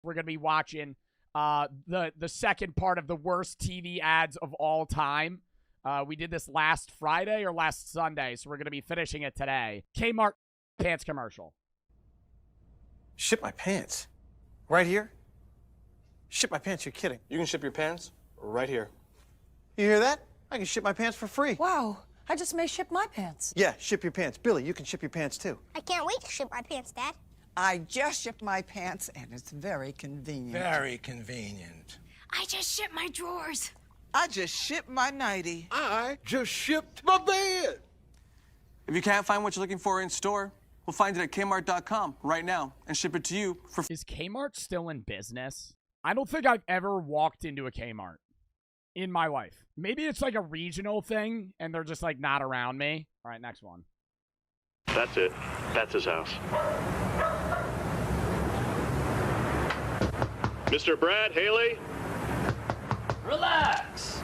we're going to be watching the second part of the worst TV ads of all time. We did this last Friday or last Sunday, so we're going to be finishing it today. Kmart pants commercial. Ship my pants? Right here? Ship my pants? You're kidding. You can ship your pants right here. You hear that? I can ship my pants for free. Wow, I just may ship my pants. Yeah, ship your pants. Billy, you can ship your pants too. I can't wait to ship my pants, Dad. I just shipped my pants, and it's very convenient. Very convenient. I just shipped my drawers. I just shipped my nightie. I just shipped my bed. If you can't find what you're looking for in store, we'll find it at Kmart.com right now and ship it to you for Is Kmart still in business? I don't think I've ever walked into a Kmart in my life. Maybe it's like a regional thing and they're just like not around me. All right, next one. That's it. That's his house. Mr. Brad Haley? Relax.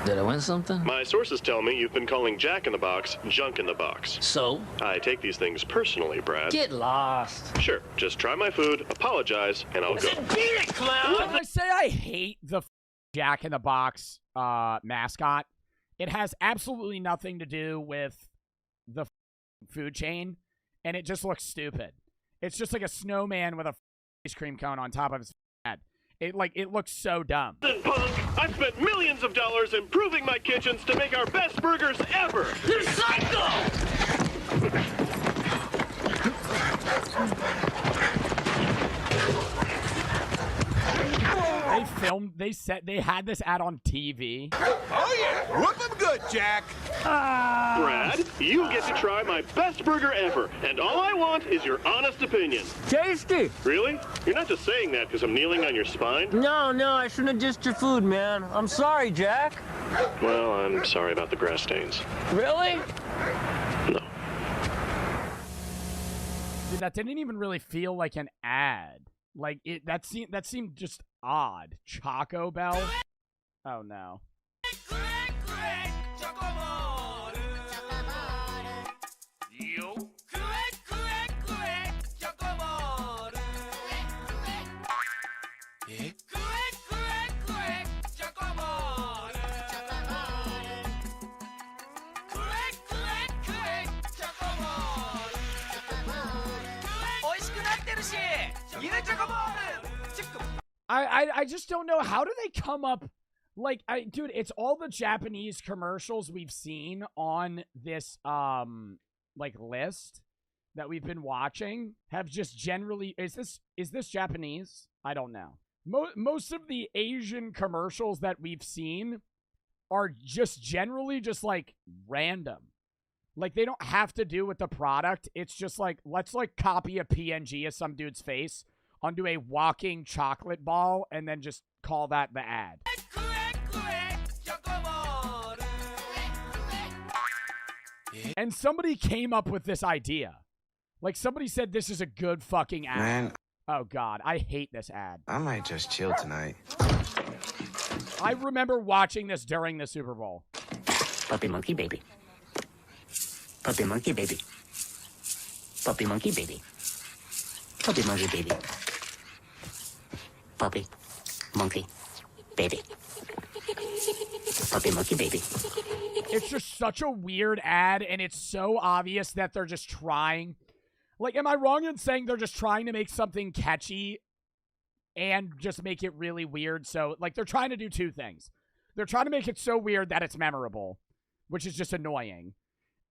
Did I win something? My sources tell me you've been calling Jack in the Box junk in the box. So? I take these things personally, Brad. Get lost. Sure, just try my food, apologize, and I'll go. Beat it, clown! When I say I hate the Jack in the Box mascot, it has absolutely nothing to do with the food chain, and it just looks stupid. It's just like a snowman with a ice cream cone on top of his head. It looks so dumb. Punk, I've spent millions of dollars improving my kitchens to make our best burgers ever. You're psycho! They had this ad on TV. Oh, yeah. Whoop 'em good, Jack. Brad, you get to try my best burger ever, and all I want is your honest opinion. Tasty. Really? You're not just saying that because I'm kneeling on your spine? No, I shouldn't have dissed your food, man. I'm sorry, Jack. Well, I'm sorry about the grass stains. Really? No. Dude, that didn't even really feel like an ad. Like that seemed just odd. Choco Bell? Oh no. I just don't know. How do they come up? Like, dude, it's all the Japanese commercials we've seen on this, like, list that we've been watching have just generally, is this Japanese? I don't know. Most of the Asian commercials that we've seen are just generally just, like, random. Like, they don't have to do with the product. It's just like, let's, like, copy a PNG of some dude's face onto a walking chocolate ball and then just call that the ad. And somebody came up with this idea. Like, somebody said this is a good fucking ad. Man. Oh, God. I hate this ad. I might just chill tonight. I remember watching this during the Super Bowl. Puppy monkey baby. Puppy monkey baby. Puppy monkey baby. Puppy monkey baby. Puppy monkey baby. Puppy monkey baby. It's just such a weird ad, and it's so obvious that they're just trying. Like, am I wrong in saying they're just trying to make something catchy and just make it really weird? So, like, they're trying to do two things. They're trying to make it so weird that it's memorable, which is just annoying.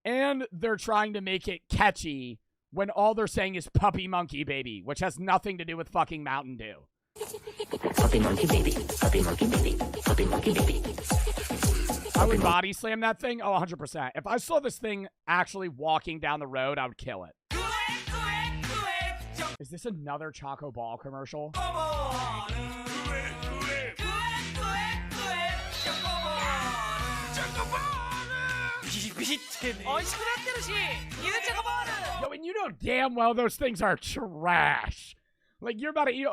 And they're trying to make it catchy when all they're saying is puppy monkey baby, which has nothing to do with fucking Mountain Dew. Puppy monkey baby. Puppy monkey baby. Puppy monkey baby. I would body slam that thing. Oh, 100%. If I saw this thing actually walking down the road, I would kill it. Is this another Choco Ball commercial? Yo, and you know damn well those things are trash. Like, you're about to eat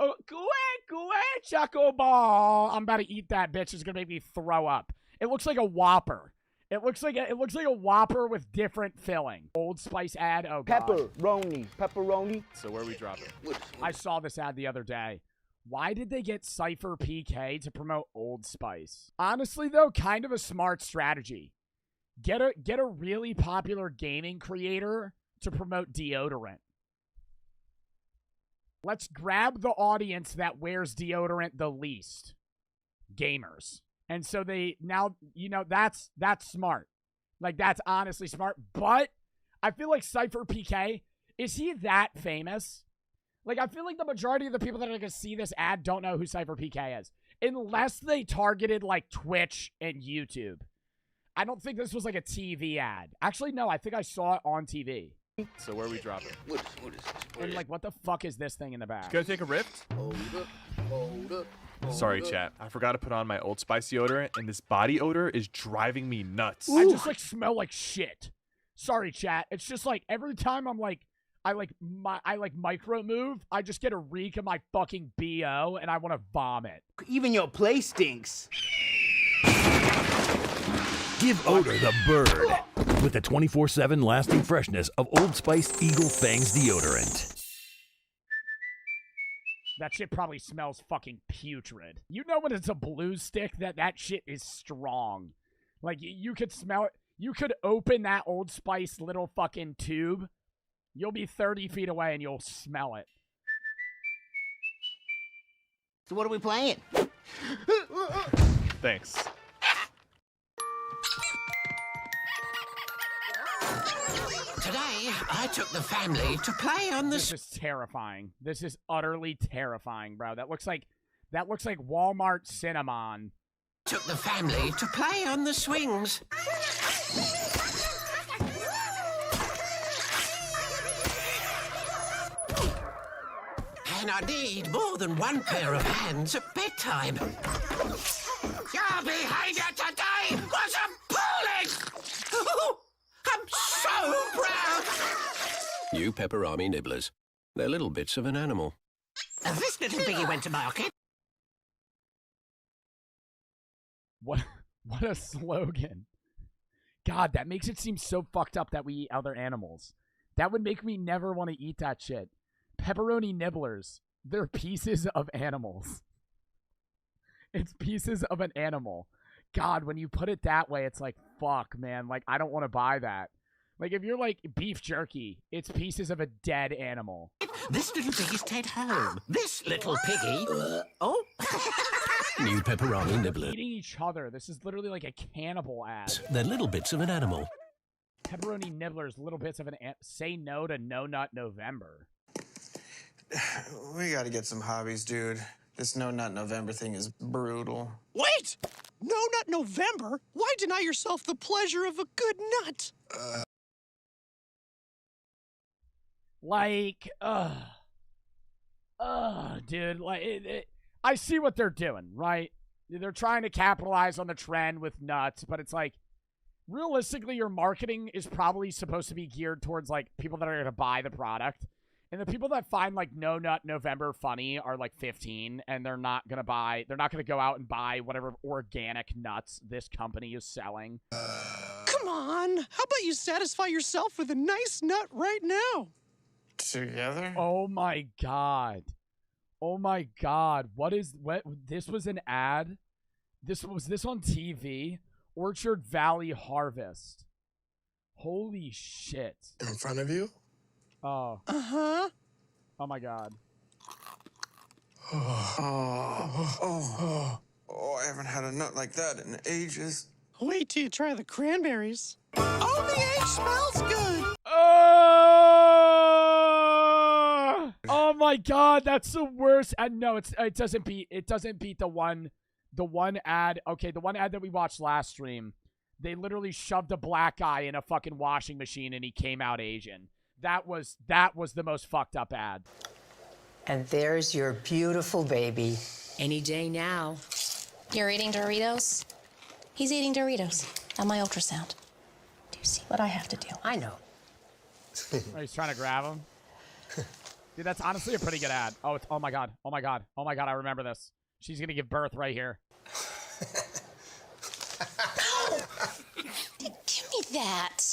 Choco Ball. I'm about to eat that bitch. It's gonna make me throw up. It looks like a Whopper. It looks like a Whopper with different filling. Old Spice ad. Oh god. Pepperoni. So where are we dropping? I saw this ad the other day. Why did they get Cypher PK to promote Old Spice? Honestly, though, kind of a smart strategy. Get a really popular gaming creator to promote deodorant. Let's grab the audience that wears deodorant the least. Gamers. And so they now, you know, that's smart. Like, that's honestly smart. But I feel like Cypher PK, is he that famous? Like, I feel like the majority of the people that are going to see this ad don't know who Cypher PK is. Unless they targeted, like, Twitch and YouTube. I don't think this was, like, a TV ad. Actually, no, I think I saw it on TV. So where are we dropping? And, like, what the fuck is this thing in the back? Gonna take a rift? Hold up. Sorry, chat. I forgot to put on my Old Spice deodorant, and this body odor is driving me nuts. I just, like, smell like shit. Sorry, chat. It's just, like, every time I'm, like, I micro move, I just get a reek of my fucking BO and I want to vomit. Even your place stinks. Give odor the bird with the 24/7 lasting freshness of Old Spice Eagle Fangs deodorant. That shit probably smells fucking putrid. You know when it's a blue stick that shit is strong. Like, you could smell it. You could open that Old Spice little fucking tube. You'll be 30 feet away and you'll smell it. So what are we playing? Thanks. Today, I took the family to play on the... This is terrifying. This is utterly terrifying, bro. That looks like Walmart Cinnamon. Took the family to play on the swings. And I need more than one pair of hands at bedtime. Your behavior today was appalling! Oh, I'm so proud! New pepperami nibblers. They're little bits of an animal. This little piggy went to market. What a slogan. God, that makes it seem so fucked up that we eat other animals. That would make me never want to eat that shit. Pepperoni nibblers. They're pieces of animals. It's pieces of an animal. God, when you put it that way, it's like, fuck, man. Like, I don't want to buy that. Like, if you're like beef jerky, it's pieces of a dead animal. This little piggy stayed home. This little piggy... Oh. New pepperoni nibbler. Eating each other. This is literally like a cannibal ad. They're little bits of an animal. Pepperoni nibblers, little bits of an... Say no to No Nut November. We gotta get some hobbies, dude. This No Nut November thing is brutal. Wait! No Nut November? Why deny yourself the pleasure of a good nut? Like, dude, like, I see what they're doing, right? They're trying to capitalize on the trend with nuts, but it's like, realistically, your marketing is probably supposed to be geared towards, like, people that are going to buy the product. And the people that find, like, No Nut November funny are, like, 15, and they're not going to go out and buy whatever organic nuts this company is selling. Come on! How about you satisfy yourself with a nice nut right now? Together? Oh, my God. Oh, my God. What? This was an ad? Was this on TV? Orchard Valley Harvest. Holy shit. In front of you? Oh. Uh-huh. Oh, my God. Oh, I haven't had a nut like that in ages. Wait till you try the cranberries. Oh, the egg smells good! Oh my God, that's the worst. And no, it doesn't beat the one ad. Okay, the one ad that we watched last stream. They literally shoved a black guy in a fucking washing machine and he came out Asian. That was the most fucked up ad. And there's your beautiful baby. Any day now. You're eating Doritos? He's eating Doritos on my ultrasound. Do you see what I have to do? I know. Oh, he's trying to grab him. Dude, that's honestly a pretty good ad. Oh, oh my God. Oh my God. Oh my God, I remember this. She's going to give birth right here. Give me that.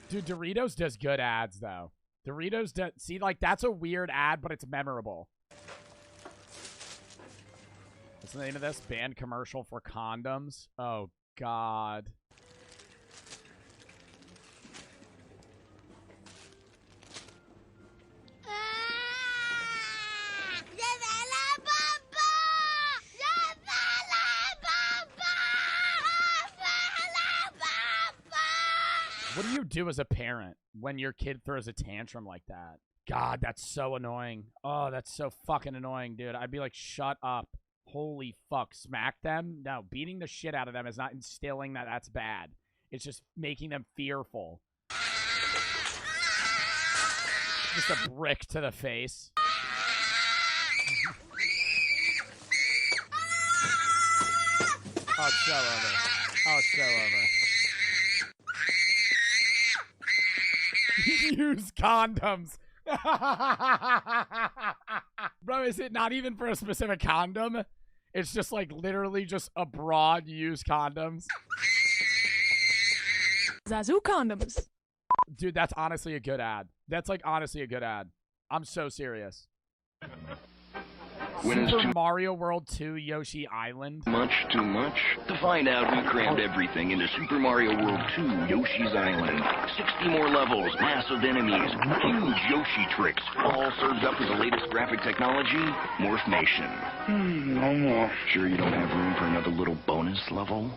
Dude, Doritos does good ads, though. Doritos does... See, like, that's a weird ad, but it's memorable. What's the name of this? Banned commercial for condoms? Oh, God. What do you do as a parent when your kid throws a tantrum like that? God, that's so annoying. Oh, that's so fucking annoying, dude. I'd be like, shut up. Holy fuck. Smack them? No, beating the shit out of them is not instilling that that's bad. It's just making them fearful. Just a brick to the face. Oh, it's so over. Oh, it's so over. Use condoms. Bro, is it not even for a specific condom? It's just like literally just a broad use condoms. Zazu condoms. Dude, that's honestly a good ad. That's like honestly a good ad. I'm so serious. Super Mario World 2 Yoshi Island. Much too much? To find out, we crammed everything into Super Mario World 2 Yoshi's Island. 60 more levels, massive enemies, huge Yoshi tricks, all served up with the latest graphic technology, Morphmation. No more. Sure you don't have room for another little bonus level?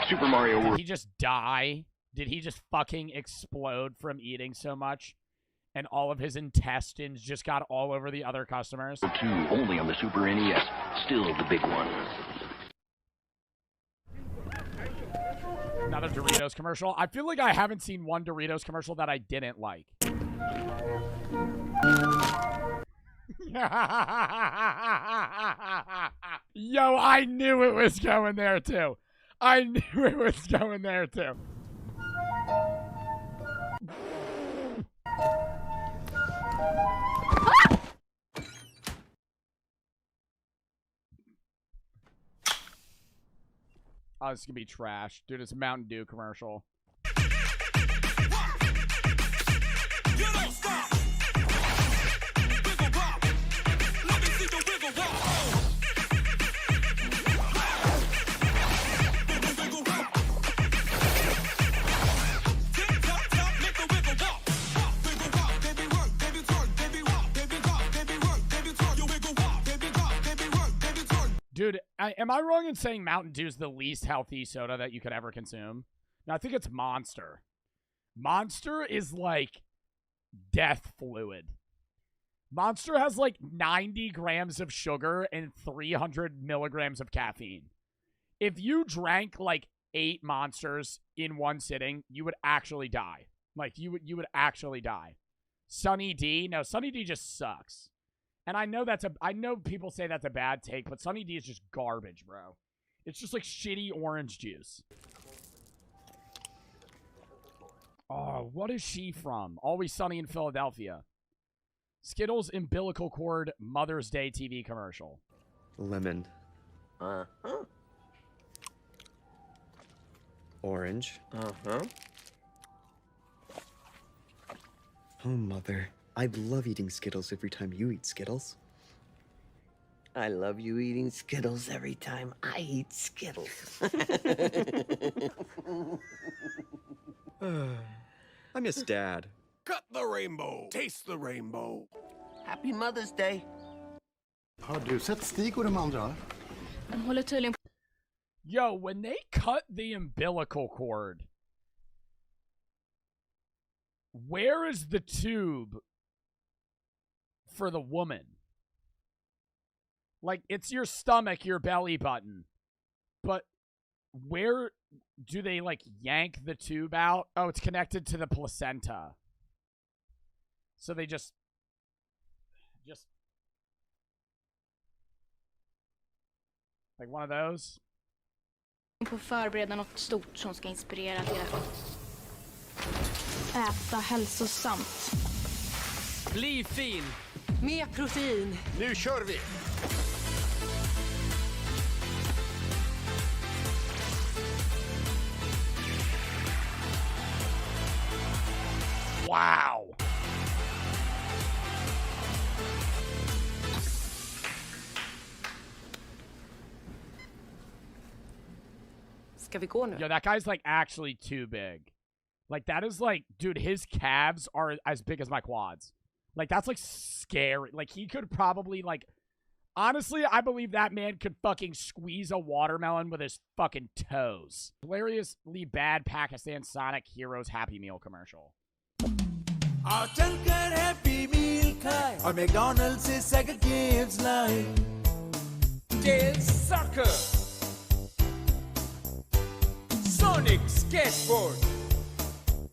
Super Mario World. Did he just die? Did he just fucking explode from eating so much? And all of his intestines just got all over the other customers? 2 only on the Super NES. Still the big one. Another Doritos commercial. I feel like I haven't seen one Doritos commercial that I didn't like. Yo, I knew it was going there too. I knew it was going there too. Oh, this is gonna be trash. Dude, it's a Mountain Dew commercial. Dude, am I wrong in saying Mountain Dew is the least healthy soda that you could ever consume? No, I think it's Monster. Monster is like death fluid. Monster has like 90 grams of sugar and 300 milligrams of caffeine. If you drank like 8 Monsters in one sitting, you would actually die. Like, you would actually die. Sunny D? No, Sunny D just sucks. And I know I know people say that's a bad take, but Sunny D is just garbage, bro. It's just like shitty orange juice. Oh, what is she from? Always Sunny in Philadelphia. Skittles umbilical cord Mother's Day TV commercial. Lemon. Orange. Oh, Mother. I love eating Skittles every time you eat Skittles. I love you eating Skittles every time I eat Skittles. I miss Dad. Cut the rainbow. Taste the rainbow. Happy Mother's Day. Har du sett Stig och de andra? De håller tydligen... Yo, when they cut the umbilical cord, where is the tube for the woman? Like, it's your stomach, your belly button. But where do they, like, yank the tube out? Oh, it's connected to the placenta. So they just... Like one of those? På förbereda något stort som ska inspirera till att äta hälsosamt. Bli fin! Mer protein. Nu kör vi! Wow. Ska vi gå nu? Yo, that guy's like actually too big. Like that is like, dude, his calves are as big as my quads. Like that's like scary. Like he could probably like, honestly, I believe that man could fucking squeeze a watermelon with his fucking toes. Hilariously bad Pakistan Sonic Heroes Happy Meal commercial. आओ चलकर happy मील खाए और McDonald से Sega games लाए tail soccer Sonic skateboard.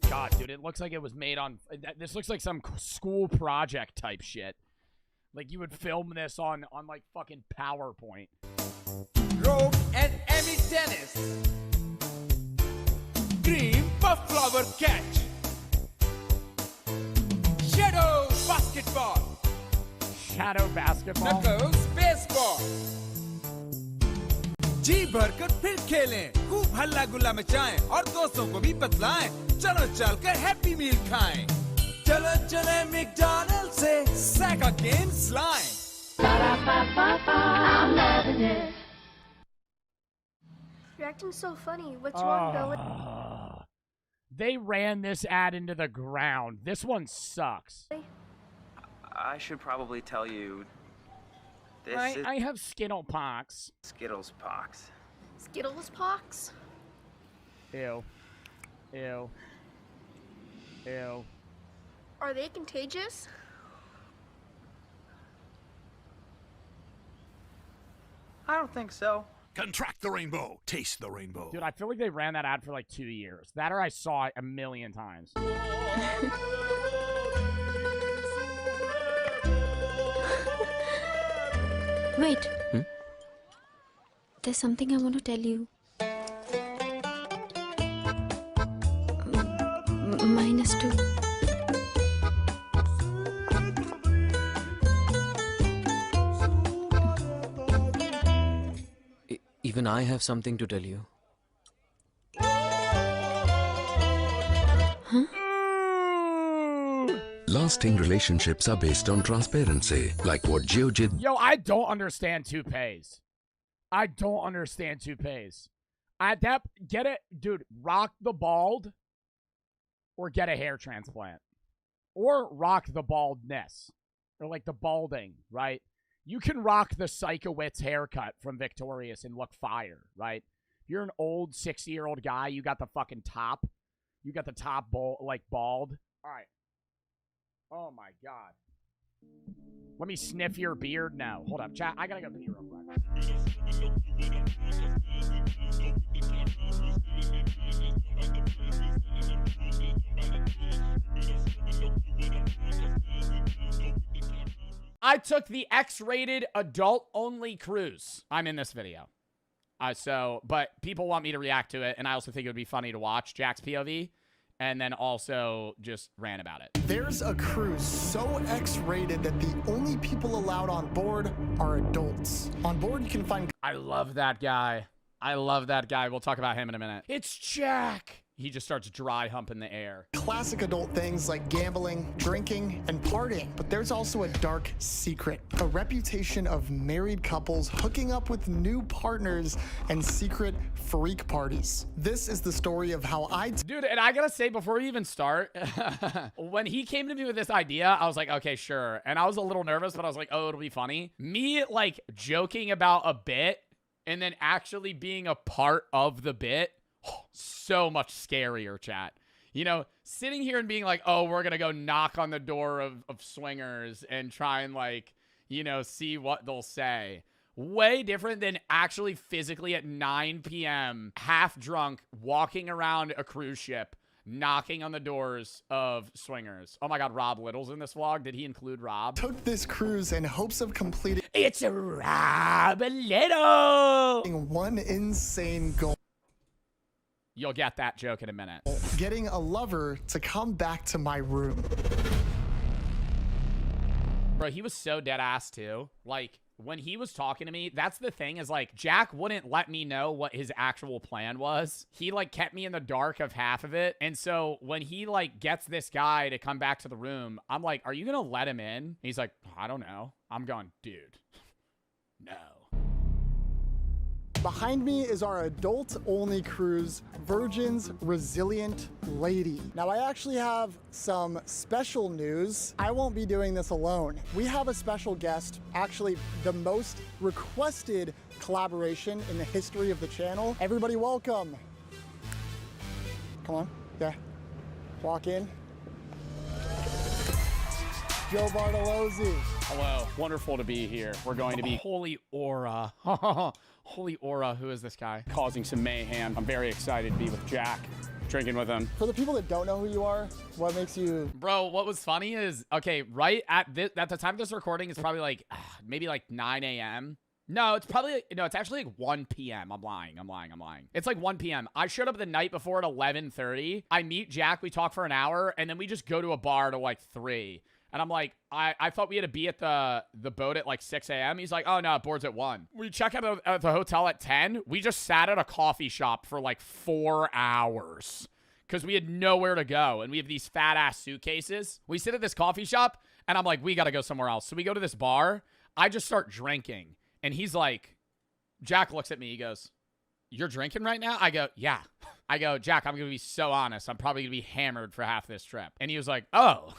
God, dude, it looks like it was made on. This looks like some school project type shit. Like you would film this on like fucking PowerPoint. Rogue and Emmy tennis. Dream puff flower catch. Shadow basketball. Shadow basketball. Knuckles baseball. जी भरकर फिर खेलें, खूब हल्ला गुल्ला मचाएं और दोस्तों को भी बतलाएं। चलो चलकर हैप्पी मील खाएं। चलो चले मैकडॉनल्ड से सेगा गेम्स लाएं। I'm loving it. You're acting so funny. What's wrong, Billy? They ran this ad into the ground. This one sucks. I should probably tell you. I have Skittle pox. Skittles pox. Skittles pox? Ew. Ew. Ew. Are they contagious? I don't think so. Contract the rainbow. Taste the rainbow. Dude, I feel like they ran that ad for like 2 years. That or I saw it a million times. Wait. There's something I want to tell you. -2. Even I have something to tell you. Huh? Lasting relationships are based on transparency, like what Geojit. Yo, I don't understand toupees. I don't understand toupees. Get it, dude, rock the bald or get a hair transplant. Or rock the baldness. Or like the balding, right? You can rock the Psychowitz haircut from Victorious and look fire, right? If you're an old 60-year-old guy, you got the fucking top. You got the top like bald. All right. Oh my God. Let me sniff your beard now. Hold up, chat. I gotta go pee real quick. I took the X-rated adult-only cruise. I'm in this video. But people want me to react to it, and I also think it would be funny to watch Jack's POV, and then also just rant about it. There's a cruise so X-rated that the only people allowed on board are adults. On board, you can find... I love that guy. I love that guy. We'll talk about him in a minute. It's Jack. He just starts dry humping the air. Classic adult things like gambling, drinking, and partying. But there's also a dark secret. A reputation of married couples hooking up with new partners and secret freak parties. This is the story of how Dude, and I gotta say, before we even start, when he came to me with this idea, I was like, okay, sure. And I was a little nervous, but I was like, oh, it'll be funny. Me, like, joking about a bit and then actually being a part of the bit, so much scarier, chat. You know, sitting here and being like, oh, we're going to go knock on the door of swingers and try and, like, you know, see what they'll say. Way different than actually physically at 9 p.m., half drunk, walking around a cruise ship, knocking on the doors of swingers. Oh my God, Rob Little's in this vlog. Did he include Rob? Took this cruise in hopes of completing... It's a Rob Little! ...one insane goal. You'll get that joke in a minute. Getting a lover to come back to my room. Bro, he was so dead ass too. Like, when he was talking to me, that's the thing is like Jack wouldn't let me know what his actual plan was. He like kept me in the dark of half of it. And so when he like gets this guy to come back to the room, I'm like, are you going to let him in? He's like, I don't know. I'm going, dude, no. Behind me is our adult-only cruise, Virgin's Resilient Lady. Now, I actually have some special news. I won't be doing this alone. We have a special guest, actually the most requested collaboration in the history of the channel. Everybody welcome. Come on, yeah, walk in. Joe Bartolozzi. Hello, wonderful to be here. We're going to be Holy Aura. Holy Aura, who is this guy? Causing some mayhem. I'm very excited to be with Jack, drinking with him. For the people that don't know who you are, what makes you... Bro, what was funny is, okay, right at the time of this recording, it's probably like, maybe like 9 a.m. No, it's probably, no, it's actually like 1 p.m. I'm lying. It's like 1 p.m. I showed up the night before at 11:30. I meet Jack, we talk for an hour, and then we just go to a bar to like 3. And I'm like, I thought we had to be at the boat at like 6 a.m. He's like, oh no, it boards at 1. We check out at the hotel at 10. We just sat at a coffee shop for like 4 hours because we had nowhere to go. And we have these fat ass suitcases. We sit at this coffee shop and I'm like, we got to go somewhere else. So we go to this bar. I just start drinking. And he's like, Jack looks at me. He goes, you're drinking right now? I go, yeah. I go, Jack, I'm going to be so honest. I'm probably going to be hammered for half this trip. And he was like, oh.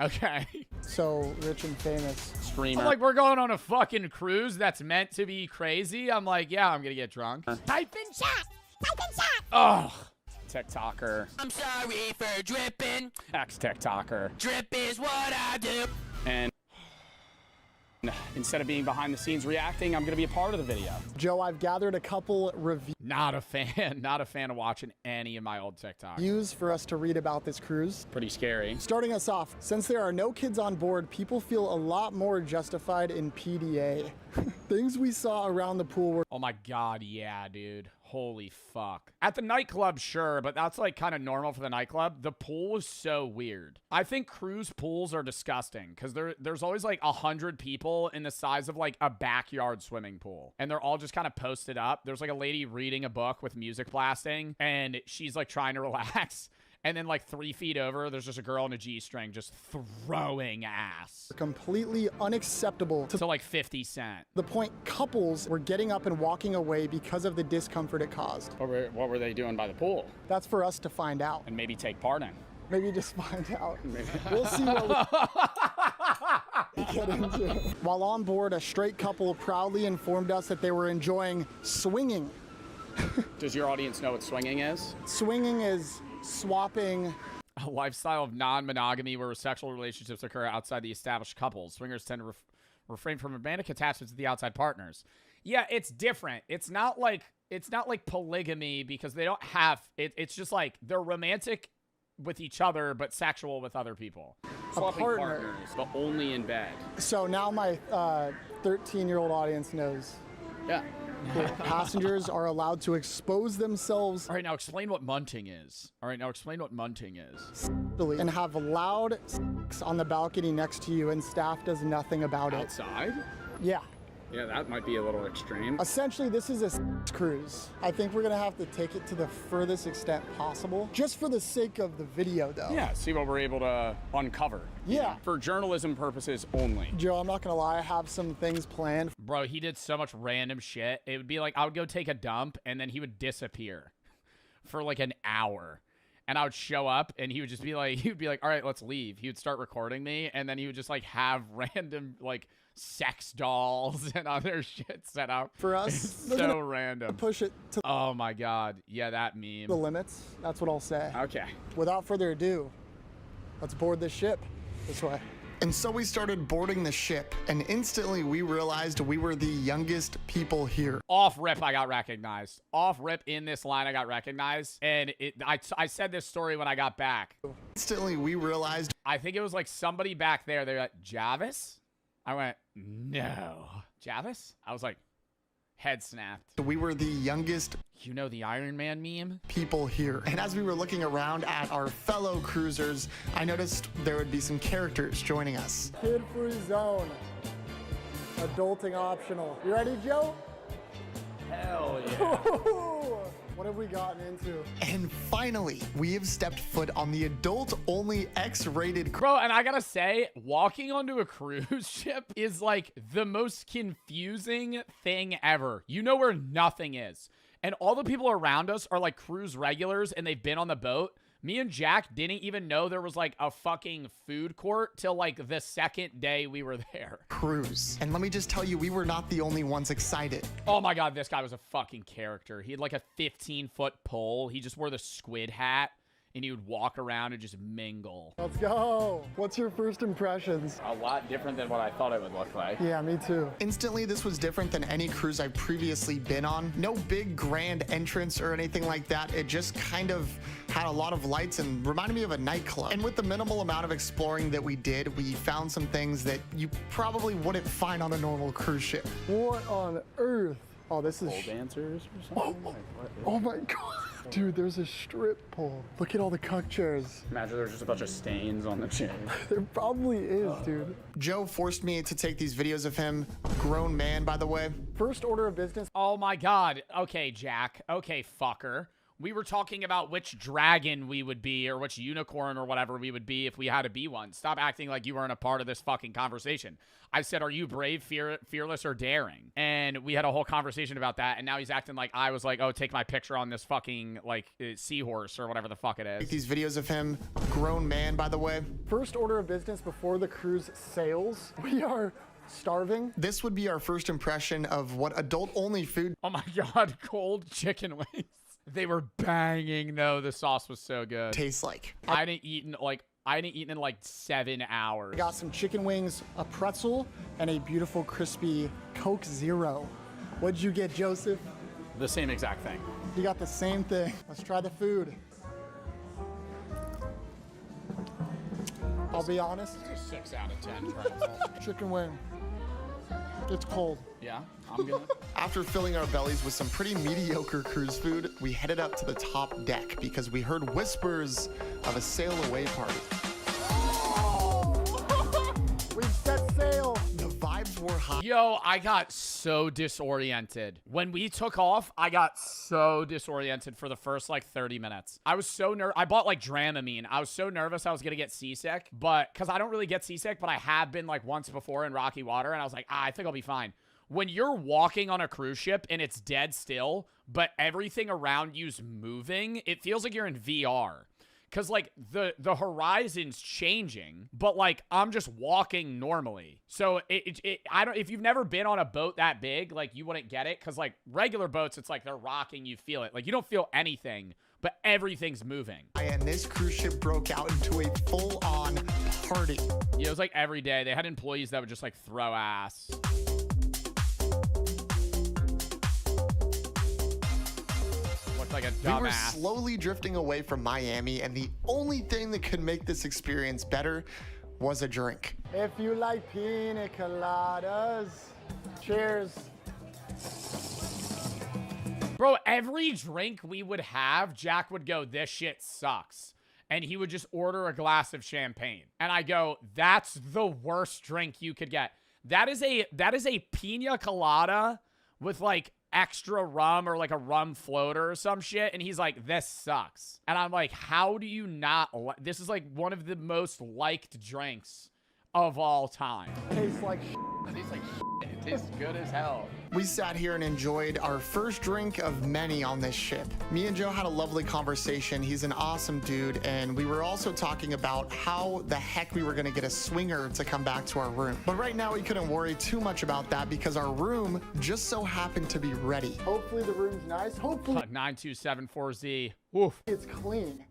Okay. So rich and famous. Streamer. I'm like, we're going on a fucking cruise that's meant to be crazy. I'm like, yeah, I'm gonna get drunk. Type in chat. Oh, TikToker. I'm sorry for dripping. Ex-TikToker. Drip is what I do. And instead of being behind the scenes reacting, I'm going to be a part of the video. Joe, I've gathered a couple reviews. Not a fan of watching any of my old TikToks. For us to read about this cruise. Pretty scary. Starting us off, since there are no kids on board, people feel a lot more justified in PDA. Things we saw around the pool were... Oh my God, yeah, dude. Holy fuck. At the nightclub, sure, but that's like kind of normal for the nightclub. The pool was so weird. I think cruise pools are disgusting because there's always like 100 people in the size of like a backyard swimming pool. And they're all just kind of posted up. There's like a lady reading a book with music blasting and she's like trying to relax. And then like 3 feet over, there's just a girl in a G-string just throwing ass. Completely unacceptable to like 50 Cent. The point couples were getting up and walking away because of the discomfort it caused. What were they doing by the pool? That's for us to find out. And maybe take part in. Maybe just find out. Maybe. We'll see what we get into. While on board, a straight couple proudly informed us that they were enjoying swinging. Does your audience know what swinging is? Swinging is swapping. A lifestyle of non-monogamy where sexual relationships occur outside the established couples. Swingers tend to refrain from romantic attachments to the outside partners. Yeah, it's different. It's not like polygamy because they don't have it. It's just like they're romantic with each other but sexual with other people. Swapping partners, but only in bed. So now my 13-year-old audience knows. Yeah. Passengers are allowed to expose themselves. All right, now explain what munting is. And have loud sex on the balcony next to you, and staff does nothing about Outside? it. Yeah. Yeah, that might be a little extreme. Essentially, this is a sex cruise. I think we're gonna have to take it to the furthest extent possible, just for the sake of the video, though. Yeah, see what we're able to uncover. Yeah. For journalism purposes only. Joe, I'm not gonna lie, I have some things planned. Bro, he did so much random shit. It would be like, I would go take a dump, and then he would disappear for like an hour. And I would show up, and he would be like, all right, let's leave. He would start recording me, and then he would just like have random like sex dolls and other shit set up for us. So random. Push it to oh my God, yeah, that meme. The limits. That's what I'll say. Okay. Without further ado, let's board this ship this way. And so we started boarding the ship, and instantly we realized we were the youngest people here. Off rip, I got recognized. Off rip in this line, I got recognized. And I said this story when I got back. Instantly, we realized. I think it was like somebody back there. They're like, Javis? I went, no. Javis? I was like, head snapped. We were the youngest. You know the Iron Man meme? People here. And as we were looking around at our fellow cruisers, I noticed there would be some characters joining us. Kid-free zone. Adulting optional. You ready, Joe? Hell yeah. What have we gotten into? And finally, we have stepped foot on the adult-only X-rated. Bro, and I gotta say, walking onto a cruise ship is like the most confusing thing ever. You know where nothing is. And all the people around us are like cruise regulars and they've been on the boat. Me and Jack didn't even know there was like a fucking food court till like the second day we were there. Cruise. And let me just tell you, we were not the only ones excited. Oh my God, this guy was a fucking character. He had like a 15-foot pole. He just wore the squid hat and he would walk around and just mingle. Let's go. What's your first impressions? A lot different than what I thought it would look like. Yeah, me too. Instantly, this was different than any cruise I've previously been on. No big grand entrance or anything like that. It just kind of had a lot of lights and reminded me of a nightclub. And with the minimal amount of exploring that we did, we found some things that you probably wouldn't find on a normal cruise ship. What on earth? Oh, this is... Pole dancers or something? Oh my God. Dude, there's a strip pole. Look at all the cuck chairs. Imagine there's just a bunch of stains on the chair. There probably is, dude. Joe forced me to take these videos of him. Grown man, by the way. First order of business. Oh my God. Okay, Jack. Okay, fucker. We were talking about which dragon we would be or which unicorn or whatever we would be if we had to be one. Stop acting like you weren't a part of this fucking conversation. I said, are you brave, fearless, or daring? And we had a whole conversation about that. And now he's acting like I was like, oh, take my picture on this fucking like seahorse or whatever the fuck it is. Take these videos of him. Grown man, by the way. First order of business before the cruise sails. We are starving. This would be our first impression of what adult-only food. Oh my God, cold chicken wings. They were banging though. The sauce was so good. Tastes like. I hadn't eaten in like 7 hours. I got some chicken wings, a pretzel, and a beautiful crispy Coke Zero. What'd you get, Joseph? The same exact thing. You got the same thing. Let's try the food. I'll be honest. It's a 6 out of 10. Chicken wing. It's cold. Yeah, I'm good. After filling our bellies with some pretty mediocre cruise food, we headed up to the top deck because we heard whispers of a sail away party. We've set sail. The vibes were high. Yo, I got so disoriented. When we took off, I got so disoriented for the first like 30 minutes. I was so nervous. I bought like Dramamine. I was so nervous I was gonna get seasick, but because I don't really get seasick, but I have been like once before in rocky water, and I was like, I think I'll be fine. When you're walking on a cruise ship and it's dead still, but everything around you's moving, it feels like you're in VR. Cause like the horizon's changing, but like I'm just walking normally. So if you've never been on a boat that big, like you wouldn't get it. Cause like regular boats, it's like they're rocking, you feel it. Like you don't feel anything, but everything's moving. And this cruise ship broke out into a full-on party. Yeah, it was like every day. They had employees that would just like throw ass. Like a dumbass. We were slowly drifting away from Miami, and the only thing that could make this experience better was a drink. If you like pina coladas, cheers. Bro, every drink we would have, Jack would go, this shit sucks. And he would just order a glass of champagne. And I go, that's the worst drink you could get. That is a pina colada with like extra rum or like a rum floater or some shit, and he's like, this sucks. And I'm like, how do you not this is like one of the most liked drinks of all time. Tastes like shit. It tastes like shit. It tastes good as hell. We sat here and enjoyed our first drink of many on this ship. Me and Joe had a lovely conversation. He's an awesome dude, and we were also talking about how the heck we were gonna get a swinger to come back to our room. But right now we couldn't worry too much about that because our room just so happened to be ready. Hopefully the room's nice. Hopefully 9274Z. Oof. It's clean.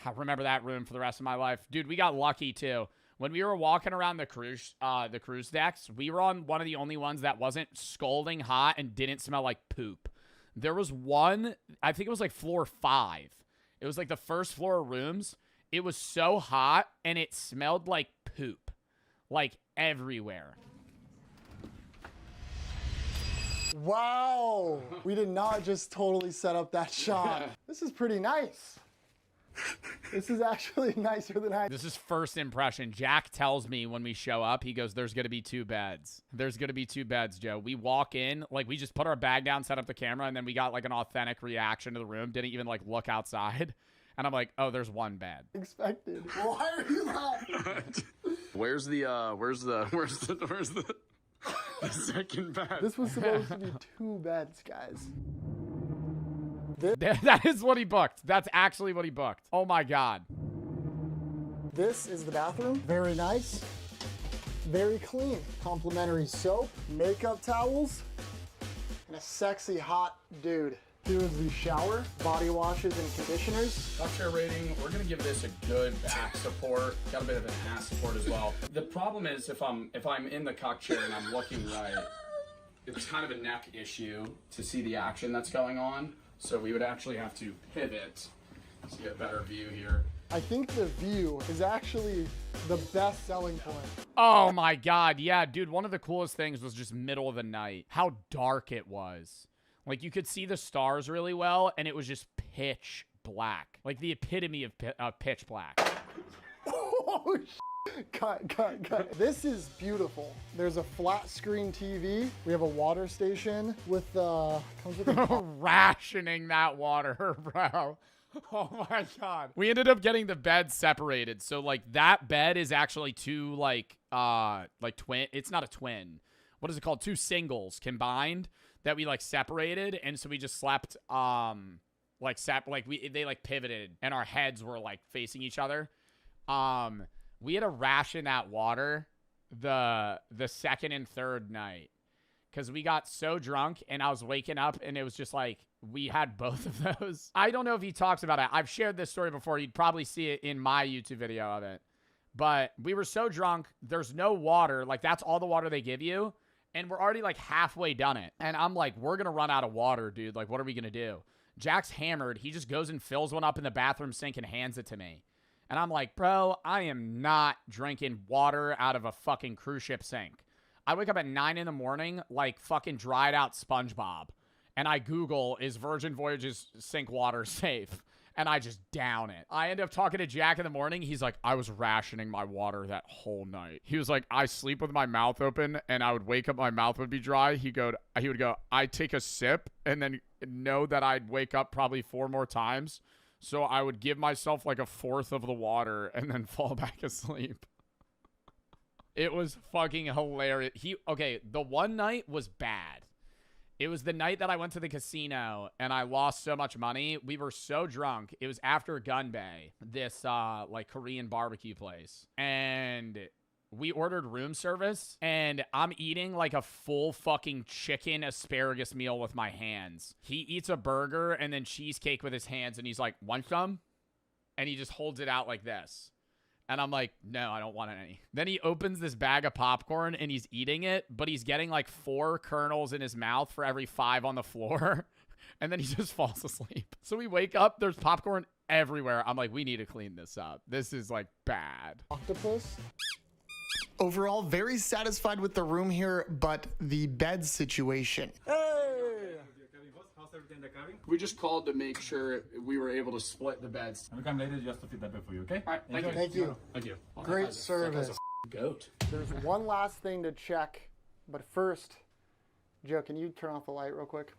I remember that room for the rest of my life. Dude, we got lucky too. When we were walking around the cruise decks, we were on one of the only ones that wasn't scalding hot and didn't smell like poop. There was one, I think it was like floor 5. It was like the first floor of rooms. It was so hot and it smelled like poop, like everywhere. Wow, we did not just totally set up that shot. This is pretty nice. This is actually nicer than I... This is first impression. Jack tells me when we show up, he goes, there's going to be 2 beds. There's going to be 2 beds, Joe. We walk in, like, we just put our bag down, set up the camera, and then we got, like, an authentic reaction to the room. Didn't even, like, look outside. And I'm like, oh, there's 1 bed. Expected. Why are you laughing? Where's the second bed? This was supposed to be 2 beds, guys. That is what he booked. That's actually what he booked. Oh my God. This is the bathroom. Very nice. Very clean. Complimentary soap, makeup towels, and a sexy hot dude. Here's the shower, body washes and conditioners. Cock chair rating, we're gonna give this a good back support. Got a bit of an ass support as well. The problem is if I'm in the cock chair and I'm looking right, it's kind of a neck issue to see the action that's going on. So we would actually have to pivot to get a better view here. I think the view is actually the best selling point. Oh my God. Yeah, dude, one of the coolest things was just middle of the night. How dark it was. Like, you could see the stars really well, and it was just pitch black. Like, the epitome of pitch black. Oh, Cut. This is beautiful. There's a flat screen TV. We have a water station with comes with a rationing that water, bro. Oh my God. We ended up getting the beds separated. So like that bed is actually 2 like twin. It's not a twin. What is it called? 2 singles combined that we like separated, and so we just slept they like pivoted and our heads were like facing each other. We had to ration that water the second and third night because we got so drunk and I was waking up and it was just like we had both of those. I don't know if he talks about it. I've shared this story before. You'd probably see it in my YouTube video of it. But we were so drunk. There's no water. Like, that's all the water they give you. And we're already like halfway done it. And I'm like, we're going to run out of water, dude. Like, what are we going to do? Jack's hammered. He just goes and fills one up in the bathroom sink and hands it to me. And I'm like, bro, I am not drinking water out of a fucking cruise ship sink. I wake up at 9 in the morning like fucking dried out SpongeBob. And I Google, is Virgin Voyages sink water safe? And I just down it. I end up talking to Jack in the morning. He's like, I was rationing my water that whole night. He was like, I sleep with my mouth open and I would wake up, my mouth would be dry. He would go, I'd take a sip and then know that I'd wake up probably 4 more times. So I would give myself like a 1/4 of the water and then fall back asleep. It was fucking hilarious. Okay, the one night was bad. It was the night that I went to the casino and I lost so much money. We were so drunk. It was after Gun Bay, this like Korean barbecue place. And we ordered room service and I'm eating like a full fucking chicken asparagus meal with my hands. He eats a burger and then cheesecake with his hands and he's like, want some? And he just holds it out like this. And I'm like, no, I don't want any. Then he opens this bag of popcorn and he's eating it, but he's getting like 4 kernels in his mouth for every 5 on the floor. And then he just falls asleep. So we wake up, there's popcorn everywhere. I'm like, we need to clean this up. This is like bad. Octopus. Overall, very satisfied with the room here, but the bed situation. Hey! How's everything in the cabin? We just called to make sure we were able to split the beds. We come later just to fit that bed for you, okay? All right, Thank you. Thank you. Great service. Goat. There's one last thing to check, but first, Joe, can you turn off the light real quick?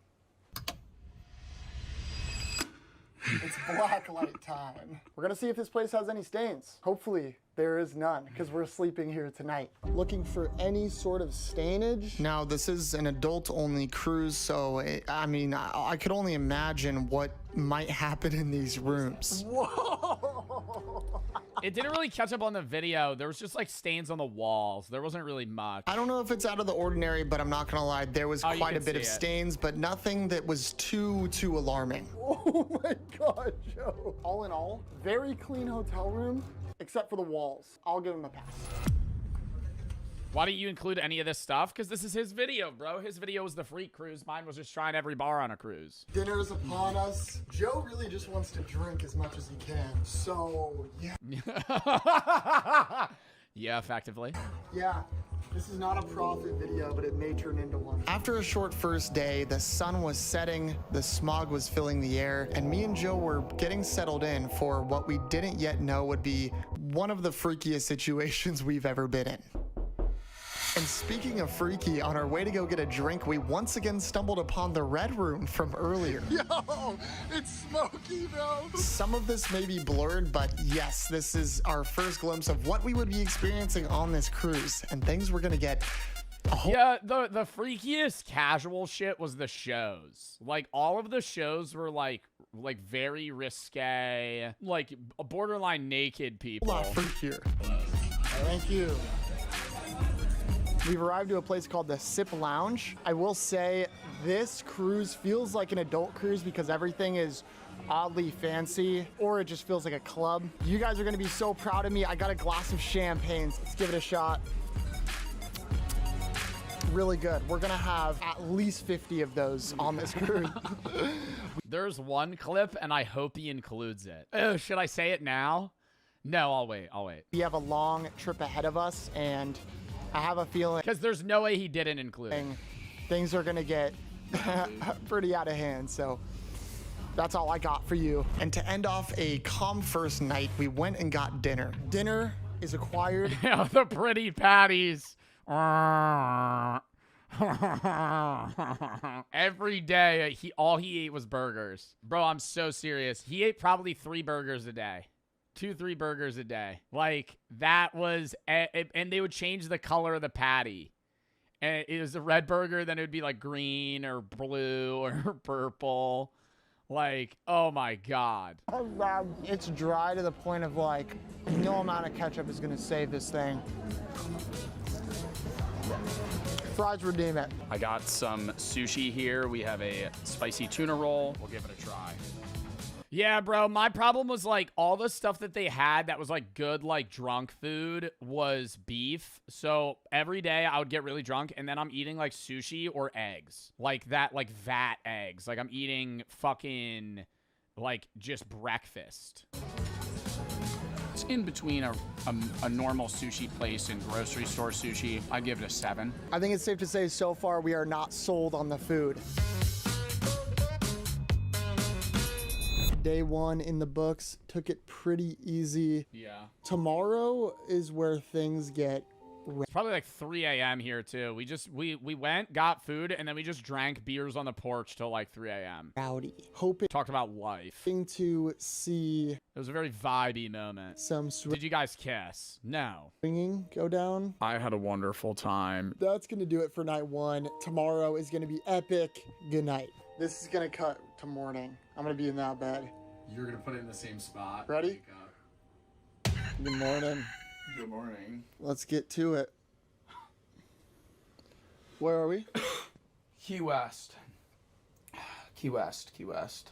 It's black light time. We're gonna see if this place has any stains. Hopefully there is none, because we're sleeping here tonight. Looking for any sort of stainage. Now, this is an adult-only cruise, so I could only imagine what might happen in these rooms. Whoa! It didn't really catch up on the video. There was just like stains on the walls. There wasn't really much. I don't know if it's out of the ordinary, but I'm not gonna lie. There was quite a bit of stains, but nothing that was too alarming. Oh my God, Joe. All in all, very clean hotel room, except for the walls. I'll give him a pass. Why don't you include any of this stuff? Because this is his video, bro. His video was the freak cruise. Mine was just trying every bar on a cruise. Dinner is upon us. Joe really just wants to drink as much as he can. So, yeah. Yeah, effectively. Yeah. This is not a profit video, but it may turn into one. After a short first day, the sun was setting, the smog was filling the air, and me and Joe were getting settled in for what we didn't yet know would be one of the freakiest situations we've ever been in. And speaking of freaky, on our way to go get a drink, we once again stumbled upon the Red Room from earlier. Yo, it's smoky, bro. Some of this may be blurred, but yes, this is our first glimpse of what we would be experiencing on this cruise, and things we're gonna get. Yeah, the freakiest casual shit was the shows. Like, all of the shows were like very risque, like borderline naked people. A lot freakier. Thank you. We've arrived to a place called the Sip Lounge. I will say this cruise feels like an adult cruise because everything is oddly fancy, or it just feels like a club. You guys are gonna be so proud of me. I got a glass of champagne. Let's give it a shot. Really good. We're gonna have at least 50 of those on this cruise. There's one clip, and I hope he includes it. Oh, should I say it now? No, I'll wait. We have a long trip ahead of us, and I have a feeling because there's no way he didn't include it. Things are gonna get pretty out of hand, so that's all I got for you. And to end off a calm first night, we went and got dinner. Dinner is acquired. Yeah, the pretty patties. Every day, all he ate was burgers. Bro, I'm so serious. He ate probably 3 burgers a day. 2-3 burgers a day. Like, that was, and they would change the color of the patty. And it was a red burger, then it would be like green or blue or purple. Like, oh my God. It's dry to the point of like, no amount of ketchup is gonna save this thing. Fries redeem it. I got some sushi here. We have a spicy tuna roll. We'll give it a try. Yeah, bro, my problem was like all the stuff that they had that was like good, like drunk food was beef. So every day I would get really drunk and then I'm eating like sushi or eggs. Like that, like vat eggs. Like I'm eating fucking like just breakfast. It's in between a normal sushi place and grocery store sushi. I'd give it a 7. I think it's safe to say so far we are not sold on the food. Day 1 in the books, took it pretty easy. Yeah. Tomorrow is where things get It's probably like 3 a.m. here too. We went, got food, and then we just drank beers on the porch till like 3 a.m. Rowdy. Hoping talked about life. To see it was a very vibey moment. Did you guys kiss? No. Swinging go down. I had a wonderful time. That's gonna do it for night 1. Tomorrow is gonna be epic. Good night. This is gonna cut to morning. I'm gonna be in that bed. You're gonna put it in the same spot. Ready? Good morning. Good morning. Let's get to it. Where are we? Key West. Key West. Key West.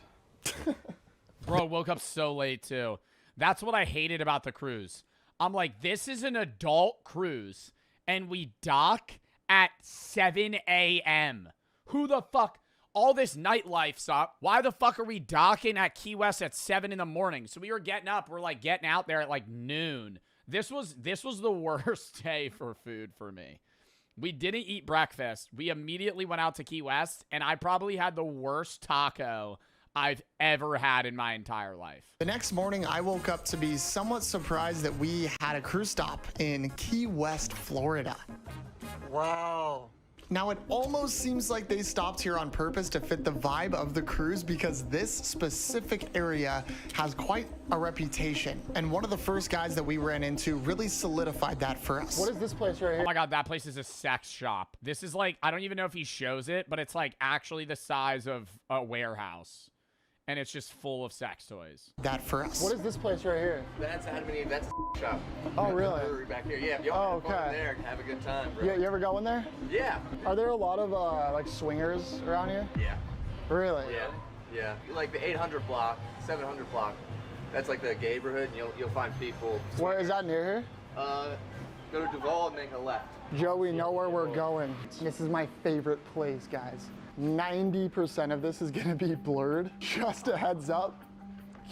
Bro, woke up so late too. That's what I hated about the cruise. I'm like, this is an adult cruise, and we dock at 7 a.m. Who the fuck? All this nightlife stuff. Why the fuck are we docking at Key West at 7 in the morning? So we were getting up. We're like getting out there at like noon. This was the worst day for food for me. We didn't eat breakfast. We immediately went out to Key West, and I probably had the worst taco I've ever had in my entire life. The next morning, I woke up to be somewhat surprised that we had a cruise stop in Key West, Florida. Wow. Now, it almost seems like they stopped here on purpose to fit the vibe of the cruise because this specific area has quite a reputation. And one of the first guys that we ran into really solidified that for us. What is this place right here? Oh my God, that place is a sex shop. This is like, I don't even know if he shows it, but it's like actually the size of a warehouse. And it's just full of sex toys. That for us. What is this place right here? That's Adam and Eve. That's a shop. Oh, really? Brewery back here. Yeah, if y'all have fun there, have a good time, bro. Yeah, you ever go in there? Yeah. Are there a lot of like swingers around here? Yeah. Really? Yeah. Yeah. Like the 800 block, 700 block. That's like the gay neighborhood, and you'll find people. Where is that near here? Go to Duval and make a left. Joe, we know where we're going. This is my favorite place, guys. 90% of this is gonna be blurred. Just a heads up,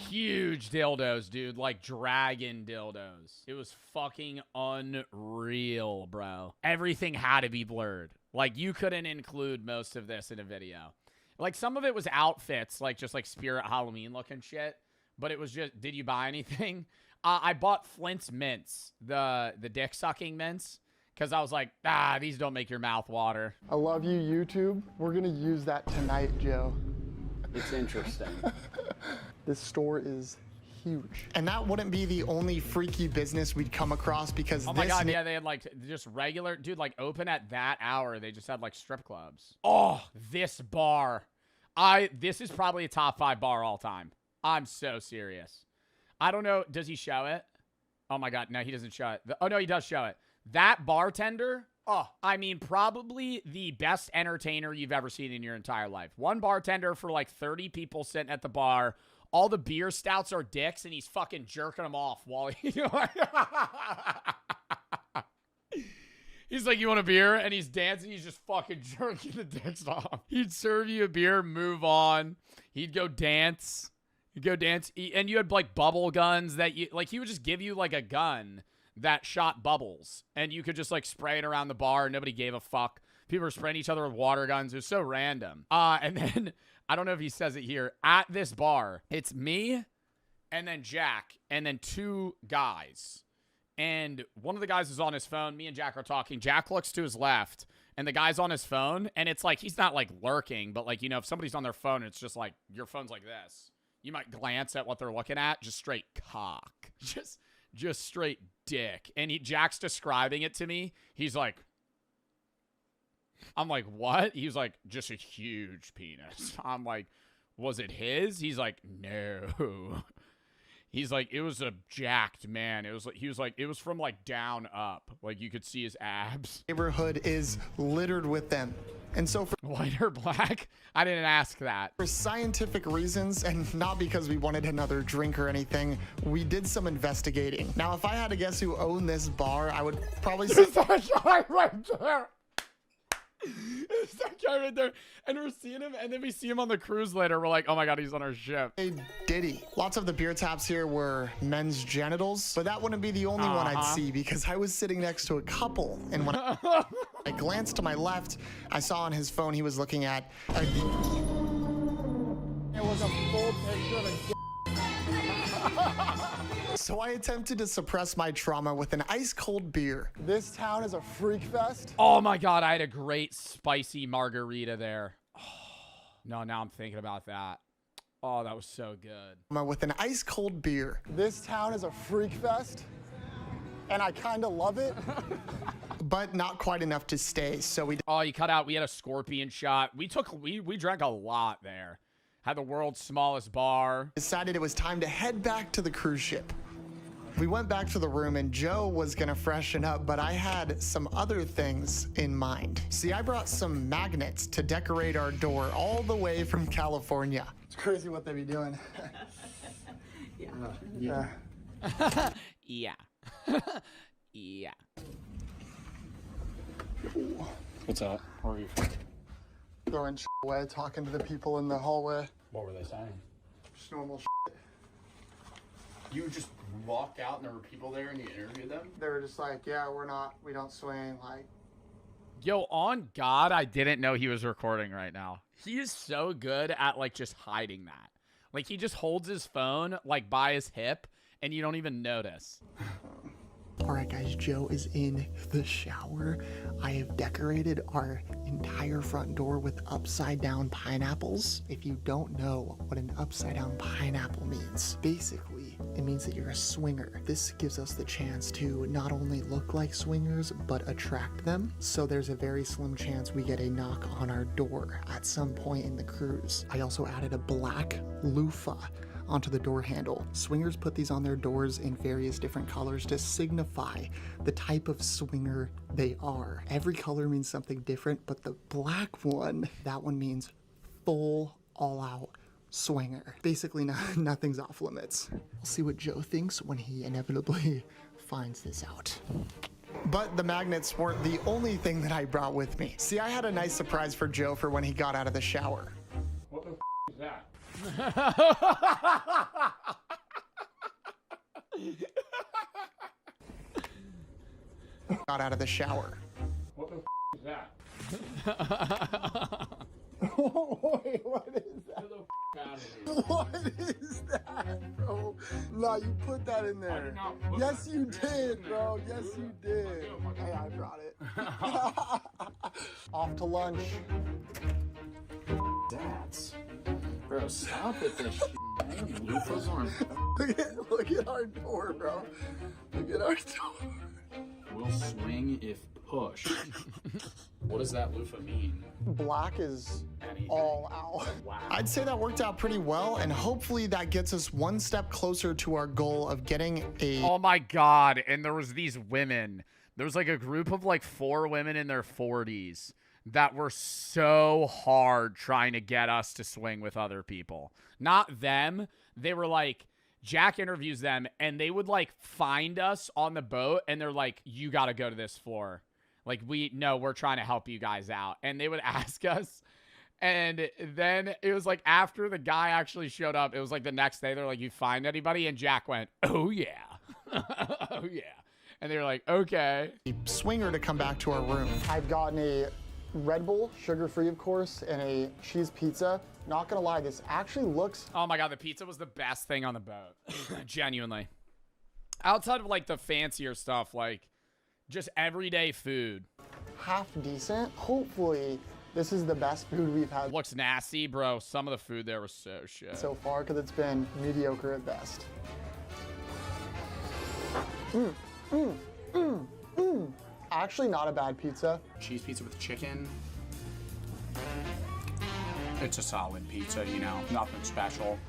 Huge dildos, dude. Like dragon dildos. It was fucking unreal, bro. Everything had to be blurred. Like, you couldn't include most of this in a video. Like, some of it was outfits, like just like Spirit Halloween looking shit. But it was just, did you buy anything? I bought Flint's mints, the dick sucking mints, because I was like, these don't make your mouth water. I love you, YouTube. We're gonna use that tonight, Joe. It's interesting. This store is huge. And that wouldn't be the only freaky business we'd come across, because oh my god, yeah, they had like just regular, dude, like open at that hour, they just had like strip clubs. Oh, this bar. This is probably a top 5 bar all time. I'm so serious. I don't know. Does he show it? Oh my god, no, he doesn't show it. Oh no, he does show it. That bartender, I mean, probably the best entertainer you've ever seen in your entire life. One bartender for like 30 people sitting at the bar. All the beer stouts are dicks, and he's fucking jerking them off while he... He's like, you want a beer? And he's dancing. He's just fucking jerking the dicks off. He'd serve you a beer, move on. He'd go dance. He'd go dance. And you had like bubble guns that you... Like, he would just give you like a gun that shot bubbles. And you could just like spray it around the bar. And nobody gave a fuck. People were spraying each other with water guns. It was so random. And then... I don't know if he says it here. At this bar, it's me and then Jack and then 2 guys. And one of the guys is on his phone. Me and Jack are talking. Jack looks to his left and the guy's on his phone. And it's like, he's not like lurking, but like, you know, if somebody's on their phone, it's just like, your phone's like this. You might glance at what they're looking at. Just straight cock. Just straight dick. And Jack's describing it to me. He's like, I'm like, what? He was like, just a huge penis. I'm like, was it his? He's like, no. He's like, it was a jacked man. It was like, he was like, it was from like down up. Like you could see his abs. Neighborhood is littered with them. And so for white or black, I didn't ask that. For scientific reasons, and not because we wanted another drink or anything, we did some investigating. Now, if I had to guess who owned this bar, I would probably say that guy right there. It's that guy right there, and we're seeing him, and then we see him on the cruise later. We're like, oh my god, he's on our ship. Hey, Diddy. Lots of the beer taps here were men's genitals, but that wouldn't be the only one I'd see, because I was sitting next to a couple, and when I glanced to my left, I saw on his phone he was looking at it was a full picture of a So I attempted to suppress my trauma with an ice-cold beer. This town is a freak fest. Oh my god, I had a great spicy margarita there. Oh, no, now I'm thinking about that. Oh, that was so good. With an ice-cold beer. This town is a freak fest, and I kind of love it, but not quite enough to stay, so we... Oh, you cut out. We had a scorpion shot. We drank a lot there. Had the world's smallest bar. Decided it was time to head back to the cruise ship. We went back to the room and Joe was gonna freshen up, but I had some other things in mind. See, I brought some magnets to decorate our door all the way from California. It's crazy what they be doing. Yeah. Yeah. Yeah. What's up? How are you? Throwing away, talking to the people in the hallway. What were they saying? Just normal You just walked out and there were people there and you interviewed them? They were just like, yeah, we don't swing, like. Yo, on God, I didn't know he was recording right now. He is so good at, like, just hiding that. Like, he just holds his phone, like, by his hip, and you don't even notice. All right, guys, Joe is in the shower. I have decorated our entire front door with upside-down pineapples. If you don't know what an upside-down pineapple means, basically, it means that you're a swinger. This gives us the chance to not only look like swingers, but attract them. So there's a very slim chance we get a knock on our door at some point in the cruise. I also added a black loofah onto the door handle. Swingers put these on their doors in various different colors to signify the type of swinger they are. Every color means something different, but the black one, that one means full, all-out swinger. Basically, nothing's off limits. We'll see what Joe thinks when he inevitably finds this out. But the magnets weren't the only thing that I brought with me. See, I had a nice surprise for Joe for when he got out of the shower. What the is that? Got out of the shower. What the is that? Wait, what is that? What is that, bro? No, you put that in there. Yes, you did, bro. Yes, you did. Hey, I brought it. Off to lunch. That's. Bro, stop with this shit. Loofahs on. Look at our door, bro. Look at our door. Will swing if pushed. What does that loofah mean? Black is all out. Wow. I'd say that worked out pretty well, and hopefully that gets us one step closer to our goal of getting a... Oh my God. And there was these women. There was like a group of like 4 women in their 40s that were so hard trying to get us to swing with other people. Not them. They were like, Jack interviews them, and they would like find us on the boat, and they're like, you got to go to this floor. Like, we're trying to help you guys out. And they would ask us. And then it was like after the guy actually showed up, it was like the next day, they're like, you find anybody? And Jack went, oh yeah. Oh yeah. And they were like, okay. Swinger to come back to our room. I've gotten a Red Bull, sugar-free of course, and a cheese pizza. Not gonna lie, this actually looks... Oh my God, the pizza was the best thing on the boat. Genuinely. Outside of like the fancier stuff, like just everyday food. Half decent. Hopefully, this is the best food we've had. Looks nasty, bro. Some of the food there was so shit. So far, because it's been mediocre at best. Actually, not a bad pizza. Cheese pizza with chicken. It's a solid pizza, you know, nothing special.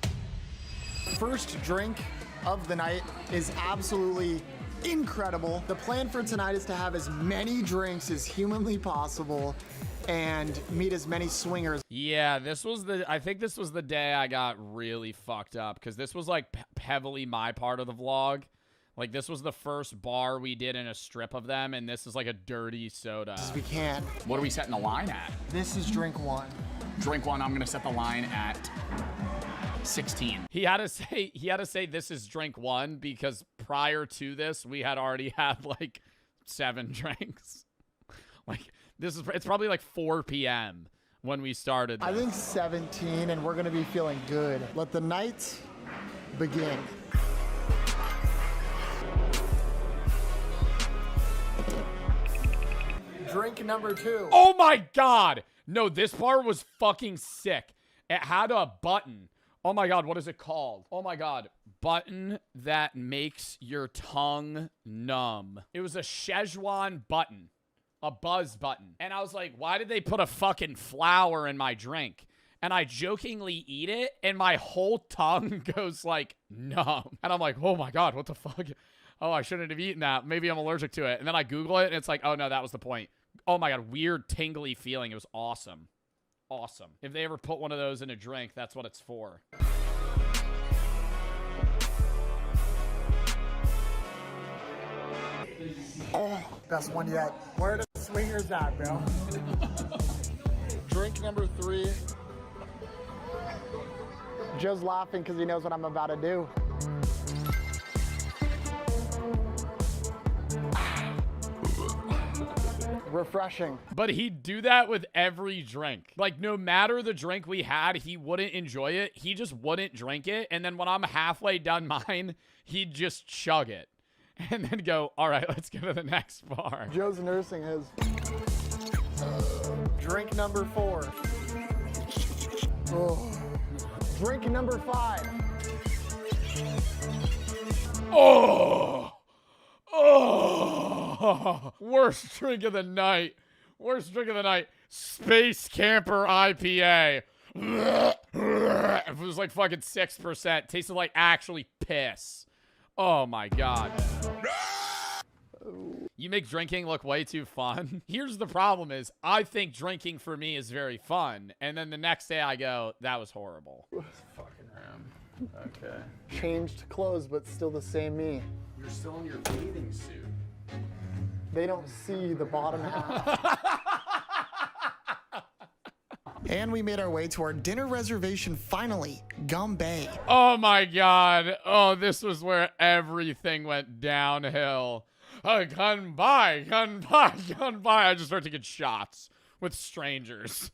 First drink of the night is absolutely incredible. The plan for tonight is to have as many drinks as humanly possible and meet as many swingers. Yeah, I think this was the day I got really fucked up, because this was like heavily my part of the vlog. Like, this was the first bar we did in a strip of them, and this is like a dirty soda. As we can. What are we setting the line at? This is drink 1. Drink 1, I'm gonna set the line at 16. He had to say this is drink 1 because prior to this, we had already had like 7 drinks. Like, it's probably like 4 p.m. when we started this. I think 17, and we're gonna be feeling good. Let the night begin. Drink number 2. Oh my God. No, this bar was fucking sick. It had a button. Oh my God, what is it called? Oh my God. Button that makes your tongue numb. It was a Szechuan button. A buzz button. And I was like, why did they put a fucking flower in my drink? And I jokingly eat it, and my whole tongue goes like numb. And I'm like, oh my God, what the fuck? Oh, I shouldn't have eaten that. Maybe I'm allergic to it. And then I Google it, and it's like, oh no, that was the point. Oh my God, weird tingly feeling. It was awesome. Awesome. If they ever put one of those in a drink, that's what it's for. Oh, best one yet. Where are the swingers at, bro? Drink number 3. Joe's laughing because he knows what I'm about to do. Refreshing. But he'd do that with every drink. Like, no matter the drink we had, he wouldn't enjoy it. He just wouldn't drink it. And then when I'm halfway done mine, he'd just chug it. And then go, all right, let's go to the next bar. Joe's nursing his. Drink number 4. Oh. Drink number 5. Oh! Oh! Worst drink of the night. Worst drink of the night. Space Camper IPA. It was like fucking 6%. Tasted like actually piss. Oh my God. You make drinking look way too fun. Here's the problem is, I think drinking for me is very fun. And then the next day I go, that was horrible. Fucking room. Okay. Changed clothes, but still the same me. You're still in your bathing suit. They don't see the bottom half. And we made our way to our dinner reservation finally, Gambay. Oh my God. Oh, this was where everything went downhill. Gun by. I just started to get shots with strangers.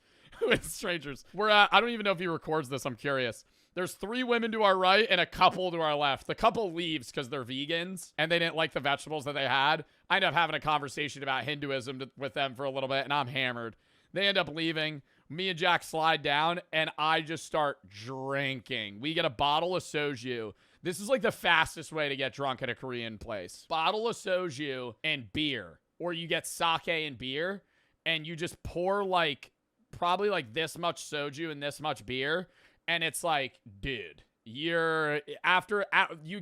We're at, I don't even know if he records this. I'm curious. There's 3 women to our right and a couple to our left. The couple leaves because they're vegans and they didn't like the vegetables that they had. I end up having a conversation about Hinduism with them for a little bit, and I'm hammered. They end up leaving. Me and Jack slide down, and I just start drinking. We get a bottle of soju. This is like the fastest way to get drunk at a Korean place. Bottle of soju and beer. Or you get sake and beer, and you just pour like probably like this much soju and this much beer. And it's like, dude, you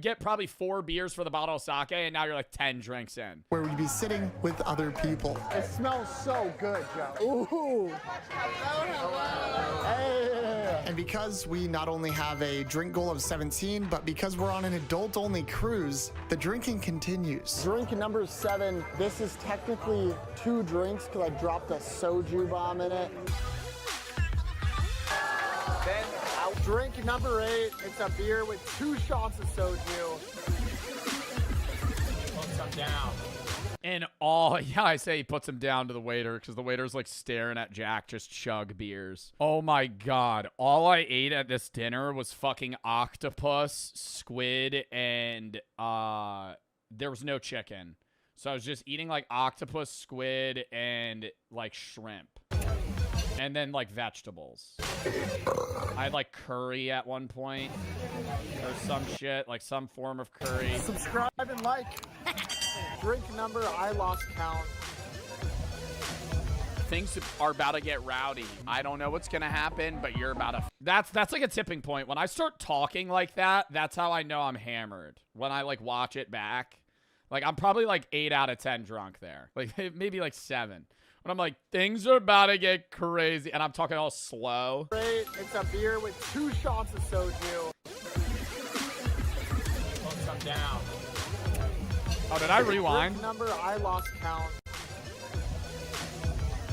get probably 4 beers for the bottle of sake, and now you're like 10 drinks in. Where we'd be sitting with other people. It smells so good, Joe. Ooh. Hey. And because we not only have a drink goal of 17, but because we're on an adult-only cruise, the drinking continues. Drink number 7. This is technically 2 drinks because I dropped a soju bomb in it. Then drink number 8. It's a beer with 2 shots of soju. Puts them down. And I say he puts him down to the waiter because the waiter's like staring at Jack just chug beers. Oh my God. All I ate at this dinner was fucking octopus, squid, and there was no chicken. So I was just eating like octopus, squid, and like shrimp. And then like vegetables. I had like curry at one point or some shit, like some form of curry. Subscribe and like. Drink number, I lost count. Things are about to get rowdy. I don't know what's gonna happen, but you're about to. That's like a tipping point. When I start talking like that, that's how I know I'm hammered. When I like watch it back, like I'm probably like 8 out of 10 drunk there, like maybe like 7. But I'm like, things are about to get crazy, and I'm talking all slow. It's a beer with 2 shots of soju. Puts them down. Oh, did I rewind? Drink number, I lost count.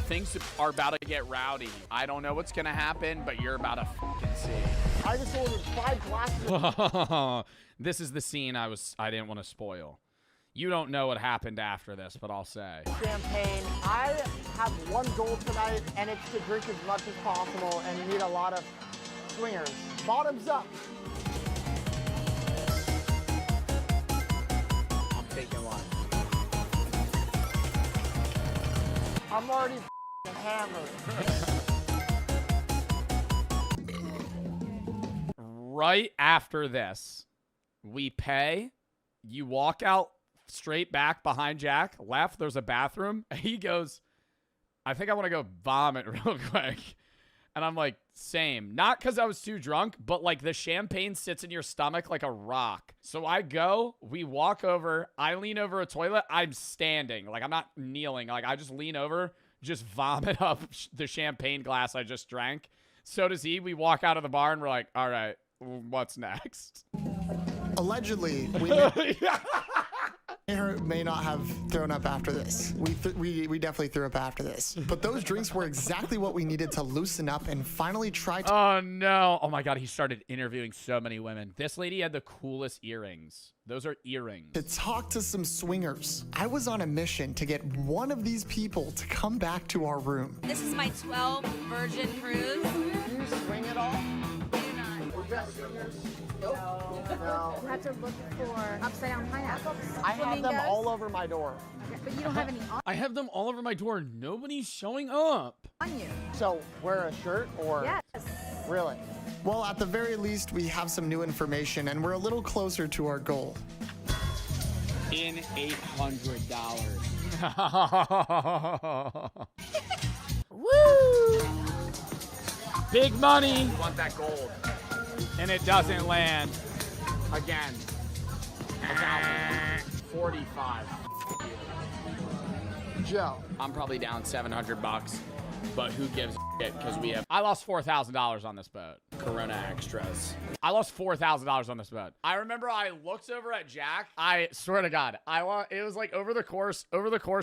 Things are about to get rowdy. I don't know what's gonna happen, but you're about to fucking see. I just ordered 5 glasses. This is the scene I didn't want to spoil. You don't know what happened after this, but I'll say. Champagne. I have one goal tonight, and it's to drink as much as possible and meet a lot of swingers. Bottoms up. I'm taking one. I'm already hammered. Right after this, we pay. You walk out straight back behind Jack. Left, there's a bathroom. He goes, I think I want to go vomit real quick. And I'm like, same. Not because I was too drunk, but like the champagne sits in your stomach like a rock. So I go, we walk over, I lean over a toilet. I'm standing. Like I'm not kneeling. Like I just lean over, just vomit up the champagne glass I just drank. So does he. We walk out of the bar and we're like, all right, what's next? Allegedly, we may not have thrown up after this. We definitely threw up after this. But those drinks were exactly what we needed to loosen up and finally try to... Oh, no. Oh, my God. He started interviewing so many women. This lady had the coolest earrings. Those are earrings. To talk to some swingers. I was on a mission to get one of these people to come back to our room. This is my 12 virgin cruise. Do you swing at all? No. You have to look for upside down pineapples. I have them all over my door. Okay, but you don't have any I have them all over my door. Nobody's showing up. on you. So wear a shirt or? Yes. Really? Well, at the very least, we have some new information and we're a little closer to our goal. In $800. Woo! Big money. You want that gold. And it doesn't land. Again. 45. Joe. I'm probably down $700, but who gives a because we have I lost $4,000 on this boat. Corona extras. I lost $4,000 on this boat. I remember I looked over at Jack. I swear to God, it was like over the course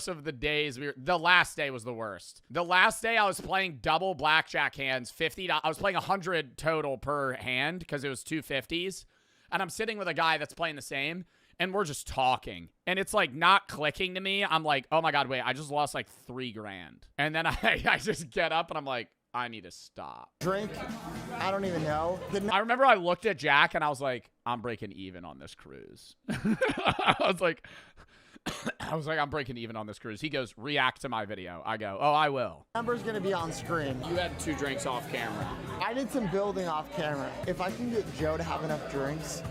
of the days, the last day was the worst. The last day I was playing double blackjack hands, $50. I was playing 100 total per hand because it was 250s. And I'm sitting with a guy that's playing the same, and we're just talking. And it's like not clicking to me. I'm like, oh my God, wait, I just lost like $3,000. And then I just get up and I'm like, I need to stop. Drink? I don't even know. I remember I looked at Jack and I was like, I'm breaking even on this cruise. I was like, I'm breaking even on this cruise. He goes, react to my video. I go, oh, I will. Number's gonna be on screen. You had 2 drinks off camera. I did some building off camera. If I can get Joe to have enough drinks,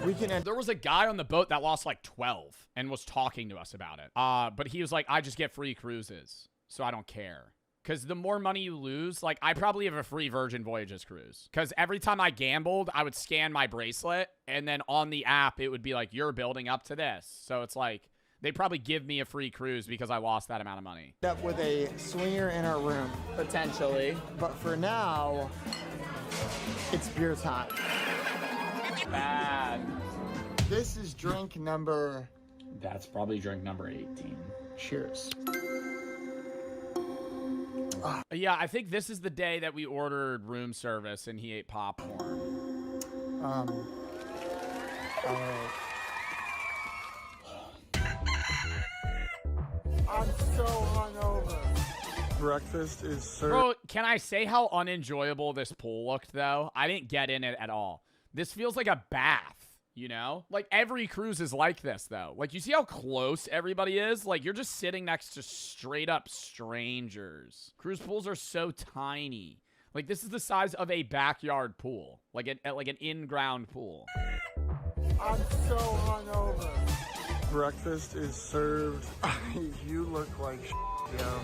we can end. There was a guy on the boat that lost like 12 and was talking to us about it. But he was like, I just get free cruises, so I don't care. Because the more money you lose, like, I probably have a free Virgin Voyages cruise. Because every time I gambled, I would scan my bracelet, and then on the app, it would be like, you're building up to this. So it's like, they probably give me a free cruise because I lost that amount of money. Up with a swinger in our room. Potentially. But for now, it's beer time. Bad. This is drink number... That's probably drink number 18. Cheers. Yeah, I think this is the day that we ordered room service and he ate popcorn. I'm so hungover. Breakfast is served. Bro, can I say how unenjoyable this pool looked, though? I didn't get in it at all. This feels like a bath. You know? Like, every cruise is like this, though. Like, you see how close everybody is? Like, you're just sitting next to straight-up strangers. Cruise pools are so tiny. Like, this is the size of a backyard pool. Like an in-ground pool. I'm so hungover. Breakfast is served. You look like yo.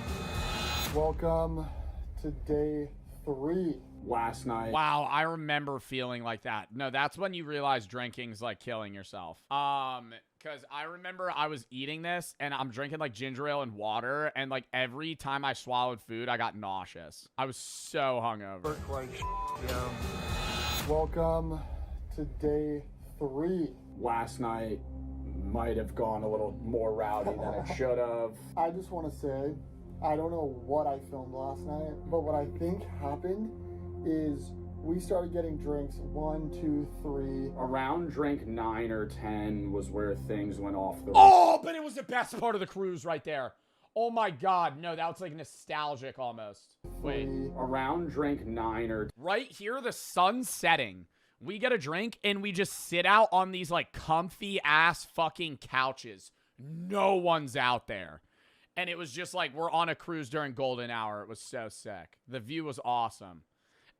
Welcome to day 3. Last night. Wow, I remember feeling like that. No, that's when you realize drinking's like killing yourself. Because I remember I was eating this and I'm drinking like ginger ale and water, and like every time I swallowed food, I got nauseous. I was so hungover. Look like yo. Welcome to day 3. Last night might have gone a little more rowdy than it should have. I just want to say, I don't know what I filmed last night, but what I think happened is we started getting drinks 1, 2, 3. Around drink 9 or 10 was where things went off the... Oh, but it was the best part of the cruise right there. Oh my God, no, that was like nostalgic almost. Wait. Around drink 9 or... Right here, the sun's setting. We get a drink and we just sit out on these like comfy ass fucking couches. No one's out there. And it was just like we're on a cruise during golden hour. It was so sick. The view was awesome.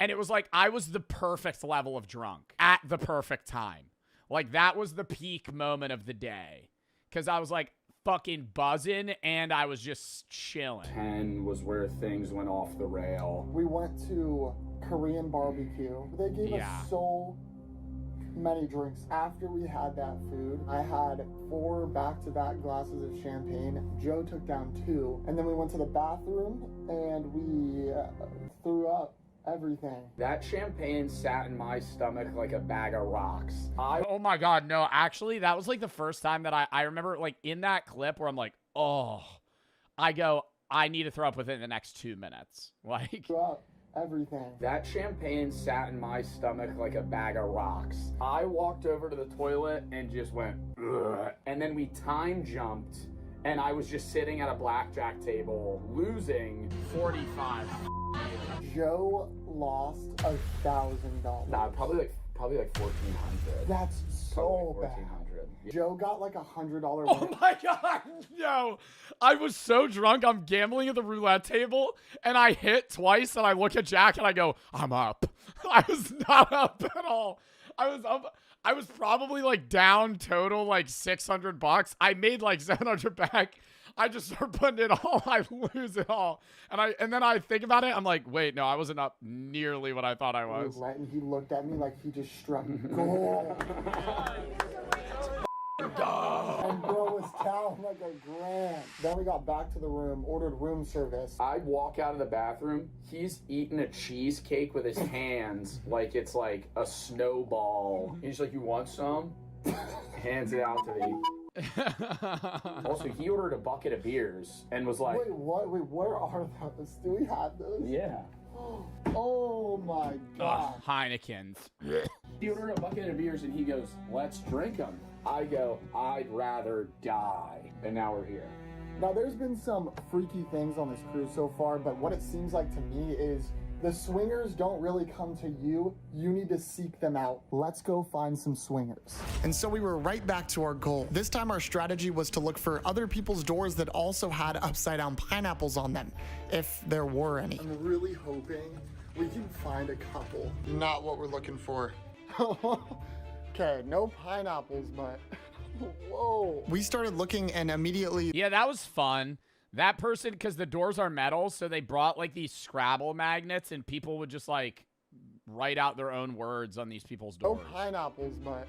And it was like I was the perfect level of drunk at the perfect time. Like that was the peak moment of the day. Because I was like fucking buzzing and I was just chilling. 10 was where things went off the rail. We went to Korean barbecue. They gave us so many drinks. After we had that food, I had 4 back-to-back glasses of champagne. Joe took down 2. And then we went to the bathroom and we threw up everything. That champagne sat in my stomach like a bag of rocks. Oh my God, no, actually, that was like the first time that I remember like in that clip where I'm like, oh, I go, I need to throw up within the next 2 minutes. Like, threw up everything. That champagne sat in my stomach like a bag of rocks. I walked over to the toilet and just went, ugh. And then we time jumped and I was just sitting at a blackjack table losing 45. Joe lost $1,000. Nah, probably like 1,400. That's so bad. Joe got like $100. Oh my God, no. I was so drunk. I'm gambling at the roulette table and I hit twice and I look at Jack and I go, I'm up. I was not up at all. I was up. I was probably like down total like $600. I made like 700 back. I just start putting it all. I lose it all. And then I think about it. I'm like, wait, no, I wasn't up nearly what I thought I was. And he looked at me like he just struck gold. And bro was down like a grand. Then we got back to the room, ordered room service. I walk out of the bathroom. He's eating a cheesecake with his hands like it's like a snowball. He's like, "You want some?" Hands it out to me. Also, he ordered a bucket of beers and was like, Wait, what? Wait, where are those? Do we have those? "Yeah." Oh my god. Heineken's. He ordered a bucket of beers and he goes, "Let's drink them." I go, "I'd rather die." And now we're here. Now, there's been some freaky things on this cruise so far, but what it seems like to me is the swingers don't really come to you. You need to seek them out. Let's go find some swingers. And so we were right back to our goal. This time our strategy was to look for other people's doors that also had upside down pineapples on them, if there were any. I'm really hoping we can find a couple. Not what we're looking for. Okay, no pineapples, but whoa. We started looking and immediately... Yeah, that was fun. That person, because the doors are metal, so they brought like these Scrabble magnets and people would just like write out their own words on these people's doors. No pineapples, but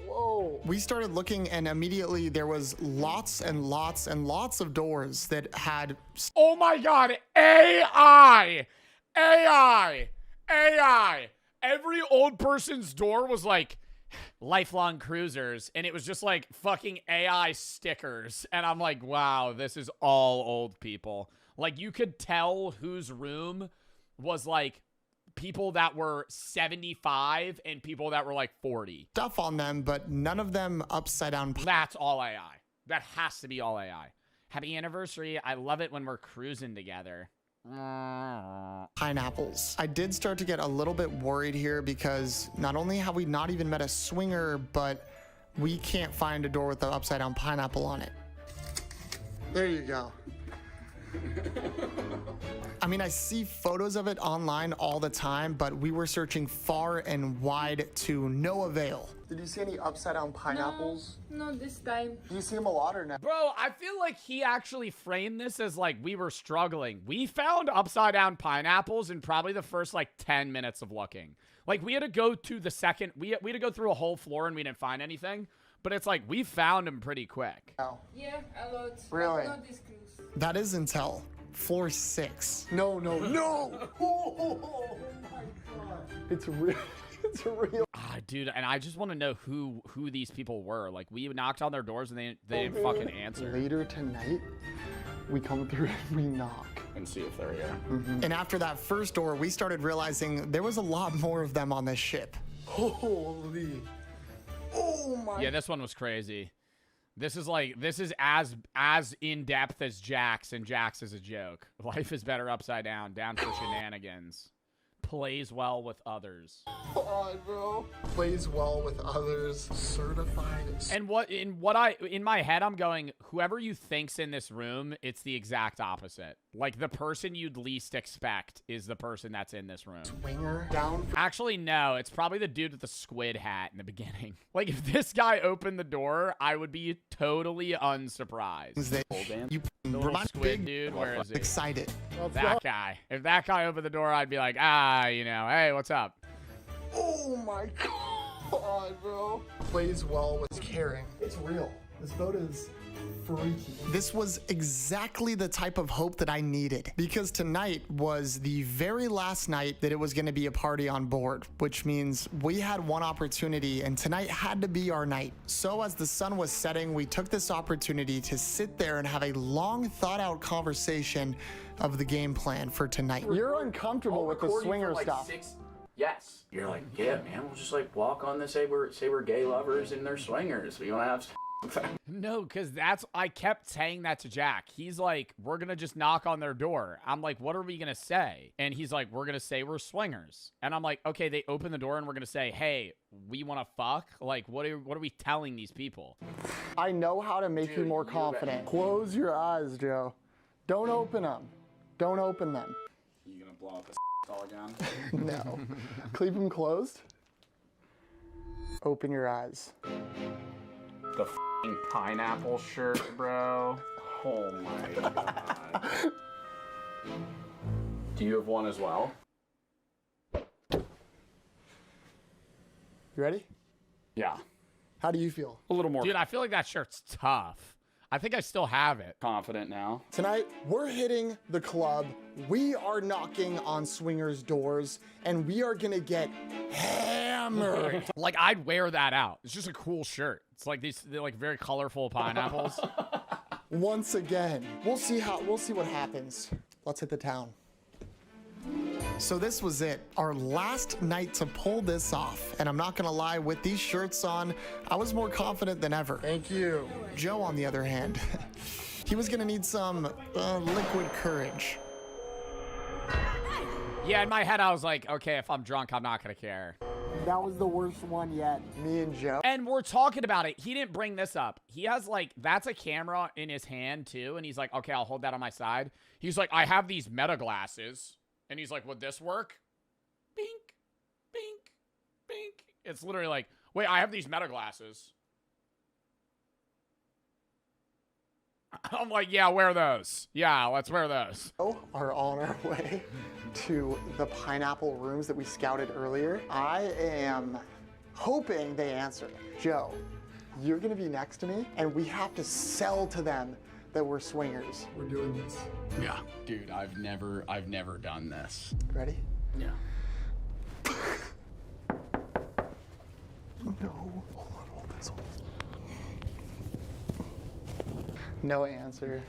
whoa. We started looking and immediately there was lots and lots and lots of doors that had... Oh my god, AI! AI! AI! Every old person's door was like lifelong cruisers, and it was just like fucking AI stickers. And I'm like, wow, this is all old people. Like, you could tell whose room was like people that were 75 and people that were like 40. Stuff on them, but none of them upside down. That's all AI. That has to be all AI. Happy anniversary. I love it when we're cruising together. Pineapples. I did start to get a little bit worried here because not only have we not even met a swinger, but we can't find a door with the upside down pineapple on it. There you go. I mean, I see photos of it online all the time, but we were searching far and wide to no avail. Did you see any upside down pineapples? No, not this time. Do you see them a lot or no? Bro, I feel like he actually framed this as like we were struggling. We found upside down pineapples in probably the first like 10 minutes of looking. Like, we had to go to the second, we had to go through a whole floor and we didn't find anything. But it's like, we found them pretty quick. Oh. Yeah, a lot. Really? Not this cruise. That is intel. Floor 6. No, no, no! Oh my god. It's real. It's real. Ah, dude, and I just want to know who these people were. Like, we knocked on their doors and they didn't fucking answer. Later tonight, we come through and we knock. And see if they're here. And after that first door, we started realizing there was a lot more of them on this ship. Holy. Oh my. Yeah, this one was crazy. This is as in-depth as Jax, and Jax is a joke. Life is better upside down for shenanigans. Plays well with others. God, bro. Plays well with others. Certified. And in my head, I'm going, whoever you think's in this room, it's the exact opposite. Like, the person you'd least expect is the person that's in this room. Swinger down. Actually, no. It's probably the dude with the squid hat in the beginning. Like, if this guy opened the door, I would be totally unsurprised. You the little squid dude, where is he? Excited. That guy. If that guy opened the door, I'd be like, you know, hey, what's up? Oh my god, bro. Plays well with caring. It's real. This boat is freaky. This was exactly the type of hope that I needed, because tonight was the very last night that it was going to be a party on board, which means we had one opportunity and tonight had to be our night. So as the sun was setting, we took this opportunity to sit there and have a long thought out conversation of the game plan for tonight. You're uncomfortable with the swinger stuff. Yes. You're like, yeah, man, we'll just like walk on this, say we're gay lovers and they're swingers. We want to have No, because I kept saying that to Jack. He's like, we're going to just knock on their door. I'm like, what are we going to say? And he's like, we're going to say we're swingers. And I'm like, okay, they open the door and we're going to say, hey, we want to fuck? Like, what are we telling these people? I know how to make you more confident. Close your eyes, Joe. Don't open them. Don't open them. You going to blow up the all again? No. Keep them closed. Open your eyes. The f***ing pineapple shirt, bro. Oh my god. Do you have one as well? You ready? Yeah. How do you feel? A little more. Dude, I feel like that shirt's tough. I think I still have it. Confident now. Tonight, we're hitting the club. We are knocking on swingers' doors, and we are gonna get hammered. Like, I'd wear that out. It's just a cool shirt. It's like they're like very colorful pineapples. Once again, we'll see what happens. Let's hit the town. So this was it, our last night to pull this off. And I'm not gonna lie, with these shirts on, I was more confident than ever. Thank you. Joe, on the other hand, he was gonna need some liquid courage. Yeah, in my head, I was like, okay, if I'm drunk, I'm not gonna care. That was the worst one yet. Me and Joe. And we're talking about it. He didn't bring this up. He has like, that's a camera in his hand too. And he's like, okay, I'll hold that on my side. He's like, I have these meta glasses. And he's like, would this work? Bink, bink, bink. It's literally like, wait, I have these meta glasses. I'm like, yeah, wear those. Yeah, let's wear those. Are on our way to the pineapple rooms that we scouted earlier. I am hoping they answer. Joe, you're gonna be next to me, and we have to sell to them that we're swingers. We're doing this. Yeah. Dude, I've never done this. Ready? Yeah. No. Hold this. No answer.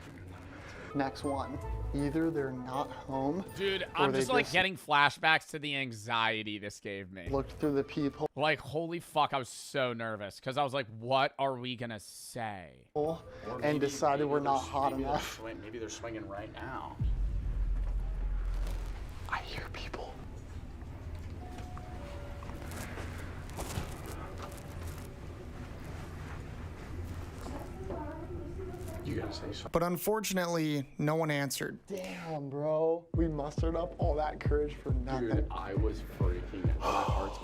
Next one. Either they're not home. Dude, I'm just like getting flashbacks to the anxiety this gave me. Looked through the peephole. Like, holy fuck, I was so nervous because I was like, what are we gonna say? And decided we're not hot enough. Maybe they're swinging right now. I hear people. You gotta say something. But unfortunately, no one answered. Damn, bro. We mustered up all that courage for nothing. Dude, I was freaking out. My heart's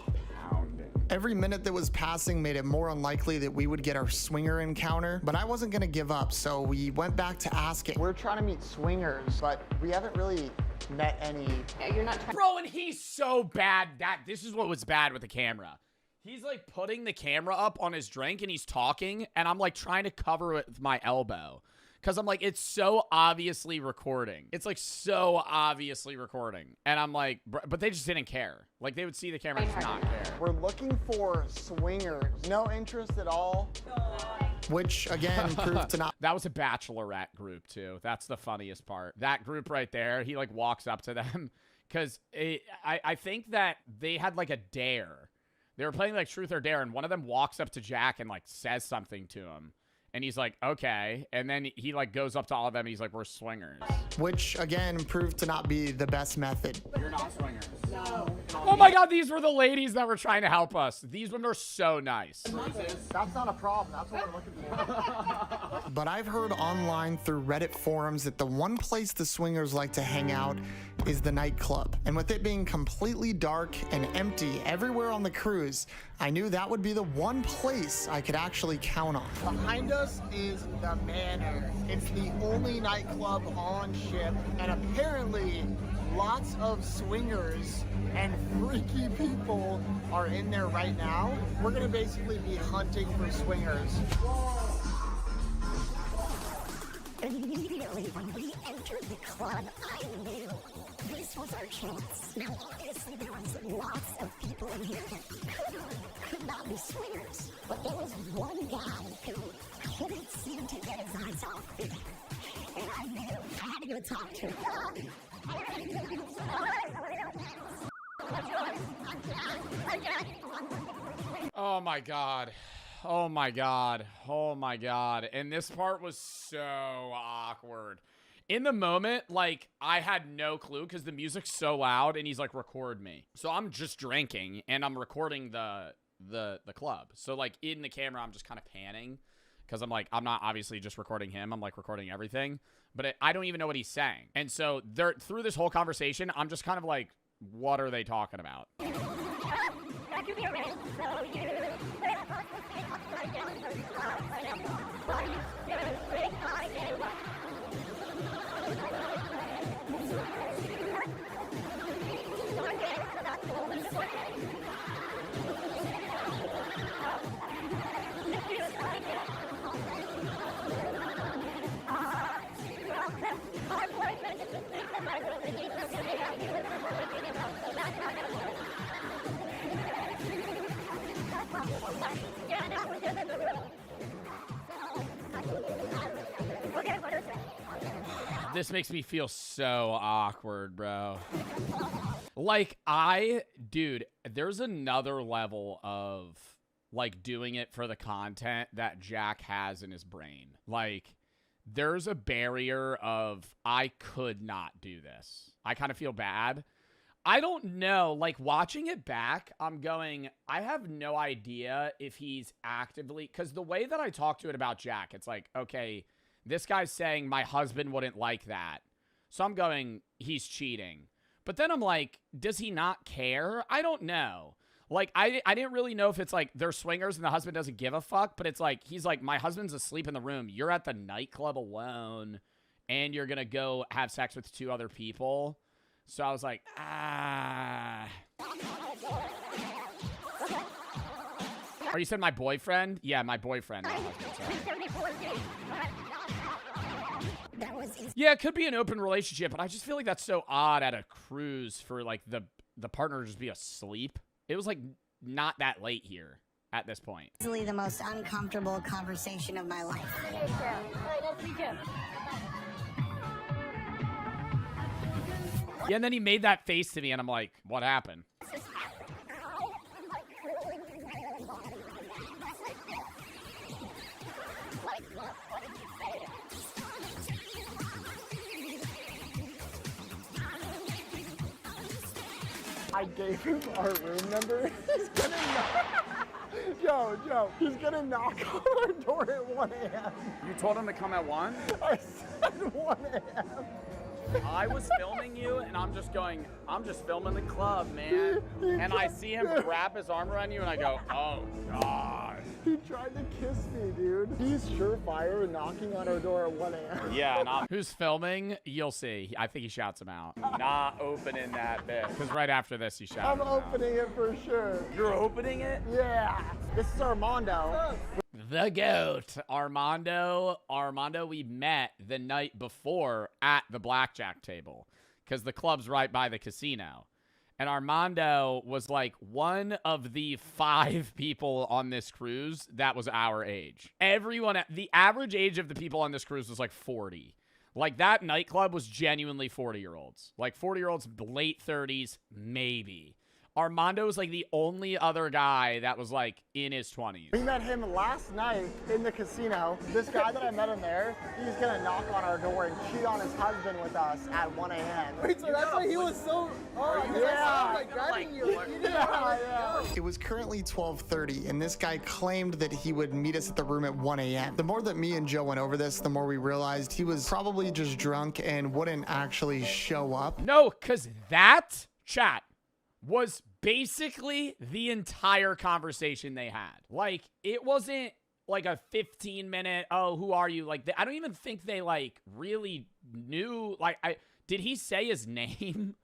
pounding. Every minute that was passing made it more unlikely that we would get our swinger encounter, but I wasn't gonna give up, so we went back to asking. We're trying to meet swingers, but we haven't really met any. You're not trying. Bro, and he's so bad. This is what was bad with the camera. He's like putting the camera up on his drink and he's talking, and I'm like trying to cover it with my elbow. Cause I'm like, it's so obviously recording. It's like so obviously recording. And I'm like, but they just didn't care. Like they would see the camera and just not care. We're looking for swingers. No interest at all. Which again proved to not. That was a bachelorette group too. That's the funniest part. That group right there, he like walks up to them. Cause I think that they had like a dare. They were playing like truth or dare, and one of them walks up to Jack and like says something to him. And he's like, okay. And then he like goes up to all of them and he's like, we're swingers. Which again proved to not be the best method. You're not swingers. No. Oh my God, these were the ladies that were trying to help us. These women are so nice. That's not a problem. That's what we're looking for. But I've heard online through Reddit forums that the one place the swingers like to hang out is the nightclub. And with it being completely dark and empty everywhere on the cruise, I knew that would be the one place I could actually count on. Behind us is the Manor. It's the only nightclub on ship, and apparently lots of swingers and freaky people are in there right now. We're gonna basically be hunting for swingers. Immediately when we entered the club, I knew this was our chance. Now, obviously, there was lots of people in here that could not be swingers, but there was one guy who couldn't seem to get his eyes off me, and I knew I had to go talk to him. Oh my God. Oh my God. Oh my God. And this part was so awkward. In the moment, like, I had no clue because the music's so loud and he's like, record me. So I'm just drinking and I'm recording the club. So like in the camera, I'm just kind of panning because I'm like, I'm not obviously just recording him. I'm like recording everything, but I don't even know what he's saying. And so through this whole conversation, I'm just kind of like, what are they talking about? This makes me feel so awkward, bro. Like, dude, there's another level of, like, doing it for the content that Jack has in his brain. Like, there's a barrier of, I could not do this. I kind of feel bad. I don't know. Like, watching it back, I'm going, I have no idea if he's actively, because the way that I talk to it about Jack, it's like, okay, this guy's saying my husband wouldn't like that. So I'm going, he's cheating. But then I'm like, does he not care? I don't know. Like, I didn't really know if it's like they're swingers and the husband doesn't give a fuck. But it's like, he's like, my husband's asleep in the room. You're at the nightclub alone. And you're going to go have sex with 2 other people. So I was like, Or you said my boyfriend? Yeah, my boyfriend. Yeah, it could be an open relationship, but I just feel like that's so odd at a cruise for like the partner to just be asleep. It was like not that late here at this point. Easily the most uncomfortable conversation of my life. Yeah, and then he made that face to me, and I'm like, what happened? I gave him our room number. He's gonna knock. Joe, he's gonna knock on our door at 1 a.m. You told him to come at 1? I said 1 a.m. I was filming you, and I'm just going, I'm just filming the club, man. And I see him wrap his arm around you, and I go, oh, God. He tried to kiss me, dude. He's surefire knocking on our door at 1 a.m. Yeah, and who's filming? You'll see. I think he shouts him out. Not opening that bit. Because right after this, he shouts I'm opening it for sure. You're opening it? Yeah. This is Armando. The GOAT, Armando. Armando, we met the night before at the blackjack table because the club's right by the casino. And Armando was like one of the 5 people on this cruise that was our age. Everyone, the average age of the people on this cruise was like 40. Like, that nightclub was genuinely 40-year-olds. Like, 40-year-olds, late 30s, maybe. Armando was like the only other guy that was like in his 20s. We met him last night in the casino. This guy that I met in there, he's gonna knock on our door and cheat on his husband with us at 1 a.m. Wait, so that's why he was so... Oh, yeah. Like grabbing you. Yeah. It was currently 12:30, and this guy claimed that he would meet us at the room at 1 a.m. The more that me and Joe went over this, the more we realized he was probably just drunk and wouldn't actually show up. No, because that chat was basically the entire conversation they had. Like, it wasn't like a 15-minute, oh, who are you? Like, I don't even think they, like, really knew. Like, did he say his name?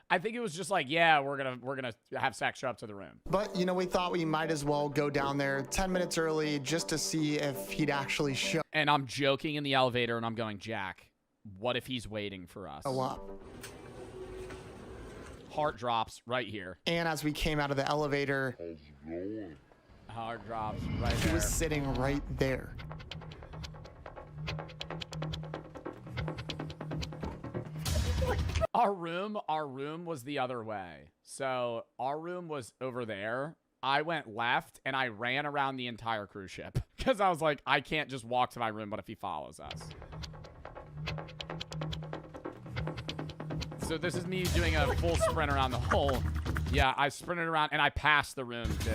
I think it was just like, yeah, we're gonna have sex, show up to the room. But, you know, we thought we might as well go down there 10 minutes early just to see if he'd actually show. And I'm joking in the elevator, and I'm going, Jack, what if he's waiting for us? Show up. Heart drops right here. And as we came out of the elevator, heart drops right there. He was sitting right there. Our room was the other way. So our room was over there. I went left and I ran around the entire cruise ship because I was like, I can't just walk to my room. What if he follows us? So this is me doing a full sprint around the whole. Yeah, I sprinted around and I passed the room too.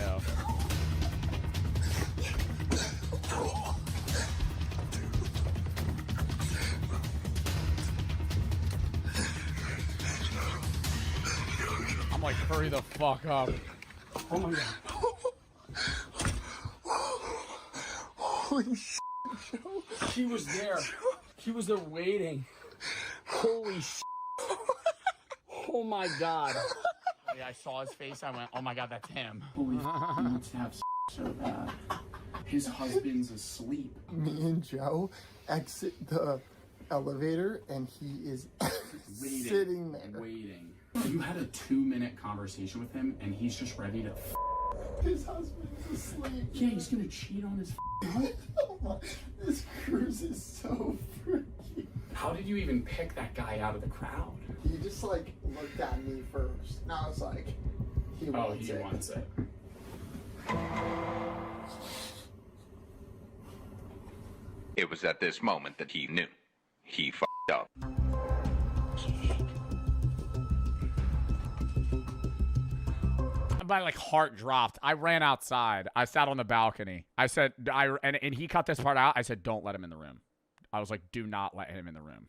I'm like, hurry the fuck up. Oh my god. Holy shit, Joe. He was there. He was there waiting. Holy shit. Oh my god. Yeah, I saw his face. I went, oh my god, that's him. Holy he wants to have so bad. His husband's asleep. Me and Joe exit the elevator and he is sitting there. Waiting. You had a 2-minute conversation with him and he's just ready to His husband's asleep. Yeah, he's gonna cheat on his wife. This cruise is so freaky. How did you even pick that guy out of the crowd? He just like looked at me first. And I was like, he wants it. It was at this moment that he knew. He f***ed up. My like heart dropped. I ran outside. I sat on the balcony. I said, and he cut this part out. I said, don't let him in the room. I was like, do not let him in the room.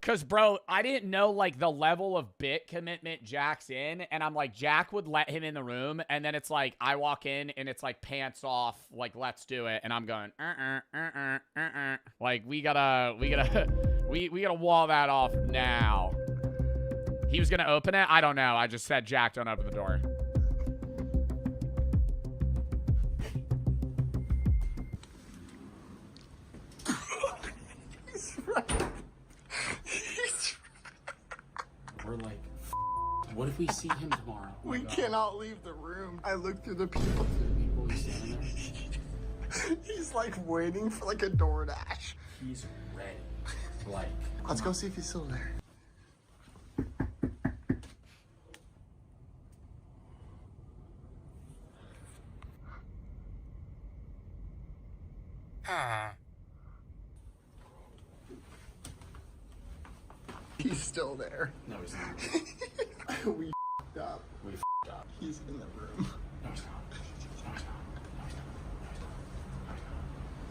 Because, bro, I didn't know, like, the level of bit commitment Jack's in. And I'm like, Jack would let him in the room. And then it's like, I walk in and it's like pants off. Like, let's do it. And I'm going, Like, we gotta wall that off now. He was gonna open it? I don't know. I just said, Jack, don't open the door. We're like, what if we see him tomorrow? Oh we cannot leave the room. I looked through the people. He's standing there. He's like waiting for like a DoorDash. He's ready. Like, let's go see if he's still there. He's still there. No, he's not. We f***ed up. We f***ed up. He's in the room. No, he's not. No, he's not. No, he's not. No, he's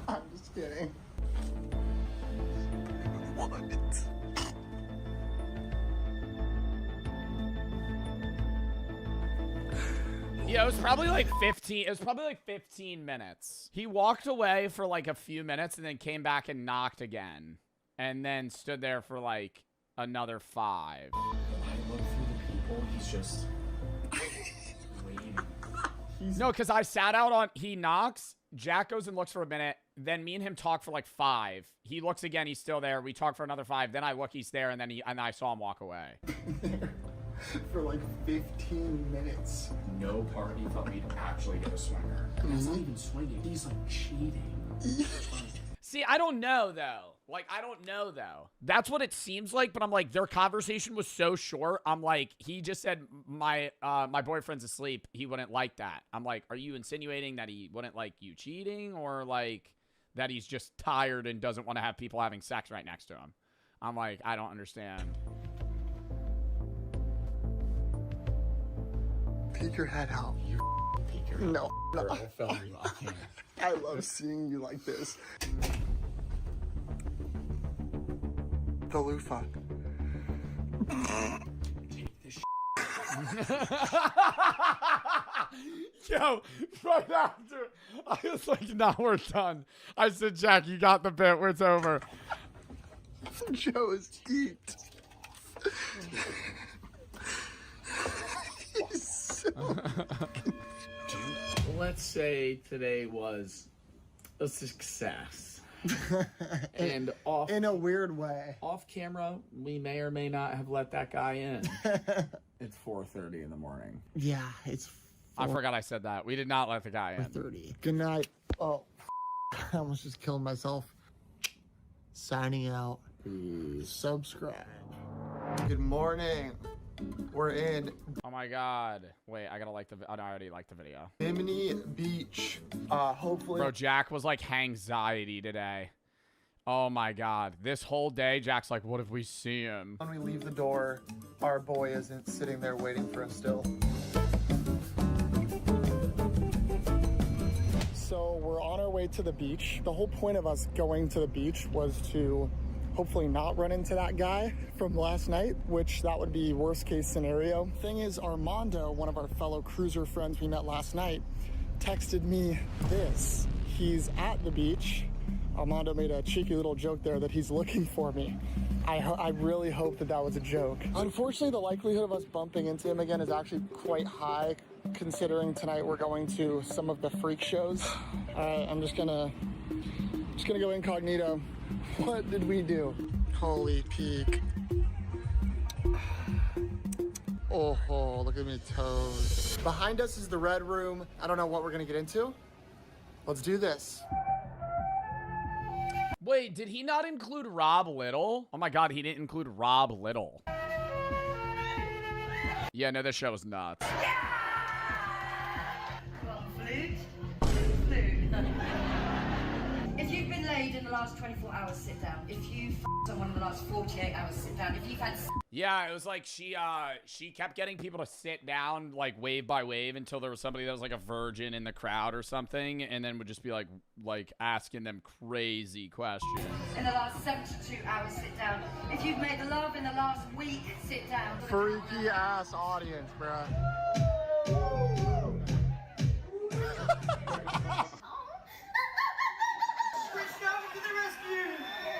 not. I'm just kidding. Yeah, it was probably like 15. It was probably like 15 minutes. He walked away for like a few minutes and then came back and knocked again. And then stood there for like another 5. I look through the people. He's just waiting. No, because I sat out on... He knocks. Jack goes and looks for a minute. Then me and him talk for like 5. He looks again. He's still there. We talk for another 5. Then I look. He's there. And then I saw him walk away. For like 15 minutes. No party thought we'd actually get a swinger. That's not even swinging. He's like cheating. See, I don't know, though. Like, I don't know, though. That's what it seems like, but I'm like, their conversation was so short. I'm like, he just said, my boyfriend's asleep. He wouldn't like that. I'm like, are you insinuating that he wouldn't like you cheating? Or, like, that he's just tired and doesn't want to have people having sex right next to him? I'm like, I don't understand. Peek your head out. You peek your head out. No. I'll film you. I can't. I love seeing you like this. The loofah. Take this Yo, right after, I was like, nah, we're done. I said, Jack, you got the bit. It's over. Joe is geeked. He's so... Let's say today was a success. And off in a weird way. Off camera, we may or may not have let that guy in. It's 4:30 in the morning. Yeah, it's I forgot I said that. We did not let the guy in. 4:30. Good night. Oh, I almost just killed myself. Signing out. Subscribe. Good morning. We're in. Oh my God. Wait, I gotta like the. Oh, no, I already liked the video. Bimini Beach. Hopefully. Bro, Jack was like anxiety today. Oh my God. This whole day, Jack's like, what if we see him? When we leave the door, our boy isn't sitting there waiting for us still. So we're on our way to the beach. The whole point of us going to the beach was to hopefully not run into that guy from last night, which that would be worst case scenario. Thing is, Armando, one of our fellow cruiser friends we met last night, texted me this. He's at the beach. Armando made a cheeky little joke there that he's looking for me. I really hope that that was a joke. Unfortunately, the likelihood of us bumping into him again is actually quite high, considering tonight we're going to some of the freak shows. I'm just gonna go incognito. What did we do? Holy peak. Oh, look at me toes. Behind us is the red room. I don't know what we're gonna get into. Let's do this. Wait, did he not include Rob Little? Oh my god, he didn't include Rob Little. Yeah, no, this show is nuts. If you've been laid in the last 24 hours, sit down. If you someone in the last 48 hours, sit down. If you've had... Yeah, it was like she kept getting people to sit down like wave by wave until there was somebody that was like a virgin in the crowd or something, and then would just be like asking them crazy questions. In the last 72 hours, sit down. If you've made the love in the last week, sit down. Freaky ass audience, bruh.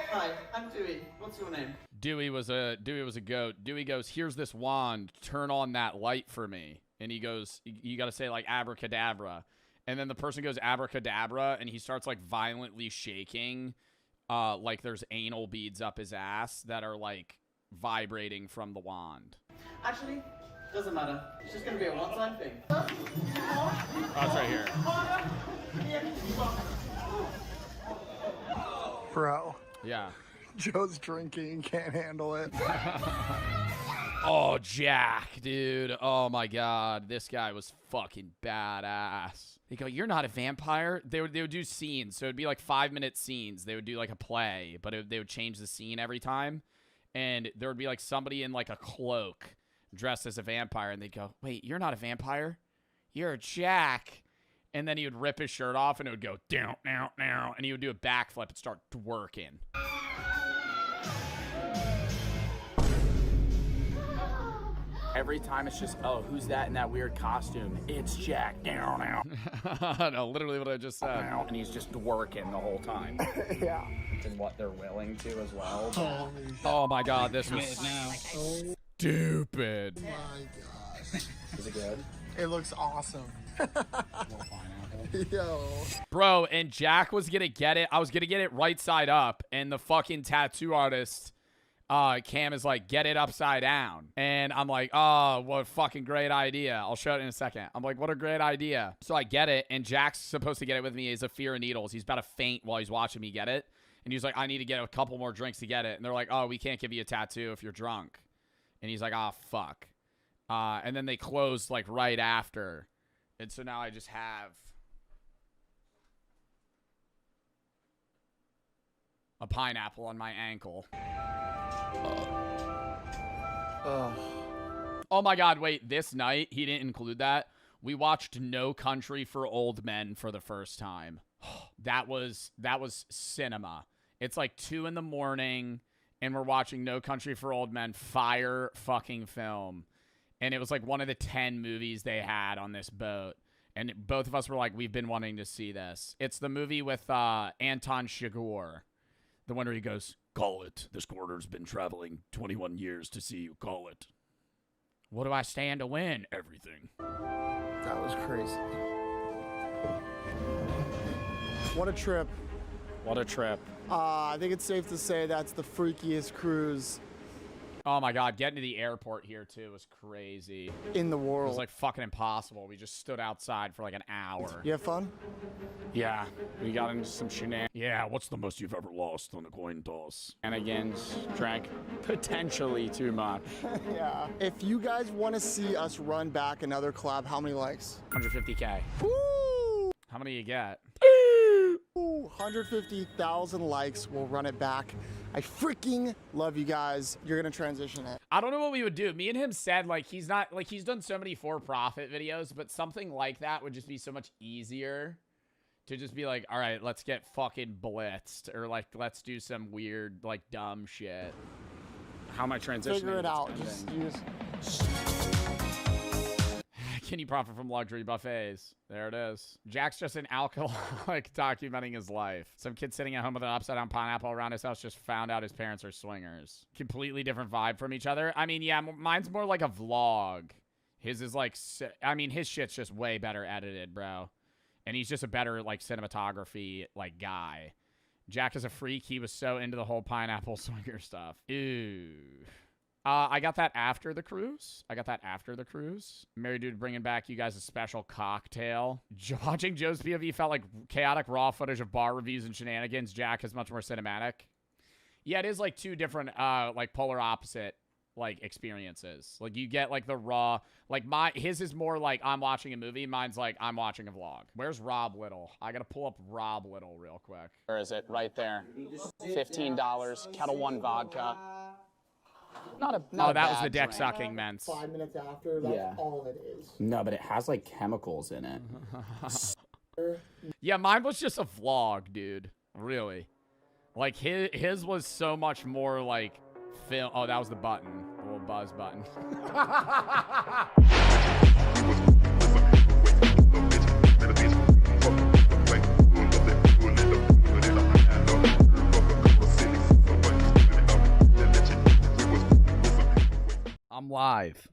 Hi, I'm Dewey. What's your name? Dewey was a goat. Dewey goes, "Here's this wand. Turn on that light for me." And he goes, "You got to say like abracadabra." And then the person goes abracadabra, and he starts like violently shaking, like there's anal beads up his ass that are like vibrating from the wand. Actually, doesn't matter. It's just gonna be a one-time thing. Oh, it's right here. Bro. Yeah. Joe's drinking, can't handle it. Oh, Jack, dude. Oh my god. This guy was fucking badass. They go, "You're not a vampire." They would do scenes. So it'd be like 5-minute scenes. They would do like a play, but they would change the scene every time. And there would be like somebody in like a cloak dressed as a vampire. And they'd go, "Wait, you're not a vampire? You're Jack." And then he would rip his shirt off and it would go down, now, now. And he would do a backflip and start twerking. Every time it's just, "Oh, who's that in that weird costume?" "It's Jack." Down, now. No, literally what I just said. And he's just twerking the whole time. Yeah. And what they're willing to as well. Oh my god, this was stupid. Oh my god. Is it good? It looks awesome. Yo. Bro, and Jack was gonna get it. I was gonna get it right side up, and the fucking tattoo artist, Cam, is like, "Get it upside down." And I'm like, "Oh, what a fucking great idea. I'll show it in a second." I'm like, "What a great idea." So I get it, and Jack's supposed to get it with me. He's a fear of needles. He's about to faint while he's watching me get it. And he's like, "I need to get a couple more drinks to get it." And they're like, "Oh, we can't give you a tattoo if you're drunk." And he's like, "Oh, fuck." And then they closed like right after. And so now I just have a pineapple on my ankle. Oh my god, wait, this night, he didn't include that. We watched No Country for Old Men for the first time. That was cinema. It's like 2 a.m, and we're watching No Country for Old Men, fire fucking film. And it was like one of the 10 movies they had on this boat. And both of us were like, we've been wanting to see this. It's the movie with Anton Chigurh. The one where he goes, "Call it. This quarter's been traveling 21 years to see you. Call it. What do I stand to win? Everything." That was crazy. What a trip. What a trip. I think it's safe to say that's the freakiest cruise Oh my god, getting to the airport here too was crazy. in the It world. was like fucking impossible. We just stood outside for like an hour. You have fun? Yeah, we got into some shenanigans. Yeah, what's the most you've ever lost on a coin toss? Shenanigans, drank potentially too much. Yeah. If you guys want to see us run back another collab, how many likes? 150K. Woo! How many you get? 150,000 likes. We'll run it back. I freaking love you guys. You're gonna transition it. I don't know what we would do. Me and him said, like, he's not, like, he's done so many for-profit videos, but something like that would just be so much easier to just be like, all right, let's get fucking blitzed, or like, let's do some weird, like, dumb shit. How am I transitioning? Figure it out. Can you profit from luxury buffets? There it is. Jack's just an alcoholic documenting his life. Some kid sitting at home with an upside-down pineapple around his house just found out his parents are swingers. Completely different vibe from each other. I mean, yeah, mine's more like a vlog. His is like, I mean, his shit's just way better edited, bro. And he's just a better, like, cinematography, like, guy. Jack is a freak. He was so into the whole pineapple swinger stuff. Ew. I got that after the cruise. Married dude bringing back you guys a special cocktail. Watching Joe's POV felt like chaotic raw footage of bar reviews and shenanigans. Jack is much more cinematic. Yeah, it is like two different, like polar opposite, like experiences. Like you get like the raw, like his is more like I'm watching a movie. Mine's like I'm watching a vlog. Where's Rob Little? I gotta pull up Rob Little real quick. Where is it? Right there. $15. Kettle One vodka. Not oh, that was the deck sucking men's. 5 minutes after, that's all it is. No, but it has like chemicals in it. Yeah, mine was just a vlog, dude. Really. Like his was so much more like film. Oh, that was the button. The little buzz button.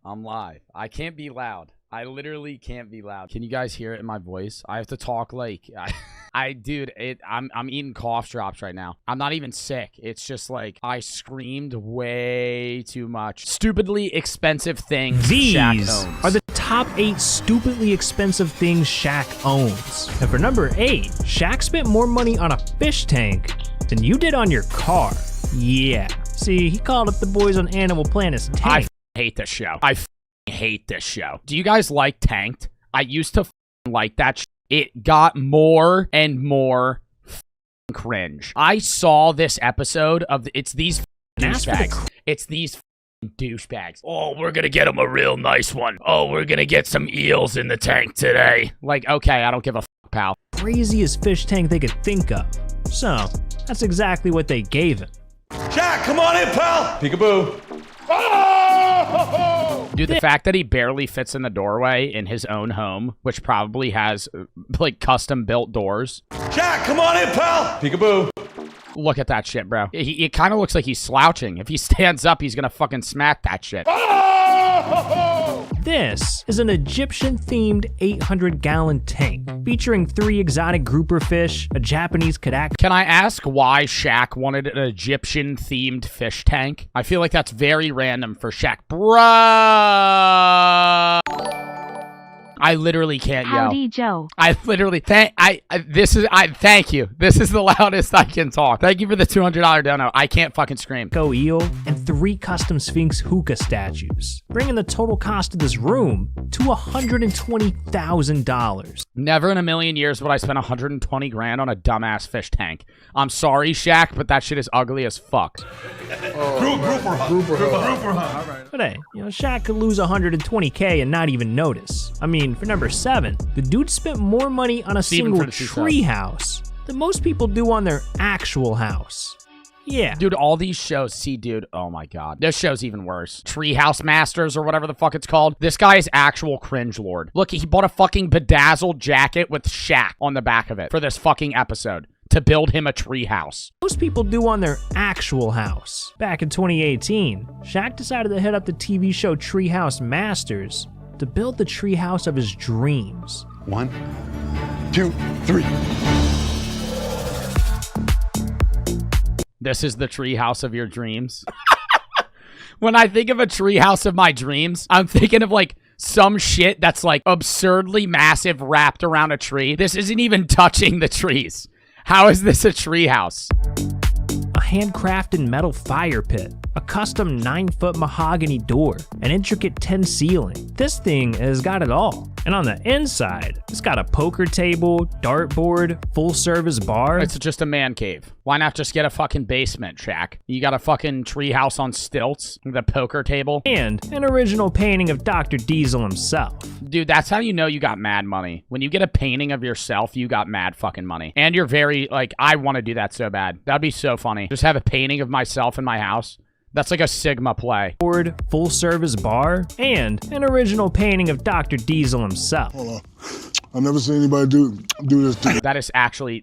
I'm live. I can't be loud. I literally can't be loud. Can you guys hear it in my voice? I have to talk like dude, I'm eating cough drops right now. I'm not even sick. It's just like I screamed way too much. Stupidly expensive things These Shaq are the top 8 stupidly expensive things Shaq owns. And for number 8, Shaq spent more money on a fish tank than you did on your car. Yeah. See, he called up the boys on Animal Planet's tank. I hate this show. I hate this show. Do you guys like Tanked? I used to like that. It got more and more cringe. I saw this episode of it's these douchebags. It's these douchebags. Oh, we're gonna get him a real nice one. Oh, we're gonna get some eels in the tank today. Like, okay, I don't give a pal. Craziest fish tank they could think of. So, that's exactly what they gave him. Jack, come on in, pal! Peekaboo. Oh! Dude, the fact that he barely fits in the doorway in his own home, which probably has, like, custom-built doors. Jack, come on in, pal! Peekaboo. Look at that shit, bro. It kind of looks like he's slouching. If he stands up, he's gonna fucking smack that shit. This is an Egyptian-themed 800-gallon tank featuring 3 exotic grouper fish, a Japanese kadak. Can I ask why Shaq wanted an Egyptian-themed fish tank? I feel like that's very random for Shaq. Bruh! I literally can't yell. Howdy, Joe. I literally thank you. This is the loudest I can talk. Thank you for the $200 dono. I can't fucking scream. Eel and 3 custom Sphinx hookah statues, bringing the total cost of this room to $120,000. Never in a million years would I spend 120 grand on a dumbass fish tank. I'm sorry, Shaq, but that shit is ugly as fuck. Grouper hunt. But hey, Shaq could lose 120K and not even notice. I mean, for number 7, the dude spent more money on a single tree house than most people do on their actual house. Yeah. Dude, all these shows, see, dude, oh my god. This show's even worse. Treehouse Masters or whatever the fuck it's called. This guy is actual cringe lord. Look, he bought a fucking bedazzled jacket with Shaq on the back of it for this fucking episode to build him a treehouse. Most people do on their actual house. Back in 2018, Shaq decided to hit up the TV show Treehouse Masters to build the treehouse of his dreams. 1, 2, 3. This is the treehouse of your dreams. When I think of a treehouse of my dreams, I'm thinking of like some shit that's like absurdly massive wrapped around a tree. This isn't even touching the trees. How is this a treehouse? A handcrafted metal fire pit, a custom 9-foot mahogany door, an intricate 10 ceiling. This thing has got it all. And on the inside, it's got a poker table, dartboard, full-service bar. It's just a man cave. Why not just get a fucking basement, Shaq? You got a fucking treehouse on stilts with a poker table. And an original painting of Dr. Diesel himself. Dude, that's how you know you got mad money. When you get a painting of yourself, you got mad fucking money. And you're very, like, I want to do that so bad. That'd be so funny. Just have a painting of myself in my house. That's like a Sigma play. Full service bar, and an original painting of Dr. Diesel himself. Hold on. I've never seen anybody do this to me. That is actually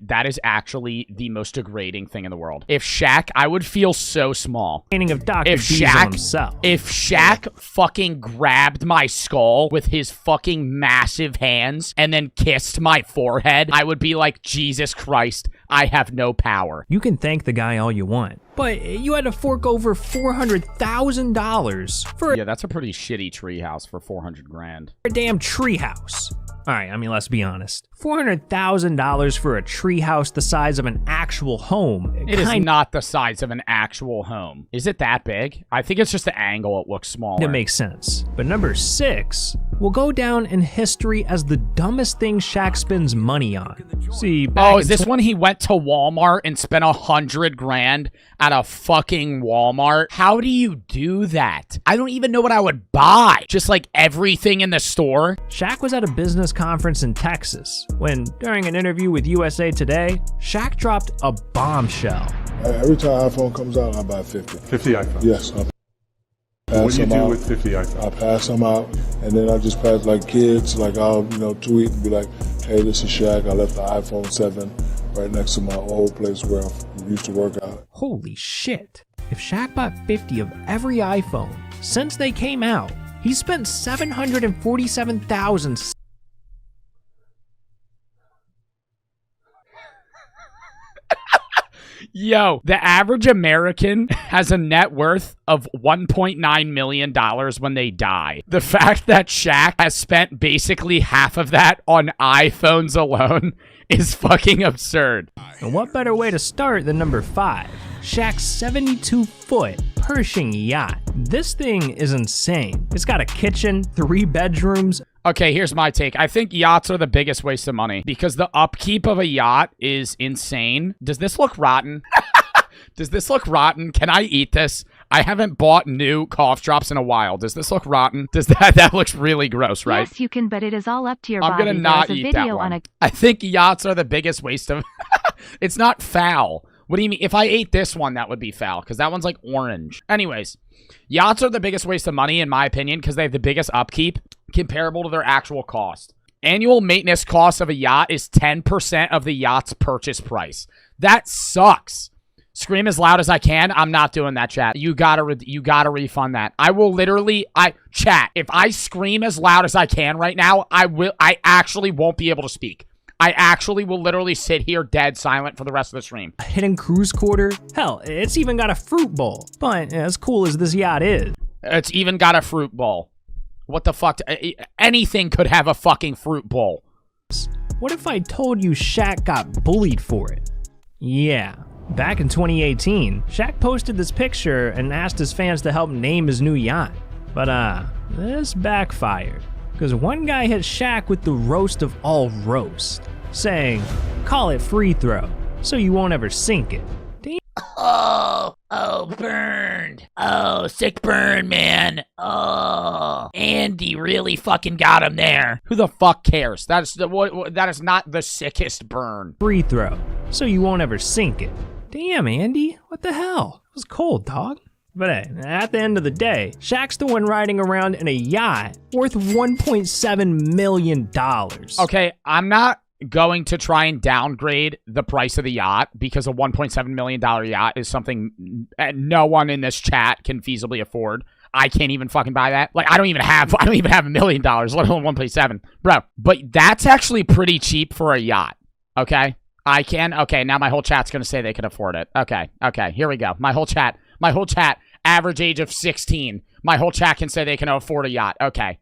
the most degrading thing in the world. If Shaq, I would feel so small. Painting of Dr. Diesel himself. If Shaq fucking grabbed my skull with his fucking massive hands and then kissed my forehead, I would be like, Jesus Christ, I have no power. You can thank the guy all you want, But you had to fork over $400,000 for Yeah, that's a pretty shitty treehouse for 400 grand. a damn treehouse. Alright, I mean, let's be honest. $400,000 for a treehouse the size of an actual home. It is not the size of an actual home. Is it that big? I think it's just the angle it looks smaller. It makes sense. But number 6 will go down in history as the dumbest thing Shaq spends money on. See, oh, is this when he went to Walmart and spent 100 grand at a fucking Walmart? How do you do that? I don't even know what I would buy. Just like everything in the store. Shaq was at a business conference in Texas when, during an interview with USA Today, Shaq dropped a bombshell. Every time iPhone comes out, I buy 50. 50 iPhones. Yes. What do you do with 50 iPhones? I pass them out, and then I just pass like kids. Like I'll, tweet and be like, "Hey, this is Shaq. I left the iPhone 7 right next to my old place where I used to work out." Holy shit! If Shaq bought 50 of every iPhone since they came out, he spent $747,000. Yo, the average American has a net worth of $1.9 million when they die. The fact that Shaq has spent basically half of that on iPhones alone is fucking absurd. And what better way to start than number 5? Shaq's 72-foot Pershing yacht. This thing is insane. It's got a kitchen, 3 bedrooms. Okay, here's my take. I think yachts are the biggest waste of money because the upkeep of a yacht is insane. Does this look rotten? Does this look rotten? Can I eat this? I haven't bought new cough drops in a while. Does this look rotten? Does that looks really gross, right? Yes, you can, but it is all up to your I'm body. gonna not There's a eat that video one. on a I think yachts are the biggest waste of... It's not foul. What do you mean? If I ate this one, that would be foul because that one's like orange. Anyways, yachts are the biggest waste of money in my opinion because they have the biggest upkeep comparable to their actual cost. Annual maintenance cost of a yacht is 10% of the yacht's purchase price. That sucks. Scream as loud as I can. I'm not doing that, chat. You gotta refund that. I will literally, chat, if I scream as loud as I can right now, I actually won't be able to speak. I actually will literally sit here dead silent for the rest of the stream. A hidden cruise quarter. Hell, it's even got a fruit bowl. But as cool as this yacht is, it's even got a fruit bowl. What the fuck? Anything could have a fucking fruit bowl. What if I told you Shaq got bullied for it? Yeah. Back in 2018, Shaq posted this picture and asked his fans to help name his new yacht. But this backfired. Because one guy hit Shaq with the roast of all roast, saying, "Call it free throw, so you won't ever sink it." Oh, burned. Oh, sick burn, man. Oh, Andy really fucking got him there. Who the fuck cares? That is not the sickest burn. Free throw, so you won't ever sink it. Damn, Andy, what the hell? It was cold, dog. But hey, at the end of the day, Shaq's the one riding around in a yacht worth $1.7 million. Okay, I'm not going to try and downgrade the price of the yacht because a $1.7 million yacht is something no one in this chat can feasibly afford. I can't even fucking buy that. Like, I don't even have $1 million, let alone 1.7. Bro, but that's actually pretty cheap for a yacht, okay? Okay, now my whole chat's gonna say they can afford it. Okay, here we go. My whole chat, average age of 16. My whole chat can say they can afford a yacht. Okay.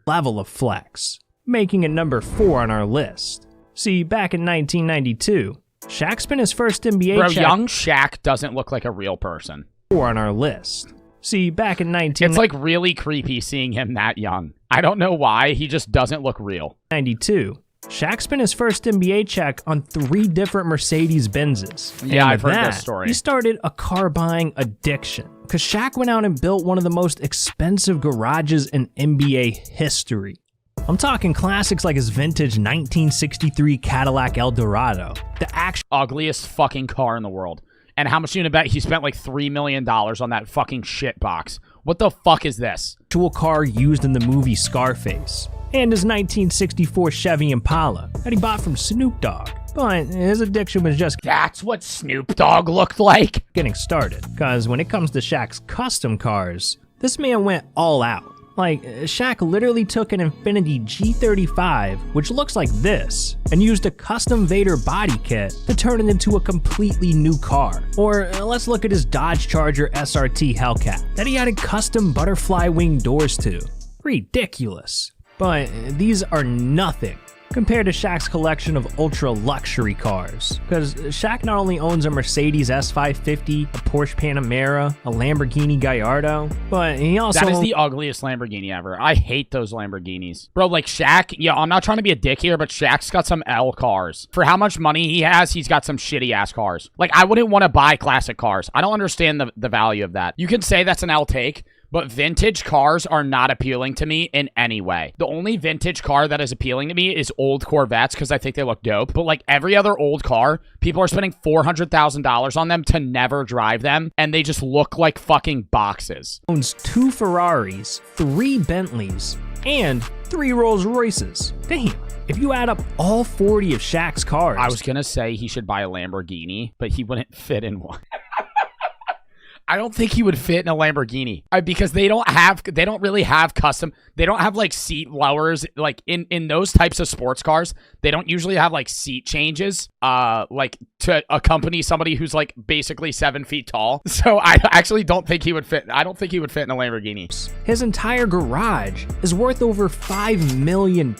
Level of flex, making it number 4 on our list. See, back in 1992, Shaq spent his first NBA Bro, check. young Shaq doesn't look like a real person. 4 on our list. See, back in It's like really creepy seeing him that young. I don't know why, he just doesn't look real. 92. Shaq spent his first NBA check on 3 different Mercedes-Benzes. Yeah, I've heard this story. He started a car buying addiction because Shaq went out and built one of the most expensive garages in NBA history. I'm talking classics like his vintage 1963 Cadillac Eldorado, the actual ugliest fucking car in the world. And how much are you gonna bet he spent like $3 million on that fucking shit box? What the fuck is this? Actual car used in the movie Scarface. And his 1964 Chevy Impala that he bought from Snoop Dogg. But his addiction was just... That's what Snoop Dogg looked like? Getting started. Because when it comes to Shaq's custom cars, this man went all out. Like, Shaq literally took an Infiniti G35, which looks like this, and used a custom Vader body kit to turn it into a completely new car. Or let's look at his Dodge Charger SRT Hellcat that he added custom butterfly wing doors to. Ridiculous. But these are nothing compared to Shaq's collection of ultra luxury cars. Because Shaq not only owns a Mercedes S550, a Porsche Panamera, a Lamborghini Gallardo, but he also... That is the ugliest Lamborghini ever. I hate those Lamborghinis. Bro, like Shaq, yeah, I'm not trying to be a dick here, but Shaq's got some L cars. For how much money he has, he's got some shitty ass cars. Like, I wouldn't want to buy classic cars. I don't understand the value of that. You can say that's an L take, but vintage cars are not appealing to me in any way. The only vintage car that is appealing to me is old Corvettes because I think they look dope. But like every other old car, people are spending $400,000 on them to never drive them, and they just look like fucking boxes. Owns 2 Ferraris, 3 Bentleys, and 3 Rolls Royces. Damn. If you add up all 40 of Shaq's cars... I was gonna say he should buy a Lamborghini, but he wouldn't fit in one. I don't think he would fit in a Lamborghini because they don't really have custom. They don't have like seat lowers. Like in those types of sports cars, they don't usually have like seat changes, like to accompany somebody who's like basically 7 feet tall. So I actually don't think he would fit. I don't think he would fit in a Lamborghini. His entire garage is worth over $5 million.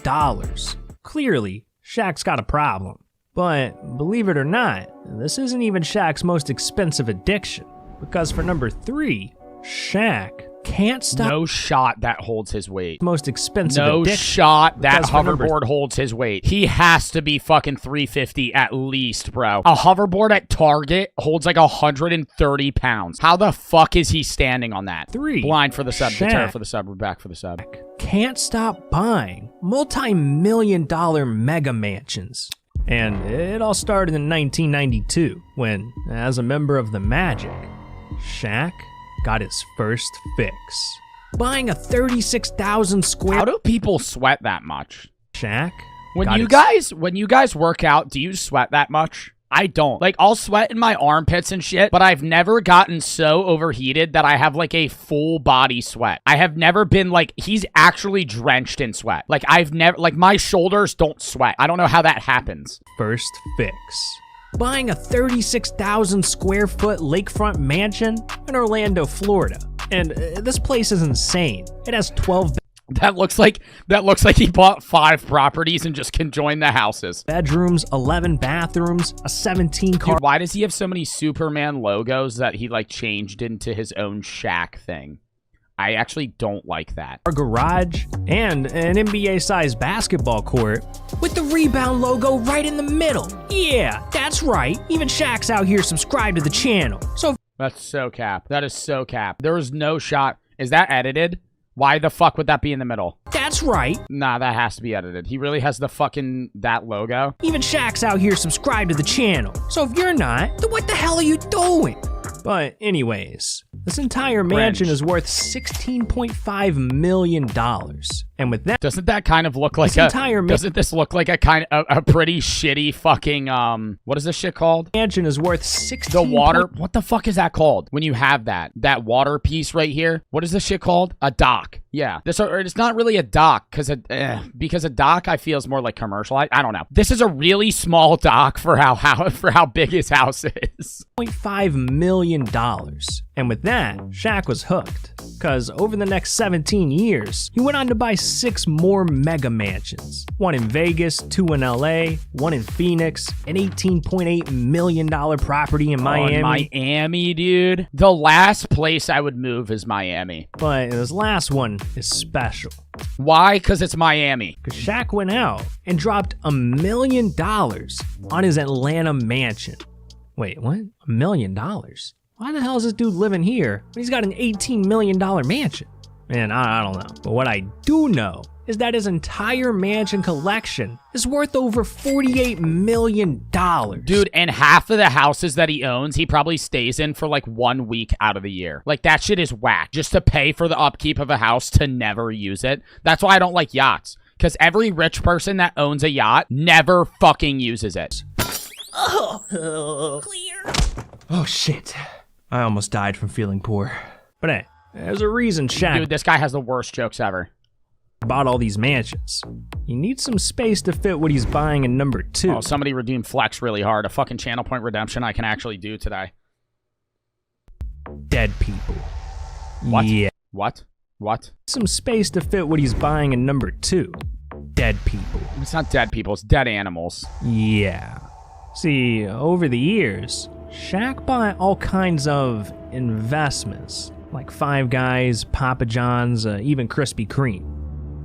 Clearly, Shaq's got a problem. But believe it or not, this isn't even Shaq's most expensive addiction. Because for number 3, Shaq can't stop... No shot that holds his weight. Most expensive No addiction. shot that hoverboard holds his weight. He has to be fucking 350 at least, bro. A hoverboard at Target holds like 130 pounds. How the fuck is he standing on that? 3. Blind for the sub. Shaq Deter for the sub. We're back for the sub. Can't stop buying multi-million-dollar mega mansions. And it all started in 1992 when, as a member of the Magic, Shaq got his first fix. Buying a 36,000 square... How do people sweat that much? Shaq? When you guys work out, do you sweat that much? I don't. Like, I'll sweat in my armpits and shit, but I've never gotten so overheated that I have like a full body sweat. I have never been like, he's actually drenched in sweat. Like, I've never, like, my shoulders don't sweat. I don't know how that happens. First fix. Buying a 36,000 square foot lakefront mansion in Orlando, Florida. And this place is insane. It has 12 That looks like he bought 5 properties and just conjoined the houses. Bedrooms, 11 bathrooms, a 17 car. Dude, why does he have so many Superman logos that he like changed into his own Shaq thing? I actually don't like that. Our garage and an NBA-sized basketball court with the Rebound logo right in the middle. Yeah, that's right. Even Shaq's out here subscribed to the channel. So that's so cap. That is so cap. There was no shot. Is that edited? Why the fuck would that be in the middle? That's right. Nah, that has to be edited. He really has the fucking, that logo. Even Shaq's out here subscribed to the channel. So if you're not, then what the hell are you doing? But anyways, this entire mansion is worth $16.5 million. And with that... Doesn't that kind of look like doesn't this look like a kind of a pretty shitty fucking, what is this shit called? Mansion is worth 16... The water... What the fuck is that called? When you have that water piece right here? What is this shit called? A dock. Yeah. It's not really a dock, because a dock I feel is more like commercial. I don't know. This is a really small dock for how big his house is. $0.5 million. And with that, Shaq was hooked. Because over the next 17 years, he went on to buy 6 more mega mansions. 1 in Vegas, 2 in LA, 1 in Phoenix, an $18.8 million property in Miami. Miami, dude. The last place I would move is Miami. But this last one is special. Why? Because it's Miami. Because Shaq went out and dropped $1 million on his Atlanta mansion. Wait, what? $1 million? Why the hell is this dude living here when he's got an $18 million mansion? Man, I don't know. But what I do know is that his entire mansion collection is worth over $48 million. Dude, and half of the houses that he owns, he probably stays in for like 1 week out of the year. Like, that shit is whack. Just to pay for the upkeep of a house to never use it. That's why I don't like yachts. Because every rich person that owns a yacht never fucking uses it. Oh, clear. Oh, shit. I almost died from feeling poor. But hey, There's a reason Shaq Dude, this guy has the worst jokes ever. bought all these mansions. He needs some space to fit what he's buying in number 2. Oh, somebody redeemed Flex really hard. A fucking channel point redemption I can actually do today. Dead people. What? Yeah. What? Some space to fit what he's buying in number 2. Dead people. It's not dead people, it's dead animals. Yeah. See, over the years, Shaq bought all kinds of investments, like Five Guys, Papa John's, even Krispy Kreme.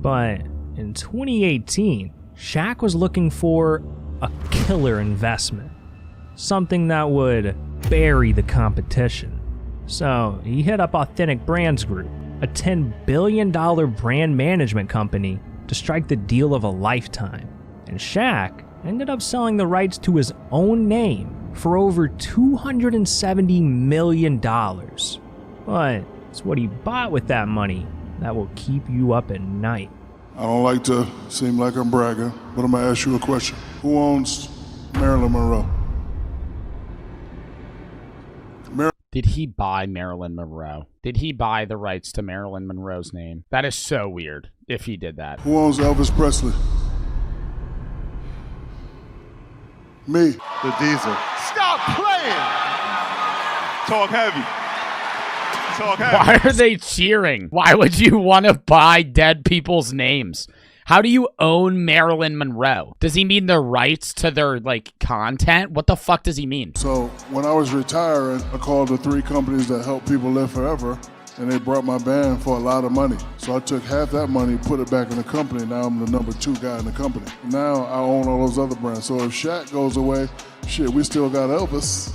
But in 2018, Shaq was looking for a killer investment, something that would bury the competition. So he hit up Authentic Brands Group, a $10 billion brand management company, to strike the deal of a lifetime. And Shaq ended up selling the rights to his own name for over $270 million. But it's what he bought with that money that will keep you up at night. I don't like to seem like I'm bragging, but I'm gonna ask you a question. Who owns Marilyn Monroe? Did he buy Marilyn Monroe? Did he buy the rights to Marilyn Monroe's name? That is so weird if he did that. Who owns Elvis Presley? Me. The Diesel. Stop playing! Talk heavy. Talk heavy. Why are they cheering? Why would you want to buy dead people's names? How do you own Marilyn Monroe? Does he mean the rights to their, like, content? What the fuck does he mean? So when I was retiring, I called the 3 companies that help people live forever, and they brought my band for a lot of money. So I took half that money, put it back in the company. Now I'm the number 2 guy in the company. Now I own all those other brands. So if Shaq goes away, shit, we still got Elvis.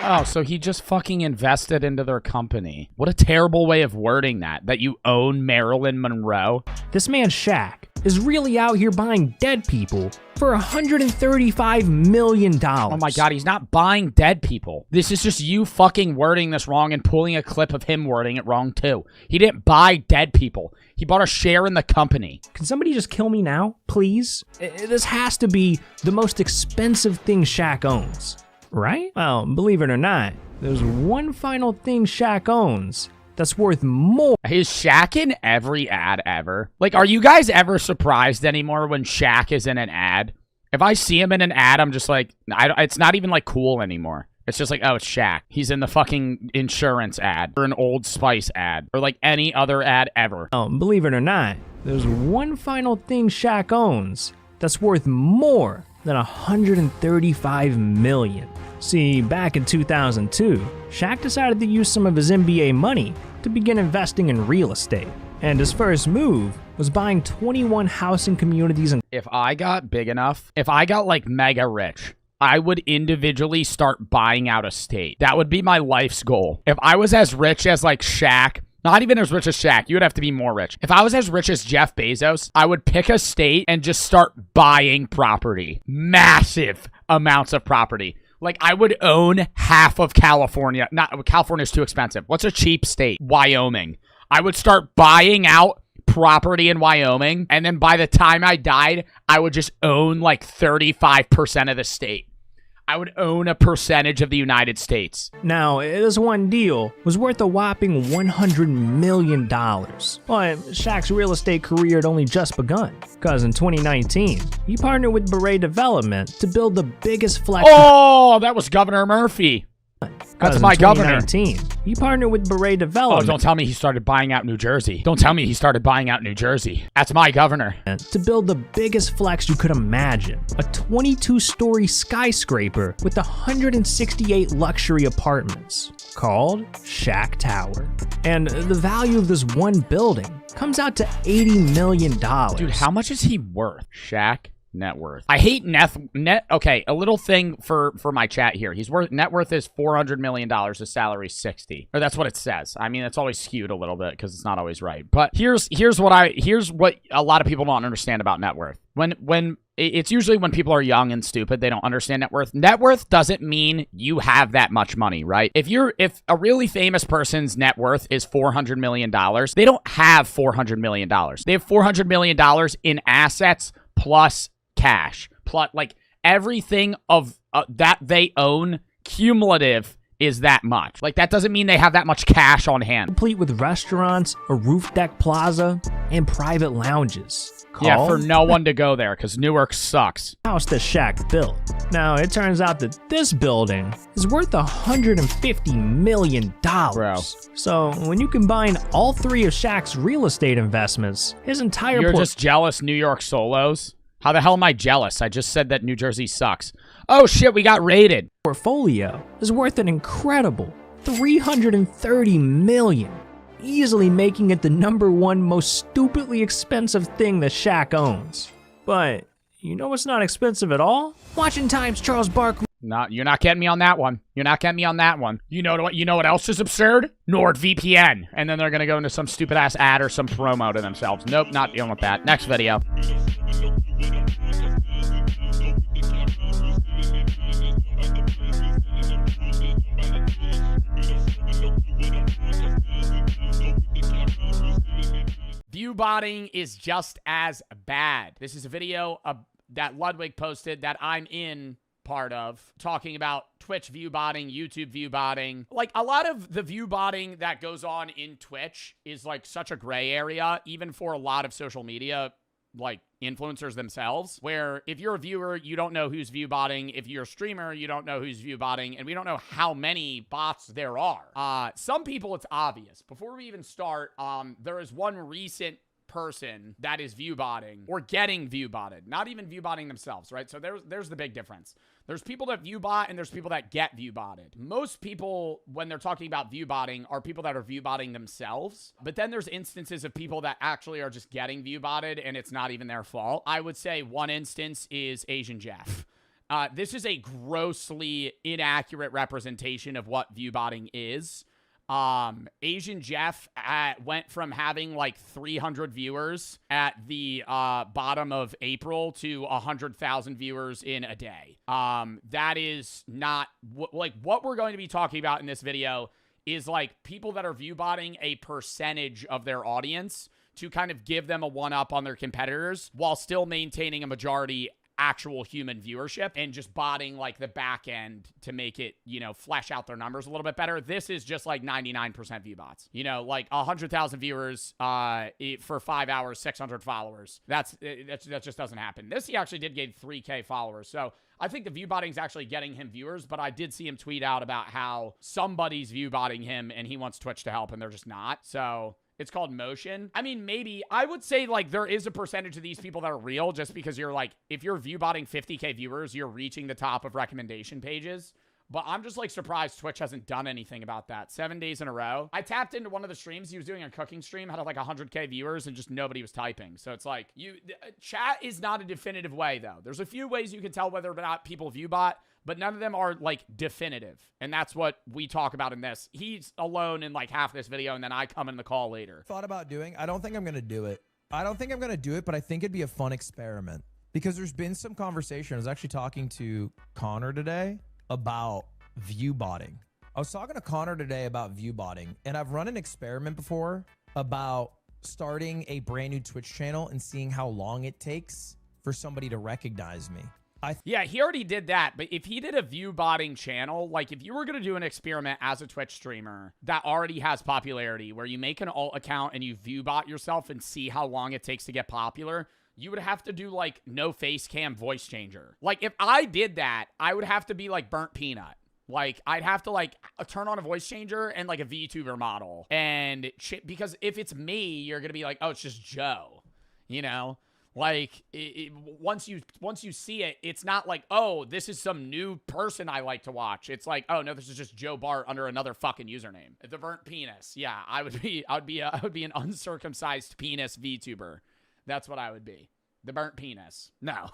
Oh, so he just fucking invested into their company. What a terrible way of wording that you own Marilyn Monroe. This man Shaq is really out here buying dead people for $135 million. Oh my god, he's not buying dead people. This is just you fucking wording this wrong and pulling a clip of him wording it wrong too. He didn't buy dead people. He bought a share in the company. Can somebody just kill me now, please? This has to be the most expensive thing Shaq owns, right? Well, believe it or not, there's one final thing Shaq owns that's worth more. Is Shaq in every ad ever? Like, are you guys ever surprised anymore when Shaq is in an ad? If I see him in an ad, I'm just like, it's not even like cool anymore. It's just like, oh, it's Shaq. He's in the fucking insurance ad or an Old Spice ad or like any other ad ever. Oh, believe it or not, there's one final thing Shaq owns that's worth more than $135 million. See, back in 2002, Shaq decided to use some of his NBA money to begin investing in real estate. And his first move was buying 21 housing communities. If I got big enough, if I got like mega rich, I would individually start buying out a state. That would be my life's goal. If I was as rich as like Shaq, not even as rich as Shaq, you would have to be more rich. If I was as rich as Jeff Bezos, I would pick a state and just start buying property. Massive amounts of property. Like, I would own half of California. California's too expensive. What's a cheap state? Wyoming. I would start buying out property in Wyoming, and then by the time I died, I would just own like 35% of the state. I would own a percentage of the United States. Now, this one deal was worth a whopping $100 million. But Shaq's real estate career had only just begun, because in 2019, he partnered with Beret Development to build the biggest flex. Oh, that was Governor Murphy. That's my governor. He partnered with Beret Development. Oh, don't tell me he started buying out New Jersey. Don't tell me he started buying out New Jersey. That's my governor. To build the biggest flex you could imagine. A 22-story skyscraper with 168 luxury apartments called Shaq Tower. And the value of this one building comes out to $80 million. Dude, how much is he worth? Shaq net worth. I hate net. Okay, a little thing for my chat here. He's worth net worth is $400 million. His salary is 60, or that's what it says. I mean, it's always skewed a little bit because it's not always right. But here's what a lot of people don't understand about net worth. When it's usually when people are young and stupid, they don't understand net worth. Net worth doesn't mean you have that much money, right? If a really famous person's net worth is $400 million, they don't have $400 million. They have $400 million in assets plus cash, plus like everything of that they own cumulative is that much. Like, that doesn't mean they have that much cash on hand. Complete with restaurants, a roof deck plaza, and private lounges. Yeah, for no one to go there, because Newark sucks. House that Shaq built. Now, it turns out that this building is worth $150 million. Bro. So, when you combine all three of Shaq's real estate investments, his entire You're just jealous New York solos? How the hell am I jealous? I just said that New Jersey sucks. Oh shit, we got raided. Portfolio is worth an incredible $330 million. Easily making it the #1 most stupidly expensive thing that Shaq owns. But you know what's not expensive at all? Watching Time's Charles Barkley. You're not getting me on that one. You're not getting me on that one. You know what else is absurd? NordVPN. And then they're gonna go into some stupid ass ad or some promo to themselves. Nope, not dealing with that. Next video. View botting is just as bad. This is a video that Ludwig posted that I'm in part of, talking about Twitch view botting, YouTube view botting. Like, a lot of the view botting that goes on in Twitch is like such a gray area, even for a lot of social media, like influencers themselves, where if you're a viewer, you don't know who's view botting. If you're a streamer, you don't know who's view botting, and we don't know how many bots there are. Some people, it's obvious. Before we even start, there is one recent person that is view botting or getting view botted, not even view botting themselves, right? So there's the big difference. There's people that view bot and there's people that get view botted. Most people, when they're talking about view botting, are people that are view botting themselves. But then there's instances of people that actually are just getting view botted and it's not even their fault. I would say one instance is Asian Jeff. This is a grossly inaccurate representation of what view botting is. Asian Jeff went from having like 300 viewers at the bottom of April to 100,000 viewers in a day. That is not like what we're going to be talking about in this video is like people that are view botting a percentage of their audience to kind of give them a one-up on their competitors while still maintaining a majority actual human viewership and just botting like the back end to make it, you know, flesh out their numbers a little bit better. This is just like 99% view bots, you know, like 100,000 viewers for 5 hours, 600 followers. That just doesn't happen. This, he actually did gain 3K followers. So I think the view botting is actually getting him viewers, but I did see him tweet out about how somebody's view botting him and he wants Twitch to help and they're just not. So it's called motion. I mean, maybe I would say like there is a percentage of these people that are real just because you're like, if you're view botting 50K viewers, you're reaching the top of recommendation pages. But I'm just like surprised Twitch hasn't done anything about that. 7 days in a row. I tapped into one of the streams. He was doing a cooking stream, had like 100K viewers and just nobody was typing. So it's like chat is not a definitive way though. There's a few ways you can tell whether or not people view bot, but none of them are like definitive. And that's what we talk about in this. He's alone in like half this video and then I come in the call later. Thought about doing, I don't think I'm going to do it. I don't think I'm going to do it, but I think it'd be a fun experiment because there's been some conversation. I was actually talking to Connor today about view botting. I was talking to Connor today about view botting and I've run an experiment before about starting a brand new Twitch channel and seeing how long it takes for somebody to recognize me. Yeah, he already did that, but if he did a view botting channel, like if you were going to do an experiment as a Twitch streamer that already has popularity where you make an alt account and you view bot yourself and see how long it takes to get popular, you would have to do like no face cam voice changer. Like if I did that, I would have to be like Burnt Peanut. Like I'd have to like turn on a voice changer and like a VTuber model and because if it's me, you're going to be like, oh, it's just Joe, you know? Like once you see it, it's not like, oh, this is some new person I like to watch. It's like, oh no, this is just Joe Bart under another fucking username. The Burnt Penis. Yeah, I would be an uncircumcised penis VTuber. That's what I would be. The Burnt Penis. No.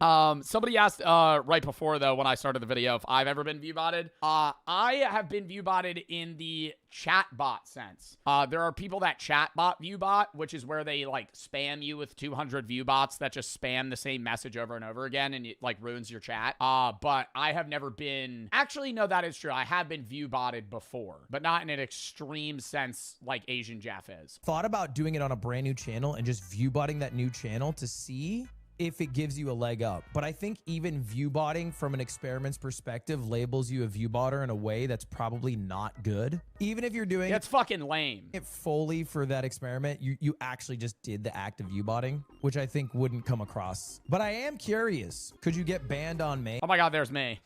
Somebody asked right before though when I started the video if I've ever been view botted. I have been view botted in the chat bot sense. There are people that chat bot view bot, which is where they like spam you with 200 view bots that just spam the same message over and over again and it like ruins your chat. But I have never been, actually no, that is true. I have been view botted before, but not in an extreme sense like Asian Jeff is. Thought about doing it on a brand new channel and just view botting that new channel to see if it gives you a leg up. But I think even view botting from an experiment's perspective labels you a view botter in a way that's probably not good. Even if you're doing It's fucking lame. it fully for that experiment, you actually just did the act of view botting, which I think wouldn't come across. But I am curious, could you get banned on May? Oh my God, there's me.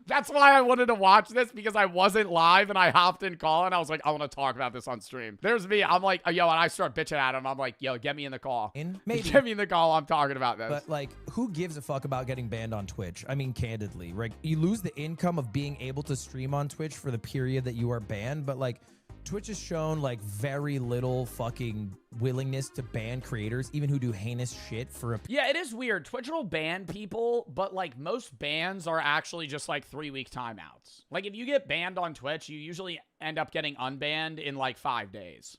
That's why I wanted to watch this, because I wasn't live and I hopped in call and I was like, I want to talk about this on stream. There's me. I'm like, yo, and I start bitching at him. I'm like, yo, get me in the call. Maybe. Get me in the call. I'm talking about this. But like, who gives a fuck about getting banned on Twitch? I mean, candidly, right? You lose the income of being able to stream on Twitch for the period that you are banned, but like, Twitch has shown like very little fucking willingness to ban creators, even who do heinous shit for a... Yeah, it is weird. Twitch will ban people, but like most bans are actually just like 3-week timeouts. Like if you get banned on Twitch, you usually end up getting unbanned in like 5 days,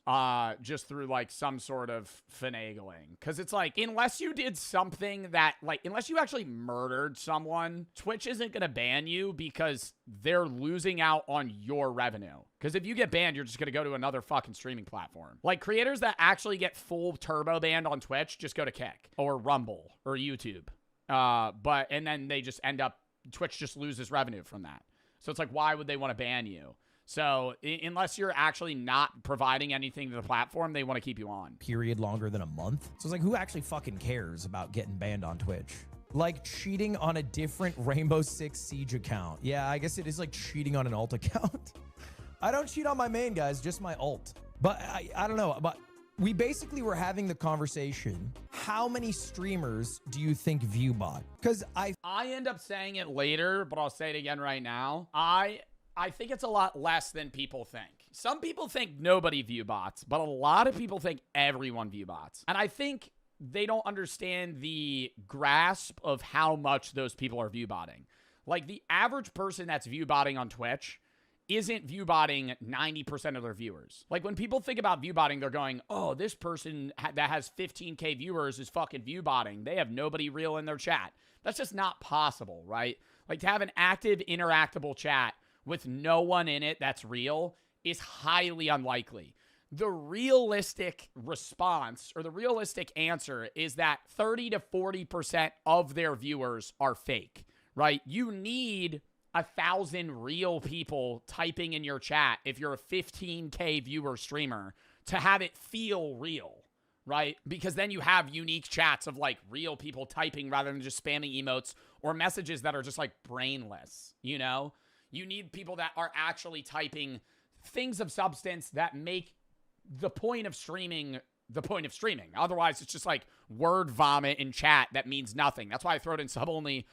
just through like some sort of finagling. Because it's like, unless you did something that like, unless you actually murdered someone, Twitch isn't going to ban you because they're losing out on your revenue. Because if you get banned, you're just going to go to another fucking streaming platform. Like creators that actually get full turbo banned on Twitch just go to Kick or Rumble or YouTube. And then they just end up, Twitch just loses revenue from that. So it's like, why would they want to ban you? So unless you're actually not providing anything to the platform, they want to keep you on. Period longer than a month. So it's like, who actually fucking cares about getting banned on Twitch? Like cheating on a different Rainbow Six Siege account. Yeah, I guess it is like cheating on an alt account. I don't cheat on my main, guys, just my alt. But I don't know, but we basically were having the conversation. How many streamers do you think viewbot? Because I end up saying it later, but I'll say it again right now. I think it's a lot less than people think. Some people think nobody viewbots, but a lot of people think everyone viewbots. And I think they don't understand the grasp of how much those people are viewbotting. Like the average person that's viewbotting on Twitch isn't viewbotting 90% of their viewers. Like when people think about viewbotting, they're going, oh, this person that has 15K viewers is fucking viewbotting. They have nobody real in their chat. That's just not possible, right? Like to have an active, interactable chat with no one in it that's real is highly unlikely. The realistic response or the realistic answer is that 30 to 40% of their viewers are fake, right? You need 1,000 real people typing in your chat if you're a 15K viewer streamer to have it feel real, right? Because then you have unique chats of like real people typing rather than just spamming emotes or messages that are just like brainless, you know? You need people that are actually typing things of substance that make the point of streaming the point of streaming. Otherwise, it's just like word vomit in chat that means nothing. That's why I throw it in sub only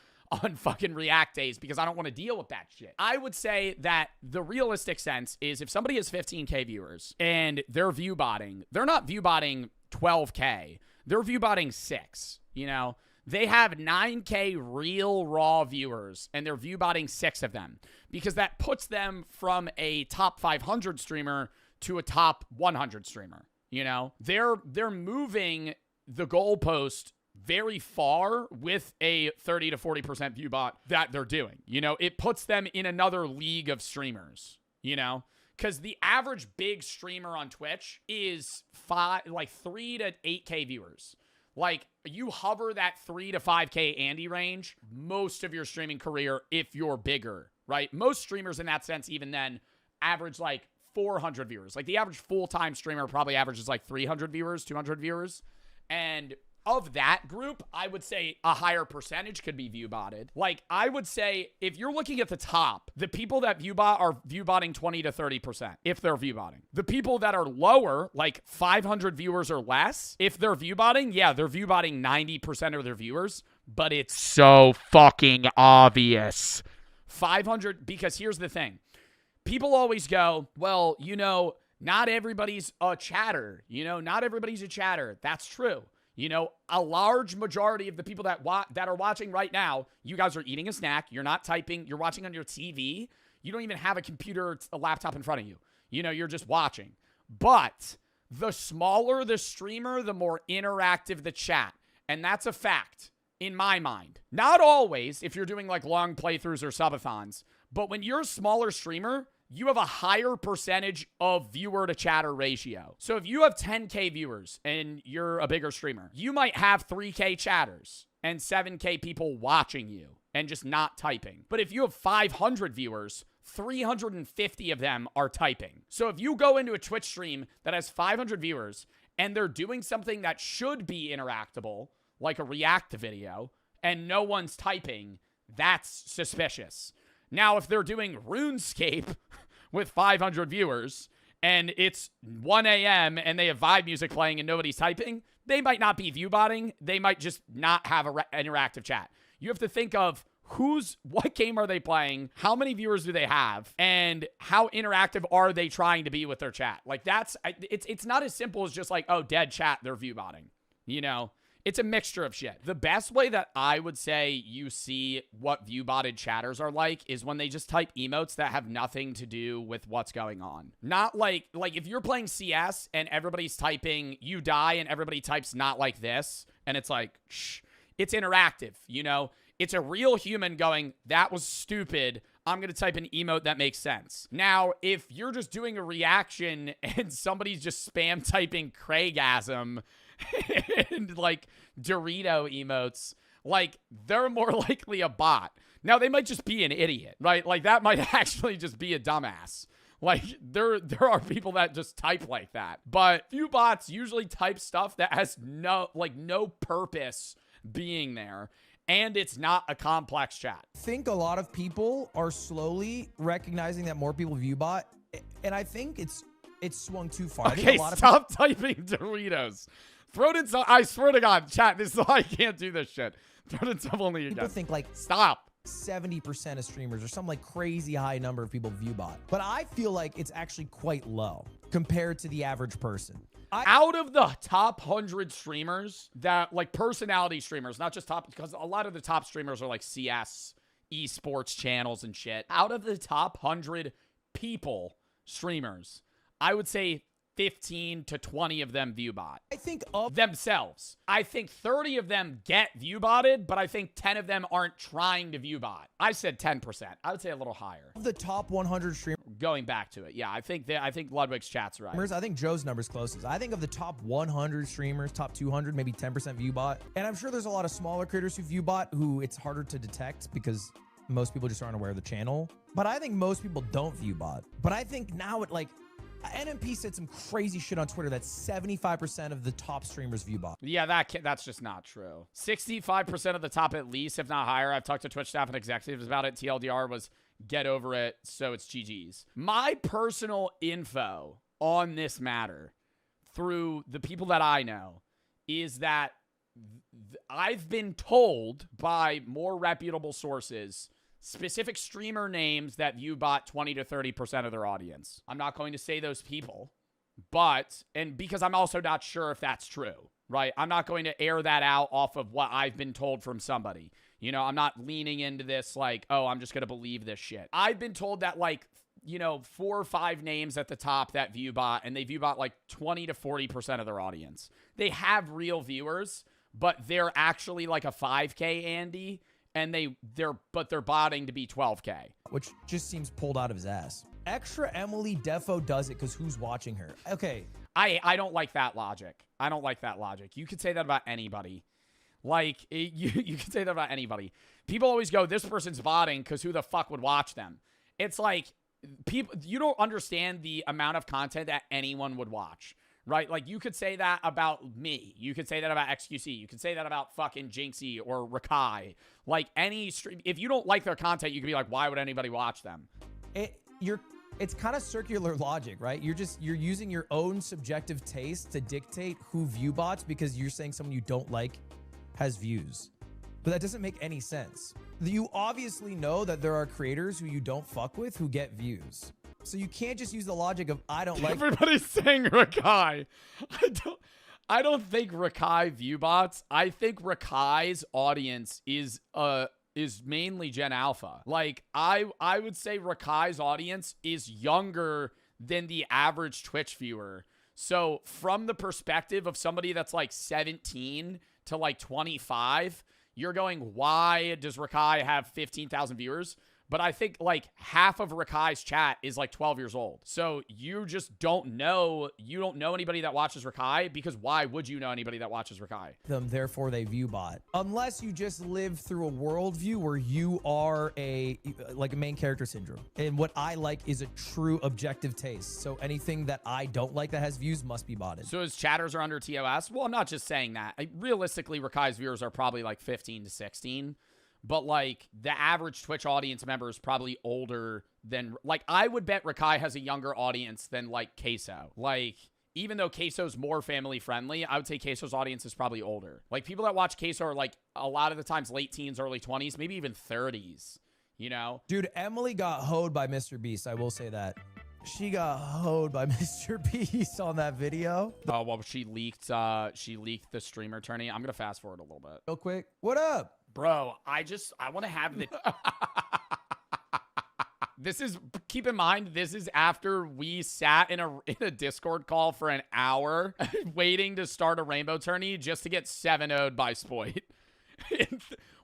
on fucking React days, because I don't want to deal with that shit. I would say that the realistic sense is if somebody has 15K viewers and they're viewbotting, they're not viewbotting 12K. They're viewbotting 6, you know? They have 9K real raw viewers and they're viewbotting 6 of them because that puts them from a top 500 streamer to a top 100 streamer, you know? They're moving the goalpost very far with a 30 to 40% view bot that they're doing. You know, it puts them in another league of streamers, you know, because the average big streamer on Twitch is 3 to 8K viewers. Like you hover that 3 to 5K Andy range most of your streaming career if you're bigger, right? Most streamers in that sense, even then, average like 400 viewers. Like the average full-time streamer probably averages like 300 viewers, 200 viewers. And of that group, I would say a higher percentage could be viewbotted. Like, I would say if you're looking at the top, the people that viewbot are viewbotting 20 to 30% if they're viewbotting. The people that are lower, like 500 viewers or less, if they're viewbotting, yeah, they're viewbotting 90% of their viewers, but it's so fucking obvious. 500, because here's the thing. People always go, well, you know, not everybody's a chatter. You know, not everybody's a chatter. That's true. You know, a large majority of the people that are watching right now, you guys are eating a snack. You're not typing. You're watching on your TV. You don't even have a computer, a laptop in front of you. You know, you're just watching. But the smaller the streamer, the more interactive the chat. And that's a fact in my mind. Not always if you're doing like long playthroughs or subathons. But when you're a smaller streamer, you have a higher percentage of viewer to chatter ratio. So if you have 10K viewers and you're a bigger streamer, you might have 3K chatters and 7K people watching you and just not typing. But if you have 500 viewers, 350 of them are typing. So if you go into a Twitch stream that has 500 viewers and they're doing something that should be interactable, like a react video, and no one's typing, that's suspicious. Now, if they're doing RuneScape with 500 viewers and it's 1 a.m. and they have Vibe music playing and nobody's typing, they might not be viewbotting. They might just not have an interactive chat. You have to think of what game are they playing? How many viewers do they have? And how interactive are they trying to be with their chat? Like it's not as simple as just like, oh, dead chat, they're viewbotting. You know, it's a mixture of shit. The best way that I would say you see what viewbotted chatters are like is when they just type emotes that have nothing to do with what's going on. Not like if you're playing CS and everybody's typing you die and everybody types not like this and it's like, shh, it's interactive, you know? It's a real human going, that was stupid. I'm going to type an emote that makes sense. Now, if you're just doing a reaction and somebody's just spam typing Craigasm and like Dorito emotes, like they're more likely a bot. Now, they might just be an idiot, right? Like that might actually just be a dumbass. Like there are people that just type like that. But few bots usually type stuff that has no purpose being there. And it's not a complex chat. I think a lot of people are slowly recognizing that more people view bot, and I think it's swung too far. Okay, stop typing Doritos. Throw it in some. I swear to God, chat. This is why I can't do this shit. Throw it in some only again. People think like stop. 70% of streamers or some like crazy high number of people view bot, but I feel like it's actually quite low compared to the average person. Out of the top 100 streamers that like personality streamers, not just top, because a lot of the top streamers are like CS, esports channels and shit. Out of the top 100 people streamers, I would say 15 to 20 of them viewbot. I think of themselves. I think 30 of them get viewbotted, but I think 10 of them aren't trying to viewbot. I said 10%. I would say a little higher. Of the top 100 streamers. Going back to it. Yeah, I think Ludwig's chat's right. I think Joe's number's closest. I think of the top 100 streamers, top 200, maybe 10% viewbot. And I'm sure there's a lot of smaller creators who viewbot who it's harder to detect because most people just aren't aware of the channel. But I think most people don't viewbot. But I think now it like NMP said some crazy shit on Twitter that 75% of the top streamers viewbot. Yeah, that's just not true. 65% of the top at least, if not higher. I've talked to Twitch staff and executives about it. TLDR was get over it, so it's GG's. My personal info on this matter through the people that I know is that I've been told by more reputable sources specific streamer names that viewbot 20 to 30% of their audience. I'm not going to say those people, and because I'm also not sure if that's true, right? I'm not going to air that out off of what I've been told from somebody. You know, I'm not leaning into this like, oh, I'm just going to believe this shit. I've been told that like, you know, 4 or 5 names at the top that viewbot, and they viewbot like 20 to 40% of their audience. They have real viewers, but they're actually like a 5K Andy, and they're botting to be 12K. Which just seems pulled out of his ass. Extra Emily Defo does it because who's watching her? Okay. I don't like that logic. I don't like that logic. You could say that about anybody. Like, you can say that about anybody. People always go, this person's botting because who the fuck would watch them? It's like, people, you don't understand the amount of content that anyone would watch, right? Like, you could say that about me. You could say that about XQC. You could say that about fucking Jinxie or Rakai. Like, any stream, if you don't like their content, you could be like, why would anybody watch them? It's kind of circular logic, right? You're using your own subjective taste to dictate who viewbots because you're saying someone you don't like has views. But that doesn't make any sense. You obviously know that there are creators who you don't fuck with who get views. So you can't just use the logic of I don't like. Everybody's saying Rakai. I don't think Rakai viewbots. I think Rakai's audience is mainly Gen Alpha. Like I would say Rakai's audience is younger than the average Twitch viewer. So from the perspective of somebody that's like 17 to like 25, you're going, why does Rakai have 15,000 viewers? But I think like half of Rakai's chat is like 12 years old. So you just don't know. You don't know anybody that watches Rakai, because why would you know anybody that watches Rakai? Therefore they view bot. Unless you just live through a worldview where you are a main character syndrome. And what I like is a true objective taste. So anything that I don't like that has views must be botted. So his chatters are under TOS? Well, I'm not just saying that. Realistically, Rakai's viewers are probably like 15 to 16. But, like, the average Twitch audience member is probably older than... Like, I would bet Rakai has a younger audience than, like, Queso. Like, even though Queso's more family-friendly, I would say Queso's audience is probably older. Like, people that watch Queso are, like, a lot of the times late teens, early 20s, maybe even 30s, you know? Dude, Emily got hoed by Mr. Beast. I will say that. She got hoed by Mr. Beast on that video. Oh, well, she leaked the streamer tourney. I'm going to fast forward a little bit. Real quick. What up? Bro, I want to have the... Keep in mind, this is after we sat in a Discord call for an hour waiting to start a rainbow tourney just to get 7-0'd by Spoit.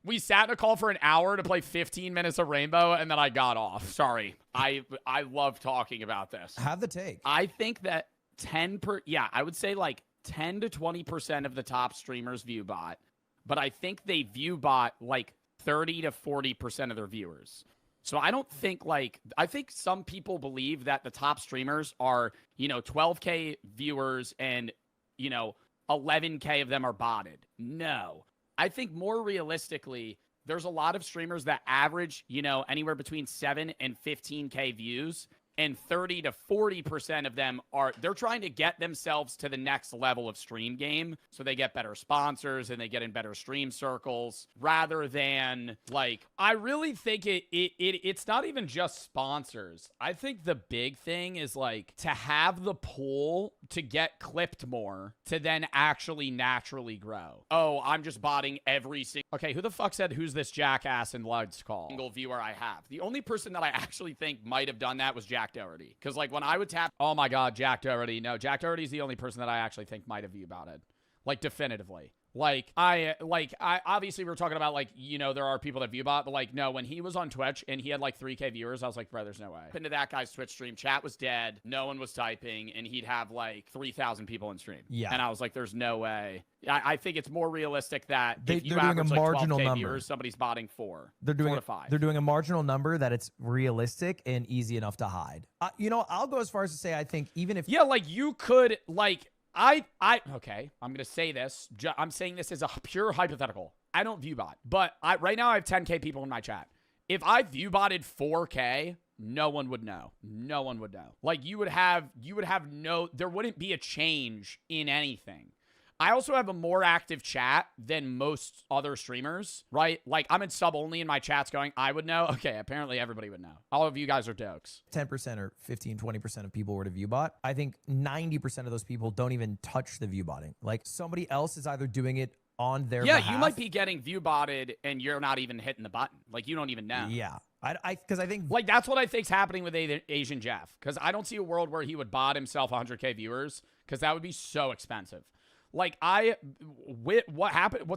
We sat in a call for an hour to play 15 minutes of rainbow, and then I got off. Sorry. I love talking about this. Have the take. I think that I would say like 10 to 20% of the top streamers view bot. But I think they view bot like 30 to 40% of their viewers. So I don't think I think some people believe that the top streamers are, 12K viewers and, 11K of them are botted. No. I think more realistically, there's a lot of streamers that average, anywhere between 7 and 15K views. And 30 to 40% of them they're trying to get themselves to the next level of stream game. So they get better sponsors and they get in better stream circles rather than I really think it's not even just sponsors. I think the big thing is to have the pool to get clipped more to then actually naturally grow. Oh, I'm just botting every single... Okay, who the fuck said who's this jackass in Lud's call? Single viewer I have. The only person that I actually think might have done that was Jack Doherty. Because when I would tap, oh my God, Jack Doherty. No, Jack Doherty's the only person that I actually think might have view botted. Definitively. I obviously we're talking about there are people that view bot, but no, when he was on Twitch and he had 3K viewers, I was like, bro, there's no way. Into that guy's Twitch stream, chat was dead, no one was typing, and he'd have 3,000 people in stream. Yeah. And I was like, there's no way. I think it's more realistic that if you they're doing average a marginal 12K number. viewers, somebody's botting 4. They're doing 4 to 5. They're doing a marginal number that it's realistic and easy enough to hide. I'll go as far as to say I think even if you could okay, I'm going to say this. I'm saying this as a pure hypothetical. I don't view bot, but right now I have 10K people in my chat. If I view botted 4K, no one would know. No one would know. There wouldn't be a change in anything. I also have a more active chat than most other streamers, right? I'm in sub only and my chat's going, I would know. Okay, apparently everybody would know. All of you guys are dokes. 10% or 15, 20% of people were to view bot. I think 90% of those people don't even touch the view botting. Somebody else is either doing it on their behalf. You might be getting view botted and you're not even hitting the button. You don't even know. Yeah. Because I think that's what I think's happening with Asian Jeff. Because I don't see a world where he would bot himself 100K viewers, because that would be so expensive. What's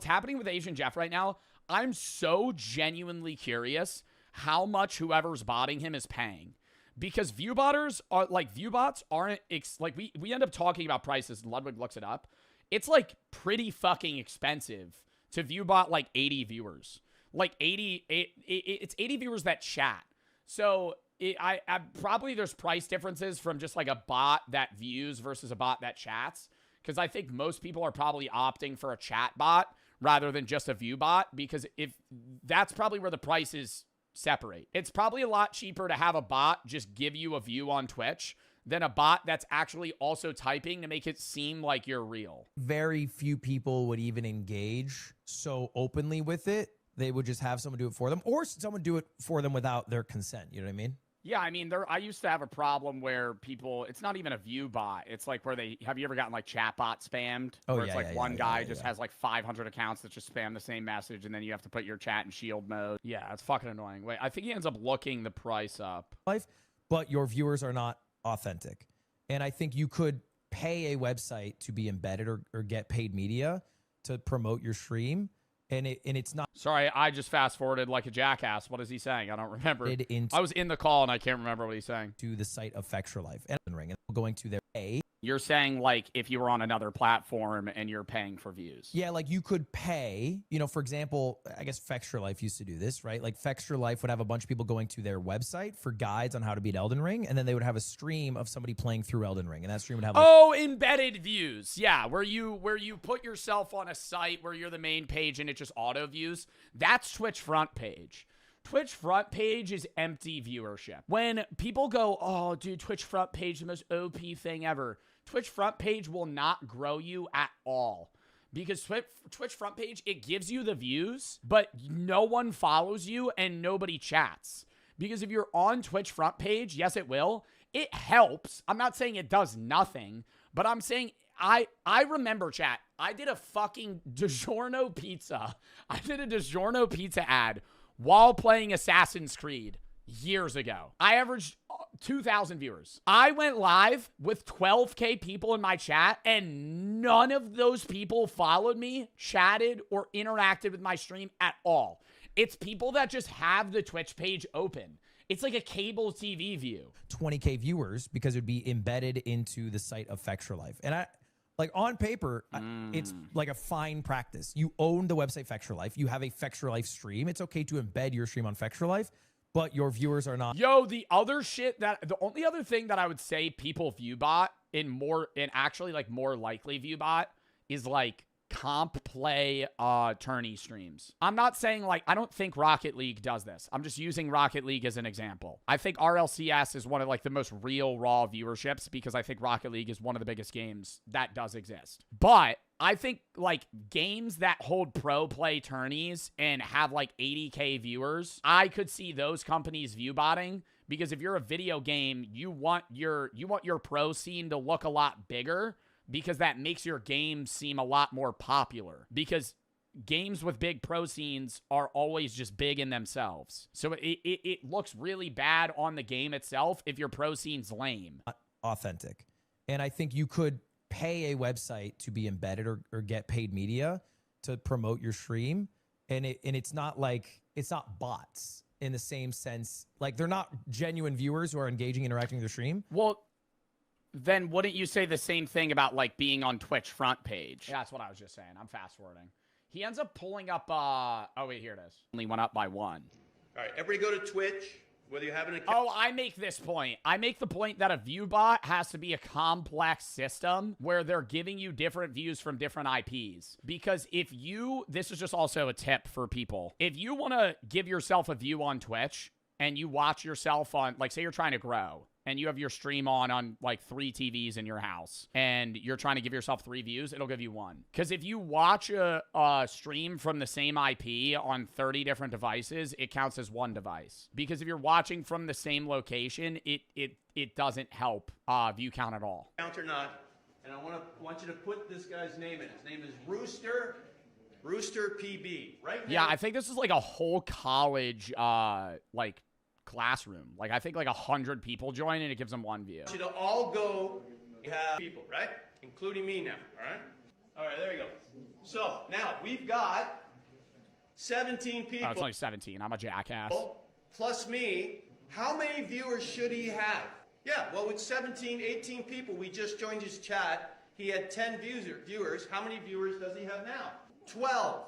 happening with Asian Jeff right now, I'm so genuinely curious how much whoever's botting him is paying. Because viewbotters are viewbots aren't we end up talking about prices and Ludwig looks it up. It's pretty fucking expensive to viewbot 80 viewers. It's 80 viewers that chat. So I probably there's price differences from just a bot that views versus a bot that chats. Because I think most people are probably opting for a chat bot rather than just a view bot, because if that's probably where the prices separate. It's probably a lot cheaper to have a bot just give you a view on Twitch than a bot that's actually also typing to make it seem like you're real. Very few people would even engage so openly with it. They would just have someone do it for them, or someone do it for them without their consent. You know what I mean? Yeah, I mean, I used to have a problem where people, it's not even a view bot. It's where have you ever gotten chat bot spammed? Oh, where yeah, it's one guy just has 500 accounts that just spam the same message, and then you have to put your chat in shield mode. Yeah, it's fucking annoying. Wait, I think he ends up looking the price up. But your viewers are not authentic. And I think you could pay a website to be embedded or get paid media to promote your stream. and it's not. Sorry, I just fast forwarded like a jackass. What is he saying? I don't remember. I was in the call and I can't remember what he's saying. To the site of Fextra Life and Ring, and going to their A. You're saying like if you were on another platform and you're paying for views. Yeah, like you could pay, you know, for example, I guess Fextra Life used to do this, right? Like Fextra Life would have a bunch of people going to their website for guides on how to beat Elden Ring, and then they would have a stream of somebody playing through Elden Ring, and that stream would have like, embedded views. Yeah, where you put yourself on a site where you're the main page and it just auto views. That's Twitch front page. Twitch front page is empty viewership. When people go, oh, dude, Twitch front page, the most OP thing ever. Twitch front page will not grow you at all. Because Twitch front page, it gives you the views, but no one follows you and nobody chats. Because if you're on Twitch front page, yes, it will. It helps. I'm not saying it does nothing, but I'm saying I remember, chat, I did a fucking DiGiorno pizza. I did a DiGiorno pizza ad while playing Assassin's Creed years ago. I averaged 2,000 viewers. I went live with 12K people in my chat, and none of those people followed me, chatted, or interacted with my stream at all. It's people that just have the Twitch page open. It's like a cable TV view. 20K viewers because it would be embedded into the site of Fextra Life. And I, like on paper, it's like a fine practice. You own the website Fextra Life. You have a Fextra Life stream. It's okay to embed your stream on Fextra Life, but your viewers are not. Yo, the only other thing that I would say people view bot in actually like more likely view bot is like comp play tourney streams. I'm not saying like, I don't think Rocket League does this. I'm just using Rocket League as an example. I think RLCS is one of like the most real raw viewerships because I think Rocket League is one of the biggest games that does exist. But I think like games that hold pro play tourneys and have like 80K viewers, I could see those companies view botting because if you're a video game, you want your pro scene to look a lot bigger because that makes your game seem a lot more popular because games with big pro scenes are always just big in themselves. So it looks really bad on the game itself if your pro scene's lame. Authentic. And I think you could pay a website to be embedded or get paid media to promote your stream. And it's not like, it's not bots in the same sense. Like they're not genuine viewers who are engaging, interacting with your stream. Well, then wouldn't you say the same thing about like being on Twitch front page? Yeah, that's what I was just saying. I'm fast forwarding. He ends up pulling up, oh wait, here it is. Only went up by 1. All right, everybody go to Twitch, whether you have an account. Oh, I make this point. I make the point that a view bot has to be a complex system where they're giving you different views from different IPs. Because this is just also a tip for people. If you want to give yourself a view on Twitch and you watch yourself on, like say you're trying to grow, and you have your stream on like 3 TVs in your house, and you're trying to give yourself 3 views, it'll give you 1. Because if you watch a stream from the same IP on 30 different devices, it counts as 1 device. Because if you're watching from the same location, it doesn't help view count at all. Count or not, and I want you to put this guy's name in. His name is Rooster PB, right now. Yeah, I think this is like a whole college like classroom. Like I think like 100 people join and it gives them 1 view. I want you to all go. You have people, right? Including me now, all right? All right, there you go. So now we've got 17 people. Oh, it's only 17. I'm a jackass. Plus me. How many viewers should he have? Yeah, well, with 17, 18 people, we just joined his chat. He had 10 viewers. How many viewers does he have now? 12.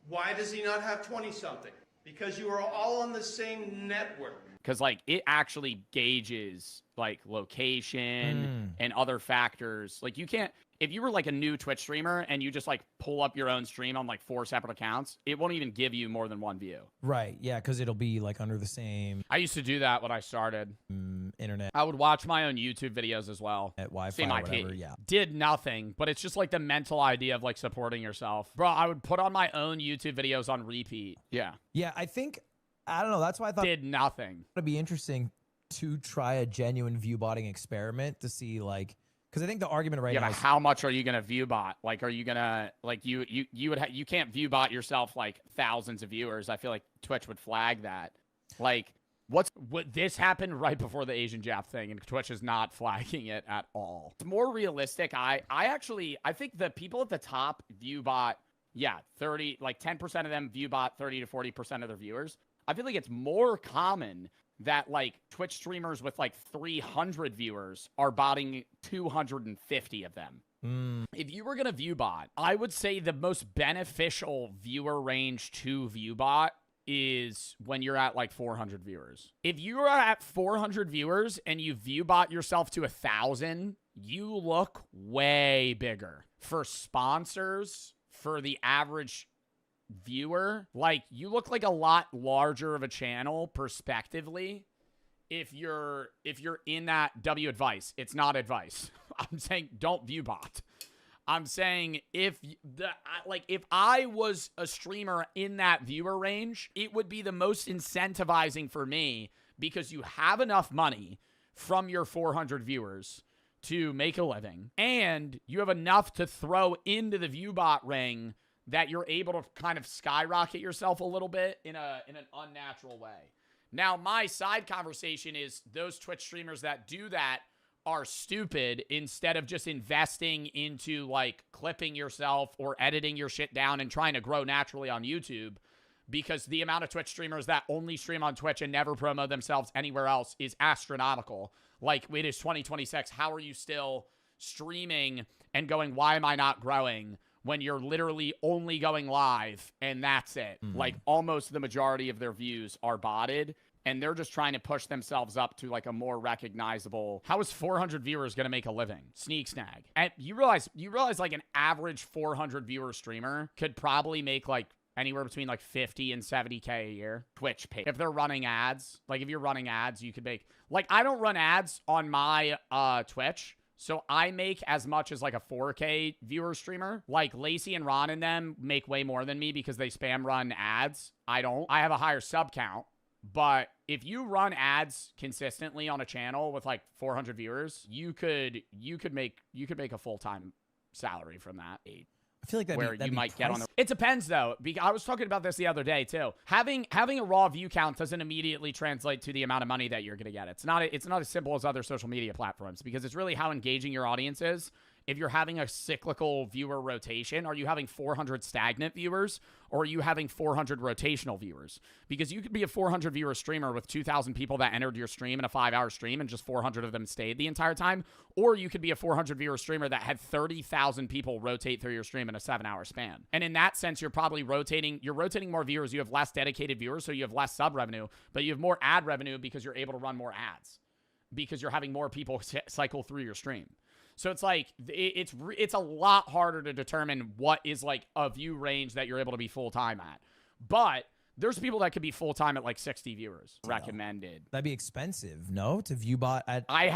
Why does he not have 20-something? Because you are all on the same network. Because, like, it actually gauges, like, location and other factors. Like, you can't... If you were, like, a new Twitch streamer and you just, like, pull up your own stream on, like, 4 separate accounts, it won't even give you more than 1 view. Right, yeah, because it'll be, like, under the same... I used to do that when I started. Internet. I would watch my own YouTube videos as well. At Wi-Fi same or IP. whatever, yeah. Did nothing, but it's just, like, the mental idea of, like, supporting yourself. Bro, I would put on my own YouTube videos on repeat. Yeah. Yeah, I think... I don't know, that's why I thought... Did nothing. It'd be interesting to try a genuine view botting experiment to see, like... Because I think the argument right now is... how much are you going to view bot? Like, are you going to... Like, you can't view bot yourself, like, thousands of viewers. I feel like Twitch would flag that. Like, this happened right before the Asian Jap thing, and Twitch is not flagging it at all. It's more realistic. I think the people at the top view bot... yeah, 30, like 10% of them view bot 30 to 40% of their viewers. I feel like it's more common that like Twitch streamers with like 300 viewers are botting 250 of them. If you were going to view bot, I would say the most beneficial viewer range to view bot is when you're at like 400 viewers. If you are at 400 viewers and you view bot yourself to 1,000, you look way bigger. For sponsors, for the average viewer, like you look like a lot larger of a channel perspectively. If you're in that W advice, it's not advice. I'm saying don't view bot. I'm saying if I was a streamer in that viewer range, it would be the most incentivizing for me because you have enough money from your 400 viewers to make a living, and you have enough to throw into the view bot ring that you're able to kind of skyrocket yourself a little bit in an unnatural way. Now, my side conversation is those Twitch streamers that do that are stupid instead of just investing into like clipping yourself or editing your shit down and trying to grow naturally on YouTube, because the amount of Twitch streamers that only stream on Twitch and never promote themselves anywhere else is astronomical. Like, it is 2026. How are you still streaming and going, why am I not growing, when you're literally only going live and that's it? Like, almost the majority of their views are botted, and they're just trying to push themselves up to like a more recognizable. How is 400 viewers going to make a living? Sneak snag. And you realize like an average 400 viewer streamer could probably make like anywhere between like 50 and 70K a year. Twitch pay. If they're running ads, like if you're running ads, you could make, like, I don't run ads on my Twitch, so I make as much as like a 4K viewer streamer. Like Lacey and Ron and them make way more than me because they spam run ads. I don't. I have a higher sub count. But if you run ads consistently on a channel with like 400 viewers, you could make a full-time salary from that. I feel like that'd might get on the. It depends though. I was talking about this the other day too. Having a raw view count doesn't immediately translate to the amount of money that you're gonna get. It's not as simple as other social media platforms, because it's really how engaging your audience is. If you're having a cyclical viewer rotation, are you having 400 stagnant viewers, or are you having 400 rotational viewers? Because you could be a 400 viewer streamer with 2,000 people that entered your stream in a 5-hour stream and just 400 of them stayed the entire time. Or you could be a 400 viewer streamer that had 30,000 people rotate through your stream in a 7-hour span. And in that sense, you're probably rotating more viewers. You have less dedicated viewers, so you have less sub revenue, but you have more ad revenue because you're able to run more ads, because you're having more people cycle through your stream. So it's like, it's a lot harder to determine what is like a view range that you're able to be full-time at. But there's people that could be full-time at like 60 viewers recommended. That'd be expensive, no? To view bot at... I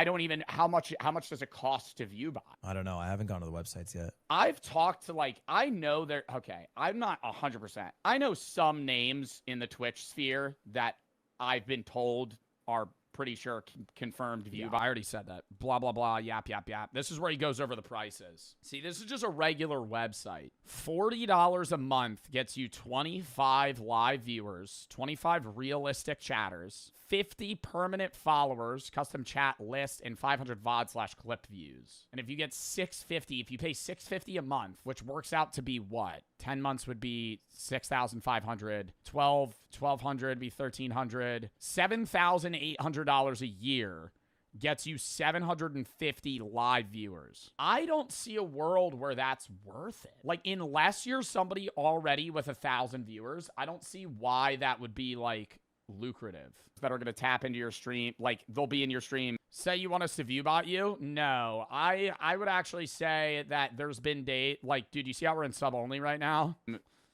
don't even, how much does it cost to view bot? I don't know. I haven't gone to the websites yet. I've talked to like, I know there, okay, I'm not 100%. I know some names in the Twitch sphere that I've been told are pretty sure confirmed view. I already said that. Blah, blah, blah. Yap, yap, yap. This is where he goes over the prices. See, this is just a regular website. $40 a month gets you 25 live viewers, 25 realistic chatters, 50 permanent followers, custom chat list, and 500 VOD/clip views. And if you get $650, if you pay $650 a month, which works out to be what? 10 months would be $6,500. 1,200 would be $1,300. $7,800 a year gets you 750 live viewers. I don't see a world where that's worth it. Like, unless you're somebody already with 1,000 viewers, I don't see why that would be like lucrative. That are going to tap into your stream, like they'll be in your stream. Say you want us to view bot you? No, I would actually say that there's been like, dude, you see how we're in sub only right now?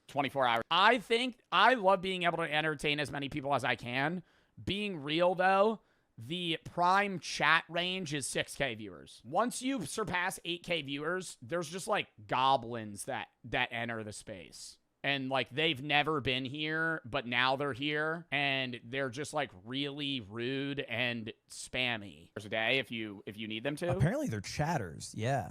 24 hours. I think I love being able to entertain as many people as I can. Being real though, the prime chat range is 6K viewers. Once you surpass 8K viewers, there's just like goblins that enter the space. And like, they've never been here, but now they're here, and they're just like really rude and spammy. There's a day if you need them to. Apparently they're chatters. Yeah.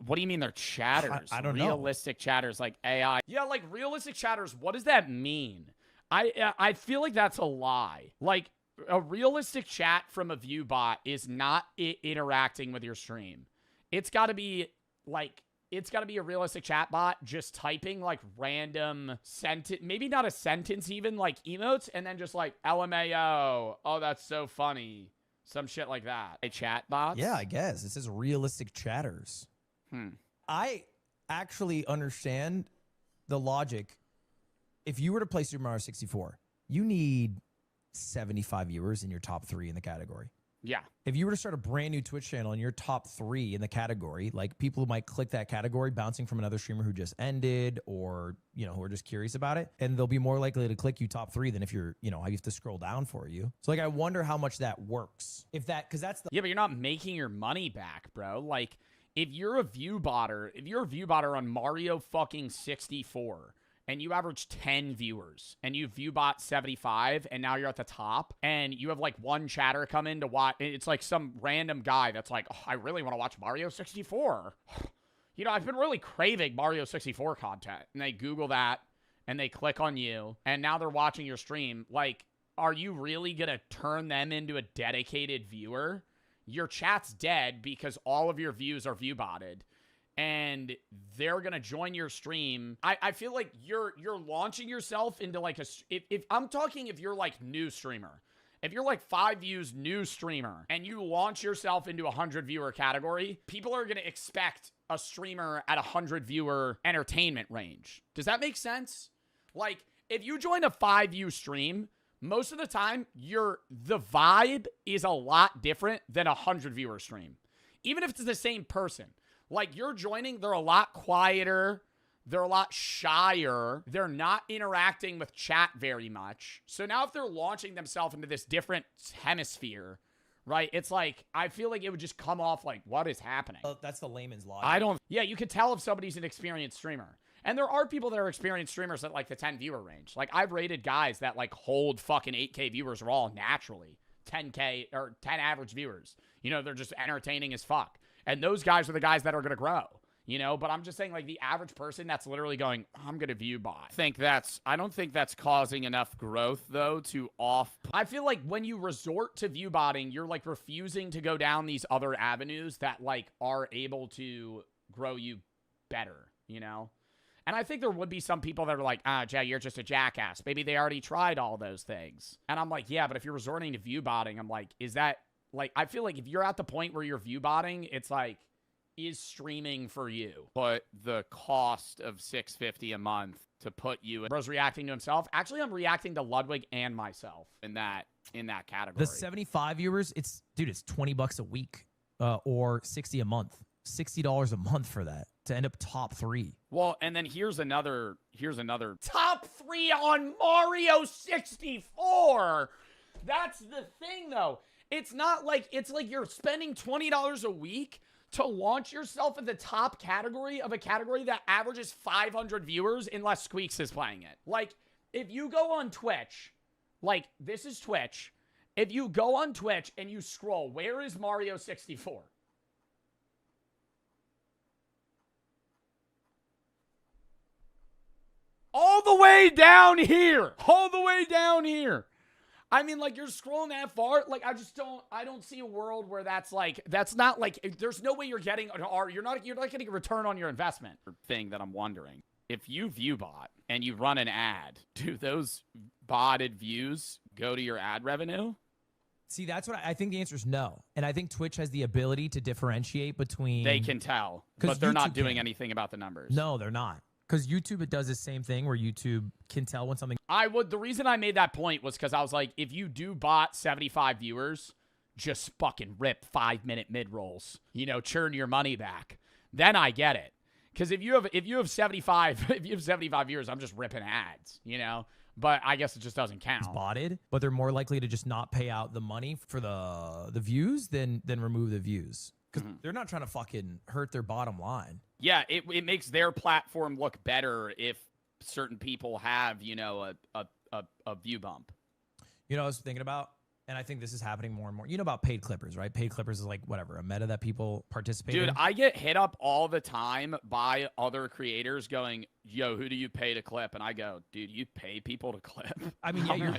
What do you mean they're chatters? I don't know. Realistic chatters, like AI. Yeah, like realistic chatters. What does that mean? I feel like that's a lie. Like, a realistic chat from a view bot is not interacting with your stream. It's got to be like it's got to be a realistic chat bot just typing like random sentence, maybe not a sentence even, like emotes, and then just like LMAO. Oh, that's so funny. Some shit like that. A chat bots? Yeah, I guess. It says realistic chatters. I actually understand the logic. If you were to play Super Mario 64, you need 75 viewers in your top 3 in the category. Yeah. If you were to start a brand new Twitch channel and your top 3 in the category, like people might click that category bouncing from another streamer who just ended or, you know, who are just curious about it. And they'll be more likely to click you top 3 than if you're, you know, you have to scroll down for you. So like, I wonder how much that works. If that, cause that's the. Yeah, but you're not making your money back, bro. Like if you're a view botter on Mario fucking 64, and you average 10 viewers, and you view bot 75, and now you're at the top, and you have like one chatter come in to watch, it's like some random guy that's like, oh, I really want to watch Mario 64. You know, I've been really craving Mario 64 content. And they Google that, and they click on you, and now they're watching your stream. Like, are you really going to turn them into a dedicated viewer? Your chat's dead because all of your views are view botted. And they're gonna join your stream. I feel like you're launching yourself into like a. If I'm talking, if you're like new streamer, if you're like 5 views new streamer, and you launch yourself into 100 viewer category, people are gonna expect a streamer at 100 viewer entertainment range. Does that make sense? Like if you join a 5 view stream, most of the time the vibe is a lot different than a 100 viewer stream, even if it's the same person. Like, you're joining, they're a lot quieter. They're a lot shyer. They're not interacting with chat very much. So now if they're launching themselves into this different hemisphere, right, it's like, I feel like it would just come off like, what is happening? That's the layman's logic. Yeah, you could tell if somebody's an experienced streamer. And there are people that are experienced streamers at like the 10 viewer range. Like, I've rated guys that like hold fucking 8K viewers raw naturally. 10K or 10 average viewers. You know, they're just entertaining as fuck. And those guys are the guys that are going to grow, you know? But I'm just saying, like, the average person that's literally going, I'm going to view bot. I don't think that's causing enough growth, though, to I feel like when you resort to view botting, you're, like, refusing to go down these other avenues that, like, are able to grow you better, you know? And I think there would be some people that are like, Jay, you're just a jackass. Maybe they already tried all those things. And I'm like, yeah, but if you're resorting to view botting, I'm like, is that... Like, I feel like if you're at the point where you're view botting, it's like, is streaming for you? But the cost of $650 a month to put you... Bro's reacting to himself. Actually, I'm reacting to Ludwig and myself in that category. The 75 viewers, it's $20 a week or $60 a month. $60 a month for that to end up top 3. Well, and then here's another top 3 on Mario 64. That's the thing, though. It's not like, it's like you're spending $20 a week to launch yourself in the top category of a category that averages 500 viewers unless Squeaks is playing it. Like, if you go on Twitch, like, this is Twitch. If you go on Twitch and you scroll, where is Mario 64? All the way down here. All the way down here. I mean, like, you're scrolling that far. Like, I don't see a world where that's not like, there's no way you're getting, you're not getting a return on your investment. Thing that I'm wondering, if you view bot and you run an ad, do those botted views go to your ad revenue? See, that's what I think the answer is no. And I think Twitch has the ability to differentiate between. They can tell, but they're not doing anything about the numbers. No, they're not. Because YouTube, it does the same thing where YouTube can tell when something... The reason I made that point was because I was like, if you do bot 75 viewers, just fucking rip 5-minute mid-rolls. You know, churn your money back. Then I get it. Because if you have 75 viewers, I'm just ripping ads, you know? But I guess it just doesn't count. It's botted, but they're more likely to just not pay out the money for the views than remove the views. Because they're not trying to fucking hurt their bottom line. Yeah, it makes their platform look better if certain people have, you know, a view bump. You know what I was thinking about? And I think this is happening more and more. You know about paid clippers, right? Paid clippers is like, whatever, a meta that people participate in. Dude, I get hit up all the time by other creators going, yo, who do you pay to clip? And I go, dude, you pay people to clip? I mean, yeah,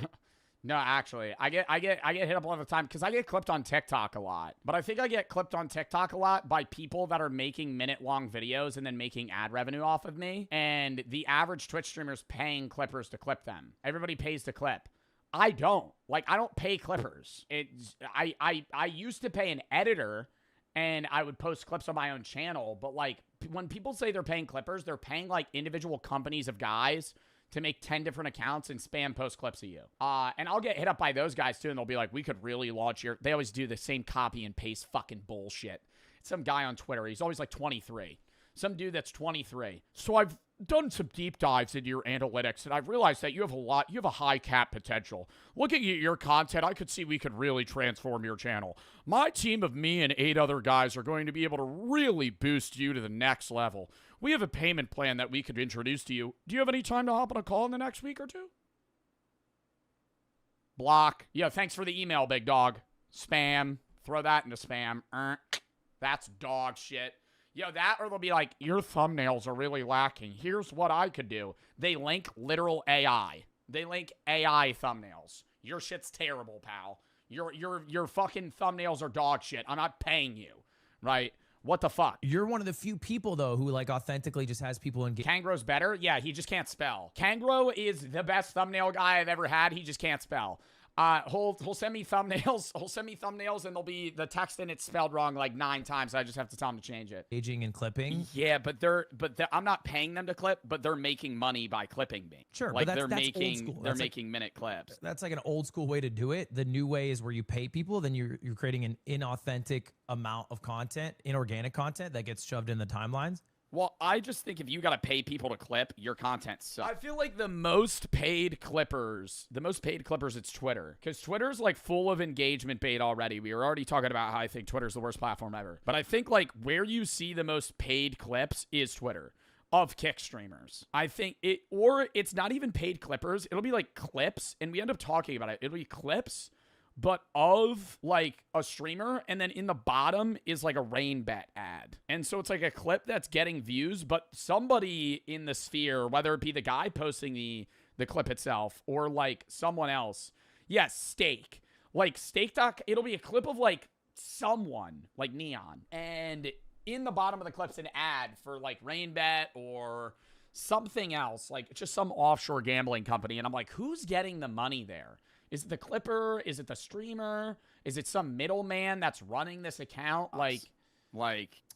No, actually, I get hit up all the time because I get clipped on TikTok a lot. But I think I get clipped on TikTok a lot by people that are making minute-long videos and then making ad revenue off of me. And the average Twitch streamer's paying clippers to clip them. Everybody pays to clip. I don't. Like, I don't pay clippers. I used to pay an editor, and I would post clips on my own channel. But, like, when people say they're paying clippers, they're paying, like, individual companies of guys to make 10 different accounts and spam post clips of you. And I'll get hit up by those guys too, and they'll be like, we could really launch your... They always do the same copy and paste fucking bullshit. It's some guy on Twitter. He's always like 23. Some dude that's 23. So I've done some deep dives into your analytics, and I've realized that you have a high cap potential. Looking at your content, I could see we could really transform your channel. My team of me and 8 other guys are going to be able to really boost you to the next level. We have a payment plan that we could introduce to you. Do you have any time to hop on a call in the next week or two? Block. Yeah, thanks for the email, big dog. Spam. Throw that into spam. That's dog shit. Yo, that or they'll be like, your thumbnails are really lacking. Here's what I could do. They link literal AI. They link AI thumbnails. Your shit's terrible, pal. Your fucking thumbnails are dog shit. I'm not paying you, right? What the fuck? You're one of the few people, though, who, like, authentically just has people engage. Kangro's better? Yeah, he just can't spell. Kangro is the best thumbnail guy I've ever had. He just can't spell. He'll send me thumbnails. He'll send me thumbnails, and they'll be the text in it spelled wrong like 9 times. I just have to tell him to change it. Aging and clipping. Yeah, but I'm not paying them to clip, but they're making money by clipping me. Sure, like but they're that's making old school. they're That's making minute clips. That's like an old school way to do it. The new way is where you pay people, then you're creating an inauthentic amount of content, inorganic content that gets shoved in the timelines. Well, I just think if you got to pay people to clip, your content sucks. I feel like the most paid clippers, it's Twitter. Because Twitter's like full of engagement bait already. We were already talking about how I think Twitter's the worst platform ever. But I think like where you see the most paid clips is Twitter of kick streamers. I think it's not even paid clippers. It'll be like clips, and we end up talking about it. It'll be clips, but of like a streamer, and then in the bottom is like a rain bet ad. And so it's like a clip that's getting views, but somebody in the sphere, whether it be the guy posting the clip itself or like someone else. Yes, Steak. Like Steak it'll be a clip of like someone like Neon. And in the bottom of the clip's an ad for like rain bet or something else, like just some offshore gambling company. And I'm like, who's getting the money there? Is it the clipper? Is it the streamer? Is it some middleman that's running this account? Like,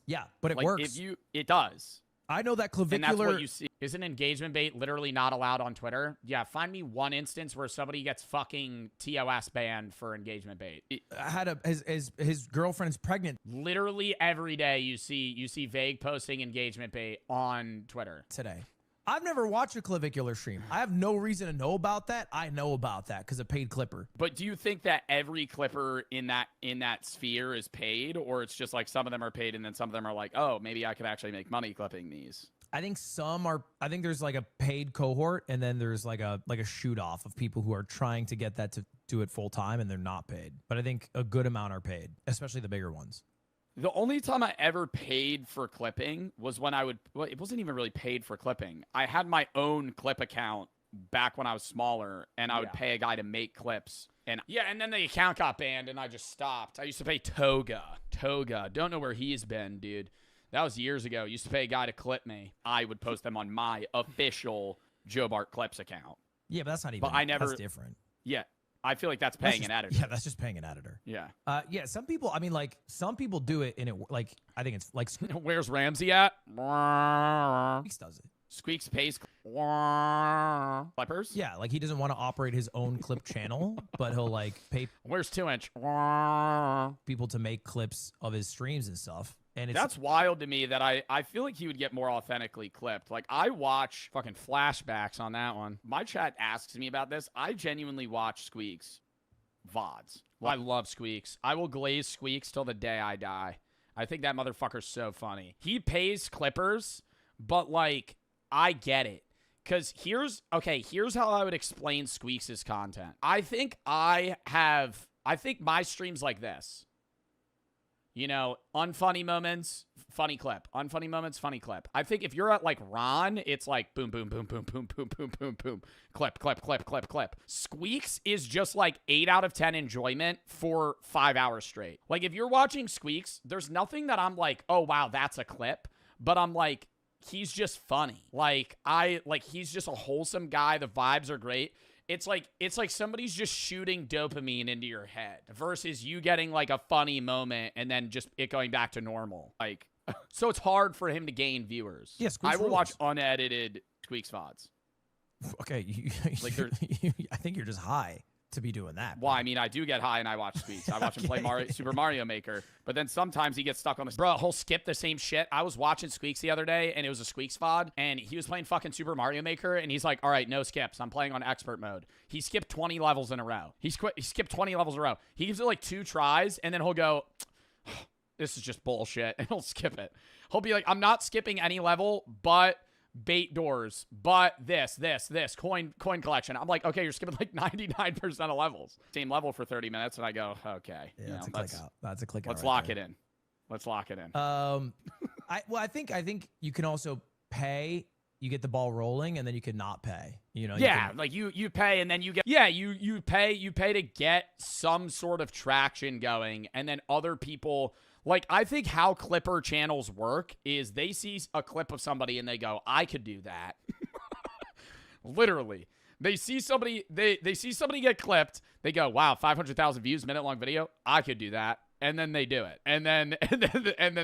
yeah, but it like works. It does. I know that clavicular. And that's what you see. Isn't engagement bait literally not allowed on Twitter? Yeah, find me one instance where somebody gets fucking TOS banned for engagement bait. I had his girlfriend's pregnant. Literally every day you see Vague posting engagement bait on Twitter. Today. I've never watched a clavicular stream. I have no reason to know about that. I know about that because a paid clipper. But do you think that every clipper in that sphere is paid, or it's just like some of them are paid and then some of them are like, oh, maybe I could actually make money clipping these? I think some are. I think there's like a paid cohort, and then there's like a shoot off of people who are trying to get that to do it full time, and they're not paid. But I think a good amount are paid, especially the bigger ones. The only time I ever paid for clipping was when it wasn't even really paid for clipping. I had my own clip account back when I was smaller, and I would pay a guy to make clips. And then the account got banned, and I just stopped. I used to pay Toga. Don't know where he's been, dude. That was years ago. Used to pay a guy to clip me. I would post them on my official Joe Bart Clips account. Yeah, but that's not even. But I never. That's different. Yeah. I feel like that's paying an editor. Yeah, that's just paying an editor. Yeah. Yeah, some people, I mean, like, some people do it, and it, like, I think it's, like... Where's Ramsey at? Squeaks does it. Squeaks pays clippers? Yeah, like, he doesn't want to operate his own clip channel, but he'll, like, pay... Where's 2-inch? People to make clips of his streams and stuff. And it's, that's wild to me that I feel like he would get more authentically clipped. Like, I watch fucking flashbacks on that one. My chat asks me about this. I genuinely watch Squeaks VODs. I love Squeaks. I will glaze Squeaks till the day I die. I think that motherfucker's so funny. He pays clippers, but, like, I get it. Because here's how I would explain Squeaks' content. I think my stream's like this. You know, unfunny moments, funny clip. Unfunny moments, funny clip. I think if you're at like Ron, it's like boom, boom, boom, boom, boom, boom, boom, boom, boom. Clip, clip, clip, clip, clip. Squeaks is just like 8 out of 10 enjoyment for 5 hours straight. Like if you're watching Squeaks, there's nothing that I'm like, oh wow, that's a clip. But I'm like, he's just funny. Like he's just a wholesome guy. The vibes are great. It's like somebody's just shooting dopamine into your head versus you getting like a funny moment and then just it going back to normal. Like, so it's hard for him to gain viewers. Yeah, I will watch unedited Squeaks VODs. Okay, Like I think you're just high to be doing that. Well, I mean, I do get high and I watch Squeaks. I watch him play Super Mario Maker, but then sometimes he gets stuck on this. Bro, he'll skip the same shit. I was watching Squeaks the other day, and it was a Squeaks VOD, and he was playing fucking Super Mario Maker, and he's like, all right, no skips. I'm playing on expert mode. He skipped 20 levels in a row. He skipped 20 levels in a row. He gives it like 2 tries, and then he'll go, this is just bullshit, and he'll skip it. He'll be like, I'm not skipping any level, but bait doors, but this coin collection. I'm like, okay, you're skipping like 99% of levels. Same level for 30 minutes, and I go, okay, Yeah, that's a click out. That's a click out. Let's lock it in. Let's lock it in. I think you can also pay. You get the ball rolling, and then you can not pay. You know. Like you pay, and then you get. Yeah, you pay to get some sort of traction going, and then other people. Like, I think how Clipper channels work is they see a clip of somebody and they go, I could do that. Literally. They see somebody they see somebody get clipped. They go, wow, 500,000 views, minute-long video. I could do that. And then they do it. And then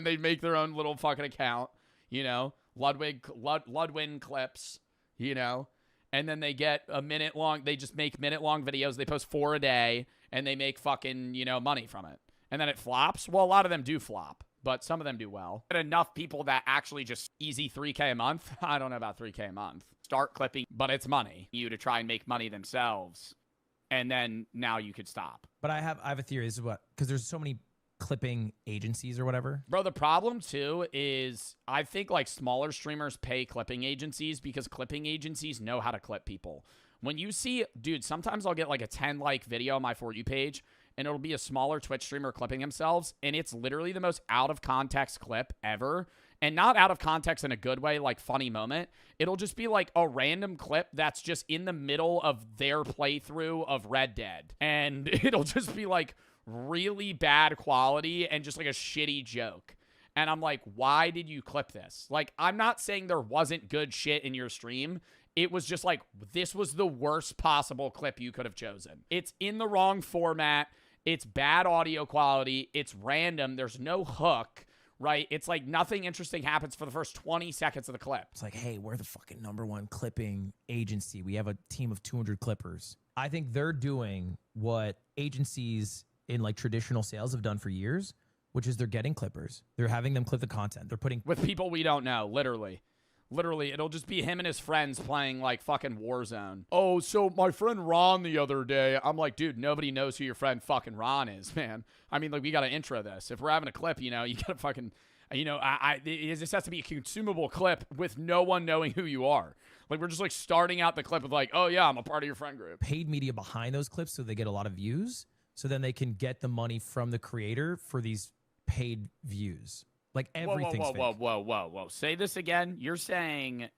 they make their own little fucking account, you know, Ludwin clips, you know. And then they get they just make minute-long videos. They post 4 a day, and they make fucking, you know, money from it. And then it flops. Well, a lot of them do flop, but some of them do well. But enough people that actually just easy 3K a month. I don't know about 3K a month. Start clipping, but it's money. You to try and make money themselves. And then now you could stop. But I have a theory. This is what, because there's so many clipping agencies or whatever. Bro, the problem too is I think like smaller streamers pay clipping agencies because clipping agencies know how to clip people. When you see, dude, sometimes I'll get like a 10 like video on my For You page, and it'll be a smaller Twitch streamer clipping themselves, and it's literally the most out-of-context clip ever. And not out of context in a good way, like funny moment. It'll just be like a random clip that's just in the middle of their playthrough of Red Dead. And it'll just be like really bad quality and just like a shitty joke. And I'm like, why did you clip this? Like, I'm not saying there wasn't good shit in your stream. It was just like, this was the worst possible clip you could have chosen. It's in the wrong format. It's bad audio quality. It's random. There's no hook, right? It's like nothing interesting happens for the first 20 seconds of the clip. It's like, hey, we're the fucking #1 clipping agency. We have a team of 200 clippers. I think they're doing what agencies in like traditional sales have done for years, which is they're getting clippers. They're having them clip the content. They're putting... With people we don't know, literally. Literally, it'll just be him and his friends playing, like, fucking Warzone. Oh, so my friend Ron the other day, I'm like, dude, nobody knows who your friend fucking Ron is, man. I mean, like, we got to intro this. If we're having a clip, you know, you got to fucking, you know, this has to be a consumable clip with no one knowing who you are. Like, we're just, like, starting out the clip with, like, oh, yeah, I'm a part of your friend group. Paid media behind those clips so they get a lot of views, so then they can get the money from the creator for these paid views. Like everything's fake. Whoa. Say this again. You're saying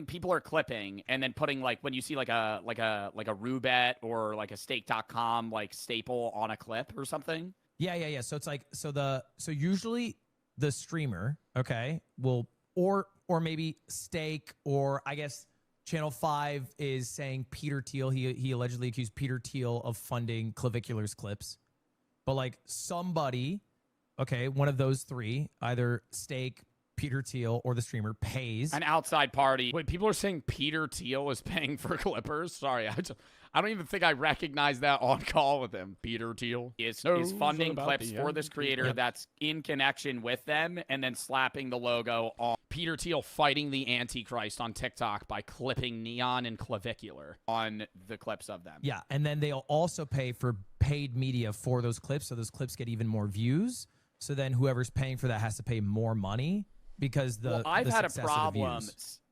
people are clipping and then putting like when you see like a Roobet or like a Stake.com like staple on a clip or something. Yeah. So it's like so usually the streamer, okay, will or maybe Stake or I guess Channel 5 is saying Peter Thiel. He allegedly accused Peter Thiel of funding Clavicular's clips, but like somebody. Okay, one of those three, either Stake, Peter Thiel, or the streamer pays. An outside party. Wait, people are saying Peter Thiel is paying for clippers? Sorry, I don't even think I recognize that on call with him. Peter Thiel is funding clips for this creator that's in connection with them and then slapping the logo on Peter Thiel fighting the Antichrist on TikTok by clipping Neon and Clavicular on the clips of them. Yeah, and then they'll also pay for paid media for those clips, so those clips get even more views. So then whoever's paying for that has to pay more money because I've had a problem.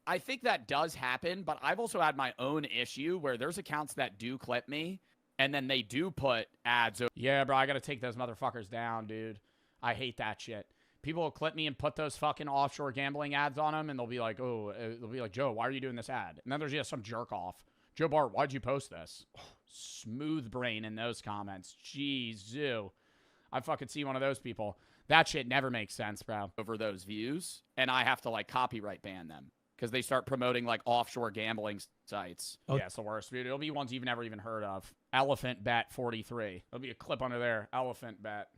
I think that does happen, but I've also had my own issue where there's accounts that do clip me and then they do put ads. Yeah, bro, I got to take those motherfuckers down, dude. I hate that shit. People will clip me and put those fucking offshore gambling ads on them, and they'll be like, oh, they'll be like, Joe, why are you doing this ad? And then there's just some jerk off. Joe Bart, why'd you post this? Smooth brain in those comments. Jeez, zoo. I fucking see one of those people. That shit never makes sense, bro. Over those views, and I have to, like, copyright ban them because they start promoting, like, offshore gambling sites. Oh. Yeah, it's the worst, dude. It'll be ones you've never even heard of. Elephant Bet 43. There'll be a clip under there. Elephant Bet.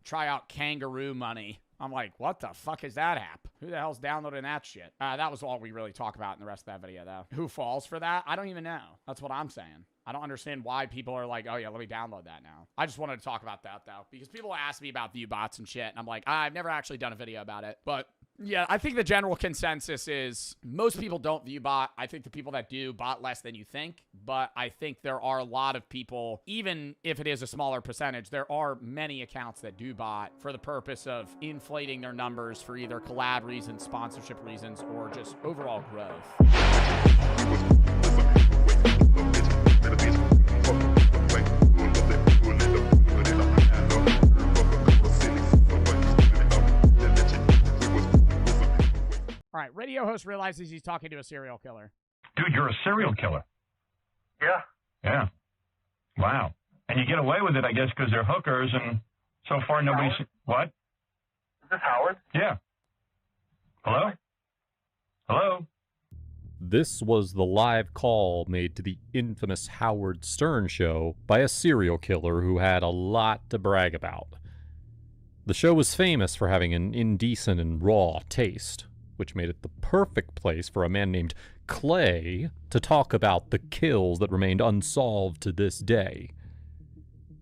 Try out kangaroo money. I'm like, what the fuck is that app? Who the hell's downloading that shit? That was all we really talk about in the rest of that video, though. Who falls for that? I don't even know. That's what I'm saying. I don't understand why people are like, oh, yeah, let me download that now. I just wanted to talk about that, though, because people ask me about view bots and shit, and I'm like, I've never actually done a video about it. But, yeah, I think the general consensus is most people don't view bot. I think the people that do bot less than you think, but I think there are a lot of people, even if it is a smaller percentage, there are many accounts that do bot for the purpose of inflating their numbers for either collab reasons, sponsorship reasons, or just overall growth. All right, radio host realizes he's talking to a serial killer. Dude, you're a serial killer. Yeah. Yeah. Wow. And you get away with it, I guess, because they're hookers, and so far nobody's... What? Is this Howard? Yeah. Hello? Hello? This was the live call made to the infamous Howard Stern show by a serial killer who had a lot to brag about. The show was famous for having an indecent and raw taste, which made it the perfect place for a man named Clay to talk about the kills that remained unsolved to this day.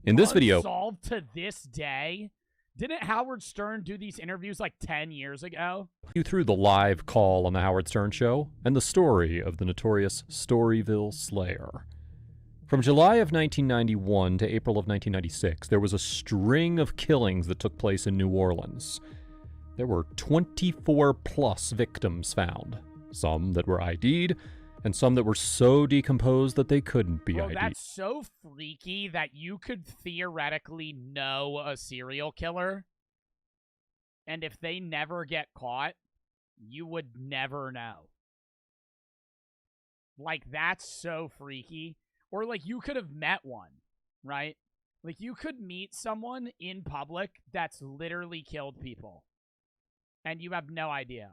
In this video... Unsolved to this day? Didn't Howard Stern do these interviews like 10 years ago? You through the live call on the Howard Stern show and the story of the notorious Storyville Slayer. From July of 1991 to April of 1996, there was a string of killings that took place in New Orleans. There were 24-plus victims found, some that were ID'd, and some that were so decomposed that they couldn't be ID'd. That's so freaky that you could theoretically know a serial killer, and if they never get caught, you would never know. Like, that's so freaky. Or, like, you could have met one, right? Like, you could meet someone in public that's literally killed people, and you have no idea.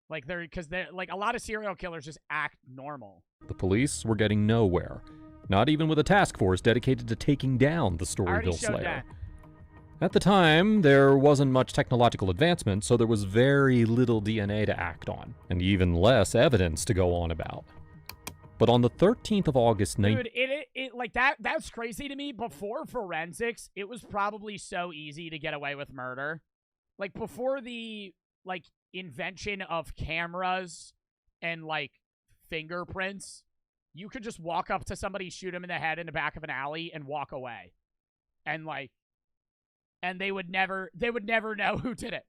Like, because they're like, a lot of serial killers just act normal. The police were getting nowhere, not even with a task force dedicated to taking down the Storyville Slayer. At the time, there wasn't much technological advancement, so there was very little DNA to act on, and even less evidence to go on about. But on the 13th of August... Dude, like, that's crazy to me. Before forensics, it was probably so easy to get away with murder. Like, before the, like, invention of cameras and, like, fingerprints, you could just walk up to somebody, shoot him in the head in the back of an alley, and walk away. And, like, and they would never know who did it.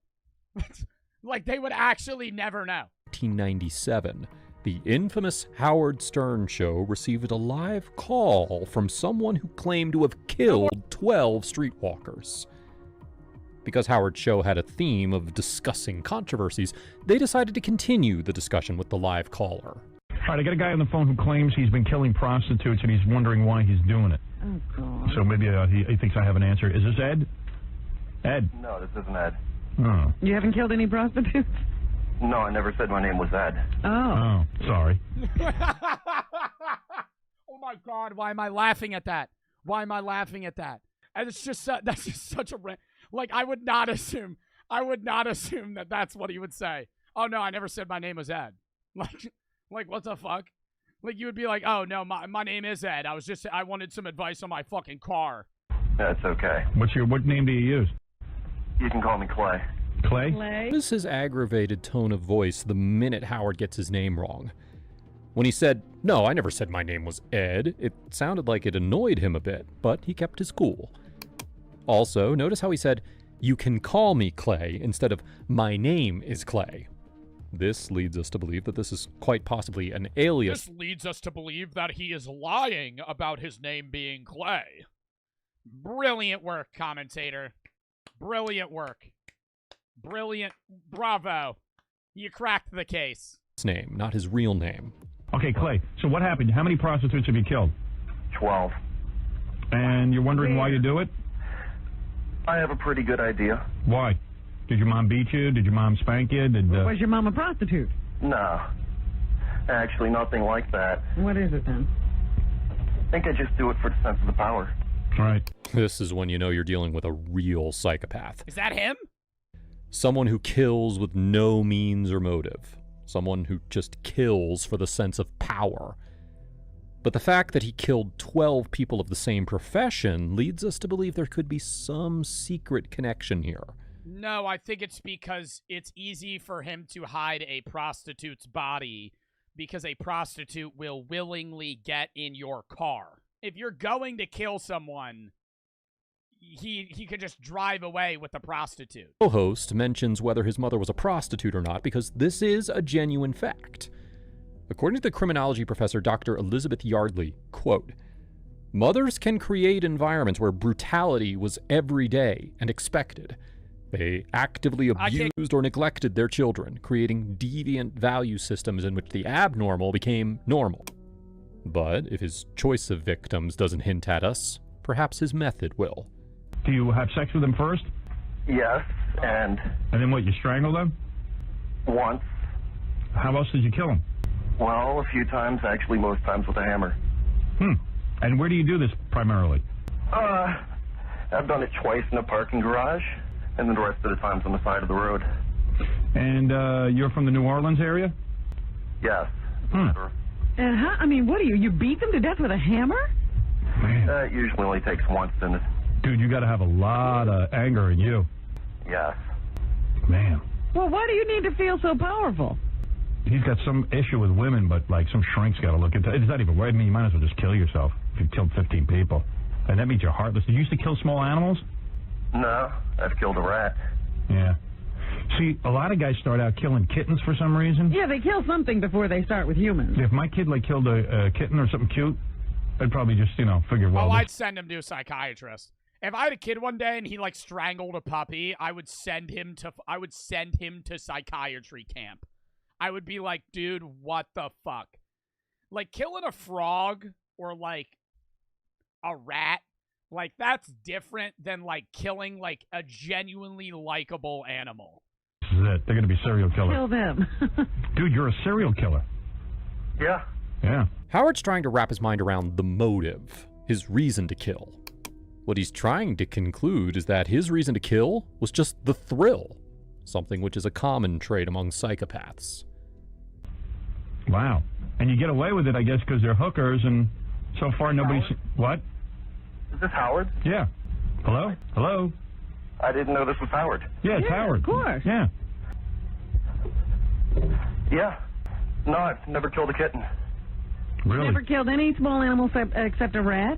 Like, they would actually never know. 1997, the infamous Howard Stern show received a live call from someone who claimed to have killed 12 streetwalkers. Because Howard's show had a theme of discussing controversies, they decided to continue the discussion with the live caller. All right, I got a guy on the phone who claims he's been killing prostitutes and he's wondering why he's doing it. Oh, God. So maybe he thinks I have an answer. Is this Ed? Ed? No, this isn't Ed. Oh. You haven't killed any prostitutes? No, I never said my name was Ed. Oh, sorry. Oh, my God. Why am I laughing at that? Why am I laughing at that? And it's just that's just such a... Like, I would not assume that that's what he would say. Oh, no, I never said my name was Ed. Like what the fuck? Like, you would be like, oh, no, my name is Ed. I wanted some advice on my fucking car. That's okay. What name do you use? You can call me Clay. Clay? Notice his aggravated tone of voice the minute Howard gets his name wrong. When he said, no, I never said my name was Ed, it sounded like it annoyed him a bit, but he kept his cool. Also, notice how he said, you can call me Clay, instead of my name is Clay. This leads us to believe that this is quite possibly an alias. This leads us to believe that he is lying about his name being Clay. Brilliant work, commentator. Brilliant work. Brilliant. Bravo. You cracked the case. His name, not his real name. Okay, Clay, so what happened? How many prostitutes have you killed? 12. And you're wondering why you do it? I have a pretty good idea. Why? Did your mom beat you? Did your mom spank you? Was your mom a prostitute? No. Actually, nothing like that. What is it then? I think I just do it for the sense of the power. Right. This is when you know you're dealing with a real psychopath. Is that him? Someone who kills with no means or motive. Someone who just kills for the sense of power. But the fact that he killed 12 people of the same profession leads us to believe there could be some secret connection here. No, I think it's because it's easy for him to hide a prostitute's body because a prostitute will willingly get in your car. If you're going to kill someone, he could just drive away with the prostitute. The host mentions whether his mother was a prostitute or not because this is a genuine fact. According to the criminology professor Dr. Elizabeth Yardley, quote, mothers can create environments where brutality was everyday and expected. They actively abused or neglected their children, creating deviant value systems in which the abnormal became normal. But if his choice of victims doesn't hint at us, perhaps his method will. Do you have sex with them first? Yes, and... And then what, you strangle them? Once. How else did you kill them? Well, a few times, actually most times with a hammer. And where do you do this primarily? I've done it twice in a parking garage, and then the rest of the times on the side of the road. And you're from the New Orleans area? Yes. And how, I mean, what do you beat them to death with a hammer? Man. That usually only takes once, and dude, you got to have a lot of anger in you. Yes. Man. Well, why do you need to feel so powerful? He's got some issue with women, but like some shrink's got to look into it. It's not even worth. I mean, you might as well just kill yourself if you killed 15 people. And that means you're heartless. Did you used to kill small animals? No, I've killed a rat. Yeah. See, a lot of guys start out killing kittens for some reason. Yeah, they kill something before they start with humans. If my kid like killed a kitten or something cute, I'd probably just, figure, well... Oh, I'd send him to a psychiatrist. If I had a kid one day and he like strangled a puppy, I would send him to psychiatry camp. I would be like, dude, what the fuck? Like killing a frog or like a rat, like that's different than like killing like a genuinely likable animal. This is it. They're going to be serial killers. Kill them. Dude, you're a serial killer. Yeah. Yeah. Howard's trying to wrap his mind around the motive, his reason to kill. What he's trying to conclude is that his reason to kill was just the thrill, something which is a common trait among psychopaths. Wow. And you get away with it, I guess, because they're hookers, and so far nobody's... What? Is this Howard? Yeah. Hello? Hello? I didn't know this was Howard. Yeah, it's Howard. Of course. Yeah. Yeah. No, I've never killed a kitten. Really? Never killed any small animal except a rat?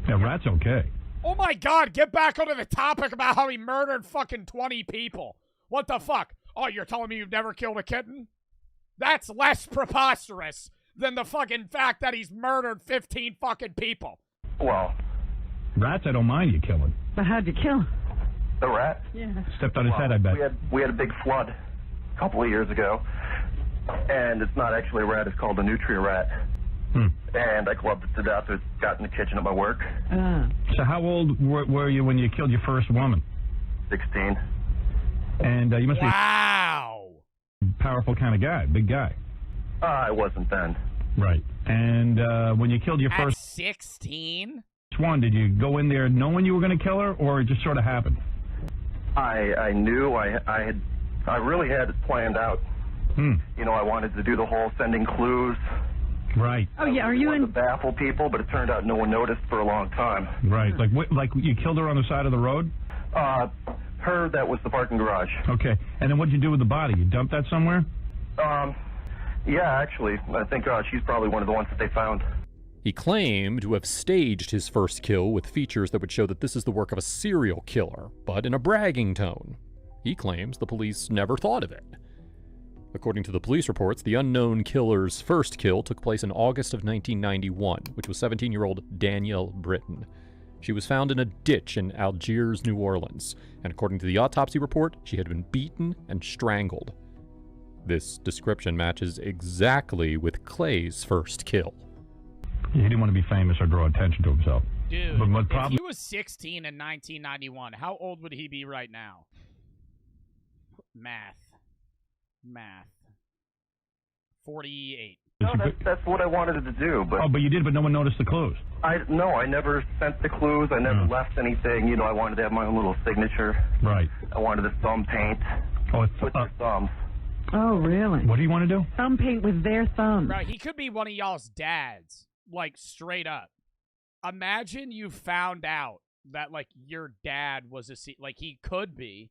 Yeah, rat's okay. Oh my god, get back onto the topic about how he murdered fucking 20 people. What the fuck? Oh, you're telling me you've never killed a kitten? That's less preposterous than the fucking fact that he's murdered 15 fucking people. Well... Rats, I don't mind you killing. But how'd you kill him? The rat? Yeah. Stepped on his head, I bet. We had a big flood a couple of years ago, and it's not actually a rat, it's called a nutria rat. And I clubbed it to death. It got in the kitchen at my work. So how old were you when you killed your first woman? 16. And you must be a powerful kind of guy, big guy. I wasn't then. Right. And when you killed your first... 16? One, did you go in there knowing you were going to kill her, or it just sort of happened? I knew. I really had it planned out. I wanted to do the whole sending clues. Right. Oh, yeah, are you in... to baffle people, but it turned out no one noticed for a long time. Right. Like you killed her on the side of the road? Her, that was the parking garage. Okay. And then what'd you do with the body? You dumped that somewhere? Yeah, actually. I think she's probably one of the ones that they found. He claimed to have staged his first kill with features that would show that this is the work of a serial killer, but in a bragging tone. He claims the police never thought of it. According to the police reports, the unknown killer's first kill took place in August of 1991, which was 17-year-old Danielle Britton. She was found in a ditch in Algiers, New Orleans, and according to the autopsy report, she had been beaten and strangled. This description matches exactly with Clay's first kill. He didn't want to be famous or draw attention to himself. Dude, but if he was 16 in 1991, how old would he be right now? Math. 48. No, that's what I wanted to do, but... Oh, but you did, but no one noticed the clues. No, I never sent the clues. I never left anything. You know, I wanted to have my own little signature. Right. I wanted to thumb paint with their thumbs. Oh, really? What do you want to do? Thumb paint with their thumbs. Bro, he could be one of y'all's dads. Like, straight up. Imagine you found out that, like, your dad was like, he could be.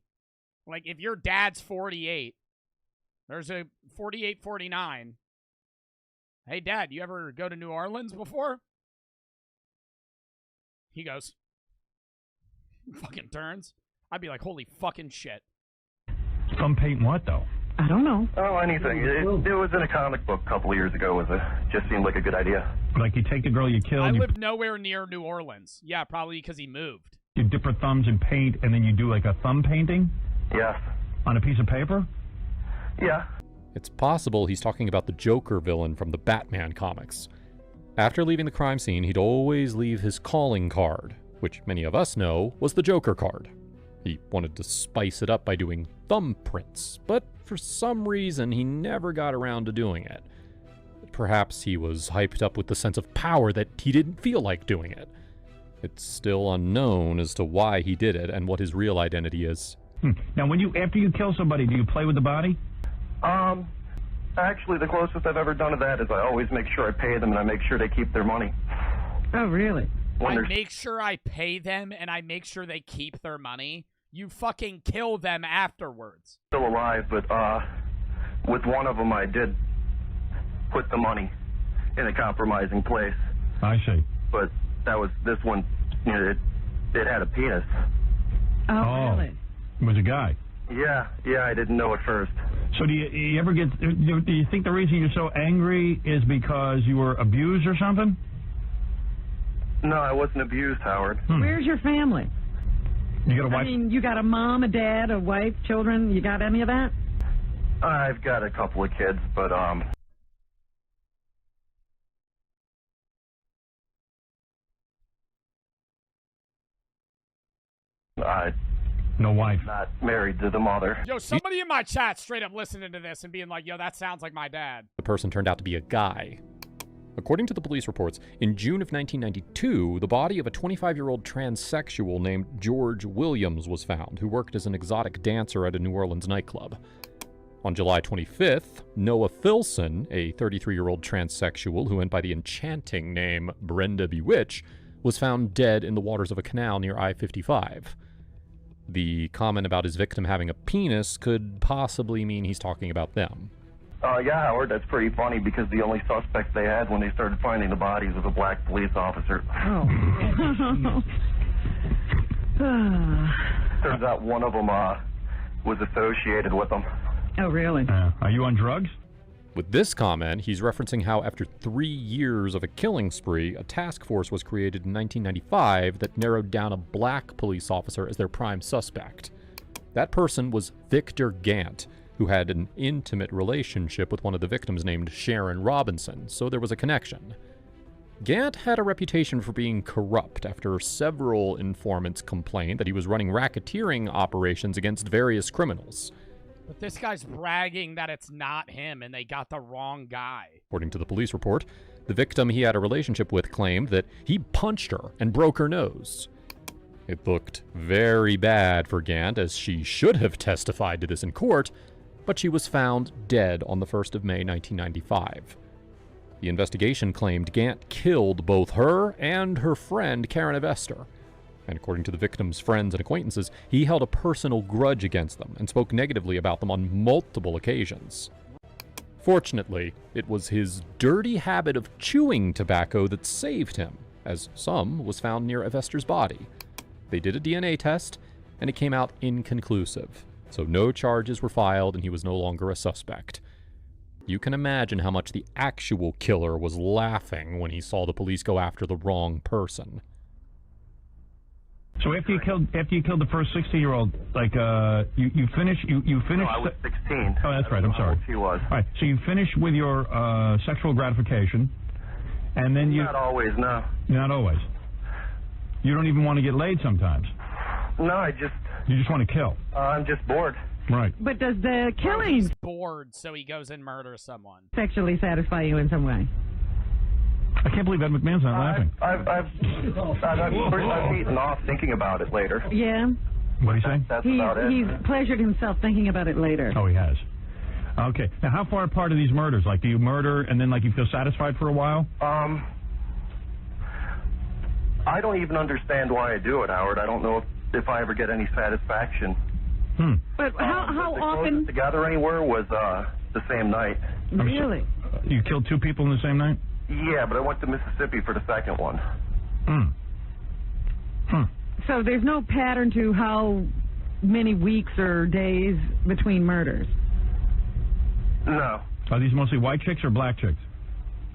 Like, if your dad's 48, there's a 48, 49. Hey, Dad, you ever go to New Orleans before? He goes. Fucking turns. I'd be like, holy fucking shit. Thumb paint what, though? I don't know. Oh, anything. It was in a comic book a couple of years ago. Just seemed like a good idea. Like you take the girl you killed. I lived nowhere near New Orleans. Yeah, probably because he moved. You dip her thumbs in paint, and then you do like a thumb painting? Yes. On a piece of paper? Yeah. It's possible he's talking about the Joker villain from the Batman comics. After leaving the crime scene, he'd always leave his calling card, which many of us know was the Joker card. He wanted to spice it up by doing thumbprints, but for some reason he never got around to doing it. Perhaps he was hyped up with the sense of power that he didn't feel like doing it. It's still unknown as to why he did it and what his real identity is. Now, after you kill somebody, do you play with the body? Actually, the closest I've ever done to that is I always make sure I pay them and I make sure they keep their money. Oh, really? I make sure I pay them and I make sure they keep their money. You fucking kill them afterwards. Still alive, but with one of them I did put the money in a compromising place. I see. But this one, you know, it had a penis. Oh, really? It was a guy. Yeah, I didn't know at first. So do you ever get, do you think the reason you're so angry is because you were abused or something? No, I wasn't abused, Howard. Where's your family? You got a wife? I mean, you got a mom, a dad, a wife, children. You got any of that? I've got a couple of kids, but no wife. Not married to the mother. Yo, somebody in my chat straight up listening to this and being like, yo, that sounds like my dad. The person turned out to be a guy. According to the police reports, in June of 1992, the body of a 25-year-old transsexual named George Williams was found, who worked as an exotic dancer at a New Orleans nightclub. On July 25th, Noah Filson, a 33-year-old transsexual who went by the enchanting name Brenda Bewitch, was found dead in the waters of a canal near I-55. The comment about his victim having a penis could possibly mean he's talking about them. Yeah, Howard, that's pretty funny because the only suspect they had when they started finding the bodies was a black police officer. Oh. Turns out one of them was associated with them. Oh, really? Are you on drugs? With this comment, he's referencing how after 3 years of a killing spree, a task force was created in 1995 that narrowed down a black police officer as their prime suspect. That person was Victor Gant, who had an intimate relationship with one of the victims named Sharon Robinson, so there was a connection. Gant had a reputation for being corrupt after several informants complained that he was running racketeering operations against various criminals. But this guy's bragging that it's not him and they got the wrong guy. According to the police report, the victim he had a relationship with claimed that he punched her and broke her nose. It looked very bad for Gant, as she should have testified to this in court, but she was found dead on the 1st of May 1995. The investigation claimed Gant killed both her and her friend Karen Evester, and according to the victim's friends and acquaintances, he held a personal grudge against them and spoke negatively about them on multiple occasions. Fortunately, it was his dirty habit of chewing tobacco that saved him, as some was found near Evester's body. They did a DNA test, and it came out inconclusive, so no charges were filed and he was no longer a suspect. You can imagine how much the actual killer was laughing when he saw the police go after the wrong person. So after you killed the first 16-year-old, like you finished. No, I was 16. Oh, that's right. I'm sorry. She was. All right. So you finish with your sexual gratification, and then you. Not always, no. Not always. You don't even want to get laid sometimes. No, You just want to kill. I'm just bored. Right. But does the killing He's bored, so he goes and murders someone. sexually satisfy you in some way? I can't believe Ed McMahon's not laughing. I've eaten off thinking about it later. Yeah. What do you say? That's about it. He's pleasured himself thinking about it later. Oh, he has. Okay. Now, how far apart are these murders? Like, do you murder and then, like, you feel satisfied for a while? I don't even understand why I do it, Howard. I don't know if I ever get any satisfaction. But how the often? closest together anywhere was the same night. Really? You killed 2 people in the same night? Yeah, but I went to Mississippi for the second one. So there's no pattern to how many weeks or days between murders? No. Are these mostly white chicks or black chicks?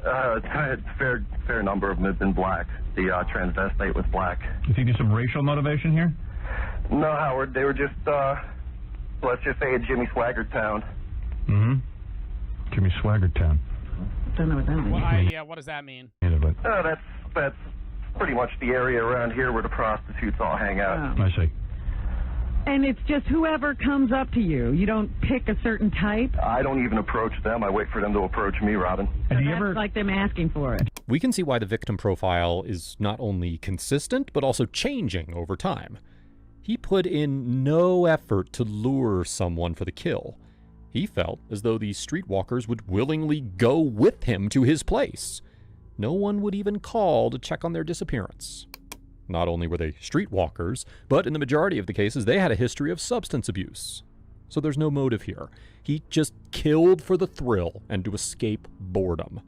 Fair number of them have been black. The transvestite was black. You think there's some racial motivation here? No, Howard. They were just, let's just say, a Jimmy Swaggart town. Jimmy Swaggart town. Don't know what that means. Well, yeah, what does that mean? That's pretty much the area around here where the prostitutes all hang out. I see. And it's just whoever comes up to you. You don't pick a certain type? I don't even approach them. I wait for them to approach me, Robin. So that's like them asking for it. We can see why the victim profile is not only consistent, but also changing over time. He put in no effort to lure someone for the kill. He felt as though these streetwalkers would willingly go with him to his place. No one would even call to check on their disappearance. Not only were they streetwalkers, but in the majority of the cases, they had a history of substance abuse. So there's no motive here. He just killed for the thrill and to escape boredom.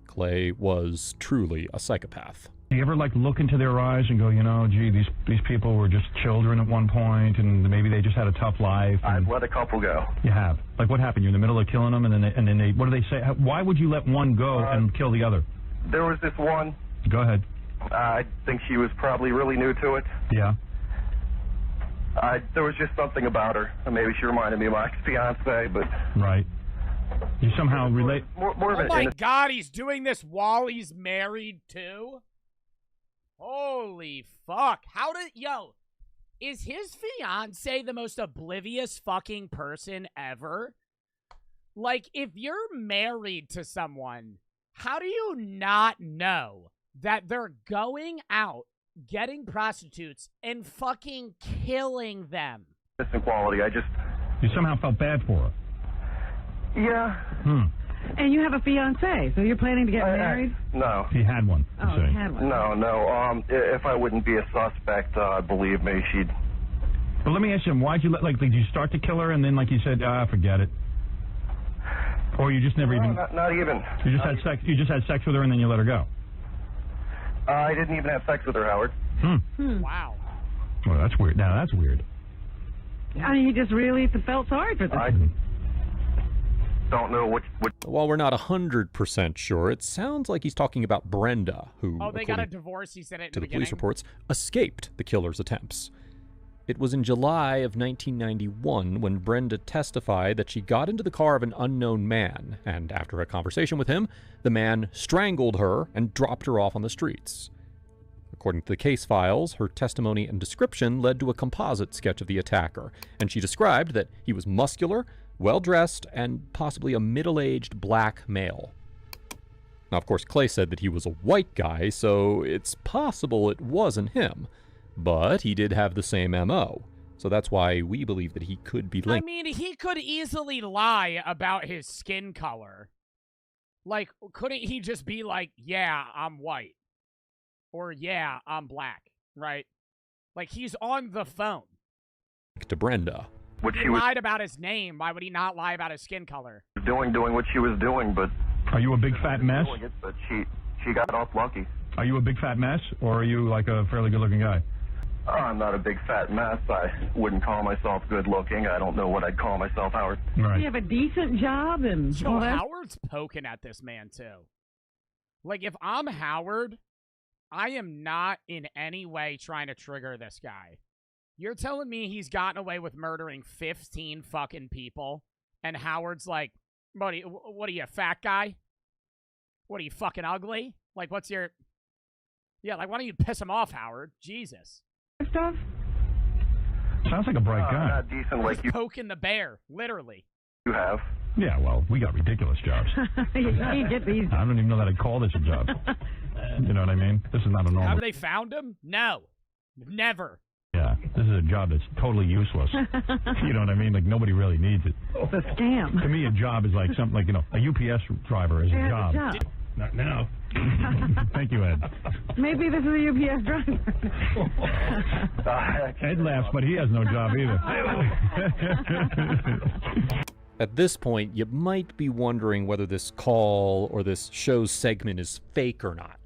Clay was truly a psychopath. Do you ever, like, look into their eyes and go, you know, gee, these people were just children at one point, and maybe they just had a tough life? I've let a couple go. You have? Like, what happened? You're in the middle of killing them, and then they what do they say? Why would you let one go and kill the other? There was this one. Go ahead. I think she was probably really new to it. Yeah. There was just something about her. Maybe she reminded me of my ex-fiance, but... Right. You somehow relate... More of Oh an my innocent... God, he's doing this while he's married, too? Holy fuck. Is his fiance the most oblivious fucking person ever? Like, if you're married to someone, how do you not know that they're going out, getting prostitutes, and fucking killing them? Innocent quality, You somehow felt bad for her. Yeah. And you have a fiance, so you're planning to get married? No. He had one. Oh, he had one. No. If I wouldn't be a suspect, believe me, she'd... But let me ask you, why'd you did you start to kill her and then, like you said, forget it? Or you just never even... Not even. You just had sex. You just had sex with her and then you let her go. I didn't even have sex with her, Howard. Wow. Well, that's weird. Now that's weird. I mean, he just really felt sorry for them. Don't know what... While we're not 100% sure, it sounds like he's talking about Brenda, who, Oh, they got a divorce, he said it in to the the police beginning. reports, escaped the killer's attempts. It was in July of 1991 when Brenda testified that she got into the car of an unknown man, and after a conversation with him, the man strangled her and dropped her off on the streets. According to the case files, her testimony and description led to a composite sketch of the attacker, and she described that he was muscular, well-dressed, and possibly a middle-aged black male. Now, of course, Clay said that he was a white guy, so it's possible it wasn't him. But he did have the same MO, so that's why we believe that he could be linked. I mean, he could easily lie about his skin color. Like, couldn't he just be like, yeah, I'm white? Or, yeah, I'm black, right? Like, he's on the phone. To Brenda. He lied about his name. Why would he not lie about his skin color? Doing what she was doing, but... Are you a big fat mess? But she got off lucky. Are you a big fat mess, or are you like a fairly good-looking guy? I'm not a big fat mess. I wouldn't call myself good-looking. I don't know what I'd call myself, Howard. Right. You have a decent job and So Howard's poking at this man, too. Like, if I'm Howard, I am not in any way trying to trigger this guy. You're telling me he's gotten away with murdering 15 fucking people, and Howard's like, what are you, a fat guy? What are you, fucking ugly? Like, what's your... Yeah, like, why don't you piss him off, Howard? Jesus. Stuff? Sounds like a bright guy. Not decent like you Poking the bear, literally. have. Yeah, well, we got ridiculous jobs. You can't get these. I don't even know that I'd call this a job. You know what I mean? This is not a normal... Have they found him? No. Never. Yeah, this is a job that's totally useless. You know what I mean? Like, nobody really needs it. It's a scam. To me, a job is like something like, you know, a UPS driver is a job. Not now. Thank you, Ed. Maybe this is a UPS driver. Ed laughs, but he has no job either. At this point, you might be wondering whether this call or this show's segment is fake or not.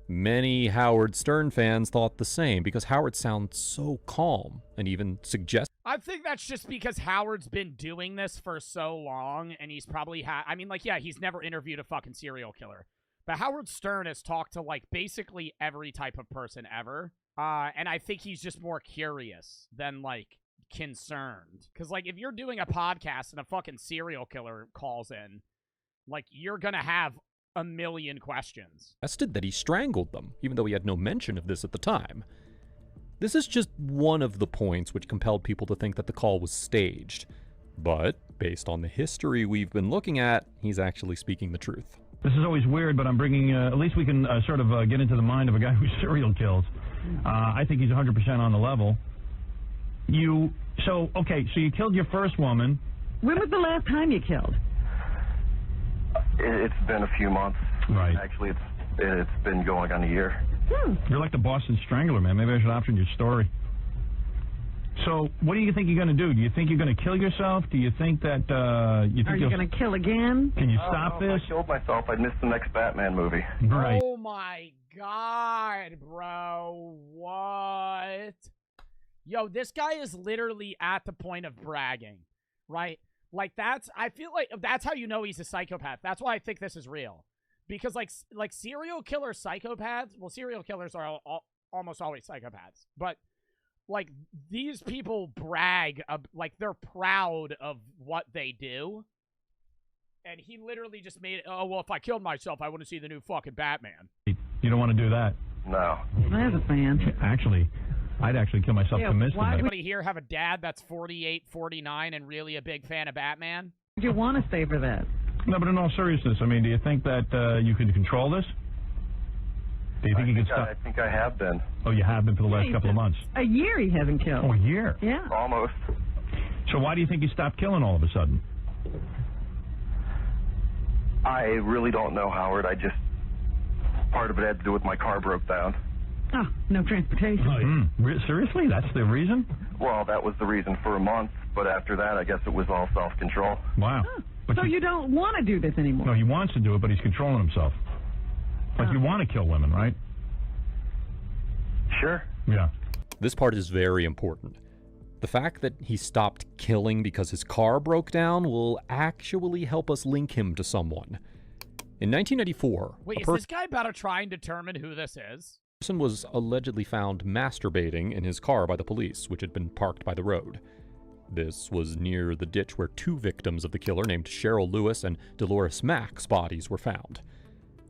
Many Howard Stern fans thought the same because Howard sounds so calm and even suggests. I think that's just because Howard's been doing this for so long, and he's probably I mean, like, yeah, he's never interviewed a fucking serial killer. But Howard Stern has talked to, like, basically every type of person ever. And I think he's just more curious than, like, concerned. Because, like, if you're doing a podcast and a fucking serial killer calls in, like, you're gonna have a million questions. Suggested that he strangled them, even though he had no mention of this at the time. This is just one of the points which compelled people to think that the call was staged. But, based on the history we've been looking at, he's actually speaking the truth. This is always weird, but I'm bringing, at least we can sort of get into the mind of a guy who serial kills. I think he's 100% on the level. So you killed your first woman. When was the last time you killed? It's been a few months. Right. Actually, it's been going on a year. You're like the Boston Strangler, man. Maybe I should option your story. So, what do you think you're going to do? Do you think you're going to kill yourself? Do you think that Are you going to kill again? Can you stop this? If I killed myself, I'd miss the next Batman movie. Right. Oh my god, bro. What? Yo, this guy is literally at the point of bragging, right? Like, I feel like that's how you know he's a psychopath. That's why I think this is real. Because, like serial killer psychopaths, well, serial killers are almost always psychopaths. But, like, these people brag, like, they're proud of what they do. And he literally just made it, oh, well, if I killed myself, I wouldn't see the new fucking Batman. You don't want to do that. No. As a fan. Actually, I'd actually kill myself to miss Why anybody here have a dad that's 48, 49, and really a big fan of Batman? Do you want to stay for that? No, but in all seriousness, I mean, do you think that you can control this? Do you think you can stop? I think I have been. Oh, you have been for the last couple of months? A year he hasn't killed. Oh, a year? Yeah. Almost. So why do you think you stopped killing all of a sudden? I really don't know, Howard. Part of it had to do with my car broke down. Oh, no transportation. Seriously? That's the reason? Well, that was the reason for a month, but after that, I guess it was all self-control. Wow. Oh, so you don't want to do this anymore? No, he wants to do it, but he's controlling himself. Like, you want to kill women, right? Sure. Yeah. This part is very important. The fact that he stopped killing because his car broke down will actually help us link him to someone. In 1994... Wait, is this guy about to try and determine who this is? A person was allegedly found masturbating in his car by the police, which had been parked by the road. This was near the ditch where two victims of the killer named Cheryl Lewis and Dolores Mack's bodies were found.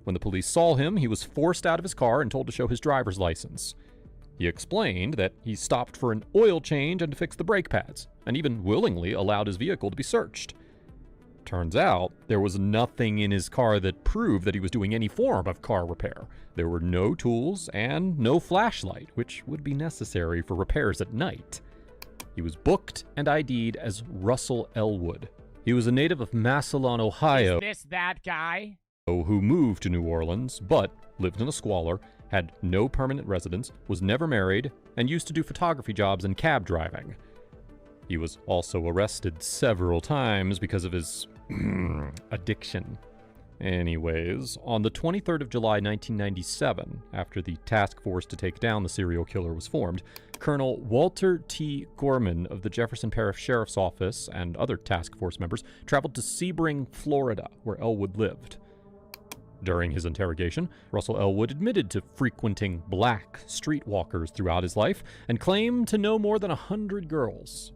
When the police saw him, he was forced out of his car and told to show his driver's license. He explained that he stopped for an oil change and to fix the brake pads, and even willingly allowed his vehicle to be searched. Turns out, there was nothing in his car that proved that he was doing any form of car repair. There were no tools and no flashlight, which would be necessary for repairs at night. He was booked and ID'd as Russell Elwood. He was a native of Massillon, Ohio. Is this that guy? Who moved to New Orleans, but lived in a squalor, had no permanent residence, was never married, and used to do photography jobs and cab driving. He was also arrested several times because of his addiction. Anyways, on the 23rd of July 1997, after the task force to take down the serial killer was formed, Colonel Walter T. Gorman of the Jefferson Parish Sheriff's Office and other task force members traveled to Sebring, Florida, where Elwood lived. During his interrogation, Russell Elwood admitted to frequenting black streetwalkers throughout his life and claimed to know more than 100 girls.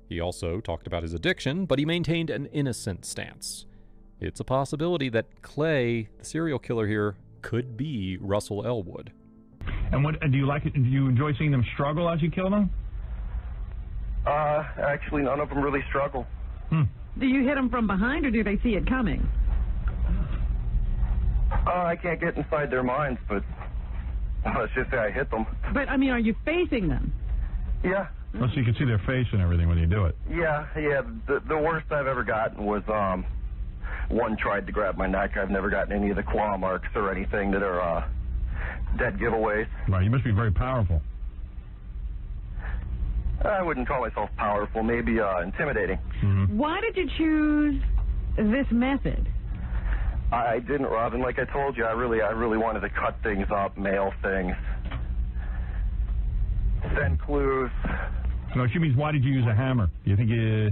He also talked about his addiction, but he maintained an innocent stance. It's a possibility that Clay, the serial killer here, could be Russell Elwood. And what do you like it? Do you enjoy seeing them struggle as you kill them? Actually, none of them really struggle. Do you hit them from behind, or do they see it coming? I can't get inside their minds, but let's just say I hit them. But, I mean, are you facing them? Yeah. Well, so you can see their face and everything when you do it. Yeah. The worst I've ever gotten was one tried to grab my neck. I've never gotten any of the claw marks or anything that are dead giveaways. Right, you must be very powerful. I wouldn't call myself powerful, maybe intimidating. Why did you choose this method? I didn't, Robin. Like I told you, I really wanted to cut things up, mail things, send clues. No, she means why did you use a hammer? You think you...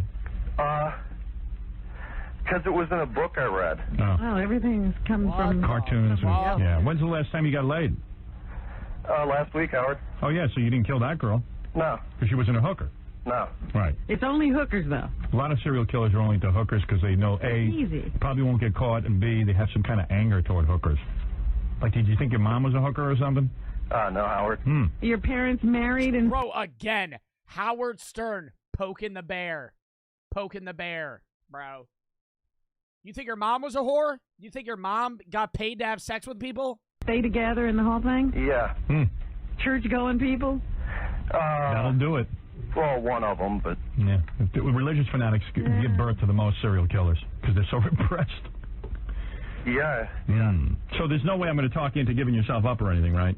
Because it was in a book I read. Oh. Well, everything's come from... Cartoons. And, yeah. When's the last time you got laid? Last week, Howard. Oh, yeah, so you didn't kill that girl? No. Because she wasn't a hooker? No. Right. It's only hookers, though. A lot of serial killers are only into hookers because they know, A, easy. probably won't get caught, and B, they have some kind of anger toward hookers. Like, did you think your mom was a hooker or something? No, Howard. Your parents married and... Bro, again, Howard Stern poking the bear. Poking the bear, bro. You think your mom was a whore? You think your mom got paid to have sex with people? Stay together in the whole thing? Yeah. Church-going people? That'll do it. Well, one of them, but... Yeah. Religious fanatics give birth to the most serial killers because they're so repressed. Yeah. So there's no way I'm going to talk you into giving yourself up or anything, right?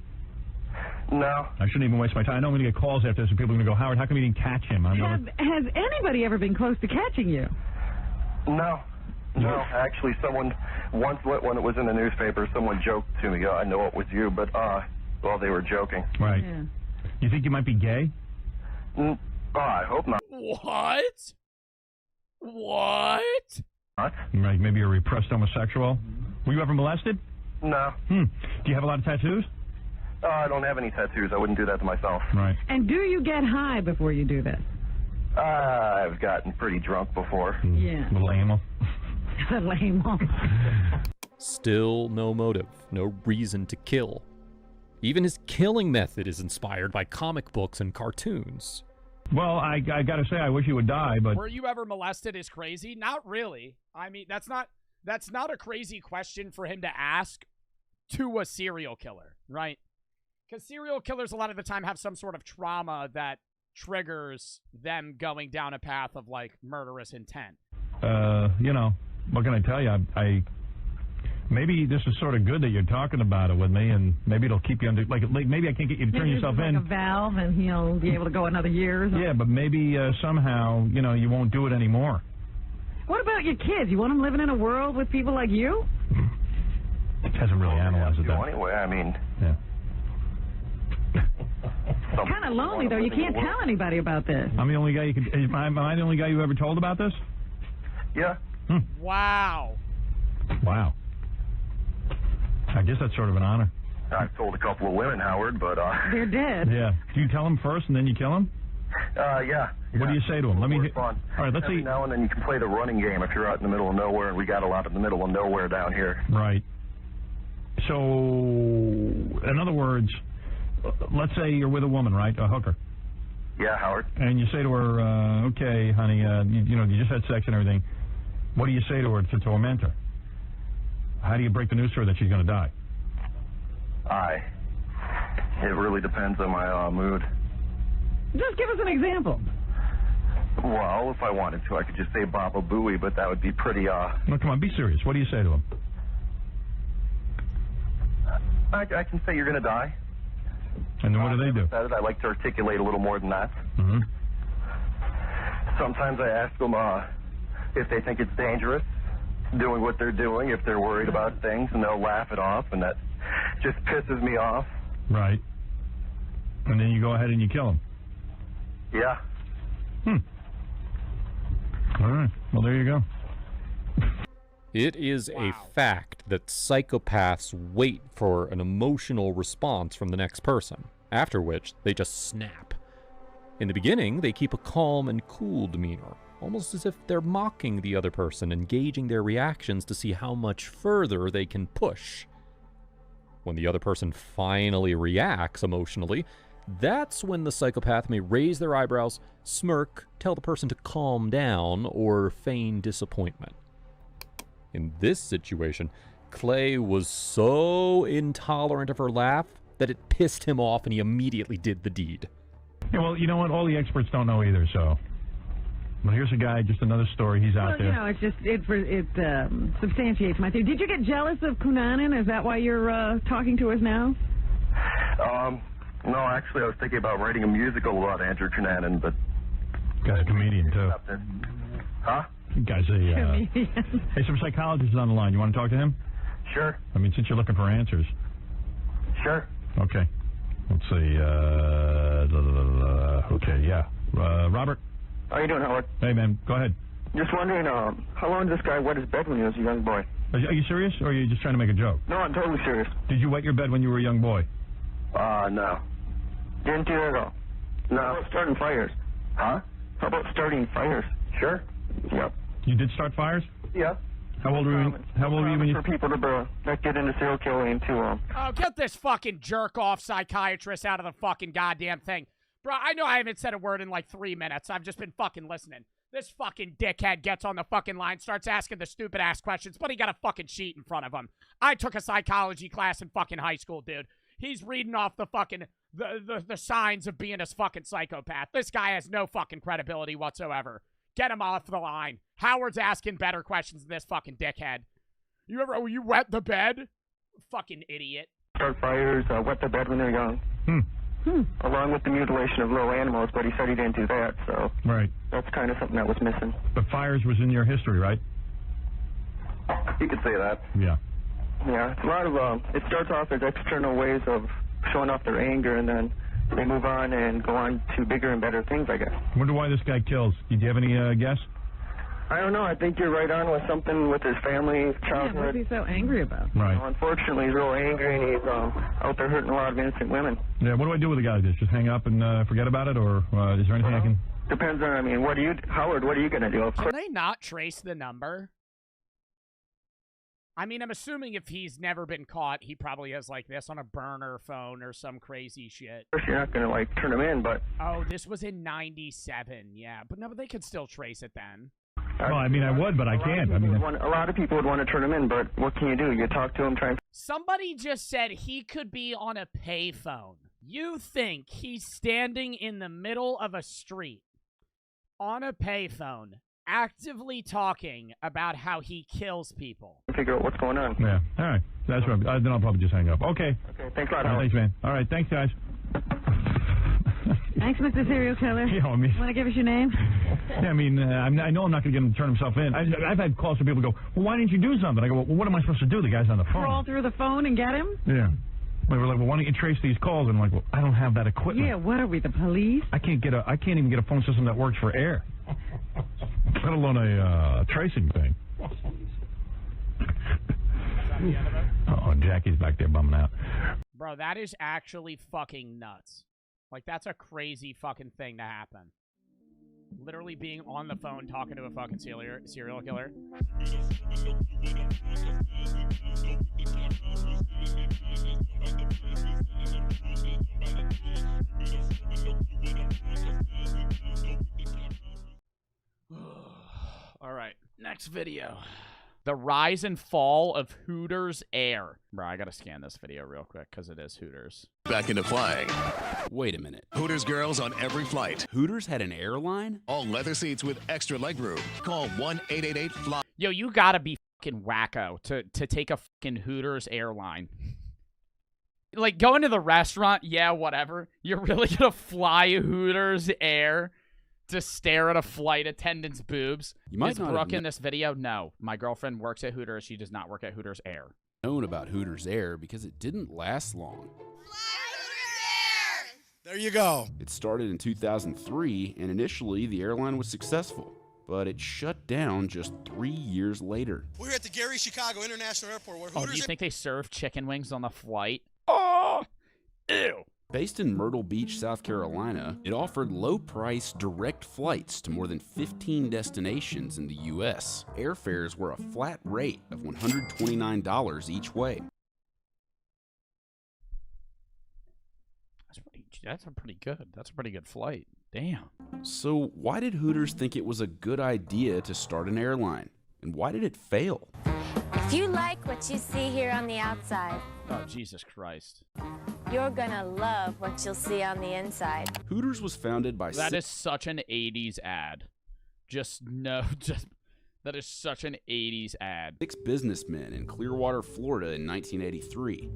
No. I shouldn't even waste my time. I know I'm going to get calls after this and people are going to go, Howard, how come you didn't catch him? Has anybody ever been close to catching you? No. No, actually, someone, once when it was in the newspaper, someone joked to me, I know it was you, but, well, they were joking. Right. Yeah. You think you might be gay? I hope not. What? What? What? Right, maybe you're a repressed homosexual. Were you ever molested? No. Do you have a lot of tattoos? I don't have any tattoos. I wouldn't do that to myself. Right. And do you get high before you do this? I've gotten pretty drunk before. Yeah. A little anal. Lame. Still no motive, no reason to kill. Even his killing method is inspired by comic books and cartoons. Well, I gotta say, I wish he would die, but... Were you ever molested is crazy? Not really. I mean, that's not a crazy question for him to ask to a serial killer, right? Because serial killers a lot of the time have some sort of trauma that triggers them going down a path of, like, murderous intent. You know, what can I tell you? Maybe this is sort of good that you're talking about it with me, and maybe it'll keep you under... Like maybe I can't get you to turn yourself in. Like a valve, and he'll be able to go another year or something. Yeah, but maybe somehow, you know, you won't do it anymore. What about your kids? You want them living in a world with people like you? Hasn't really analyzed it, though. Anyway, I mean... Yeah. It's kind of lonely, though. You can't tell anybody about this. I'm the only guy you could... Am I the only guy you ever told about this? Yeah. Wow. Wow. I guess that's sort of an honor. I've told a couple of women, Howard, but... They're dead. Yeah. Do you tell them first and then you kill them? Yeah. What do you say to them? Let me... All right, let's see. Every now and then you can play the running game if you're out in the middle of nowhere, and we got a lot in the middle of nowhere down here. Right. So, in other words, let's say you're with a woman, right? A hooker. Yeah, Howard. And you say to her, okay, honey, you know, you just had sex and everything. What do you say to her to torment her? How do you break the news to her that she's going to die? It really depends on my mood. Just give us an example. Well, if I wanted to, I could just say Baba Booey, but that would be pretty, No, come on, be serious. What do you say to him? I can say you're going to die. And then what do they do? I like to articulate a little more than that. Mm-hmm. Sometimes I ask them if they think it's dangerous, doing what they're doing, if they're worried about things, and they'll laugh it off, and that just pisses me off. Right. And then you go ahead and you kill them. Yeah. All right. Well, there you go. It is a fact that psychopaths wait for an emotional response from the next person, after which they just snap. In the beginning, they keep a calm and cool demeanor, almost as if they're mocking the other person and gauging their reactions to see how much further they can push. When the other person finally reacts emotionally, that's when the psychopath may raise their eyebrows, smirk, tell the person to calm down, or feign disappointment. In this situation, Clay was so intolerant of her laugh that it pissed him off and he immediately did the deed. Yeah, well, you know what? All the experts don't know either, so. Well, here's a guy, just another story. He's out there. You know, it's just, it substantiates my theory. Did you get jealous of Cunanan? Is that why you're talking to us now? No, actually, I was thinking about writing a musical about Andrew Cunanan, but... Guy's a comedian, too. Huh? Guy's a... Hey, some psychologist is on the line. You want to talk to him? Sure. I mean, since you're looking for answers. Sure. Okay. Let's see. Okay, yeah. Robert? How you doing, Howard? Hey, man. Go ahead. Just wondering, how long did this guy wet his bed when he was a young boy? Are you serious, or are you just trying to make a joke? No, I'm totally serious. Did you wet your bed when you were a young boy? No. Didn't do that at all. No. How about starting fires? Huh? How about starting fires? Sure. Yep. You did start fires? Yeah. How old were you? How old were you when you? For people to not get into serial killing too. Oh, get this fucking jerk-off psychiatrist out of the fucking goddamn thing. Bro, I know I haven't said a word in like 3 minutes. I've just been fucking listening. This fucking dickhead gets on the fucking line, starts asking the stupid-ass questions, but he got a fucking sheet in front of him. I took a psychology class in fucking high school, dude. He's reading off the fucking, the signs of being a fucking psychopath. This guy has no fucking credibility whatsoever. Get him off the line. Howard's asking better questions than this fucking dickhead. You wet the bed? Fucking idiot. Start fires, wet the bed when they're young. Along with the mutilation of little animals, but he said he didn't do that, so... Right. That's kind of something that was missing. But fires was in your history, right? You could say that. Yeah. Yeah, it's a lot of, it starts off as external ways of showing off their anger, and then they move on and go on to bigger and better things, I guess. I wonder why this guy kills. Do you have any guess? I don't know. I think you're right on with something with his family, childhood. Yeah, what's he so angry about? Right. You know, unfortunately, he's real angry, and he's out there hurting a lot of innocent women. Yeah, what do I do with a guy like this? Just hang up and forget about it, or is there anything I can... Depends on, I mean, Howard, what are you going to do? Can they not trace the number? I mean, I'm assuming if he's never been caught, he probably has, like, this on a burner phone or some crazy shit. First, you're not going to, like, turn him in, but... Oh, this was in 97, yeah. But no, but they could still trace it then. Well, I mean, I would, but I can't. I mean, a lot of people would want to turn him in, but what can you do? You talk to him, try and... Somebody just said he could be on a payphone. You think he's standing in the middle of a street on a payphone, actively talking about how he kills people. Figure out what's going on. Yeah, all right. That's right. Then I'll probably just hang up. Okay. Okay, thanks a lot, Howard. Howard. Thanks, man. All right, thanks, guys. Thanks, Mr. Serial Killer. Yeah, I mean... Want to give us your name? Yeah, I mean, I know I'm not going to get him to turn himself in. I've had calls from people who go, well, why didn't you do something? I go, well, what am I supposed to do? The guy's on the phone. Crawl through the phone and get him? Yeah. They were like, well, why don't you trace these calls? And I'm like, well, I don't have that equipment. Yeah, what are we, the police? I can't even get a phone system that works for air. Let alone a tracing thing. Oh, Jackie's back there bumming out. Bro, that is actually fucking nuts. Like, that's a crazy fucking thing to happen. Literally being on the phone talking to a fucking serial killer. All right, next video. The rise and fall of Hooters Air. Bro, I gotta scan this video real quick because it is Hooters. Back into flying. Wait a minute. Hooters girls on every flight. Hooters had an airline? All leather seats with extra legroom. Call 1-888-FLY. Yo, you gotta be fucking wacko to take a fucking Hooters airline. Like, going to the restaurant, yeah, whatever. You're really gonna fly Hooters Air to stare at a flight attendant's boobs? You might Is not Brooke have in this video? No. My girlfriend works at Hooters. She does not work at Hooters Air. Known about Hooters Air because it didn't last long. There you go. It started in 2003, and initially the airline was successful. but it shut down just 3 years later. We're at the Gary Chicago International Airport where Oh, Hooters... do you think they serve chicken wings on the flight? Oh, ew. Based in Myrtle Beach, South Carolina, it offered low-price direct flights to more than 15 destinations in the U.S. Airfares were a flat rate of $129 each way. That's a pretty good. That's a pretty good flight. Damn. So why did Hooters think it was a good idea to start an airline? And why did it fail? If you like what you see here on the outside, Oh, Jesus Christ. you're gonna love what you'll see on the inside. Hooters was founded by... That is such an 80s ad. That is such an 80s ad. 6 businessmen in Clearwater, Florida in 1983.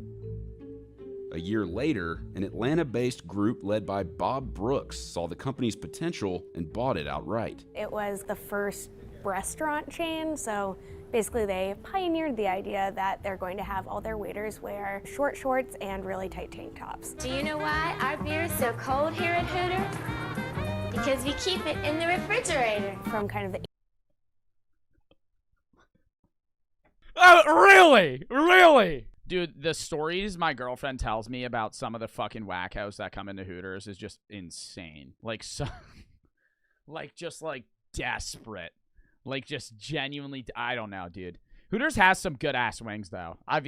A year later, an Atlanta-based group led by Bob Brooks saw the company's potential and bought it outright. It was the first restaurant chain, so basically they pioneered the idea that they're going to have all their waiters wear short shorts and really tight tank tops. Do you know why our beer is so cold here at Hooters? Because we keep it in the refrigerator. From kind of the... Oh, really? Really? Dude, the stories my girlfriend tells me about some of the fucking wackos that come into Hooters is just insane. Like, so... just desperate. Like, just genuinely... I don't know, dude. Hooters has some good-ass wings, though. I've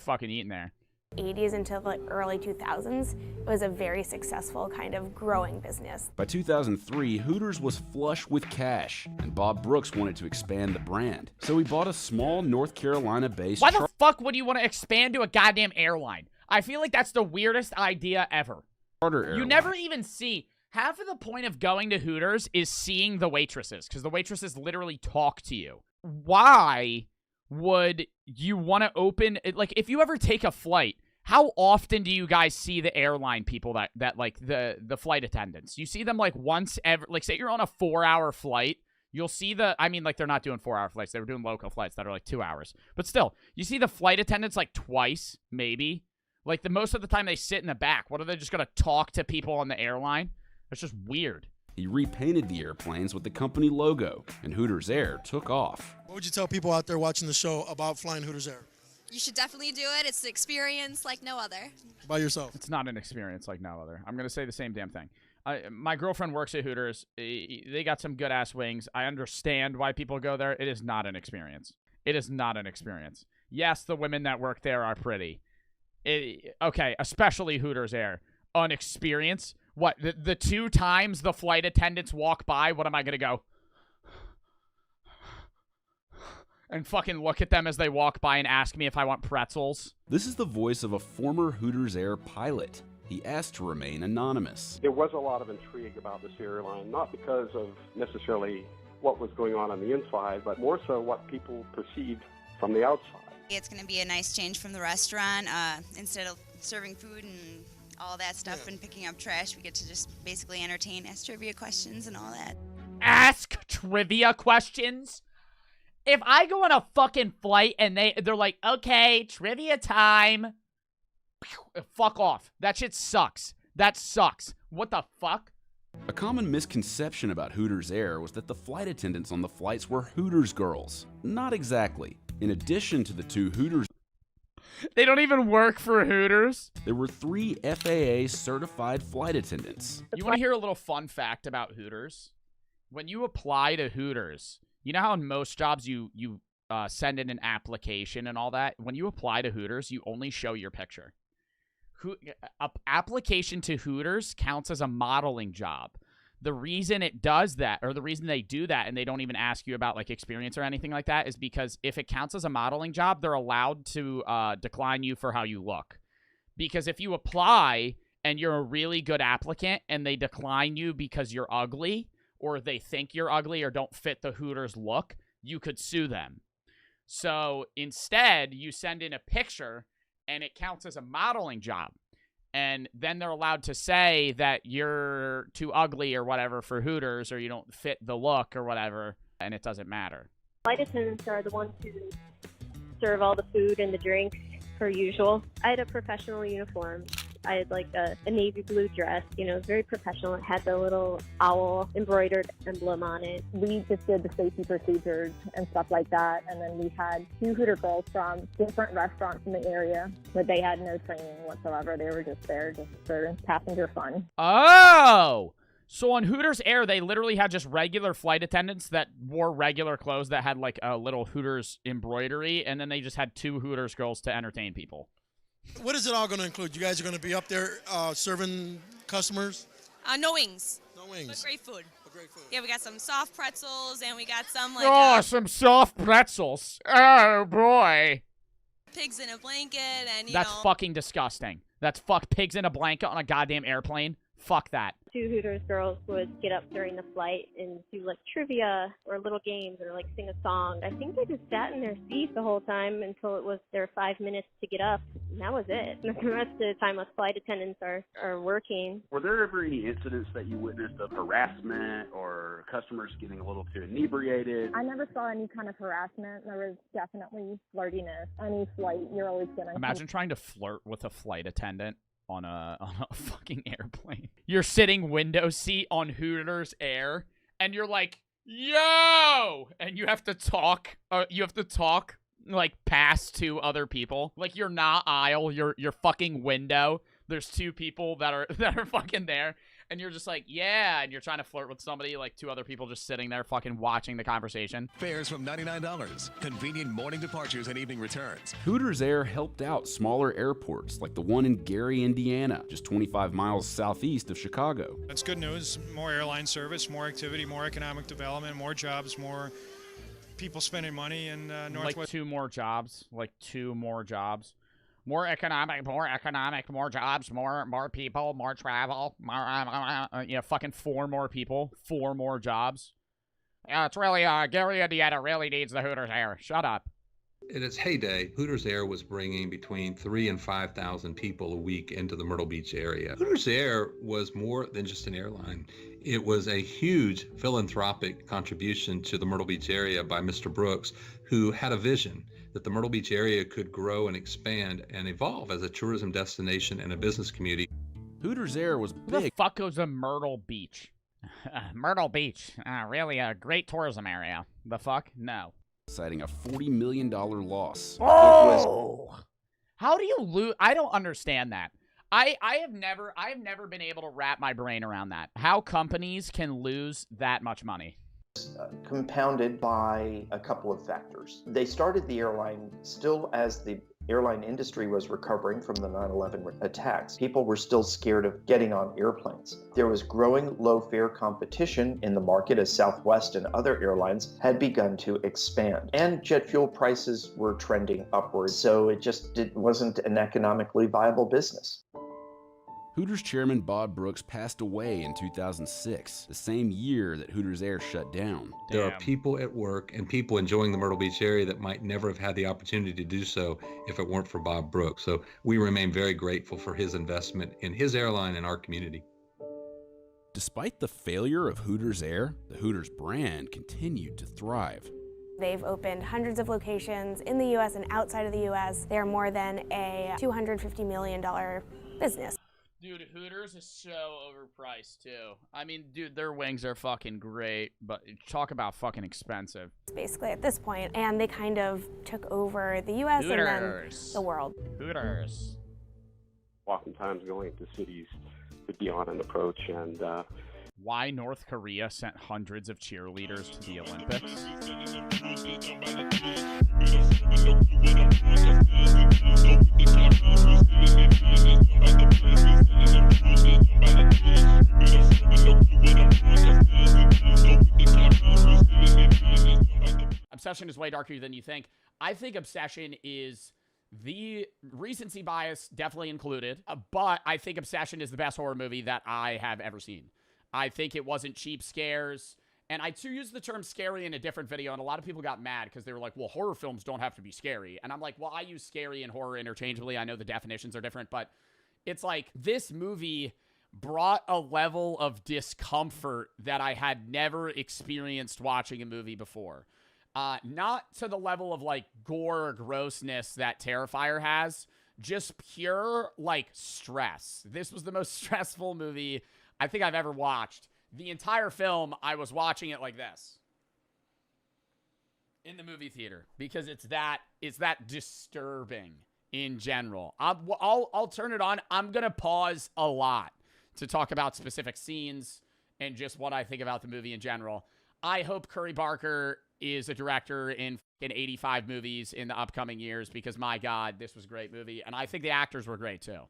fucking eaten there. 80s until the early 2000s, it was a very successful kind of growing business. By 2003, Hooters was flush with cash, and Bob Brooks wanted to expand the brand. So he bought a small North Carolina-based... Why the fuck would you want to expand to a goddamn airline? I feel like that's the weirdest idea ever. Charter airline. You never even see... Half of the point of going to Hooters is seeing the waitresses, because the waitresses literally talk to you. Why would you want to open... Like, if you ever take a flight, how often do you guys see the airline people that like, the flight attendants? You see them, like, once every... Like, say you're on a 4-hour flight, you'll see the... I mean, like, they're not doing 4-hour flights. They were doing local flights that are, like, 2 hours. But still, you see the flight attendants, like, twice, maybe. Like, most of the time they sit in the back. What, are they just going to talk to people on the airline? That's just weird. He repainted the airplanes with the company logo, and Hooters Air took off. What would you tell people out there watching the show about flying Hooters Air? You should definitely do it. It's an experience like no other. By yourself. It's not an experience like no other. I'm going to say the same damn thing. My girlfriend works at Hooters. They got some good-ass wings. I understand why people go there. It is not an experience. It is not an experience. Yes, the women that work there are pretty. Okay, especially Hooters Air. An experience? What, the 2 times the flight attendants walk by, what am I going to go? And fucking look at them as they walk by and ask me if I want pretzels? This is the voice of a former Hooters Air pilot. He asked to remain anonymous. There was a lot of intrigue about this airline, not because of necessarily what was going on the inside, but more so what people perceived from the outside. It's going to be a nice change from the restaurant. Instead of serving food and all that stuff and picking up trash, we get to just basically entertain, ask trivia questions and all that. Ask trivia questions? If I go on a fucking flight and they're like, okay, trivia time. Fuck off. That shit sucks. That sucks. What the fuck? A common misconception about Hooters Air was that the flight attendants on the flights were Hooters girls. Not exactly. In addition to the 2 Hooters... They don't even work for Hooters. There were 3 FAA certified flight attendants. You want to hear a little fun fact about Hooters? When you apply to Hooters, you know how in most jobs you send in an application and all that? When you apply to Hooters, you only show your picture. Application to Hooters counts as a modeling job. The reason it does that, or the reason they do that, and they don't even ask you about, like, experience or anything like that, is because if it counts as a modeling job, they're allowed to decline you for how you look. Because if you apply and you're a really good applicant and they decline you because you're ugly, or they think you're ugly or don't fit the Hooters look, you could sue them. So instead, you send in a picture and it counts as a modeling job. And then they're allowed to say that you're too ugly or whatever for Hooters, or you don't fit the look or whatever, and it doesn't matter. Flight attendants are the ones who serve all the food and the drinks per usual. I had a professional uniform, I had like a navy blue dress. You know, it was very professional. It had the little owl embroidered emblem on it. We just did the safety procedures and stuff like that. And then we had 2 Hooter girls from different restaurants in the area, but they had no training whatsoever. They were just there just for passenger fun. Oh! So on Hooters Air, they literally had just regular flight attendants that wore regular clothes that had like a little Hooters embroidery, and then they just had 2 Hooters girls to entertain people. What is it all going to include? You guys are going to be up there serving customers? No wings. No wings. But great food. Great food. Yeah, we got some soft pretzels, and we got some like some soft pretzels. Oh, boy. pigs in a blanket, and That's fucking disgusting. That's pigs in a blanket on a goddamn airplane. Fuck that. 2 Hooters girls would get up during the flight and do like trivia or little games or like sing a song. I think they just sat in their seat the whole time until it was their 5 minutes to get up. And that was it. And the rest of the time us flight attendants are working. Were there ever any incidents that you witnessed of harassment or customers getting a little too inebriated? I never saw any kind of harassment. There was definitely flirtiness. Any flight, you're always gonna Imagine trying to flirt with a flight attendant on a fucking airplane. You're sitting window seat on Hooters Air, and you're like, yo! And you have to talk, like, past 2 other people. Like, you're not aisle, you're fucking window. There's 2 people that are fucking there, and you're just like, yeah, and you're trying to flirt with somebody, like 2 other people just sitting there fucking watching the conversation. Fares from $99. Convenient morning departures and evening returns. Hooters Air helped out smaller airports like the one in Gary, Indiana, just 25 miles southeast of Chicago. That's good news. More airline service, more activity, more economic development, more jobs, more people spending money in Northwest. Like 2 more jobs. Like 2 more jobs. More economic, more jobs, more people, more travel, more, fucking 4 more people, 4 more jobs. Yeah, it's really, Gary, Indiana really needs the Hooters Air. Shut up. In its heyday, Hooters Air was bringing between 3,000 and 5,000 people a week into the Myrtle Beach area. Hooters Air was more than just an airline. It was a huge philanthropic contribution to the Myrtle Beach area by Mr. Brooks, who had a vision that the Myrtle Beach area could grow and expand and evolve as a tourism destination and a business community. Hooters Air was big. Who the fuck goes to Myrtle Beach? Myrtle Beach, really a great tourism area. The fuck? No. Citing a $40 million loss. Oh! How do you lose? I don't understand that. I have never been able to wrap my brain around that. How companies can lose that much money. Compounded by a couple of factors. They started the airline still as the airline industry was recovering from the 9/11 attacks. People were still scared of getting on airplanes. There was growing low-fare competition in the market as Southwest and other airlines had begun to expand. And jet fuel prices were trending upwards, so it just wasn't an economically viable business. Hooters chairman Bob Brooks passed away in 2006, the same year that Hooters Air shut down. There are people at work and people enjoying the Myrtle Beach area that might never have had the opportunity to do so if it weren't for Bob Brooks. So we remain very grateful for his investment in his airline and our community. Despite the failure of Hooters Air, the Hooters brand continued to thrive. They've opened hundreds of locations in the U.S. and outside of the U.S. They are more than a $250 million business. Dude, Hooters is so overpriced, too. I mean, dude, their wings are fucking great, but talk about fucking expensive. Basically, at this point, and they kind of took over the U.S. Hooters. and then the world. Hooters. Oftentimes going to cities would be on an approach, and why North Korea sent hundreds of cheerleaders to the Olympics? Obsession is way darker than you think. I think Obsession is the recency bias definitely included, but I think Obsession is the best horror movie that I have ever seen. I think it wasn't cheap scares. And I too used the term scary in a different video, and a lot of people got mad because they were like, well, horror films don't have to be scary. And I'm like, well, I use scary and horror interchangeably. I know the definitions are different, but it's like this movie brought a level of discomfort that I had never experienced watching a movie before. Not to the level of like gore or grossness that Terrifier has, just pure, like, stress. This was the most stressful movie I think I've ever watched. The entire film, I was watching it like this in the movie theater because it's that disturbing in general. I'll turn it on. I'm going to pause a lot to talk about specific scenes and just what I think about the movie in general. I hope Curry Barker is a director in 85 movies in the upcoming years because, my God, this was a great movie. And I think the actors were great, too.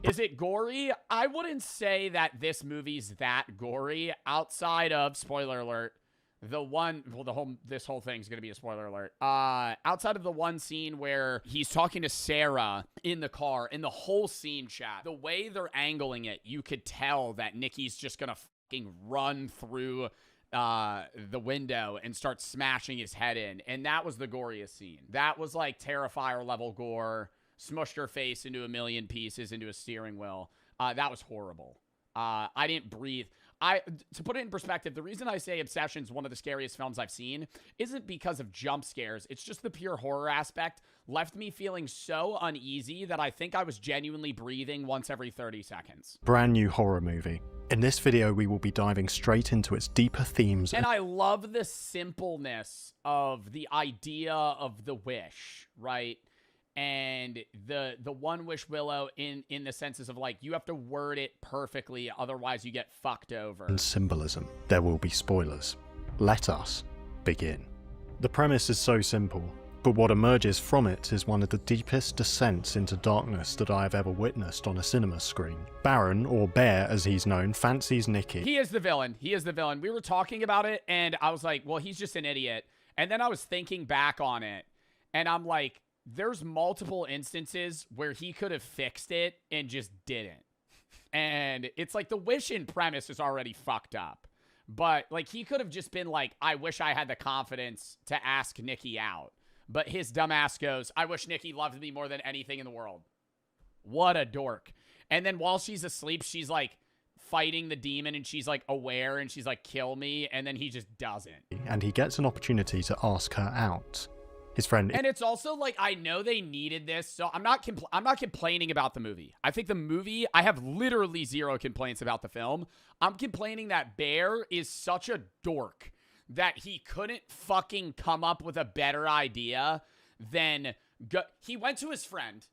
Is it gory? I wouldn't say that this movie's that gory outside of, spoiler alert, this whole thing's going to be a spoiler alert. Outside of the one scene where he's talking to Sarah in the car, in the whole scene, chat, the way they're angling it, you could tell that Nikki's just going to fucking run through the window and start smashing his head in. And that was the goriest scene. That was like Terrifier level gore, smushed her face into a million pieces into a steering wheel. That was horrible. I didn't breathe. To put it in perspective, the reason I say Obsession's one of the scariest films I've seen isn't because of jump scares. It's just the pure horror aspect left me feeling so uneasy that I think I was genuinely breathing once every 30 seconds. Brand new horror movie. In this video, we will be diving straight into its deeper themes. And I love the simpleness of the idea of the wish, right? And the one wish Willow in the senses of like, you have to word it perfectly, otherwise you get fucked over. And symbolism. There will be spoilers. Let us begin. The premise is so simple, but what emerges from it is one of the deepest descents into darkness that I have ever witnessed on a cinema screen. Baron, or Bear as he's known, fancies Nikki. He is the villain. We were talking about it, and I was like, well, he's just an idiot. And then I was thinking back on it, and I'm like, there's multiple instances where he could have fixed it and just didn't. And it's like the wish in premise is already fucked up. But like he could have just been like, I wish I had the confidence to ask Nikki out. But his dumbass goes, I wish Nikki loved me more than anything in the world. What a dork. And then while she's asleep, she's like fighting the demon and she's like aware and she's like, kill me. And then he just doesn't. And he gets an opportunity to ask her out. His friend. And it's also like, I know they needed this, so I'm not complaining about the movie. I think the movie, I have literally zero complaints about the film. I'm complaining that Bear is such a dork that he couldn't fucking come up with a better idea than he went to his friend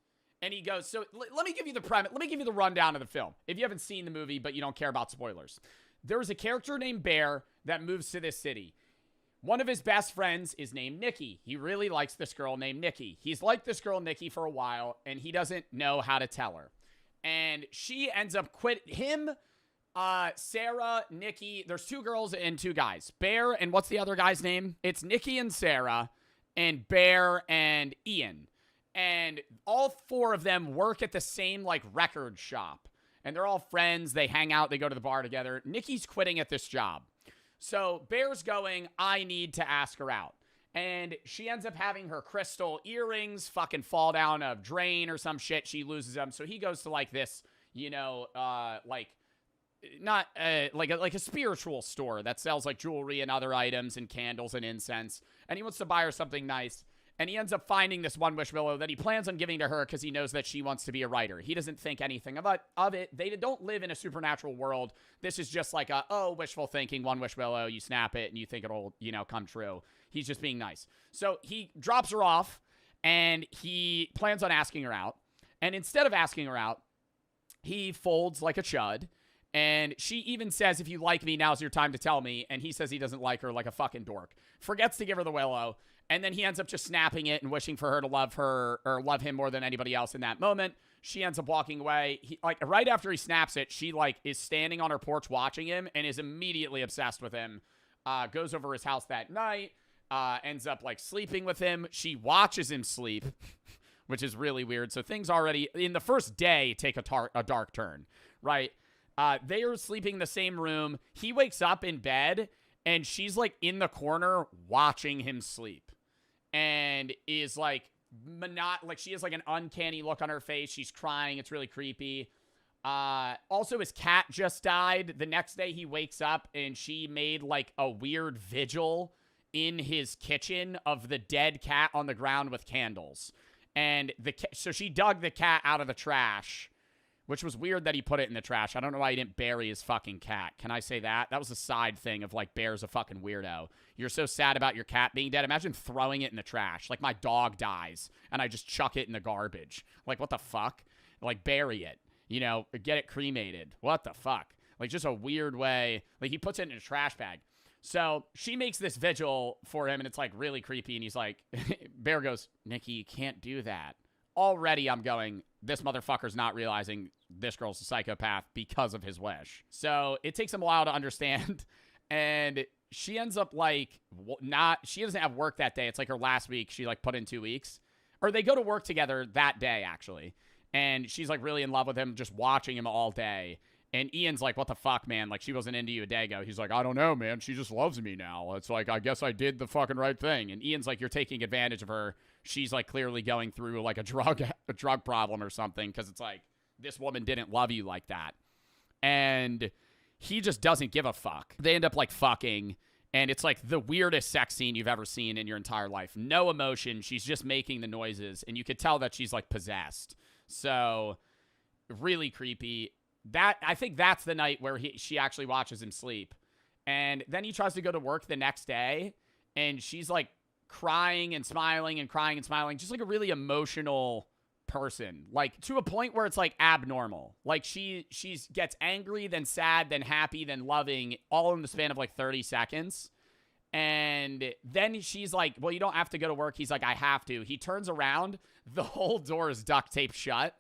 and he goes, so let me give you the premise. Let me give you the rundown of the film. If you haven't seen the movie, but you don't care about spoilers. There's a character named Bear that moves to this city. One of his best friends is named Nikki. He really likes this girl named Nikki. He's liked this girl Nikki for a while, and he doesn't know how to tell her. And she ends up him, Sarah, Nikki. There's 2 girls and 2 guys. Bear and what's the other guy's name? It's Nikki and Sarah, and Bear and Ian. And all 4 of them work at the same, like, record shop. And they're all friends. They hang out. They go to the bar together. Nikki's quitting at this job. So Bear's going, I need to ask her out. And she ends up having her crystal earrings fucking fall down a drain or some shit. She loses them. So he goes to like this, you know, like a spiritual store that sells like jewelry and other items and candles and incense. And he wants to buy her something nice. And he ends up finding this one wish Willow that he plans on giving to her because he knows that she wants to be a writer. He doesn't think anything of it. They don't live in a supernatural world. This is just like wishful thinking, one wish Willow. You snap it and you think it'll, come true. He's just being nice. So he drops her off and he plans on asking her out. And instead of asking her out, he folds like a chud. And she even says, if you like me, now's your time to tell me. And he says he doesn't like her like a fucking dork. Forgets to give her the willow. And then he ends up just snapping it and wishing for her to love her or love him more than anybody else in that moment. She ends up walking away. Right after he snaps it, she is standing on her porch watching him and is immediately obsessed with him. Goes over his house that night. Ends up sleeping with him. She watches him sleep, which is really weird. So things already in the first day take a dark turn, right? They are sleeping in the same room. He wakes up in bed and she's in the corner watching him sleep. And is she has an uncanny look on her face. She's crying. It's really creepy. Also, his cat just died. The next day he wakes up and she made a weird vigil in his kitchen of the dead cat on the ground with candles. And so she dug the cat out of the trash, which was weird that he put it in the trash. I don't know why he didn't bury his fucking cat. Can I say that? That was a side thing of, like, Bear's a fucking weirdo. You're so sad about your cat being dead. Imagine throwing it in the trash. Like, my dog dies, and I just chuck it in the garbage. Like, what the fuck? Like, bury it. You know, get it cremated. What the fuck? Like, just a weird way. Like, he puts it in a trash bag. So she makes this vigil for him, and it's, like, really creepy. And he's like, Bear goes, Nikki, you can't do that. Already I'm going, this motherfucker's not realizing this girl's a psychopath because of his wish. So it takes him a while to understand. And she ends up, like, she doesn't have work that day. It's, like, her last week. She, like, put in 2 weeks. Or they go to work together that day, actually. And she's, like, really in love with him, just watching him all day. And Ian's like, what the fuck, man? Like, she wasn't into you a day ago. He's like, I don't know, man. She just loves me now. It's like, I guess I did the fucking right thing. And Ian's like, you're taking advantage of her. She's, like, clearly going through, like, a drug problem or something. Because it's like, this woman didn't love you like that. And he just doesn't give a fuck. They end up, like, fucking. And it's, like, the weirdest sex scene you've ever seen in your entire life. No emotion. She's just making the noises. And you could tell that she's, like, possessed. So, really creepy. I think that's the night where she actually watches him sleep. And then he tries to go to work the next day, and she's, like, crying and smiling and crying and smiling. Just, like, a really emotional person. Like, to a point where it's, like, abnormal. Like, she gets angry, then sad, then happy, then loving, all in the span of, like, 30 seconds. And then she's like, well, you don't have to go to work. He's like, I have to. He turns around. The whole door is duct taped shut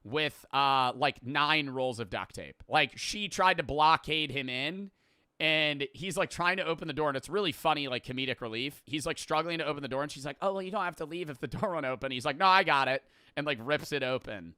with, like, 9 rolls of duct tape. Like, she tried to blockade him in, and he's, like, trying to open the door, and it's really funny, like, comedic relief. He's, like, struggling to open the door, and she's like, oh, well, you don't have to leave if the door won't open. He's like, no, I got it, and, like, rips it open.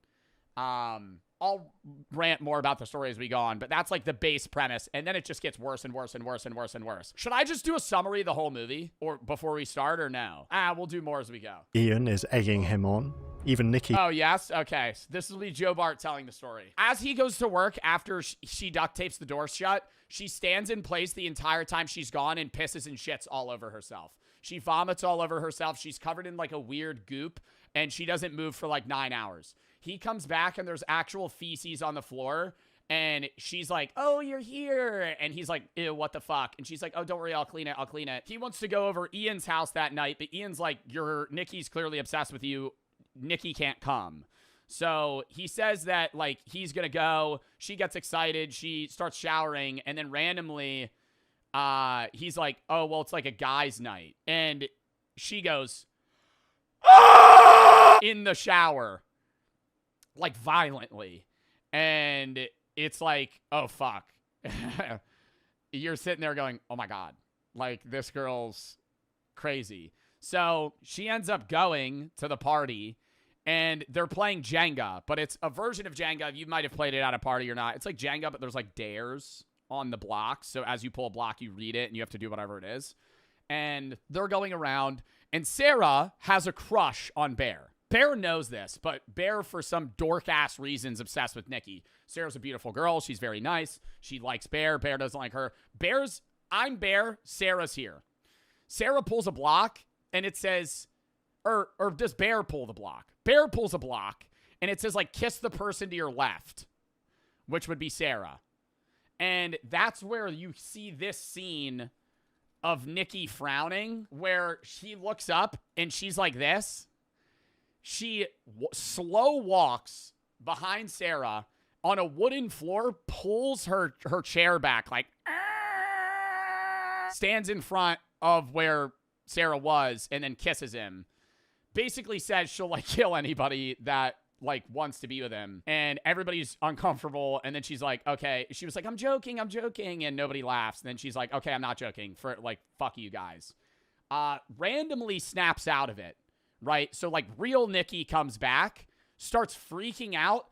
I'll rant more about the story as we go on, but that's, like, the base premise, and then it just gets worse and worse and worse and worse and worse. Should I just do a summary of the whole movie or before we start, or no? We'll do more as we go. Ian is egging him on. Even Nikki. Oh, yes? Okay. So this will be Joe Bart telling the story. As he goes to work after she duct tapes the door shut, she stands in place the entire time she's gone and pisses and shits all over herself. She vomits all over herself. She's covered in, like, a weird goop, and she doesn't move for, like, 9 hours. He comes back, and there's actual feces on the floor, and she's like, oh, you're here. And he's like, ew, what the fuck? And she's like, oh, don't worry, I'll clean it. I'll clean it. He wants to go over Ian's house that night, but Ian's like, Nikki's clearly obsessed with you. Nikki can't come. So he says that, like, he's gonna go. She gets excited. She starts showering, and then randomly, he's like, oh, well, it's like a guy's night. And she goes, ah! In the shower, like, violently. And it's like, oh, fuck. You're sitting there going, oh, my God. Like, this girl's crazy. So she ends up going to the party, and they're playing Jenga, but it's a version of Jenga. You might have played it at a party or not. It's like Jenga, but there's, like, dares on the blocks. So as you pull a block, you read it, and you have to do whatever it is. And they're going around, and Sarah has a crush on Bear. Bear knows this, but Bear, for some dork-ass reasons, obsessed with Nikki. Sarah's a beautiful girl. She's very nice. She likes Bear. Bear doesn't like her. I'm Bear. Sarah's here. Sarah pulls a block, and it says, or does Bear pull the block? Bear pulls a block, and it says, like, kiss the person to your left, which would be Sarah. And that's where you see this scene of Nikki frowning, where she looks up, and she's like this. She slow walks behind Sarah on a wooden floor, pulls her chair back, like, stands in front of where Sarah was, and then kisses him. Basically says she'll, like, kill anybody that, like, wants to be with him. And everybody's uncomfortable. And then she's like, okay. She was like, I'm joking. And nobody laughs. And then she's like, okay, I'm not joking. For, like, fuck you guys. Randomly snaps out of it. Right? So, like, real Nikki comes back, starts freaking out,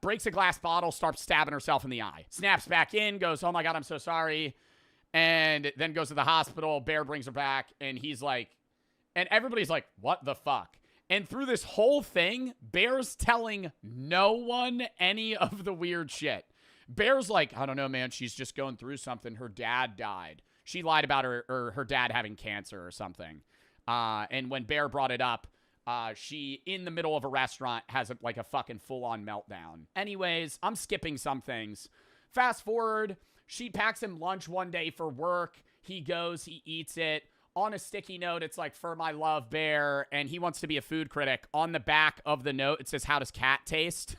breaks a glass bottle, starts stabbing herself in the eye. Snaps back in, goes, oh my God, I'm so sorry. And then goes to the hospital. Bear brings her back. And he's like, and everybody's like, what the fuck? And through this whole thing, Bear's telling no one any of the weird shit. Bear's like, I don't know, man. She's just going through something. Her dad died. She lied about her dad having cancer or something. And when Bear brought it up, She, in the middle of a restaurant, has a fucking full-on meltdown. Anyways, I'm skipping some things. Fast forward, she packs him lunch one day for work. He goes, he eats it. On a sticky note, it's like, for my love, Bear, and he wants to be a food critic. On the back of the note, it says, how does cat taste?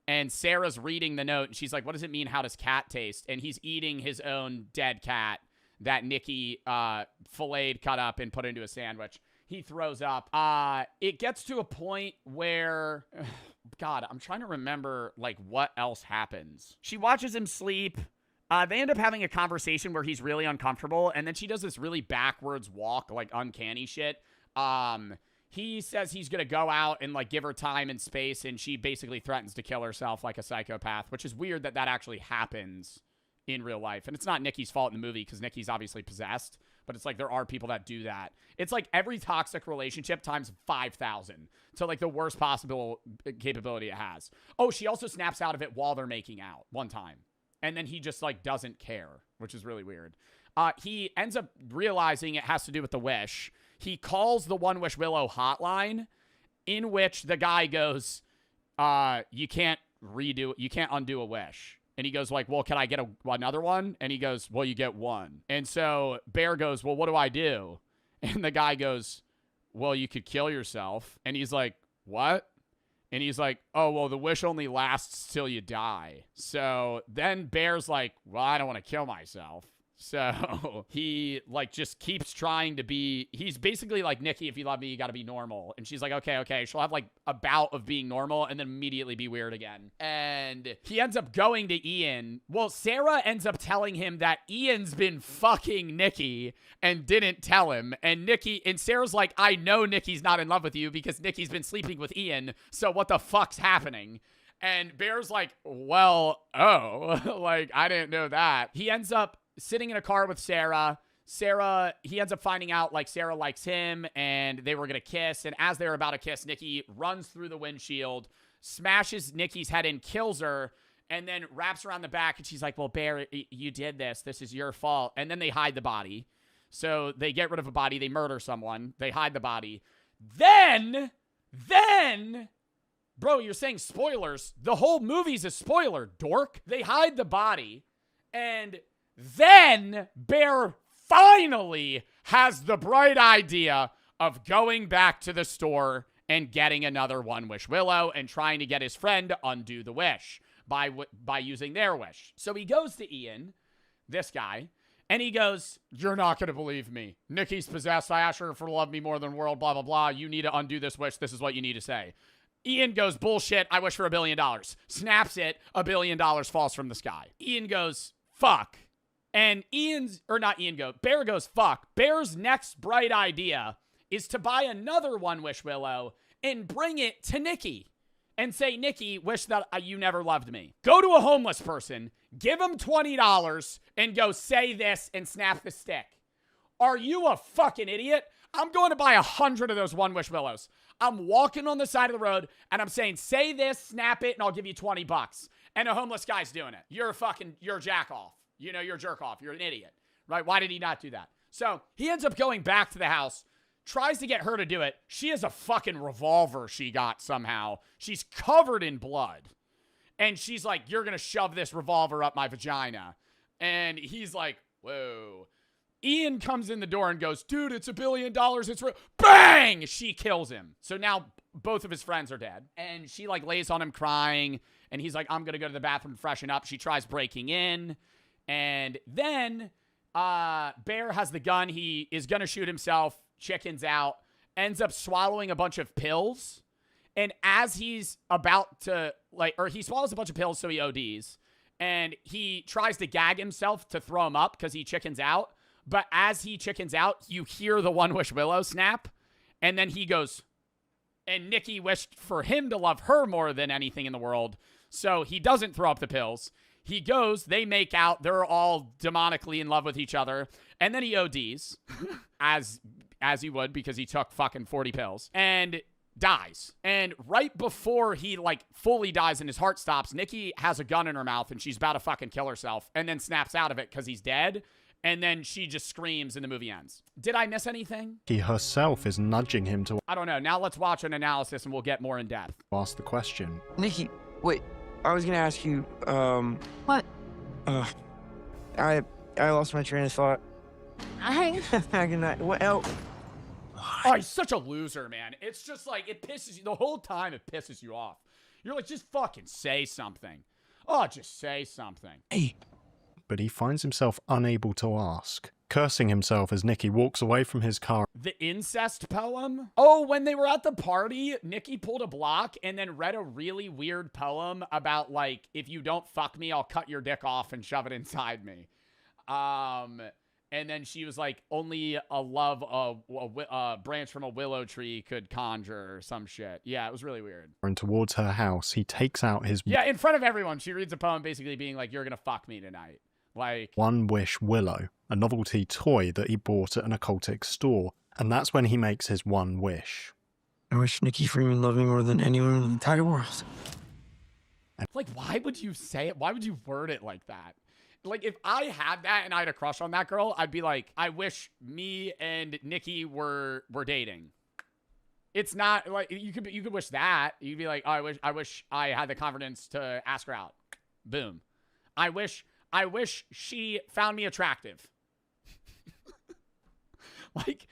And Sarah's reading the note, and she's like, what does it mean, how does cat taste? And he's eating his own dead cat that Nikki filleted, cut up, and put into a sandwich. He throws up. It gets to a point where, God, I'm trying to remember, like, what else happens. She watches him sleep. They end up having a conversation where he's really uncomfortable, and then she does this really backwards walk, like, uncanny shit. He says he's going to go out and, like, give her time and space, and she basically threatens to kill herself like a psychopath, which is weird that that actually happens in real life. And it's not Nikki's fault in the movie because Nikki's obviously possessed, but it's like there are people that do that. It's like every toxic relationship times 5,000 to, like, the worst possible capability it has. Oh, she also snaps out of it while they're making out one time. And then he just, like, doesn't care, which is really weird. He ends up realizing it has to do with the wish. He calls the One Wish Willow hotline, in which the guy goes, you can't undo a wish. And he goes, like, well, can I get another one? And he goes, well, you get one. And so Bear goes, well, what do I do? And the guy goes, well, you could kill yourself. And he's like, what? And he's like, oh, well, the wish only lasts till you die. So then Bear's like, well, I don't want to kill myself. So he, like, just keeps trying to be, he's basically like, Nikki, if you love me, you got to be normal. And she's like, okay. She'll have, like, a bout of being normal and then immediately be weird again. And he ends up going to Ian. Well, Sarah ends up telling him that Ian's been fucking Nikki and didn't tell him. And Sarah's like, I know Nikki's not in love with you because Nikki's been sleeping with Ian. So what the fuck's happening? And Bear's like, well, like, I didn't know that. He ends up sitting in a car with Sarah. He ends up finding out, like, Sarah likes him and they were going to kiss. And as they're about to kiss, Nikki runs through the windshield, smashes Nikki's head in, kills her, and then wraps around the back. And she's like, well, Bear, you did this. This is your fault. And then they hide the body. So they get rid of a body. They murder someone. They hide the body. Then, bro, you're saying spoilers. The whole movie's a spoiler, dork. They hide the body, and then Bear finally has the bright idea of going back to the store and getting another One Wish Willow and trying to get his friend to undo the wish by using their wish. So he goes to Ian, this guy, and he goes, you're not going to believe me. Nikki's possessed. I asked her for love me more than the world, blah, blah, blah. You need to undo this wish. This is what you need to say. Ian goes, bullshit. I wish for $1 billion. Snaps it. $1 billion falls from the sky. Ian goes, fuck. And Bear goes, fuck. Bear's next bright idea is to buy another One Wish Willow and bring it to Nikki and say, Nikki, wish that you never loved me. Go to a homeless person, give him $20 and go say this and snap the stick. Are you a fucking idiot? I'm going to buy 100 of those One Wish Willows. I'm walking on the side of the road and I'm saying, say this, snap it, and I'll give you $20. And a homeless guy's doing it. You're a jack off. You know, you're a jerk off. You're an idiot, right? Why did he not do that? So he ends up going back to the house, tries to get her to do it. She has a fucking revolver she got somehow. She's covered in blood. And she's like, you're going to shove this revolver up my vagina. And he's like, whoa. Ian comes in the door and goes, dude, it's $1 billion. It's real. Bang! She kills him. So now both of his friends are dead. And she, like, lays on him crying. And he's like, I'm going to go to the bathroom and freshen up. She tries breaking in. And then Bear has the gun. He is going to shoot himself, chickens out, ends up swallowing a bunch of pills. And as he's about to, he swallows a bunch of pills so he ODs. And he tries to gag himself to throw him up because he chickens out. But as he chickens out, you hear the One Wish Willow snap. And then he goes, and Nikki wished for him to love her more than anything in the world. So he doesn't throw up the pills. He goes, they make out, they're all demonically in love with each other, and then he ODs, as he would, because he took fucking 40 pills, and dies. And right before he, like, fully dies and his heart stops, Nikki has a gun in her mouth, and she's about to fucking kill herself, and then snaps out of it because he's dead, And then she just screams and the movie ends. Did I miss anything? He herself is nudging him to I don't know. Now let's watch an analysis and we'll get more in depth. ask the question. Nikki, wait. I was gonna ask you, What? I lost my train of thought. Back in that. What else? Oh, he's such a loser, man. It's just like, it pisses you. The whole time it pisses you off. You're like, just fucking say something. Oh, just say something. Hey. But he finds himself unable to ask, cursing himself as Nikki walks away from his car. The incest poem? Oh, when they were at the party, Nikki pulled a block and then read a really weird poem about, like, if you don't fuck me, I'll cut your dick off and shove it inside me. And then she was like, only a love, a branch from a willow tree could conjure or some shit. Yeah, it was really weird. And towards her house, he takes out his... Yeah, in front of everyone, she reads a poem basically being like, you're gonna fuck me tonight. Like... One Wish Willow, a novelty toy that he bought at an occultic store. And that's when he makes his one wish. I wish Nikki Freeman loved me more than anyone in the entire world. Like, why would you say it? Why would you word it like that? Like, if I had that and I had a crush on that girl, I'd be like, I wish me and Nikki were dating. It's not like you could wish that. You'd be like, oh, I wish I had the confidence to ask her out. Boom. I wish she found me attractive. Like,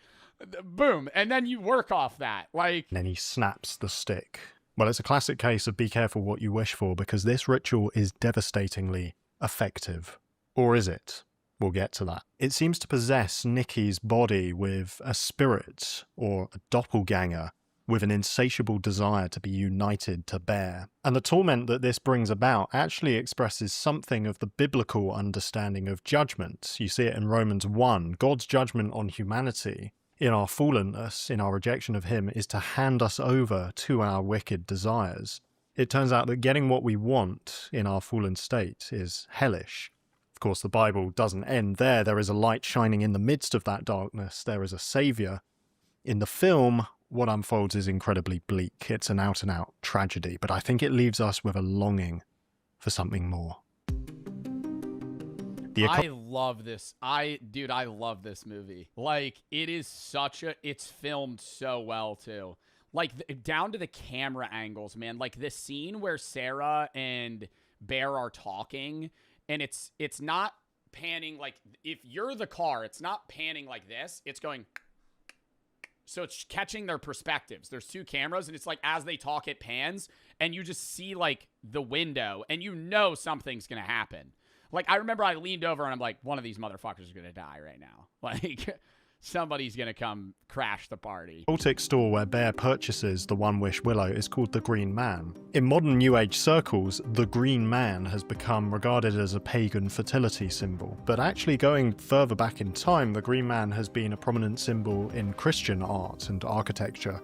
boom. And then you work off that. Like, and then he snaps the stick. Well, it's a classic case of be careful what you wish for, because this ritual is devastatingly effective. Or is it? We'll get to that. It seems to possess Nikki's body with a spirit, or a doppelganger, with an insatiable desire to be united to bear. And the torment that this brings about actually expresses something of the biblical understanding of judgment. You see it in Romans 1. God's judgment on humanity, in our fallenness, in our rejection of him, is to hand us over to our wicked desires. It turns out that getting what we want in our fallen state is hellish. Of course, the Bible doesn't end there. There is a light shining in the midst of that darkness. There is a saviour. In the film, what unfolds is incredibly bleak. It's an out-and-out tragedy, but I think it leaves us with a longing for something more. I love this. I love this movie. Like, it is it's filmed so well, too. Like, down to the camera angles, man. Like, this scene where Sarah and Bear are talking, and it's not panning, like, if you're the car, it's not panning like this. It's going... So it's catching their perspectives. There's two cameras, and it's like, as they talk, it pans, and you just see, like, the window, and you know something's going to happen. Like, I remember I leaned over, and I'm like, one of these motherfuckers is going to die right now. Like... Somebody's going to come crash the party. The occultic store where Bear purchases the One Wish Willow is called the Green Man. In modern New Age circles, the Green Man has become regarded as a pagan fertility symbol. But actually going further back in time, the Green Man has been a prominent symbol in Christian art and architecture.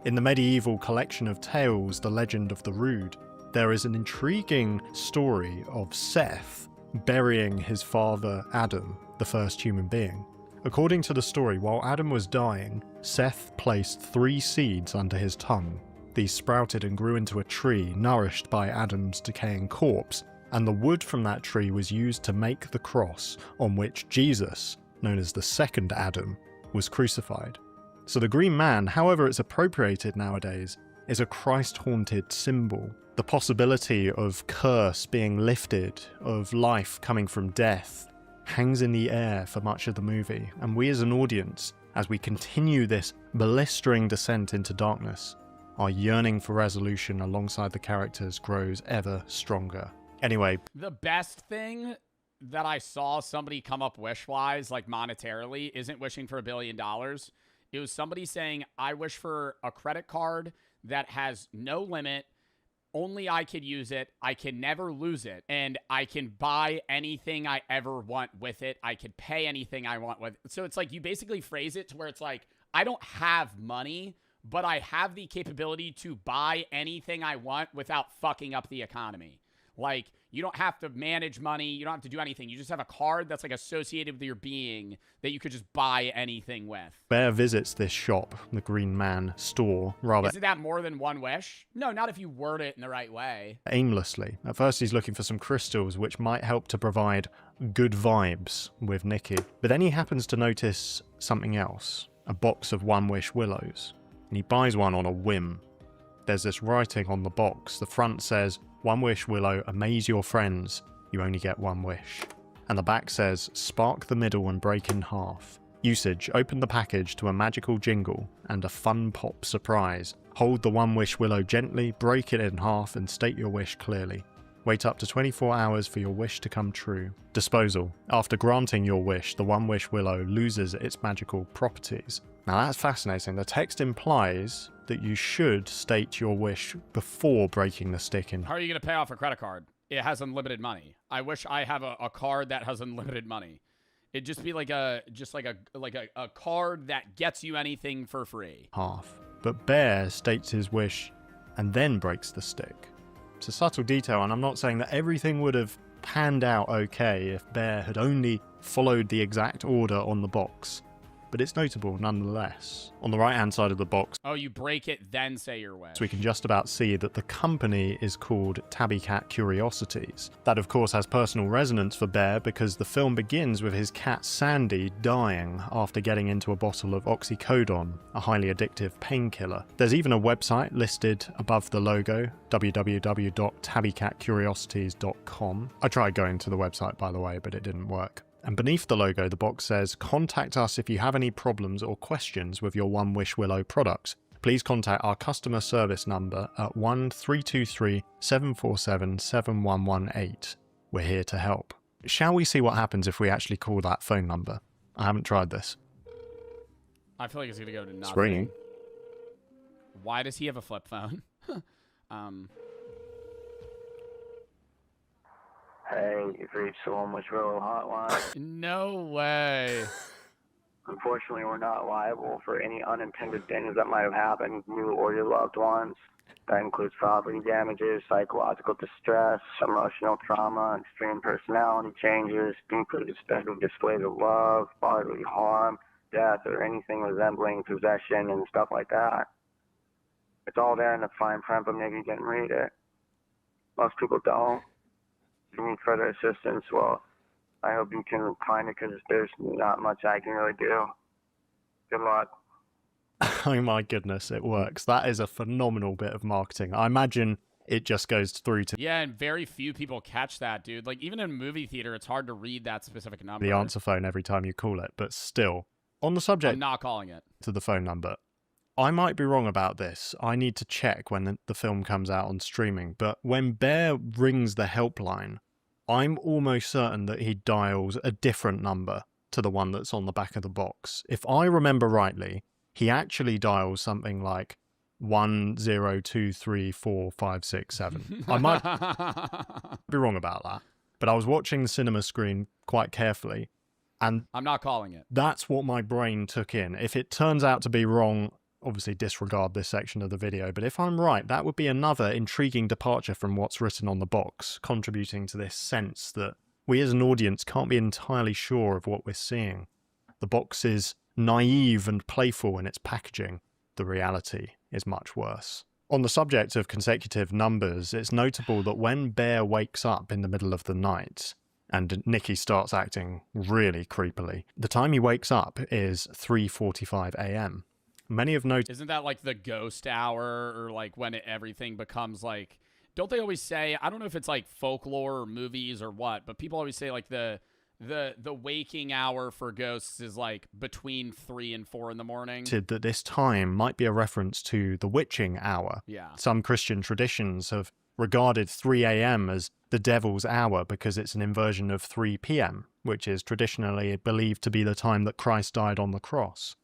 In the medieval collection of tales, The Legend of the Rood, there is an intriguing story of Seth burying his father Adam, the first human being. According to the story, while Adam was dying, Seth placed 3 seeds under his tongue. These sprouted and grew into a tree, nourished by Adam's decaying corpse, and the wood from that tree was used to make the cross on which Jesus, known as the second Adam, was crucified. So the Green Man, however it's appropriated nowadays, is a Christ-haunted symbol. The possibility of curse being lifted, of life coming from death, hangs in the air for much of the movie, and we as an audience, as we continue this blistering descent into darkness, our yearning for resolution alongside the characters grows ever stronger. Anyway. The best thing that I saw somebody come up wish-wise, like monetarily, isn't wishing for $1 billion. It was somebody saying, I wish for a credit card that has no limit, only I could use it, I can never lose it, and I can buy anything I ever want with it. I can pay anything I want with it. So it's like you basically phrase it to where it's like, I don't have money, but I have the capability to buy anything I want without fucking up the economy. Like, you don't have to manage money. You don't have to do anything. You just have a card that's like associated with your being that you could just buy anything with. Bear visits this shop, the Green Man store, rather Isn't that more than one wish? No, not if you word it in the right way. aimlessly. At first he's looking for some crystals which might help to provide good vibes with Nikki. But then he happens to notice something else, a box of One Wish Willows. And he buys one on a whim. There's this writing on the box. The front says, "One Wish Willow, amaze your friends. You only get one wish." And the back says, "Spark the middle and break in half. Usage, open the package to a magical jingle and a fun pop surprise. Hold the One Wish Willow gently, break it in half and state your wish clearly. Wait up to 24 hours for your wish to come true. Disposal. After granting your wish, the One Wish Willow loses its magical properties." Now that's fascinating. The text implies that you should state your wish before breaking the stick in. How are you going to pay off a credit card? It has unlimited money. I wish I have a card that has unlimited money. It'd just be like a card that gets you anything for free. Half. But Bear states his wish and then breaks the stick. It's a subtle detail, and I'm not saying that everything would have panned out okay if Bear had only followed the exact order on the box. But it's notable nonetheless. On the right hand side of the box, Oh, you break it, then say your wish. so we can just about see that the company is called Tabby Cat Curiosities. That of course has personal resonance for Bear because the film begins with his cat Sandy dying after getting into a bottle of oxycodone, a highly addictive painkiller. There's even a website listed above the logo, www.tabbycatcuriosities.com. I tried going to the website, by the way, but it didn't work. And beneath the logo, the box says, "Contact us if you have any problems or questions with your One Wish Willow products. Please contact our customer service number at 1-323-747-7118. We're here to help." Shall we see what happens if we actually call that phone number? I haven't tried this. I feel like it's going to go to nothing. It's ringing. Why does he have a flip phone? Hey, you've reached the One Wish Willow hotline. No way. Unfortunately, we're not liable for any unintended things that might have happened to you or your loved ones. That includes property damages, psychological distress, emotional trauma, extreme personality changes, including special displays of love, bodily harm, death, or anything resembling possession and stuff like that. It's all there in the fine print, but maybe you didn't read it. Most people don't. If you need further assistance, well, I hope you can find it because there's not much I can really do. Good luck. Oh my goodness, it works. That is a phenomenal bit of marketing. I imagine it just goes through to Yeah, and very few people catch that, dude. Like, even in a movie theater, it's hard to read that specific number. the answer phone every time you call it, but still. On the subject I'm not calling it. to the phone number, I might be wrong about this. I need to check when the film comes out on streaming, but when Bear rings the helpline, I'm almost certain that he dials a different number to the one that's on the back of the box. If I remember rightly, he actually dials something like 10234567. I might be wrong about that, but I was watching the cinema screen quite carefully, and I'm not calling it. that's what my brain took in. If it turns out to be wrong, obviously disregard this section of the video, but if I'm right, that would be another intriguing departure from what's written on the box, contributing to this sense that we as an audience can't be entirely sure of what we're seeing. The box is naive and playful in its packaging. The reality is much worse. On the subject of consecutive numbers, it's notable that when Bear wakes up in the middle of the night, and Nikki starts acting really creepily, the time he wakes up is 3:45 a.m. Many have noticed... Isn't that like the ghost hour, or like when everything becomes like... Don't they always say, I don't know if it's like folklore or movies or what, but people always say like the waking hour for ghosts is like between 3 and 4 in the morning. that this time might be a reference to the witching hour. Yeah. Some Christian traditions have regarded 3 a.m. as the devil's hour because it's an inversion of 3 p.m., which is traditionally believed to be the time that Christ died on the cross.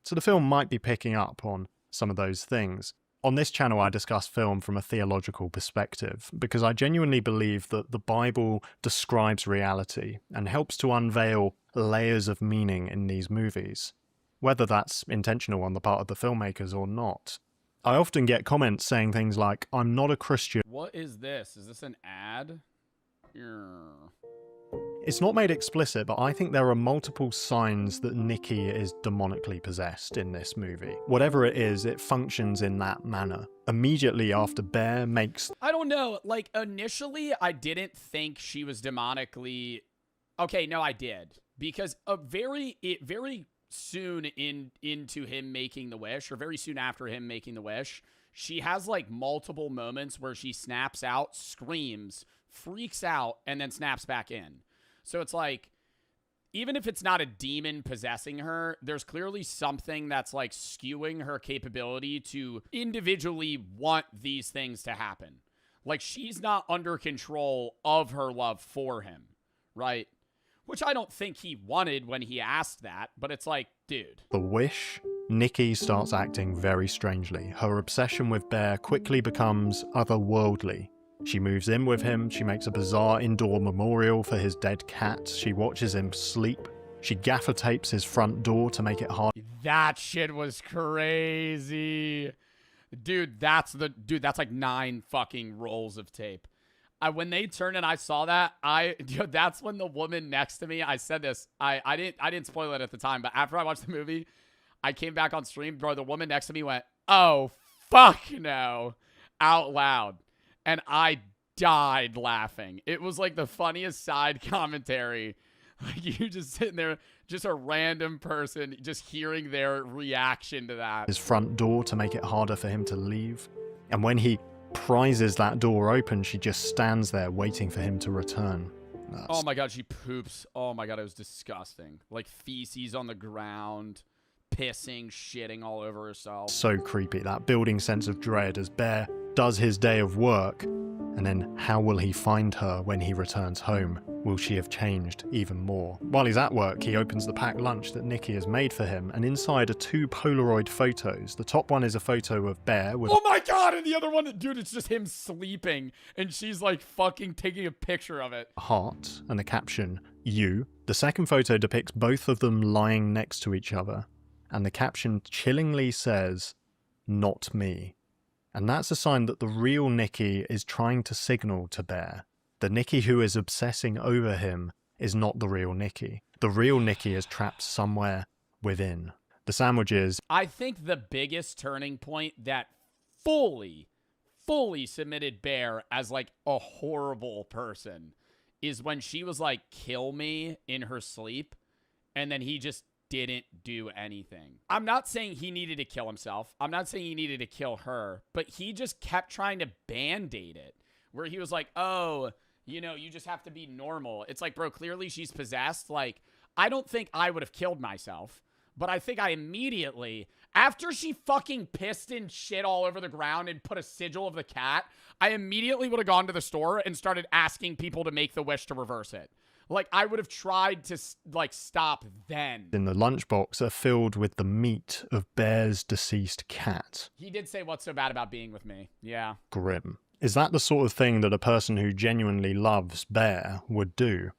So the film might be picking up on some of those things. On this channel, I discuss film from a theological perspective because I genuinely believe that the Bible describes reality and helps to unveil layers of meaning in these movies, whether that's intentional on the part of the filmmakers or not. I often get comments saying things like, I'm not a Christian. What is this? Is this an ad? It's not made explicit, but I think there are multiple signs that Nikki is demonically possessed in this movie. Whatever it is, it functions in that manner. Immediately after Bear makes... I don't know. Like, initially, I didn't think she was demonically... Okay, no, I did. Because very soon into him making the wish, or very soon after him making the wish, she has, like, multiple moments where she snaps out, screams, freaks out, and then snaps back in. So it's like, even if it's not a demon possessing her, there's clearly something that's like skewing her capability to individually want these things to happen. Like, she's not under control of her love for him, right? Which I don't think he wanted when he asked that, but it's like, dude. The wish, Nikki starts acting very strangely. Her obsession with Bear quickly becomes otherworldly. She moves in with him, she makes a bizarre indoor memorial for his dead cat, she watches him sleep, she gaffer tapes his front door to make it hard. That shit was crazy. Dude, that's like 9 fucking rolls of tape. When they turned and I saw that, that's when the woman next to me, I said this, I didn't spoil it at the time, but after I watched the movie, I came back on stream, bro, the woman next to me went, "Oh, fuck no," out loud. And I died laughing. It was like the funniest side commentary. Like, you just sitting there, just a random person, just hearing their reaction to that. His front door to make it harder for him to leave. And when he prizes that door open, she just stands there waiting for him to return. Oh my God, she poops. Oh my God, it was disgusting. Like feces on the ground, pissing, shitting all over herself. So creepy, that building sense of dread as Bear does his day of work, and then how will he find her when he returns home? Will she have changed even more? While he's at work, he opens the packed lunch that Nikki has made for him, and inside are 2 Polaroid photos. The top one is a photo of Bear with... Oh my God, and the other one, dude, it's just him sleeping, and she's like fucking taking a picture of it. a heart and the caption, "You." The second photo depicts both of them lying next to each other, and the caption chillingly says, "Not me." And that's a sign that the real Nikki is trying to signal to Bear. The Nikki who is obsessing over him is not the real Nikki. The real Nikki is trapped somewhere within. The sandwiches. I think the biggest turning point that fully submitted Bear as like a horrible person is when she was like, "Kill me," in her sleep, and then he just didn't do anything. I'm not saying he needed to kill himself. I'm not saying he needed to kill her, but he just kept trying to band-aid it, where he was like, "Oh, you know, you just have to be normal." It's like, bro, clearly she's possessed. Like, I don't think I would have killed myself, but I think I immediately, after she fucking pissed and shit all over the ground and put a sigil of the cat, I immediately would have gone to the store and started asking people to make the wish to reverse it. Like, I would have tried to, like, stop then. In the lunchbox are filled with the meat of Bear's deceased cat. He did say, "What's so bad about being with me?" Yeah. Grim. Is that the sort of thing that a person who genuinely loves Bear would do?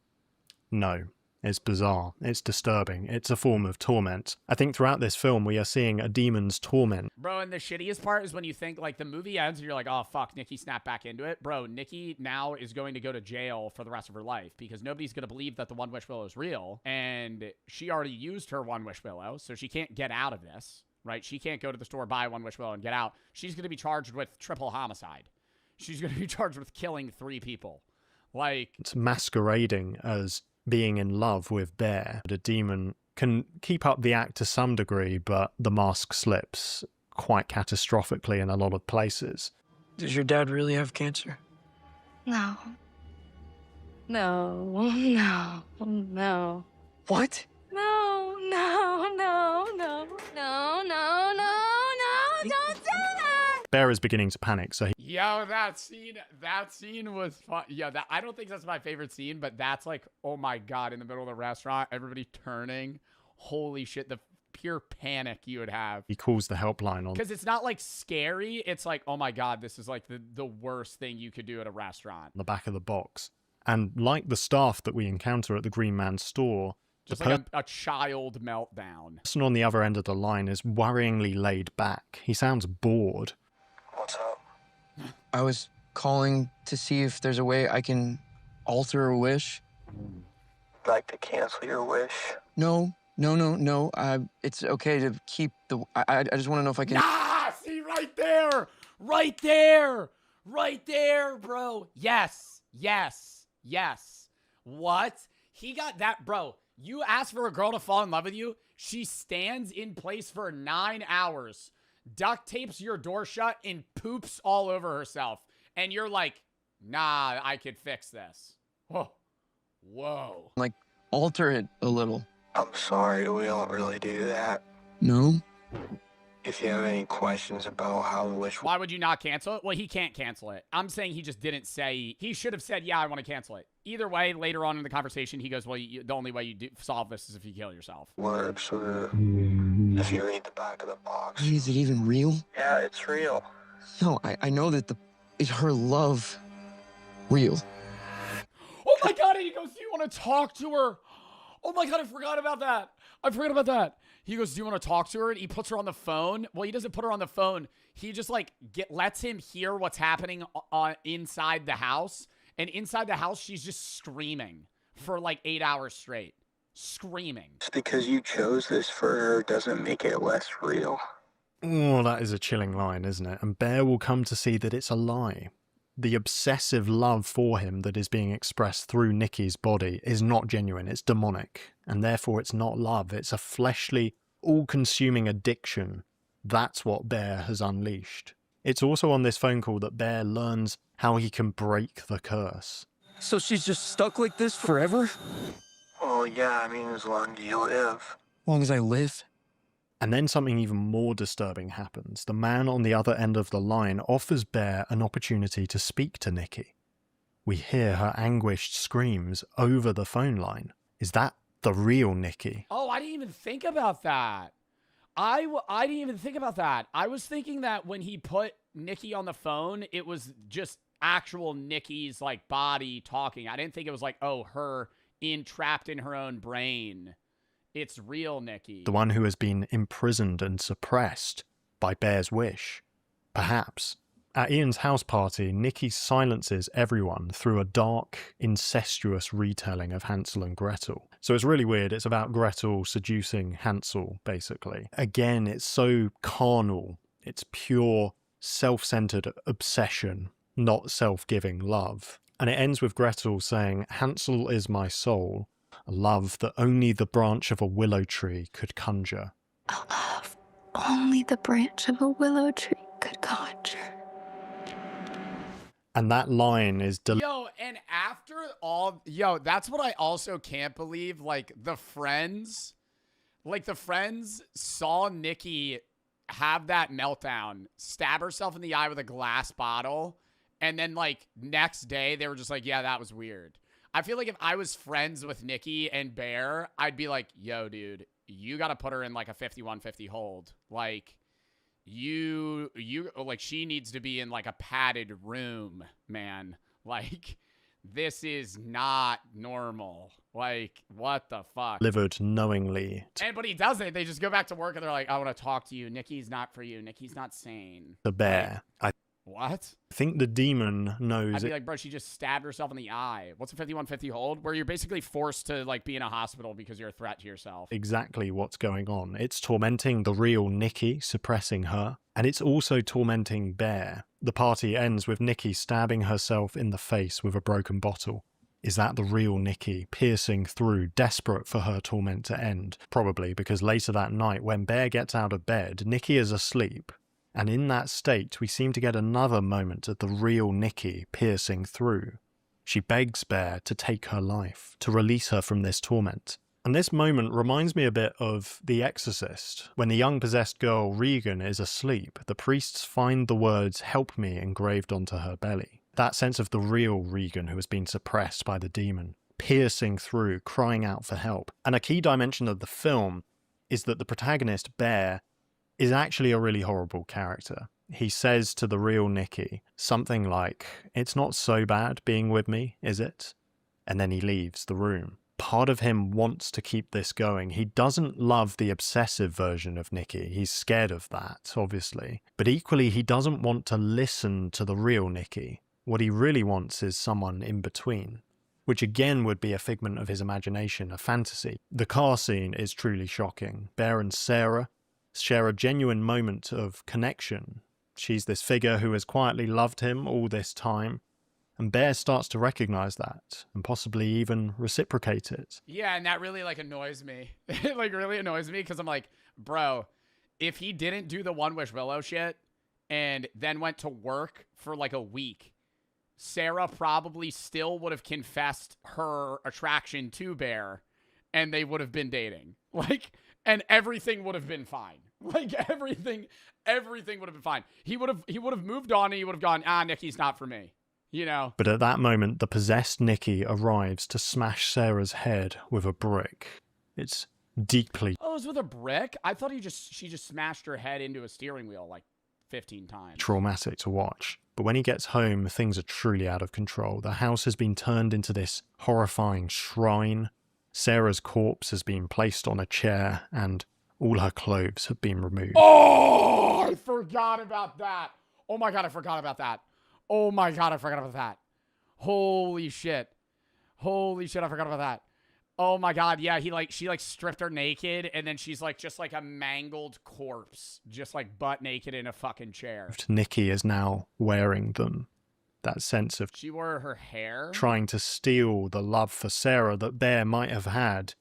No. It's bizarre. It's disturbing. It's a form of torment. I think throughout this film we are seeing a demon's torment. Bro, and the shittiest part is when you think, like, the movie ends and you're like, "Oh, fuck, Nikki snapped back into it." Bro, Nikki now is going to go to jail for the rest of her life because nobody's going to believe that the One Wish Willow is real. And she already used her One Wish Willow, so she can't get out of this, right? She can't go to the store, buy One Wish Willow, and get out. She's going to be charged with triple homicide. She's going to be charged with killing 3 people. Like, it's masquerading as being in love with Bear. The demon can keep up the act to some degree, but the mask slips quite catastrophically in a lot of places. Does your dad really have cancer? No. No. No. No. What? No. No. No. No. No. No. No. Don't do that! Bear is beginning to panic, so he... Yo, that scene was fun. Yeah, I don't think that's my favorite scene, but that's like, oh my God, in the middle of the restaurant, everybody turning. Holy shit, the pure panic you would have. He calls the helpline on... Because it's not like scary, it's like, oh my God, this is like the worst thing you could do at a restaurant. The back of the box. And like the staff that we encounter at the Green Man's store, Just like a child meltdown. The person on the other end of the line is worryingly laid back. He sounds bored. What's up? I was calling to see if there's a way I can alter a wish. Like to cancel your wish? No. It's okay to keep the... I just want to know if I can... Nah! See, right there! Right there! Right there, bro! Yes! What? He got that... Bro, you asked for a girl to fall in love with you, she stands in place for 9 hours, duct tapes your door shut, and poops all over herself. And you're like, nah, I could fix this. Whoa. Like, alter it a little. I'm sorry, we don't really do that. No? If you have any questions about how the wish... Why would you not cancel it? Well, he can't cancel it. I'm saying he just didn't say... He should have said, yeah, I want to cancel it. Either way, later on in the conversation, he goes, well, the only way you solve this is if you kill yourself. Works, if you read the back of the box. Is it even real? Yeah, it's real. No, I know that is her love real? Oh my god, he goes, do you want to talk to her? Oh my god, I forgot about that. He goes, do you want to talk to her? And he puts her on the phone. Well, he doesn't put her on the phone. He just like lets him hear what's happening inside the house. And inside the house, she's just screaming for like 8 hours straight. Screaming. Just because you chose this for her doesn't make it less real. Oh, that is a chilling line, isn't it? And Bear will come to see that it's a lie. The obsessive love for him that is being expressed through Nikki's body is not genuine, it's demonic. And therefore it's not love, it's a fleshly, all-consuming addiction. That's what Bear has unleashed. It's also on this phone call that Bear learns how he can break the curse. So she's just stuck like this forever? Well, yeah, I mean, as long as you live. As long as I live? And then something even more disturbing happens. The man on the other end of the line offers Bear an opportunity to speak to Nikki. We hear her anguished screams over the phone line. Is that the real Nikki? Oh, I didn't even think about that. I didn't even think about that. I was thinking that when he put Nikki on the phone, it was just actual Nikki's like body talking. I didn't think it was like, oh, her trapped in her own brain. It's real Nikki. The one who has been imprisoned and suppressed by Bear's wish. Perhaps. At Ian's house party, Nikki silences everyone through a dark, incestuous retelling of Hansel and Gretel. So it's really weird. It's about Gretel seducing Hansel, basically. Again, it's so carnal. It's pure, self-centered obsession, not self-giving love. And it ends with Gretel saying, Hansel is my soul, a love that only the branch of a willow tree could conjure. A love only the branch of a willow tree could conjure. And that line is... Yo, and after all... Yo, that's what I also can't believe. Like, the friends saw Nikki have that meltdown, stab herself in the eye with a glass bottle, and then, like, next day, they were just like, yeah, that was weird. I feel like if I was friends with Nikki and Bear, I'd be like, yo, dude, you got to put her in like a 51-50 hold. Like, you, like, she needs to be in like a padded room, man. Like, this is not normal. Like, what the fuck? Delivered knowingly. But he doesn't. They just go back to work and they're like, I want to talk to you. Nikki's not for you. Nikki's not sane. The Bear. What? I think the demon knows. I'd be like, bro, she just stabbed herself in the eye. What's a 51-50 hold? Where you're basically forced to like be in a hospital because you're a threat to yourself. Exactly what's going on. It's tormenting the real Nikki, suppressing her. And it's also tormenting Bear. The party ends with Nikki stabbing herself in the face with a broken bottle. Is that the real Nikki, piercing through, desperate for her torment to end? Probably, because later that night, when Bear gets out of bed, Nikki is asleep. And in that state, we seem to get another moment of the real Nikki piercing through. She begs Bear to take her life, to release her from this torment. And this moment reminds me a bit of The Exorcist. When the young possessed girl Regan is asleep, the priests find the words, "Help me," engraved onto her belly. That sense of the real Regan who has been suppressed by the demon, piercing through, crying out for help. And a key dimension of the film is that the protagonist, Bear, is actually a really horrible character. He says to the real Nikki something like, "It's not so bad being with me, is it?" And then he leaves the room. part of him wants to keep this going. He doesn't love the obsessive version of Nikki. He's scared of that, obviously. But equally, he doesn't want to listen to the real Nikki. What he really wants is someone in between, which again would be a figment of his imagination, a fantasy. The car scene is truly shocking. Bear and Sarah share a genuine moment of connection. She's this figure who has quietly loved him all this time, and Bear starts to recognize that and possibly even reciprocate it. Yeah, and that really like annoys me. It like really annoys me because I'm like, bro, if he didn't do the One Wish Willow shit and then went to work for like a week, Sarah probably still would have confessed her attraction to Bear and they would have been dating. Like, and everything would have been fine. Like everything would have been fine. He would have moved on and he would have gone, Nikki's not for me. You know. But at that moment, the possessed Nikki arrives to smash Sarah's head with a brick. It's deeply Oh, it was with a brick? I thought she just smashed her head into a steering wheel like 15 times. traumatic to watch. But when he gets home, things are truly out of control. The house has been turned into this horrifying shrine. Sarah's corpse has been placed on a chair, and all her clothes have been removed. Oh, I forgot about that. Oh my God, I forgot about that. Oh my God, I forgot about that. Holy shit. Holy shit, I forgot about that. Oh my God, yeah, she stripped her naked, and then she's like just like a mangled corpse, just like butt naked in a fucking chair. Nikki is now wearing them. That sense of She wore her hair. trying to steal the love for Sarah that Bear might have had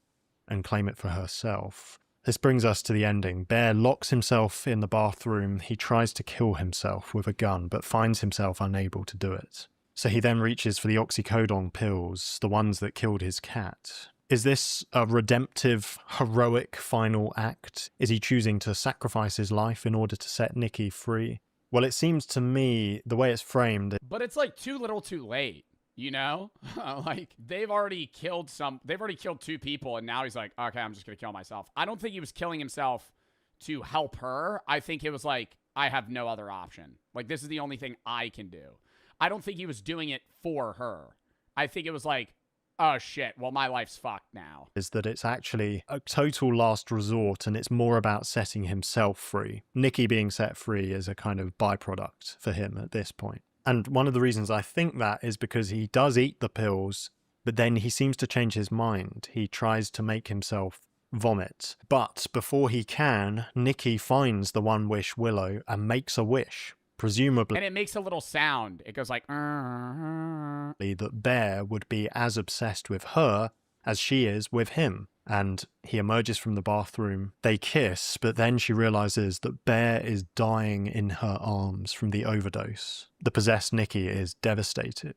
and claim it for herself. This brings us to the ending. Bear locks himself in the bathroom. He tries to kill himself with a gun, but finds himself unable to do it. So he then reaches for the oxycodone pills, the ones that killed his cat. Is this a redemptive, heroic final act? Is he choosing to sacrifice his life in order to set Nikki free? Well, it seems to me, the way it's framed... But it's like too little too late, you know? Like, they've already killed two people, and now he's like, okay, I'm just gonna kill myself. I don't think he was killing himself to help her. I think it was like, I have no other option. Like, this is the only thing I can do. I don't think he was doing it for her. I think it was like, oh shit, well my life's fucked now. Is that it's actually a total last resort, and it's more about setting himself free. Nikki being set free is a kind of byproduct for him at this point. And one of the reasons I think that is because he does eat the pills, but then he seems to change his mind. He tries to make himself vomit. But before he can, Nikki finds the One Wish Willow and makes a wish. Presumably, And it makes a little sound. It goes like, that Bear would be as obsessed with her as she is with him. And he emerges from the bathroom. They kiss, but then she realizes that Bear is dying in her arms from the overdose. The possessed Nikki is devastated.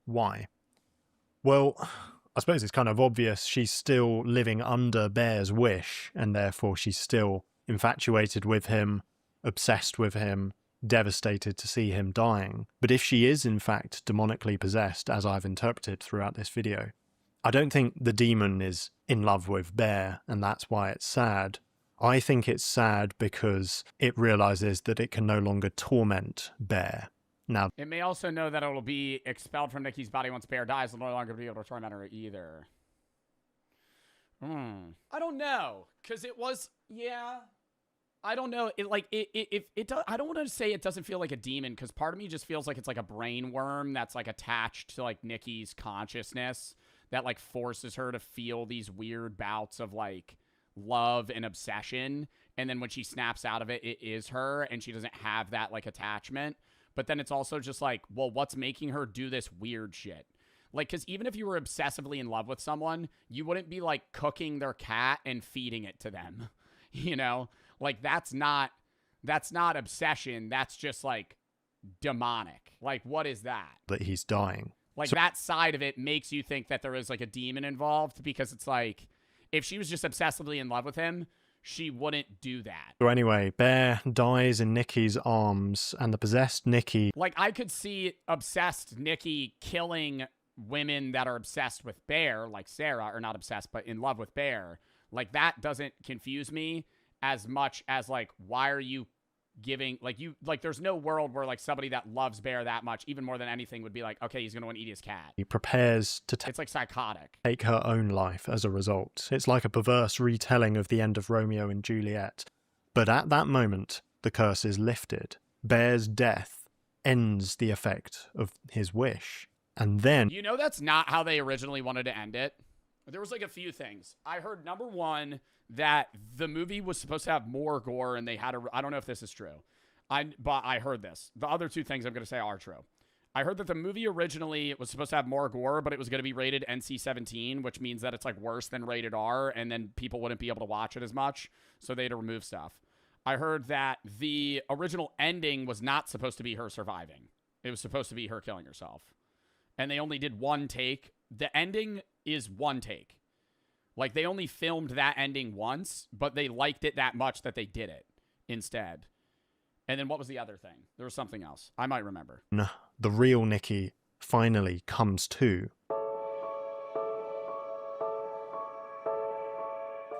Why? Well, I suppose it's kind of obvious she's still living under Bear's wish, and therefore she's still infatuated with him, obsessed with him, devastated to see him dying. But if she is in fact demonically possessed, as I've interpreted throughout this video, I don't think the demon is in love with Bear, and that's why it's sad. I think it's sad because it realizes that it can no longer torment Bear. Now, it may also know that it'll be expelled from Nikki's body once Bear dies. It'll no longer be able to torment her either. I don't know, because it was, yeah... I don't know. I don't want to say it doesn't feel like a demon, because part of me just feels like it's like a brain worm that's like attached to like Nikki's consciousness that like forces her to feel these weird bouts of like love and obsession. And then when she snaps out of it, it is her, and she doesn't have that like attachment. But then it's also just like, well, what's making her do this weird shit? Like, because even if you were obsessively in love with someone, you wouldn't be like cooking their cat and feeding it to them, you know? Like, that's not obsession. That's just, like, demonic. Like, what is that? That he's dying. Like, that side of it makes you think that there is, like, a demon involved, because it's like, if she was just obsessively in love with him, she wouldn't do that. So anyway, Bear dies in Nikki's arms, and the possessed Nikki... Like, I could see obsessed Nikki killing women that are obsessed with Bear, like Sarah, or not obsessed, but in love with Bear. Like, that doesn't confuse me as much as, like, why are you giving, like, there's no world where, like, somebody that loves Bear that much, even more than anything, would be like, okay, he's going to want to eat his cat. He prepares to it's like psychotic. take her own life as a result. It's like a perverse retelling of the end of Romeo and Juliet. But at that moment, the curse is lifted. Bear's death ends the effect of his wish. And then... You know that's not how they originally wanted to end it? There was, like, a few things. I heard, number one, that the movie was supposed to have more gore, and they had I don't know if this is true. But I heard this. The other two things I'm going to say are true. I heard that the movie originally was supposed to have more gore, but it was going to be rated NC-17, which means that it's, like, worse than rated R, and then people wouldn't be able to watch it as much, so they had to remove stuff. I heard that the original ending was not supposed to be her surviving. It was supposed to be her killing herself. And they only did one take. The ending is one take. Like, they only filmed that ending once, but they liked it that much that they did it instead. And then what was the other thing? There was something else. I might remember. The real Nikki finally comes to.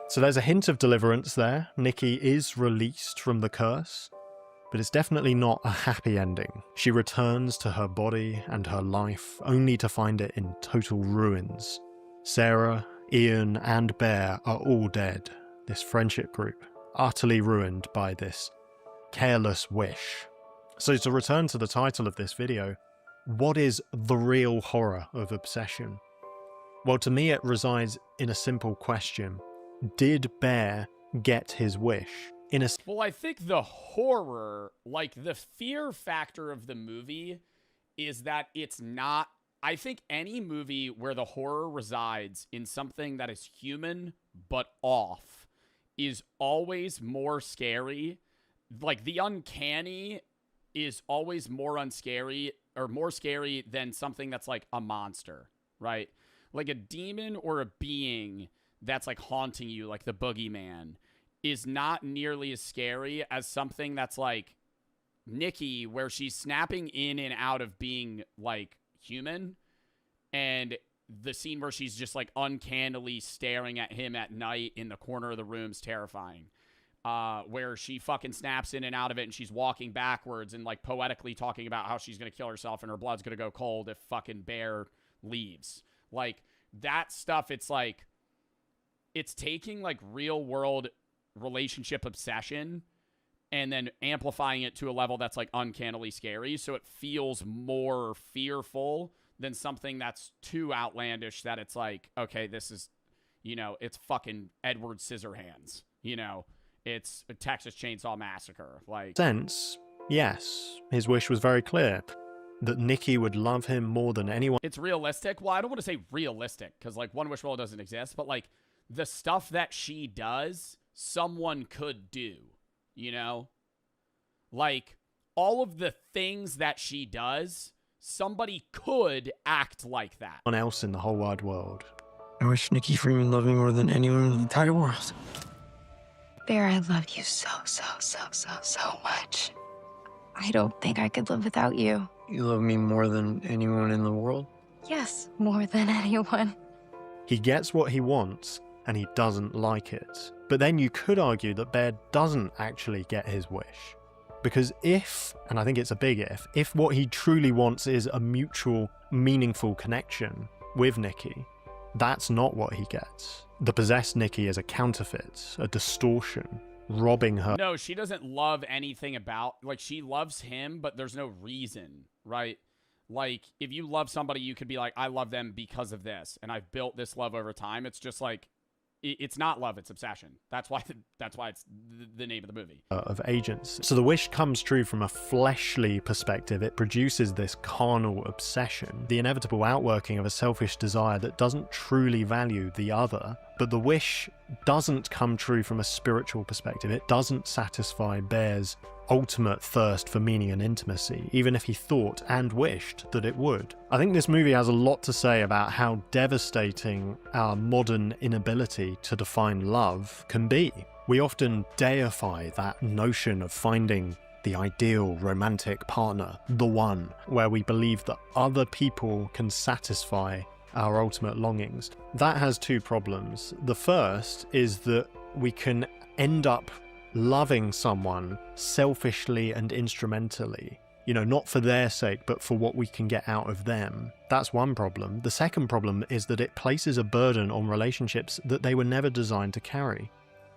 So there's a hint of deliverance there. Nikki is released from the curse, but it's definitely not a happy ending. She returns to her body and her life, only to find it in total ruins. Sarah, Ian, and Bear are all dead. This friendship group, utterly ruined by this careless wish. So to return to the title of this video, what is the real horror of obsession? Well, to me it resides in a simple question. Did Bear get his wish? Well, I think the horror, like the fear factor of the movie is that it's not... I think any movie where the horror resides in something that is human but off is always more scary. Like, the uncanny is always more unscary or more scary than something that's like a monster, right? Like a demon or a being that's like haunting you, like the boogeyman, is not nearly as scary as something that's like Nikki, where she's snapping in and out of being like human, and the scene where she's just like uncannily staring at him at night in the corner of the room's terrifying. Where she fucking snaps in and out of it, and she's walking backwards and like poetically talking about how she's gonna kill herself and her blood's gonna go cold if fucking Bear leaves. Like, that stuff, it's like, it's taking like real world relationship obsession and then amplifying it to a level that's like uncannily scary, so it feels more fearful than something that's too outlandish that it's like, okay, this is, you know, it's fucking Edward Scissorhands, you know, it's a Texas Chainsaw Massacre. Like, sense, yes, his wish was very clear, that Nikki would love him more than anyone. It's realistic. Well, I don't want to say realistic, because like One Wish World doesn't exist, but like the stuff that she does, someone could do, you know? Like, all of the things that she does, somebody could act like that. Anyone else in the whole wide world. I wish Nikki Freeman loved me more than anyone in the entire world. Bear, I love you so much. I don't think I could live without you. You love me more than anyone in the world? Yes, more than anyone. He gets what he wants, and he doesn't like it. But then you could argue that Bear doesn't actually get his wish. Because if, and I think it's a big if what he truly wants is a mutual, meaningful connection with Nikki, that's not what he gets. The possessed Nikki is a counterfeit, a distortion, robbing her. No, she doesn't love anything about, like, she loves him, but there's no reason, right? Like, if you love somebody, you could be like, I love them because of this, and I've built this love over time. It's just like, it's not love, it's obsession. That's why it's the name of the movie. Of agents. So the wish comes true from a fleshly perspective. It produces this carnal obsession, the inevitable outworking of a selfish desire that doesn't truly value the other. But the wish doesn't come true from a spiritual perspective. It doesn't satisfy Bear's ultimate thirst for meaning and intimacy, even if he thought and wished that it would. I think this movie has a lot to say about how devastating our modern inability to define love can be. We often deify that notion of finding the ideal romantic partner, the one, where we believe that other people can satisfy our ultimate longings. That has two problems. The first is that we can end up loving someone selfishly and instrumentally, you know, not for their sake, but for what we can get out of them. That's one problem. The second problem is that it places a burden on relationships that they were never designed to carry.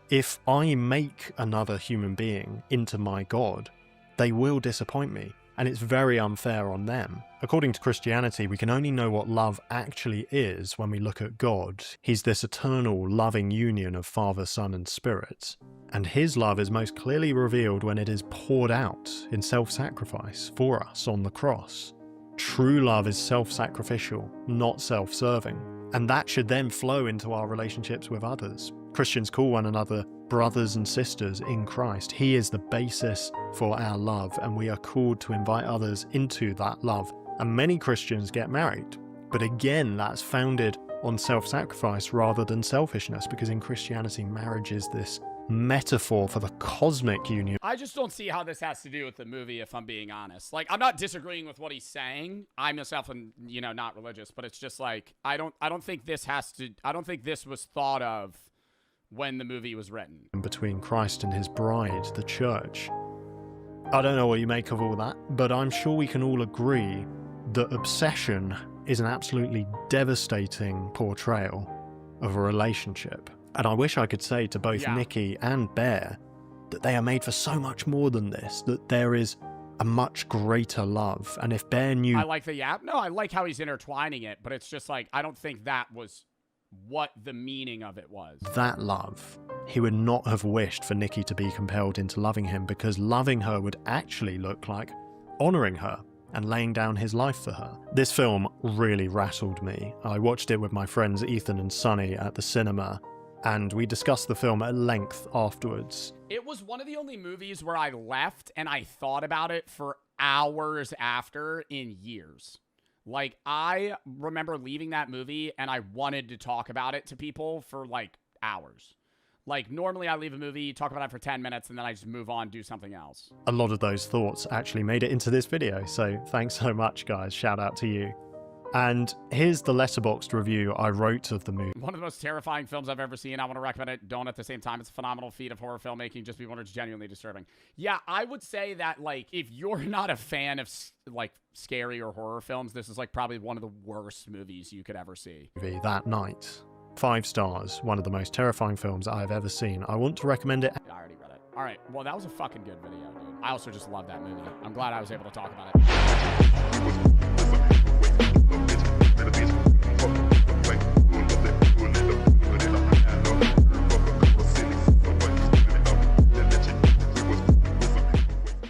If I make another human being into my God, they will disappoint me, and it's very unfair on them. According to Christianity, we can only know what love actually is when we look at God. He's this eternal, loving union of Father, Son, and Spirit. And his love is most clearly revealed when it is poured out in self-sacrifice for us on the cross. True love is self-sacrificial, not self-serving, and that should then flow into our relationships with others. Christians call one another brothers and sisters in Christ. He is the basis for our love, and we are called to invite others into that love. And many Christians get married, but again, that's founded on self-sacrifice rather than selfishness, because in Christianity, marriage is this metaphor for the cosmic union. I just don't see how this has to do with the movie, if I'm being honest. Like, I'm not disagreeing with what he's saying. I myself am, you know, not religious, but it's just like, I don't think this was thought of when the movie was written. Between Christ and his bride, the church. I don't know what you make of all that, but I'm sure we can all agree that obsession is an absolutely devastating portrayal of a relationship. And I wish I could say to both Nikki and Bear that they are made for so much more than this, that there is a much greater love. And if Bear knew... I like the No, I like how he's intertwining it, but it's just like, I don't think that was what the meaning of it was. That love, he would not have wished for Nikki to be compelled into loving him, because loving her would actually look like honouring her and laying down his life for her. This film really rattled me. I watched it with my friends Ethan and Sonny at the cinema, and we discussed the film at length afterwards. It was one of the only movies where I left and I thought about it for hours after in years. Like, I remember leaving that movie and I wanted to talk about it to people for like hours. Like, normally I leave a movie, talk about it for 10 minutes, and then I just move on, do something else. A lot of those thoughts actually made it into this video, so thanks so much, guys. Shout out to you. And here's the Letterboxd review I wrote of the movie. One of the most terrifying films I've ever seen. I want to recommend it. Don't at the same time. It's a phenomenal feat of horror filmmaking. Just be one, it's genuinely disturbing. Yeah, I would say that, like, if you're not a fan of, like, scary or horror films, this is, like, probably one of the worst movies you could ever see. That night. 5 stars. One of the most terrifying films I've ever seen. I want to recommend it. I already read it. All right. Well, that was a fucking good video, dude. I also just love that movie. I'm glad I was able to talk about it.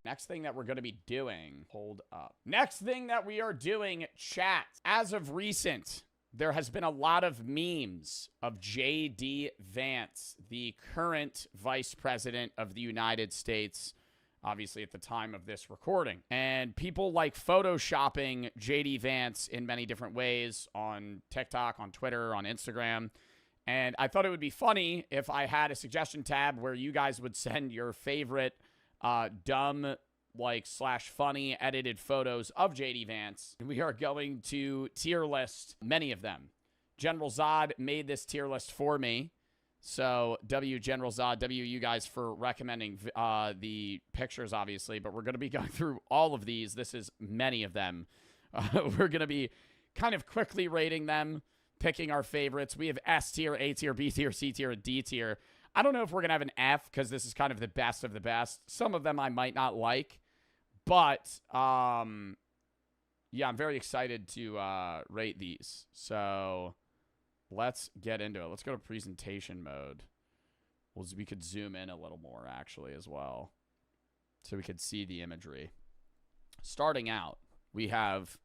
Next thing that we're going to be doing, hold up. Next thing that we are doing, chat. As of recent, there has been a lot of memes of J.D. Vance, the current Vice President of the United States, obviously at the time of this recording. And people like photoshopping J.D. Vance in many different ways on TikTok, on Twitter, on Instagram. And I thought it would be funny if I had a suggestion tab where you guys would send your favorite dumb, like, / funny edited photos of J.D. Vance. We are going to tier list many of them. General Zod made this tier list for me. So, W General Zod, W you guys for recommending the pictures, obviously. But we're going to be going through all of these. This is many of them. We're going to be kind of quickly rating them, picking our favorites. We have S tier, A tier, B tier, C tier, and D tier. I don't know if we're going to have an F because this is kind of the best of the best. Some of them I might not like. But, yeah, I'm very excited to rate these. So, let's get into it. Let's go to presentation mode. We could zoom in a little more, actually, as well. So we could see the imagery. Starting out, we have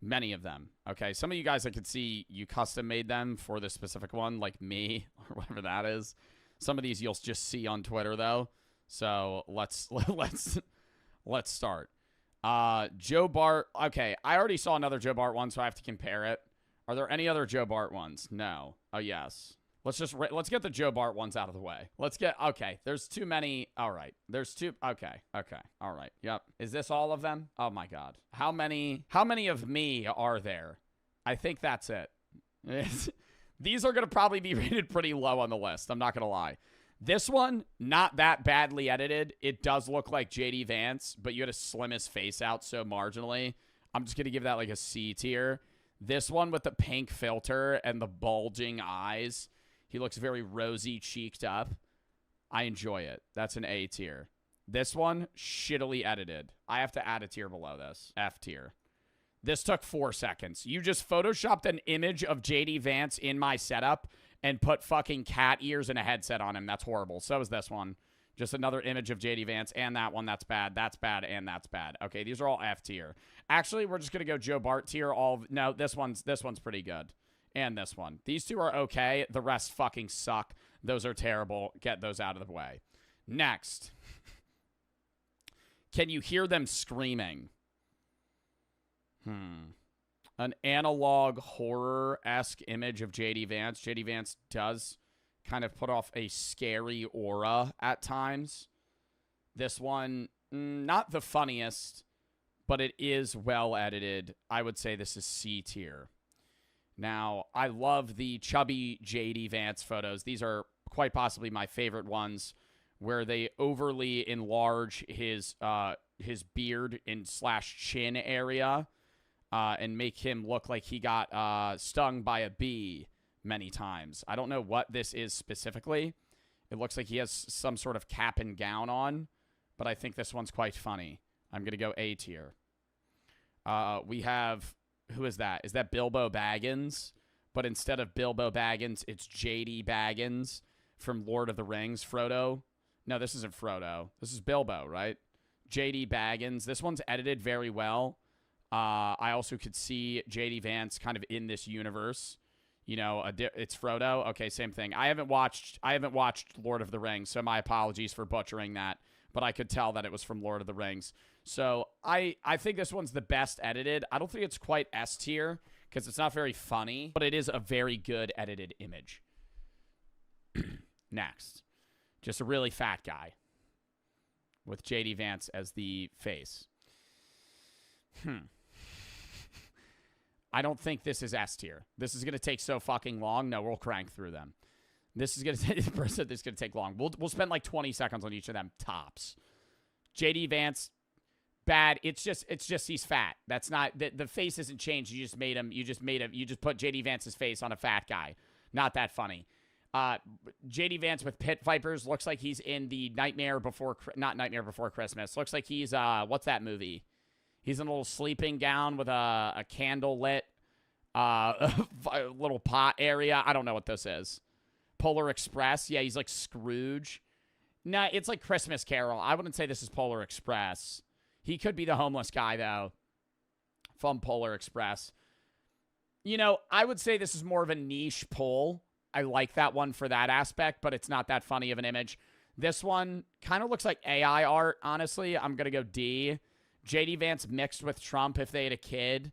many of them. Okay, some of you guys I could see you custom made them for this specific one, like me, or whatever that is. Some of these you'll just see on Twitter, though. So, let's start. Joe Bart. Okay, I already saw another Joe Bart one, so I have to compare it. Are there any other Joe Bart ones? No. Oh, yes. Let's get the Joe Bart ones out of the way. Okay, there's too many. All right. Okay. All right. Yep. Is this all of them? Oh, my God. How many of me are there? I think that's it. These are going to probably be rated pretty low on the list. I'm not going to lie. This one, not that badly edited. It does look like JD Vance, but you had to slim his face out so marginally. I'm just going to give that like a C tier. This one with the pink filter and the bulging eyes, he looks very rosy cheeked up. I enjoy it. That's an A tier. This one, shittily edited. I have to add a tier below this. F tier. This took 4 seconds. You just photoshopped an image of JD Vance in my setup and put fucking cat ears and a headset on him. That's horrible. So is this one. Just another image of JD Vance and that one. That's bad. That's bad. And that's bad. Okay, these are all F tier. Actually, we're just going to go Joe Bart tier. No, this one's pretty good. And this one. These two are okay. The rest fucking suck. Those are terrible. Get those out of the way. Next. Can you hear them screaming? An analog horror-esque image of JD Vance. JD Vance does kind of put off a scary aura at times. This one, not the funniest, but it is well edited. I would say this is C tier. Now, I love the chubby JD Vance photos. These are quite possibly my favorite ones, where they overly enlarge his beard and / chin area and make him look like he got stung by a bee many times. I don't know what this is specifically. It looks like he has some sort of cap and gown on, but I think this one's quite funny. I'm going to go A tier. We have, who is that? Is that Bilbo Baggins? But instead of Bilbo Baggins, it's JD Baggins from Lord of the Rings. Frodo. No, this isn't Frodo. This is Bilbo, right? JD Baggins. This one's edited very well. I also could see JD Vance kind of in this universe. You know, it's Frodo. Okay, same thing. I haven't watched Lord of the Rings, so my apologies for butchering that. But I could tell that it was from Lord of the Rings. So I think this one's the best edited. I don't think it's quite S tier because it's not very funny, but it is a very good edited image. Next. Just a really fat guy with JD Vance as the face. I don't think this is S tier. This is going to take so fucking long. No, we'll crank through them. This is going to take long. We'll spend like 20 seconds on each of them tops. JD Vance, bad. It's just he's fat. That's not the face isn't changed. You just put JD Vance's face on a fat guy. Not that funny. JD Vance with pit vipers looks like he's in the not Nightmare Before Christmas. Looks like he's what's that movie? He's in a little sleeping gown with a candle lit little pot area. I don't know what this is. Polar Express. Yeah, he's like Scrooge. Nah, it's like Christmas Carol. I wouldn't say this is Polar Express. He could be the homeless guy though from Polar Express. You know, I would say this is more of a niche pull. I like that one for that aspect, but it's not that funny of an image. This one kind of looks like AI art, honestly. I'm going to go D. JD Vance mixed with Trump if they had a kid.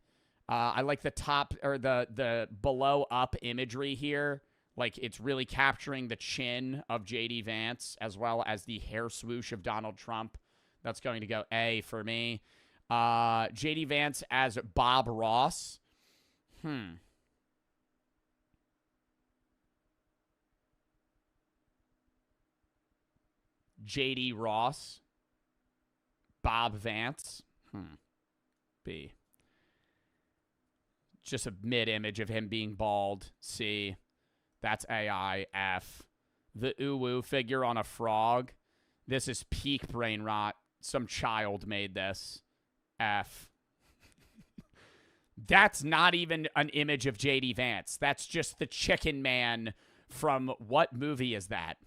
I like the top or the below up imagery here. Like it's really capturing the chin of JD Vance as well as the hair swoosh of Donald Trump. That's going to go A for me. JD Vance as Bob Ross. JD Ross. Bob Vance. B. Just a mid image of him being bald. C. That's AI. F. The uwu figure on a frog. This is peak brain rot. Some child made this. F. That's not even an image of JD Vance. That's just the chicken man from what movie is that?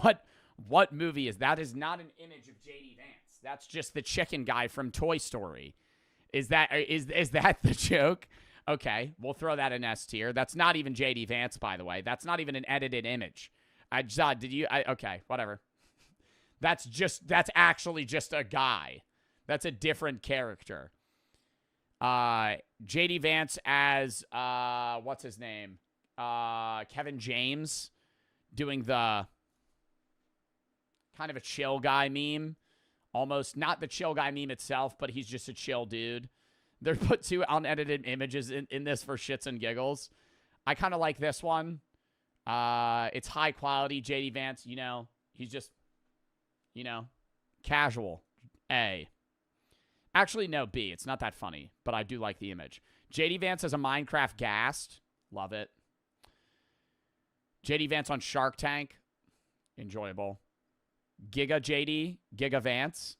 What movie is that? Is not an image of JD Vance. That's just the chicken guy from Toy Story. Is that the joke? Okay, we'll throw that in S tier. That's not even JD Vance, by the way. That's not even an edited image. Okay, whatever. That's actually just a guy. That's a different character. JD Vance as what's his name? Kevin James doing the kind of a chill guy meme. Almost not the chill guy meme itself, but he's just a chill dude. They're put two unedited images in this for shits and giggles. I kind of like this one. It's high quality. JD Vance, you know, he's just, you know, casual. A. Actually, no, B. It's not that funny, but I do like the image. JD Vance as a Minecraft Ghast. Love it. JD Vance on Shark Tank. Enjoyable. Giga JD. Giga Vance.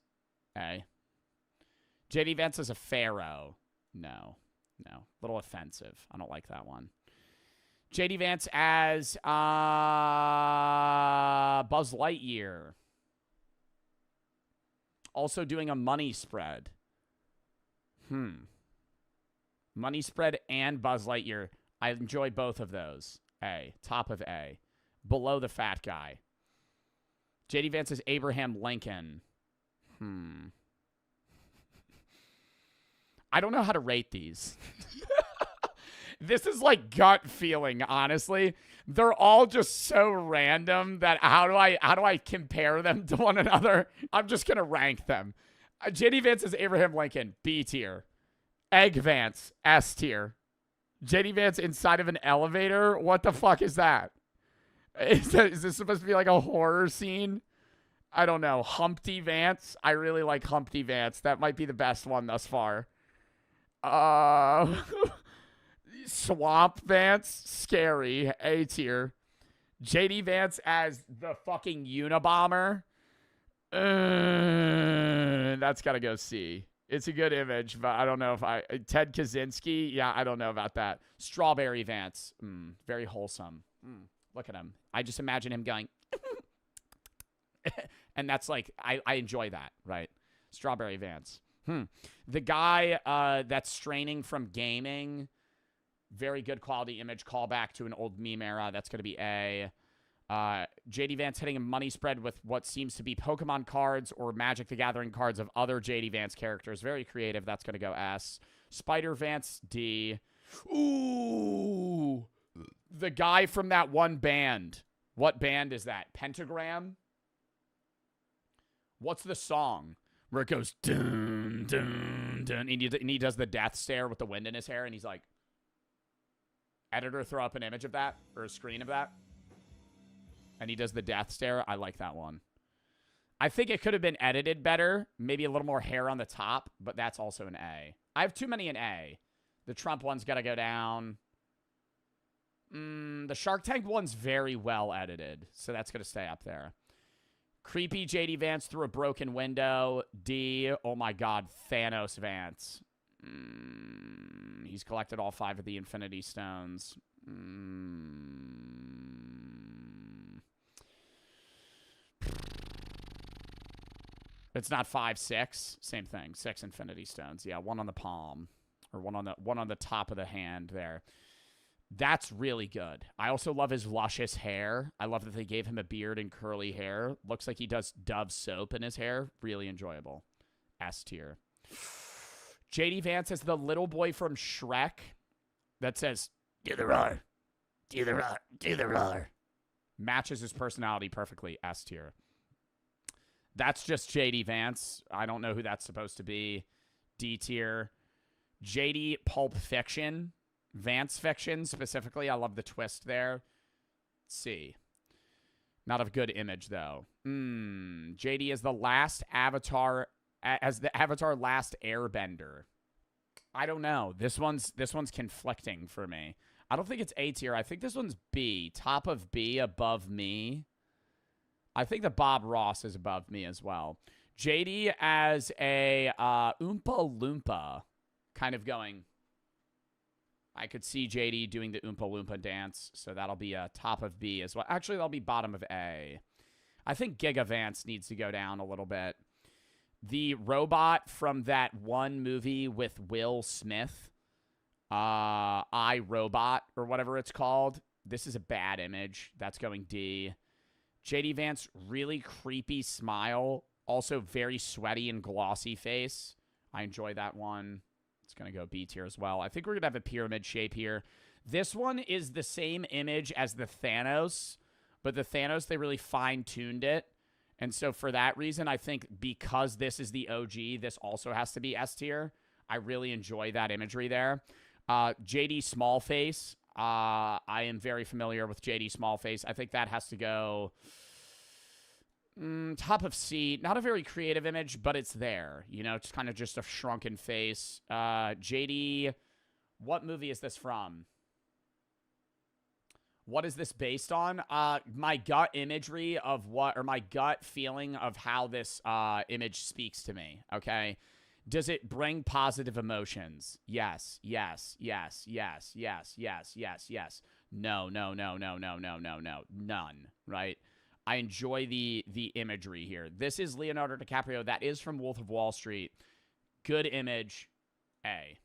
A. JD Vance as a Pharaoh. No. No. A little offensive. I don't like that one. JD Vance as Buzz Lightyear. Also doing a money spread. Money spread and Buzz Lightyear. I enjoy both of those. A. Top of A. Below the fat guy. JD Vance is Abraham Lincoln. I don't know how to rate these. This is like gut feeling, honestly. They're all just so random that how do I compare them to one another? I'm just going to rank them. JD Vance is Abraham Lincoln, B tier. Egg Vance, S tier. JD Vance inside of an elevator? What the fuck is that? Is this supposed to be like a horror scene? I don't know. Humpty Vance? I really like Humpty Vance. That might be the best one thus far. Swamp Vance, scary, A tier. JD Vance as the fucking Unabomber. That's got to go C. It's a good image, but I don't know if Ted Kaczynski, yeah, I don't know about that. Strawberry Vance, very wholesome. Look at him. I just imagine him going, and that's like, I enjoy that, right? Strawberry Vance. The guy that's straining from gaming, very good quality image, callback to an old meme era. That's going to be A. JD Vance hitting a money spread with what seems to be Pokemon cards or Magic the Gathering cards of other JD Vance characters. Very creative. That's going to go S. Spider Vance, D. Ooh. The guy from that one band. What band is that? Pentagram? What's the song? Where it goes, dun, dun, dun, and he does the death stare with the wind in his hair, and he's like, editor, throw up an image of that, or a screen of that. And he does the death stare. I like that one. I think it could have been edited better. Maybe a little more hair on the top, but that's also an A. I have too many in A. The Trump one's got to go down. The Shark Tank one's very well edited, so that's going to stay up there. Creepy JD Vance through a broken window. D. Oh my God, Thanos Vance. He's collected all 5 of the Infinity Stones. It's not 5, 6. Same thing. 6 Infinity Stones. Yeah, 1 on the palm, or one on the top of the hand there. That's really good. I also love his luscious hair. I love that they gave him a beard and curly hair. Looks like he does Dove soap in his hair. Really enjoyable. S tier. JD Vance as the little boy from Shrek that says, do the roar. Do the roar. Do the roar. Matches his personality perfectly. S tier. That's just JD Vance. I don't know who that's supposed to be. D tier. JD Pulp Fiction. Vance Fiction, specifically. I love the twist there. C. Not a good image, though. JD is the last Avatar, as the Avatar Last Airbender. I don't know. This one's conflicting for me. I don't think it's A tier. I think this one's B. Top of B, above me. I think that Bob Ross is above me as well. JD as a Oompa Loompa, kind of going... I could see JD doing the Oompa Loompa dance, so that'll be a top of B as well. Actually, that'll be bottom of A. I think Giga Vance needs to go down a little bit. The robot from that one movie with Will Smith, I, Robot, or whatever it's called. This is a bad image. That's going D. JD Vance, really creepy smile. Also very sweaty and glossy face. I enjoy that one. It's going to go B tier as well. I think we're going to have a pyramid shape here. This one is the same image as the Thanos, but the Thanos, they really fine-tuned it. And so for that reason, I think because this is the OG, this also has to be S tier. I really enjoy that imagery there. JD Small Face. I am very familiar with JD Smallface. I think that has to go top of C. Not a very creative image, but it's there. You know, it's kind of just a shrunken face. JD, what movie is this from? What is this based on? My gut imagery of what, or my gut feeling of how this image speaks to me, okay? Does it bring positive emotions? Yes, yes, yes, yes, yes, yes, yes, yes. No, no, no, no, no, no, no, no. None, right? I enjoy the imagery here. This is Leonardo DiCaprio. That is from Wolf of Wall Street. Good image, A.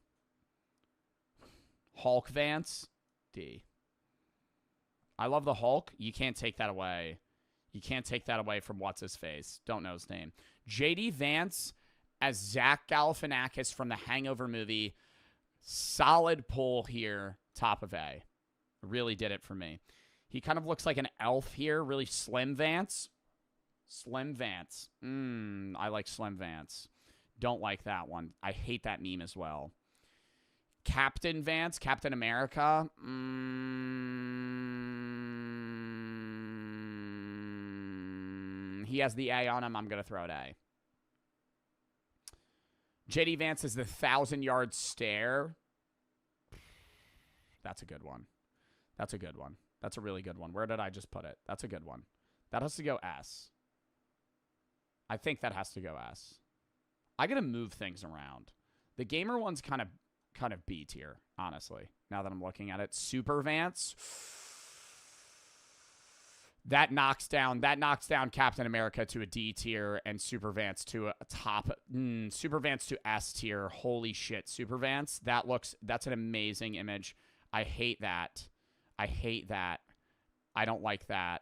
Hulk Vance, D. I love the Hulk. You can't take that away. You can't take that away from what's-his-face. Don't know his name. J.D. Vance as Zach Galifianakis from the Hangover movie. Solid pull here. Top of A. Really did it for me. He kind of looks like an elf here. Really slim Vance. Slim Vance. I like Slim Vance. Don't like that one. I hate that meme as well. Captain Vance. Captain America. He has the A on him. I'm going to throw it A. JD Vance is the 1,000-yard stare. That's a good one. That's a good one. That's a really good one. Where did I just put it? That's a good one. That has to go S. I think that has to go S. I got to move things around. The gamer one's kind of B tier, honestly, now that I'm looking at it. Super Vance. That knocks down Captain America to a D tier and Super Vance to a top. Super Vance to S tier. Holy shit, Super Vance. That's an amazing image. I hate that. I hate that. I don't like that.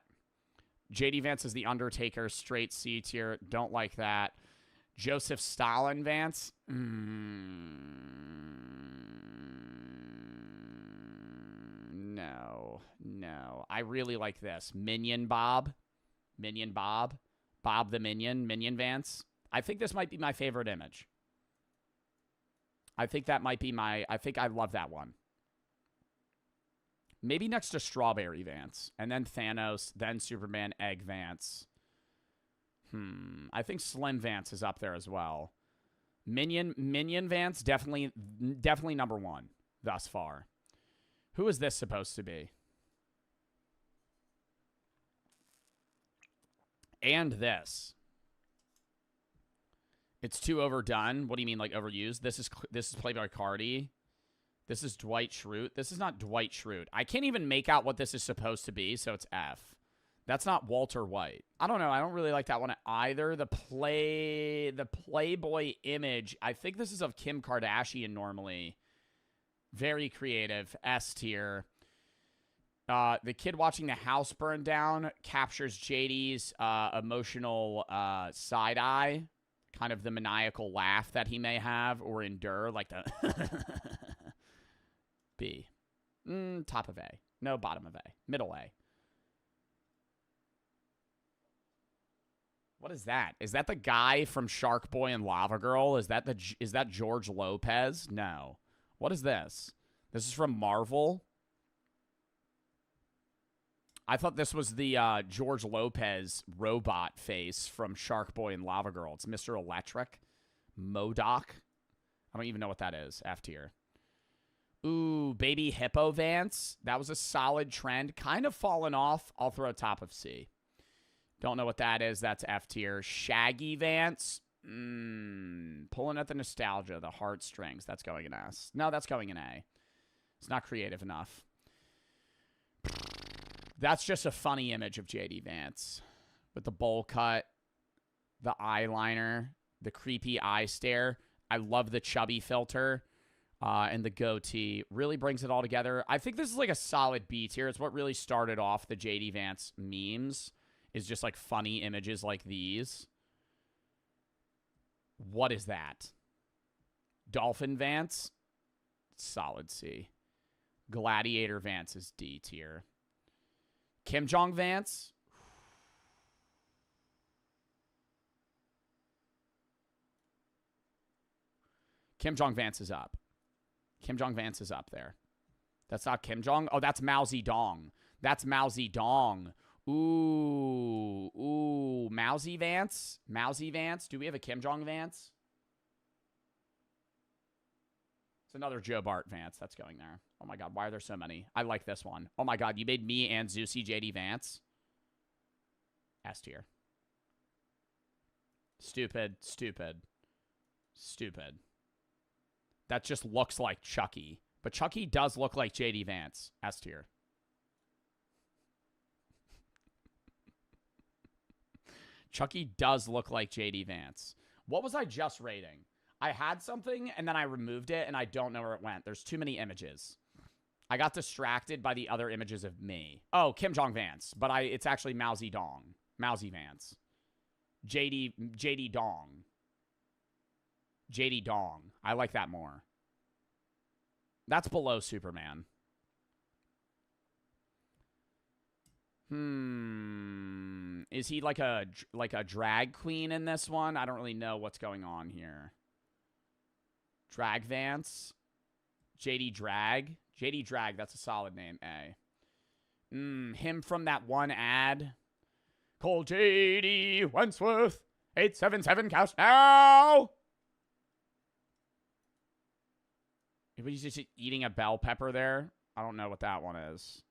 JD Vance is the Undertaker, straight C tier. Don't like that. Joseph Stalin Vance. No. I really like this. Minion Bob. Bob the Minion. Minion Vance. I think this might be my favorite image. I think I love that one. Maybe next to Strawberry Vance. And then Thanos. Then Superman Egg Vance. I think Slim Vance is up there as well. Minion Vance, definitely number one thus far. Who is this supposed to be? And this. It's too overdone. What do you mean, like overused? This is Playboy Cardi. This is Dwight Schrute. This is not Dwight Schrute. I can't even make out what this is supposed to be, so it's F. That's not Walter White. I don't know. I don't really like that one either. The Playboy image. I think this is of Kim Kardashian normally. Very creative. S tier. The kid watching the house burn down captures JD's emotional side eye. Kind of the maniacal laugh that he may have or endure. Like the B. Top of A. No, bottom of A. Middle A. What is that? Is that the guy from Shark Boy and Lava Girl? Is that George Lopez? No. What is this? This is from Marvel. I thought this was the George Lopez robot face from Shark Boy and Lava Girl. It's Mr. Electric. MODOK. I don't even know what that is. F tier. Ooh, Baby Hippo Vance. That was a solid trend. Kind of fallen off. I'll throw top of C. Don't know what that is. That's F tier. Shaggy Vance. Pulling at the nostalgia, the heartstrings. That's going in S. No, that's going in A. It's not creative enough. That's just a funny image of JD Vance. With the bowl cut, the eyeliner, the creepy eye stare. I love the chubby filter and the goatee. Really brings it all together. I think this is like a solid B tier. It's what really started off the JD Vance memes. Is just like funny images like these. What is that? Dolphin Vance? Solid C. Gladiator Vance is D tier. Kim Jong Vance? Kim Jong Vance is up. Kim Jong Vance is up there. That's not Kim Jong. Oh, that's Mao Zedong. That's Mao Zedong. Ooh, Mousy Vance. Mousy Vance. Do we have a Kim Jong Vance? It's another Joe Bart Vance that's going there. Oh my God, why are there so many? I like this one. Oh my God, you made me and Zeusy JD Vance. S tier. Stupid. That just looks like Chucky. But Chucky does look like JD Vance. S tier. Chucky does look like JD Vance. What was I just rating? I had something, and then I removed it, and I don't know where it went. There's too many images. I got distracted by the other images of me. Oh, Kim Jong Vance. But it's actually Mao Zedong. Mousy Vance. JD Dong. JD Dong. I like that more. That's below Superman. Is he like a drag queen in this one? I don't really know what's going on here. Drag Vance. JD Drag. JD Drag, that's a solid name. A. Him from that one ad. Call JD Wentworth. 877 cash now. He's just eating a bell pepper there. I don't know what that one is.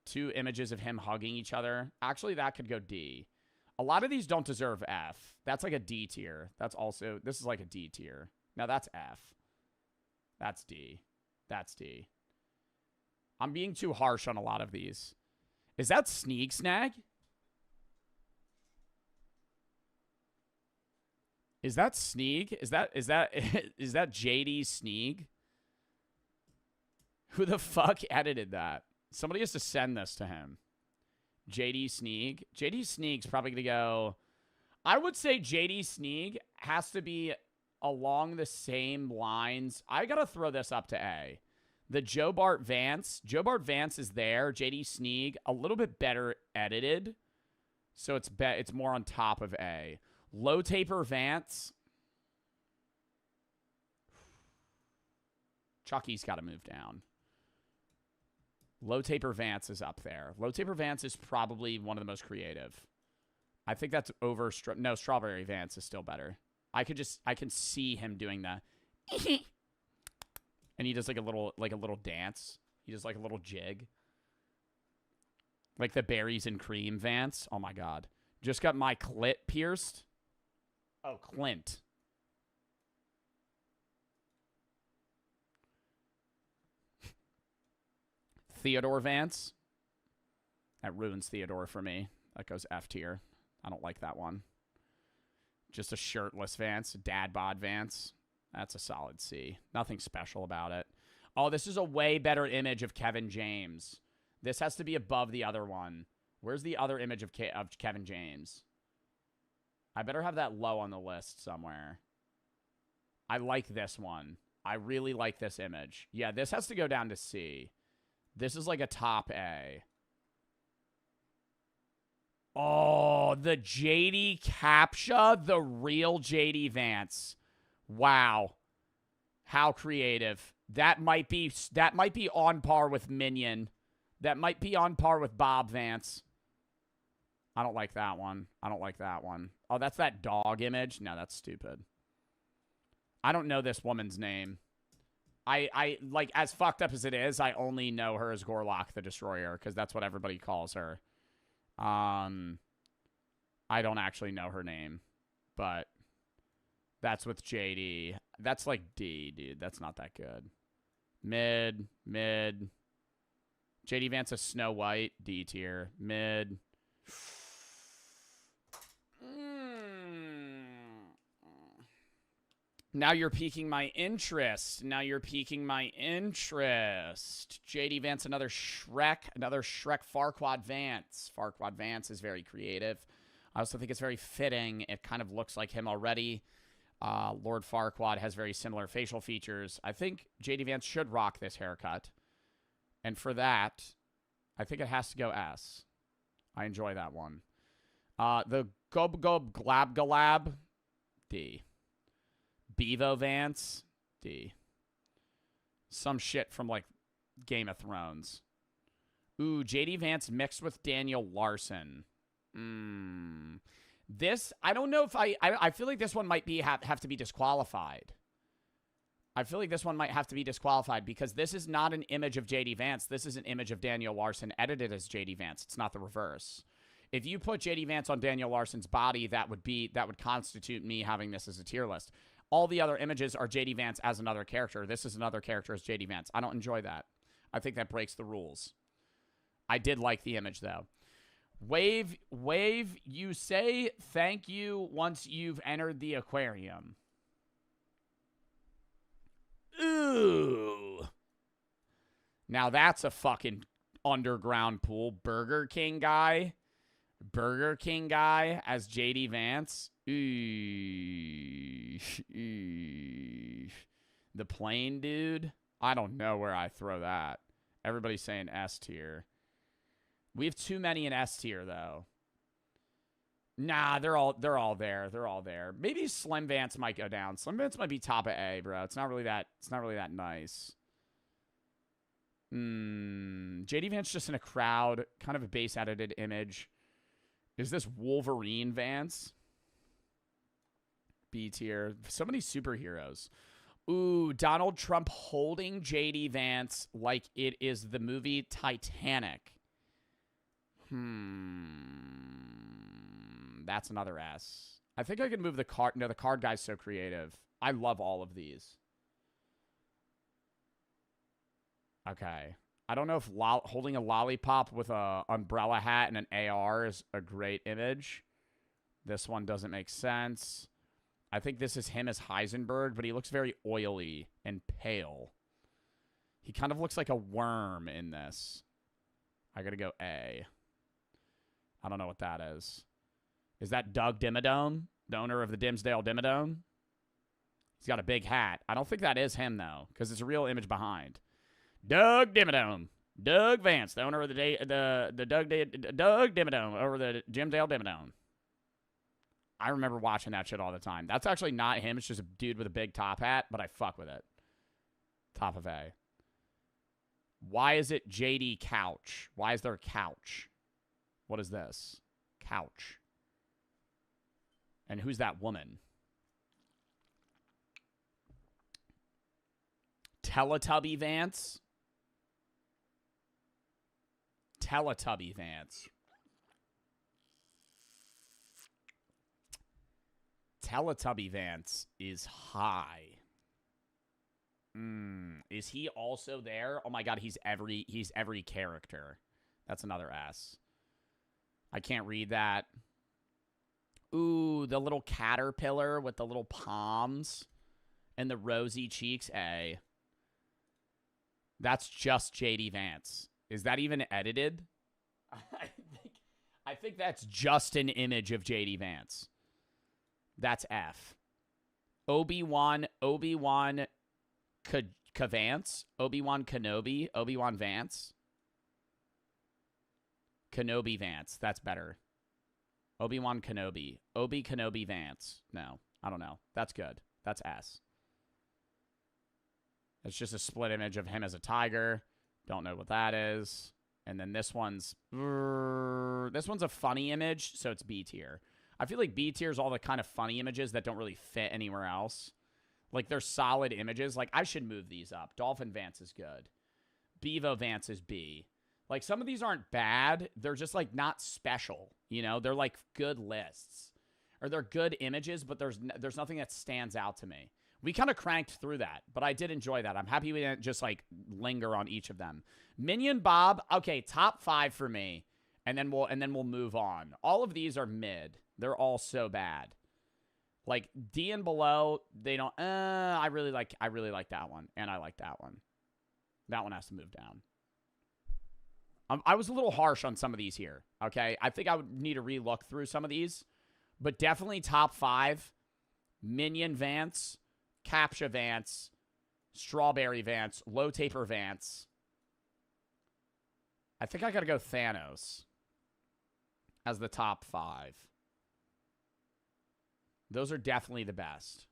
2 images of him hugging each other. Actually, that could go D. A lot of these don't deserve F. That's like a D tier. This is like a D tier. Now that's F. That's D. That's D. I'm being too harsh on a lot of these. Is that Sneak Snag? Is that Sneak? Is that JD Sneak? Who the fuck edited that? Somebody has to send this to him. JD Sneak. JD Sneak's probably going to go... I would say JD Sneak has to be along the same lines. I got to throw this up to A. The Joe Bart Vance. Joe Bart Vance is there. JD Sneak, a little bit better edited. So it's more on top of A. Low Taper Vance. Chucky's got to move down. Low Taper Vance is up there. Low Taper Vance is probably one of the most creative. I think that's over... No, Strawberry Vance is still better. I can see him doing that. And he does like a little dance. He does like a little jig. Like the berries and cream Vance. Oh my God. Just got my clit pierced. Oh, Clint. Theodore Vance. That ruins Theodore for me. That goes F tier. I don't like that one. Just a shirtless Vance. Dad bod Vance. That's a solid C. Nothing special about it. Oh, this is a way better image of Kevin James. This has to be above the other one. Where's the other image of Kevin James? I better have that low on the list somewhere. I like this one. I really like this image. Yeah, this has to go down to C. This is like a top A. Oh, the JD Captcha, the real JD Vance. Wow. How creative. That might be on par with Minion. That might be on par with Bob Vance. I don't like that one. I don't like that one. Oh, that's that dog image? No, that's stupid. I don't know this woman's name. I like, as fucked up as it is, I only know her as Gorlock the Destroyer, because that's what everybody calls her. I don't actually know her name, but that's with JD. That's like D, dude. That's not that good. Mid. JD Vance is Snow White, D tier. Mid. Now you're piquing my interest. JD Vance, another Shrek Farquaad Vance. Farquaad Vance is very creative. I also think it's very fitting. It kind of looks like him already. Lord Farquaad has very similar facial features. I think JD Vance should rock this haircut. And for that, I think it has to go S. I enjoy that one. The Gob Glab Galab, D. Bevo Vance, D. Some shit from like Game of Thrones. Ooh, JD Vance mixed with Daniel Larson. This, I don't know if I feel like this one might be have to be disqualified. I feel like this one might have to be disqualified because this is not an image of JD Vance. This is an image of Daniel Larson edited as JD Vance. It's not the reverse. If you put JD Vance on Daniel Larson's body, that would constitute me having this as a tier list. All the other images are JD Vance as another character. This is another character as JD Vance. I don't enjoy that. I think that breaks the rules. I did like the image though. Wave, you say thank you once you've entered the aquarium. Ooh. Now that's a fucking underground pool. Burger King guy as JD Vance. Ooh. The plane dude. I don't know where I throw that. Everybody's saying S tier. We have too many in S tier though. Nah, they're all there. They're all there. Maybe Slim Vance might go down. Slim Vance might be top of A, bro. It's not really that nice. JD Vance just in a crowd, kind of a base edited image. Is this Wolverine Vance? B tier. So many superheroes. Ooh, Donald Trump holding JD Vance like it is the movie Titanic. That's another S. I think I can move the card. No, the card guy's so creative. I love all of these. Okay. I don't know if holding a lollipop with a umbrella hat and an AR is a great image. This one doesn't make sense. I think this is him as Heisenberg, but he looks very oily and pale. He kind of looks like a worm in this. I gotta go A. I don't know what that is. Is that Doug Dimmadome, the owner of the Dimsdale Dimmadome? He's got a big hat. I don't think that is him, though, because it's a real image behind. Doug Dimmadome. Doug Vance, the owner of the Doug Dimmadome over the Dimsdale Dimmadome. I remember watching that shit all the time. That's actually not him. It's just a dude with a big top hat, but I fuck with it. Top of A. Why is it JD Couch? Why is there a couch? What is this? Couch. And who's that woman? Teletubby Vance? Teletubby Vance. Teletubby Vance is high. Is he also there? Oh my god, he's every character. That's another S. I can't read that. Ooh, the little caterpillar with the little palms and the rosy cheeks. A. That's just JD Vance. Is that even edited? I think that's just an image of JD Vance. That's F. Obi-Wan Vance? Obi-Wan Kenobi? Obi-Wan Vance? Kenobi Vance. That's better. Obi-Wan Kenobi. Obi Kenobi Vance. No, I don't know. That's good. That's S. It's just a split image of him as a tiger. Don't know what that is. And then this one's a funny image, so it's B tier. I feel like B tier is all the kind of funny images that don't really fit anywhere else. Like, they're solid images. Like, I should move these up. Dolphin Vance is good. Bevo Vance is B. Like, some of these aren't bad. They're just, like, not special. You know? They're, like, good lists. Or they're good images, but there's nothing that stands out to me. We kind of cranked through that, but I did enjoy that. I'm happy we didn't just, like, linger on each of them. Minion Bob, okay, top 5 for me. And then we'll move on. All of these are mid. They're all so bad. Like, D and below, they don't... I really like that one. And I like that one. That one has to move down. I was a little harsh on some of these here, okay? I think I would need to re-look through some of these. But definitely top 5. Minion Vance, Captcha Vance, Strawberry Vance, Low Taper Vance. I think I gotta go Thanos as the top 5. Those are definitely the best.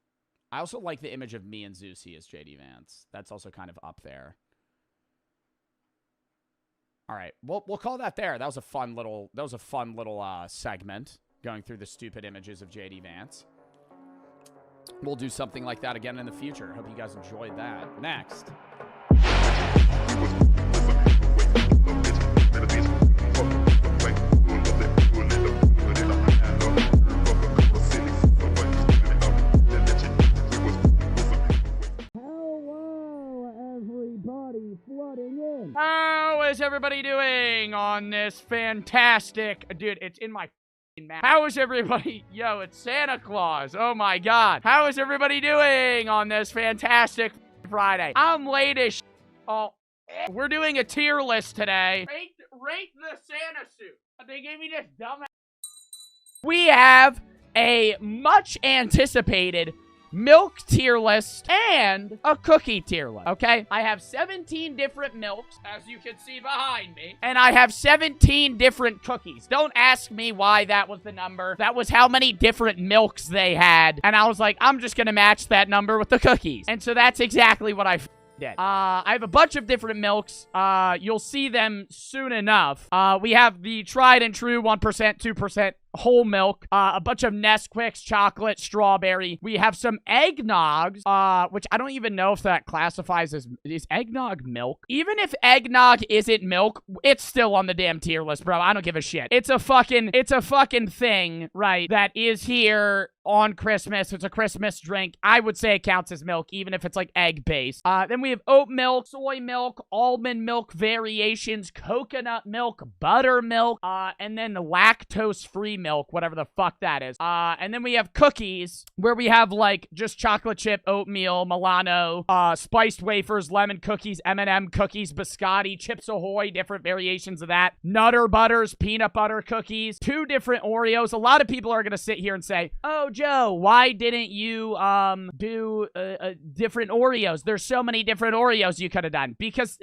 I also like the image of me and Zeusy as JD Vance. That's also kind of up there. All right, we'll call that there. That was a fun little segment going through the stupid images of JD Vance. We'll do something like that again in the future. Hope you guys enjoyed that. Next. How is everybody doing on this fantastic... Dude, it's in my mouth. How is everybody... Yo, it's Santa Claus. Oh, my God. How is everybody doing on this fantastic Friday? I'm late as Oh, we're doing a tier list today. Rate the Santa suit. They gave me this dumb... We have a much anticipated milk tier list and a cookie tier list, okay? I have 17 different milks, as you can see behind me, and I have 17 different cookies. Don't ask me why that was the number. That was how many different milks they had, and I was like, I'm just gonna match that number with the cookies. And so that's exactly what I did. I have a bunch of different milks. You'll see them soon enough. We have the tried and true 1%, 2% whole milk, a bunch of Nesquik's, chocolate, strawberry. We have some eggnogs, which I don't even know if that classifies as, is eggnog milk? Even if eggnog isn't milk, it's still on the damn tier list, bro. I don't give a shit. It's a fucking thing, right, that is here on Christmas. It's a Christmas drink. I would say it counts as milk, even if it's like egg-based. Then we have oat milk, soy milk, almond milk variations, coconut milk, buttermilk, and then the lactose-free milk, whatever the fuck that is. And then we have cookies, where we have, like, just chocolate chip, oatmeal, Milano, spiced wafers, lemon cookies, M&M cookies, biscotti, Chips Ahoy, different variations of that, Nutter Butters, peanut butter cookies, 2 different Oreos. A lot of people are gonna sit here and say, oh, Joe, why didn't you, do, different Oreos? There's so many different Oreos you could have done. Because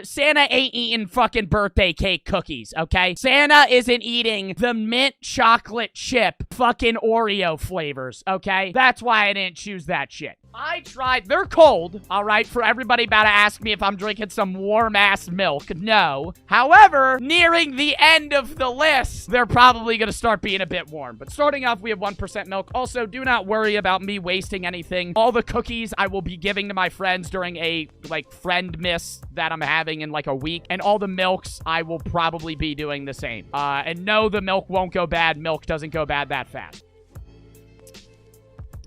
Santa ain't eating fucking birthday cake cookies, okay? Santa isn't eating the mint chocolate chip fucking Oreo flavors, okay? That's why I didn't choose that shit. I tried, they're cold, all right, for everybody about to ask me if I'm drinking some warm-ass milk. No. However, nearing the end of the list, they're probably going to start being a bit warm. But starting off, we have 1% milk. Also, do not worry about me wasting anything. All the cookies I will be giving to my friends during a, like, friend miss that I'm having in, like, a week. And all the milks, I will probably be doing the same. And no, the milk won't go bad. Milk doesn't go bad that fast.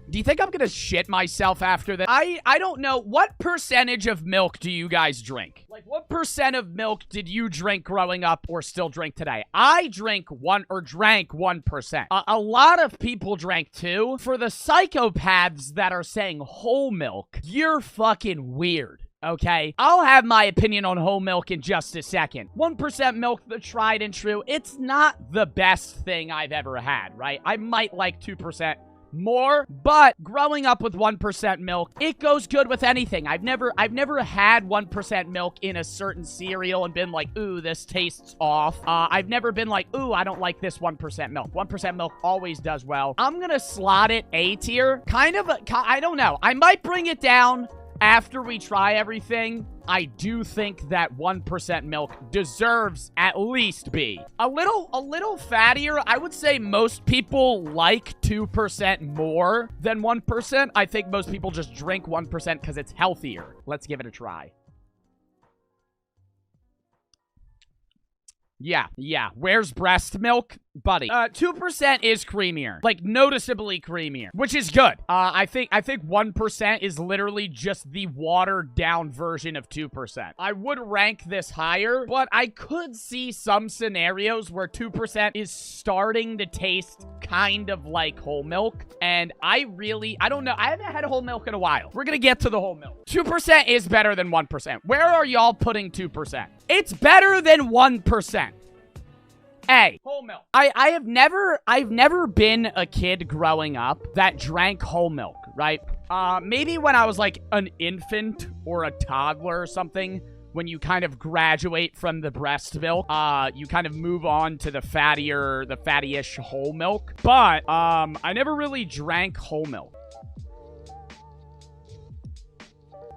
Do you think I'm gonna shit myself after this? I don't know. What percentage of milk do you guys drink? Like, what percent of milk did you drink growing up or still drink today? I drank 1%. A lot of people drank 2. For the psychopaths that are saying whole milk, you're fucking weird. Okay, I'll have my opinion on whole milk in just a second. 1% milk, the tried and true. It's not the best thing I've ever had, right? I might like 2% more, but growing up with 1% milk, it goes good with anything. I've never had 1% milk in a certain cereal and been like, ooh, this tastes off. I've never been like, ooh, I don't like this 1% milk. 1% milk always does well. I'm gonna slot it A tier. I don't know. I might bring it down after we try everything. I do think that 1% milk deserves at least B. A little fattier. I would say most people like 2% more than 1%. I think most people just drink 1% because it's healthier. Let's give it a try. Yeah. Where's breast milk? Buddy. 2% is creamier. Like, noticeably creamier. Which is good. I think 1% is literally just the watered down version of 2%. I would rank this higher, but I could see some scenarios where 2% is starting to taste kind of like whole milk. And I don't know. I haven't had whole milk in a while. We're gonna get to the whole milk. 2% is better than 1%. Where are y'all putting 2%? It's better than 1%. A, whole milk. I've never been a kid growing up that drank whole milk, right? Maybe when I was like an infant or a toddler or something, when you kind of graduate from the breast milk, you kind of move on to the fattyish whole milk. But, I never really drank whole milk.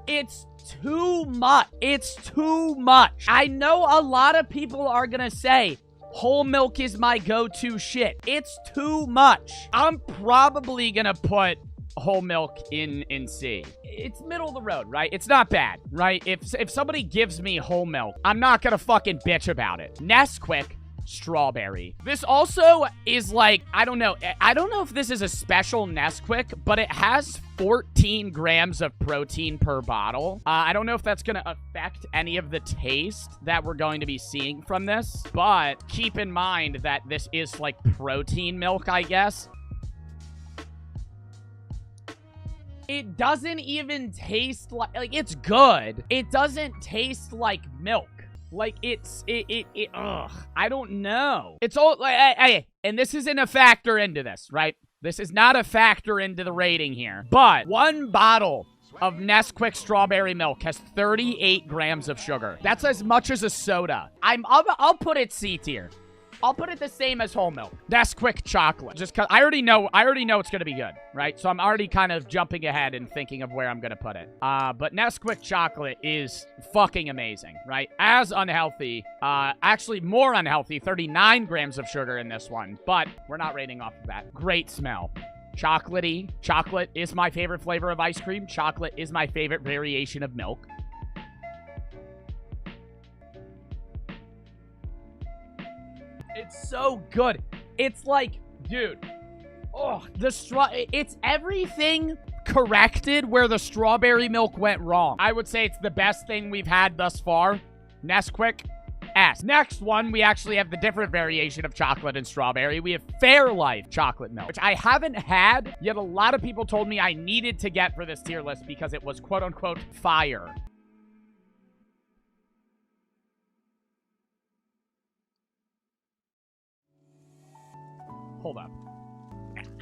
It's It's too much. It's too much. I know a lot of people are gonna say, whole milk is my go-to shit. It's too much. I'm probably gonna put whole milk in C. It's middle of the road, right? It's not bad, right? If somebody gives me whole milk, I'm not gonna fucking bitch about it. Nesquik strawberry. This also is like, I don't know if this is a special Nesquik, but it has 14 grams of protein per bottle. I don't know if that's gonna affect any of the taste that we're going to be seeing from this, but keep in mind that this is like protein milk, I guess. It doesn't even taste like it's good. It doesn't taste like milk. Like, ugh, I don't know. It's all, and this isn't a factor into this, right? This is not a factor into the rating here. But one bottle of Nesquik strawberry milk has 38 grams of sugar. That's as much as a soda. I'll put it C tier. I'll put it the same as whole milk. Nesquik chocolate. Just cause I already know it's gonna be good, right? So I'm already kind of jumping ahead and thinking of where I'm gonna put it. But Nesquik chocolate is fucking amazing, right? As unhealthy, actually more unhealthy, 39 grams of sugar in this one, but we're not rating off of that. Great smell. Chocolatey. Chocolate is my favorite flavor of ice cream. Chocolate is my favorite variation of milk. It's so good. It's like, dude, it's everything corrected where the strawberry milk went wrong. I would say it's the best thing we've had thus far. Nesquik, S. Next one, we actually have the different variation of chocolate and strawberry. We have Fairlife chocolate milk, which I haven't had, yet a lot of people told me I needed to get for this tier list because it was quote-unquote fire. Hold up.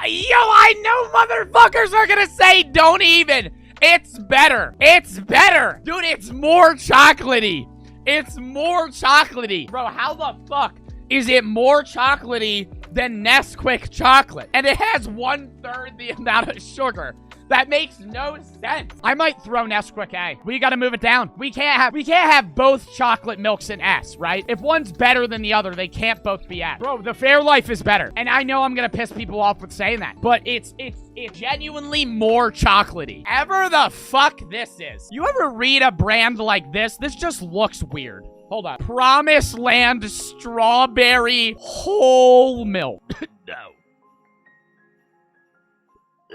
Yo, I know motherfuckers are gonna say don't even. It's better. It's better. Dude, it's more chocolatey. It's more chocolatey. Bro, how the fuck is it more chocolatey than Nesquik chocolate? And it has 1/3 the amount of sugar. That makes no sense. I might throw Nesquik A. We gotta move it down. We can't have both chocolate milks in S, right? If one's better than the other, they can't both be S. Bro, the Fairlife is better. And I know I'm gonna piss people off with saying that, but it's genuinely more chocolatey. Ever the fuck this is. You ever read a brand like this? This just looks weird. Hold on. Promised Land strawberry whole milk. No.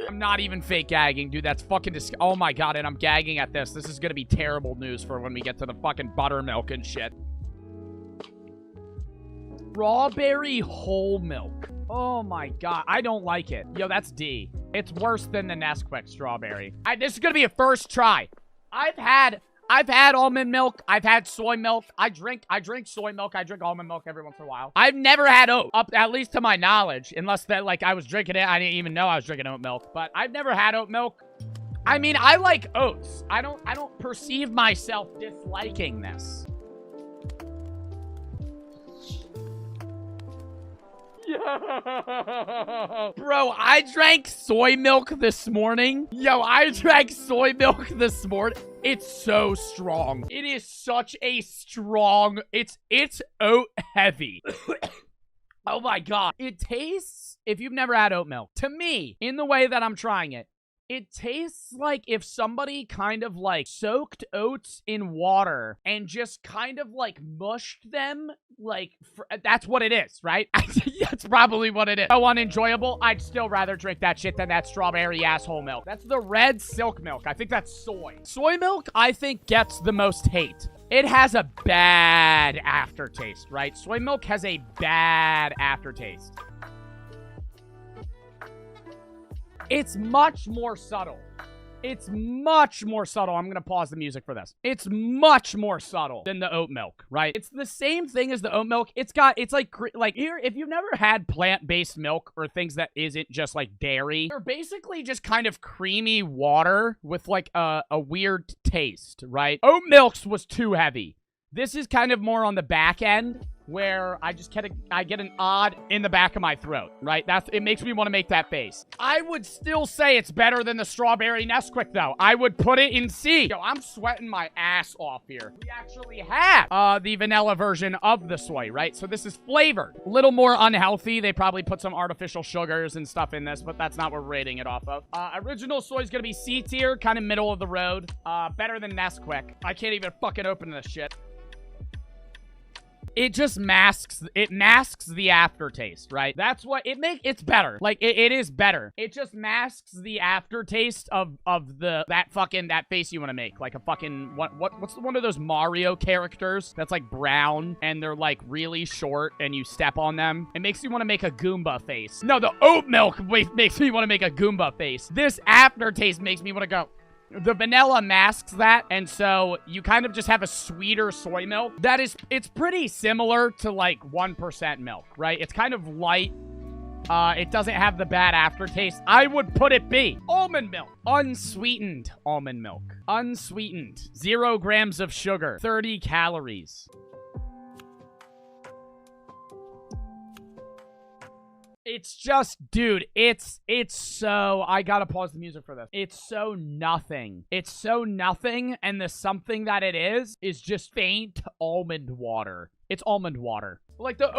I'm not even fake gagging, dude. That's fucking oh my god, and I'm gagging at this. This is gonna be terrible news for when we get to the fucking buttermilk and shit. Strawberry whole milk. Oh my god, I don't like it. Yo, that's D. It's worse than the Nesquik strawberry. This is gonna be a first try. I've had almond milk. I've had soy milk. I drink soy milk. I drink almond milk every once in a while. I've never had oat, at least to my knowledge, unless that, like, I was drinking it. I didn't even know I was drinking oat milk, but I've never had oat milk. I mean, I like oats. I don't perceive myself disliking this. Bro, I drank soy milk this morning. Yo, I drank soy milk this morning. It's so strong. It is such a strong, it's oat heavy. Oh my god. It tastes, if you've never had oat milk, to me, in the way that I'm trying it, it tastes like if somebody kind of like soaked oats in water and just kind of like mushed them, like, that's what it is, right? That's probably what it is. So unenjoyable, I'd still rather drink that shit than that strawberry asshole milk. That's the red silk milk. I think that's soy. Soy milk, I think, gets the most hate. It has a bad aftertaste, right? Soy milk has a bad aftertaste. It's much more subtle. It's much more subtle. I'm going to pause the music for this. It's much more subtle than the oat milk, right? It's the same thing as the oat milk. It's like here, if you've never had plant-based milk or things that isn't just like dairy, they're basically just kind of creamy water with like a weird taste, right? Oat milk's was too heavy. This is kind of more on the back end, where I get an odd in the back of my throat, right? It makes me want to make that face. I would still say it's better than the strawberry Nesquik, though. I would put it in C. Yo, I'm sweating my ass off here. We actually have the vanilla version of the soy, right? So this is flavored. A little more unhealthy. They probably put some artificial sugars and stuff in this, but that's not what we're rating it off of. Original soy is gonna be C tier, kind of middle of the road. Better than Nesquik. I can't even fucking open this shit. It just masks the aftertaste, right? That's what it's better. Like it is better. It just masks the aftertaste of that face you want to make. Like a fucking what's one of those Mario characters that's like brown and they're like really short and you step on them? It makes you want to make a Goomba face. No, the oat milk makes me want to make a Goomba face. This aftertaste makes me want to go. The vanilla masks that, and so you kind of just have a sweeter soy milk. It's pretty similar to like 1% milk, right? It's kind of light. It doesn't have the bad aftertaste. I would put it B. Almond milk. Unsweetened almond milk. Unsweetened. 0 grams of sugar. 30 calories. It's just, dude, it's so, I gotta pause the music for this. It's so nothing. It's so nothing, and the something that it is just faint almond water. It's almond water. Like, the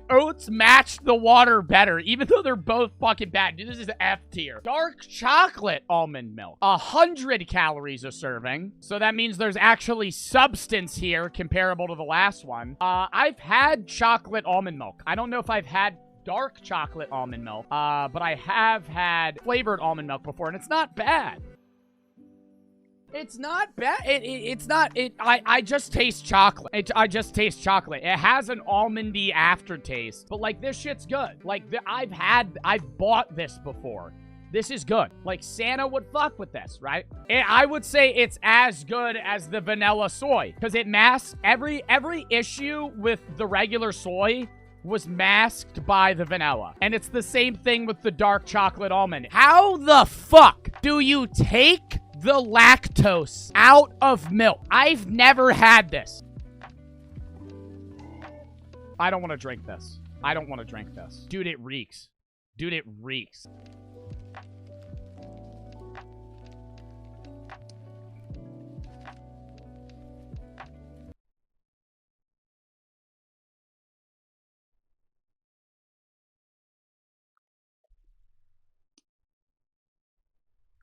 oats match the water better, even though they're both fucking bad. Dude, this is F tier. Dark chocolate almond milk. 100 calories a serving. So that means there's actually substance here comparable to the last one. I've had chocolate almond milk. I don't know if I've had dark chocolate almond milk, but I have had flavored almond milk before, and it's not bad. It's not bad. I just taste chocolate. I just taste chocolate. It has an almondy aftertaste, but like this shit's good. Like I've bought this before. This is good. Like Santa would fuck with this, right? I would say it's as good as the vanilla soy because it masks every issue with the regular soy was masked by the vanilla. And it's the same thing with the dark chocolate almond. How the fuck do you take the lactose out of milk? I've never had this. I don't want to drink this. I don't want to drink this. Dude, it reeks. Dude, it reeks.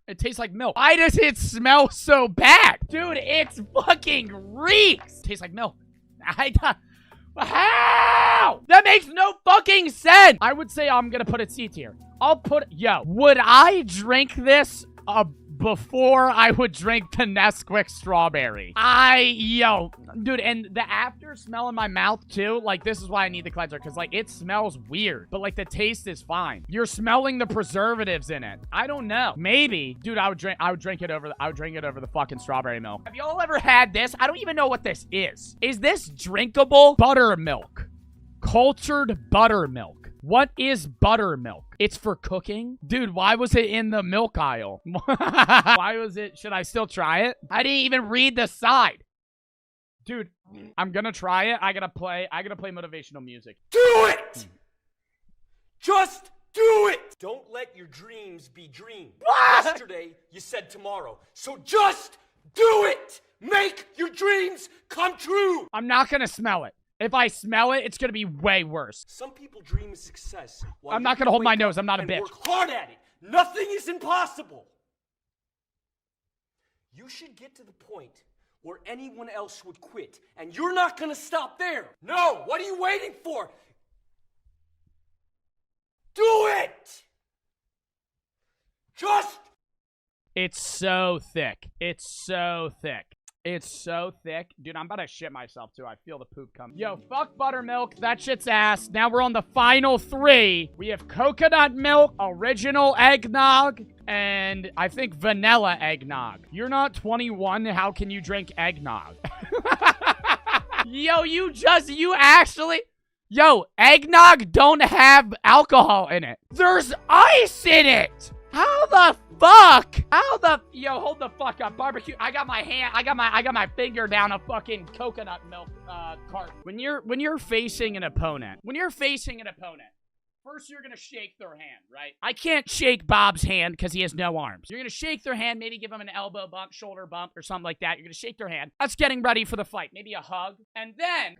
It tastes like milk. Why does it smell so bad? Dude, it's fucking reeks. It tastes like milk. How? That makes no fucking sense. I would say I'm gonna put it C tier. Would I drink this before I would drink the Nesquik strawberry? Dude, and the after smell in my mouth too, like this is why I need the cleanser, because like it smells weird, but like the taste is fine. You're smelling the preservatives in it. I don't know. Maybe. Dude, I would drink it over the fucking strawberry milk. Have y'all ever had this? I don't even know what this is. Is this drinkable buttermilk? Cultured buttermilk. What is buttermilk? It's for cooking? Dude, why was it in the milk aisle? Why was it? Should I still try it? I didn't even read the side. Dude, I'm gonna try it. I gotta play motivational music. Do it! Just do it! Don't let your dreams be dreams. Yesterday, you said tomorrow. So just do it! Make your dreams come true! I'm not gonna smell it. If I smell it, it's gonna be way worse. Some people dream of success. I'm not gonna hold my nose. I'm not a bitch. Work hard at it. Nothing is impossible. You should get to the point where anyone else would quit, and you're not gonna stop there. No, what are you waiting for? Do it! Just... It's so thick. It's so thick. It's so thick. Dude, I'm about to shit myself, too. I feel the poop coming. Yo, fuck buttermilk. That shit's ass. Now we're on the final 3. We have coconut milk, original eggnog, and I think vanilla eggnog. You're not 21. How can you drink eggnog? Yo, Yo, eggnog don't have alcohol in it. There's ice in it. How the fuck? How the yo? Hold the fuck up, barbecue. I got my finger down a fucking coconut milk cart. When you're facing an opponent, first, you're gonna shake their hand, right? I can't shake Bob's hand because he has no arms. You're gonna shake their hand, maybe give him an elbow bump, shoulder bump, or something like that. You're gonna shake their hand. That's getting ready for the fight. Maybe a hug. And then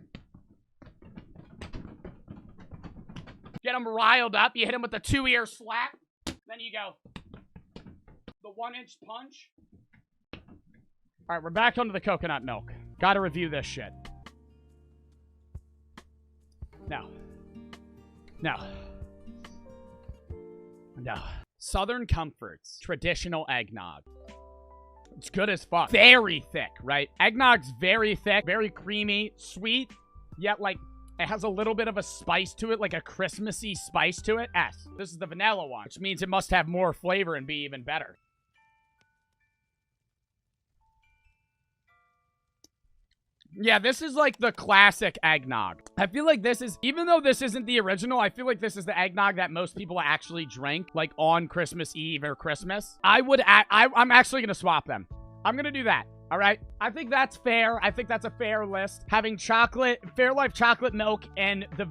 get them riled up. You hit them with the 2-ear slap. Then you go the 1-inch punch. All right, we're back onto the coconut milk. Gotta review this shit. No. Southern Comforts traditional eggnog. It's good as fuck. Very thick, right? Eggnog's very thick, very creamy, sweet, yet like it has a little bit of a spice to it, like a Christmassy spice to it. S. This is the vanilla one, which means it must have more flavor and be even better. Yeah, this is like the classic eggnog. I feel like this is, even though this isn't the original, I feel like this is the eggnog that most people actually drink, like on Christmas Eve or Christmas. I'm actually gonna swap them. I'm gonna do that. All right, I think that's fair. I think that's a fair list. Having Fairlife chocolate milk and the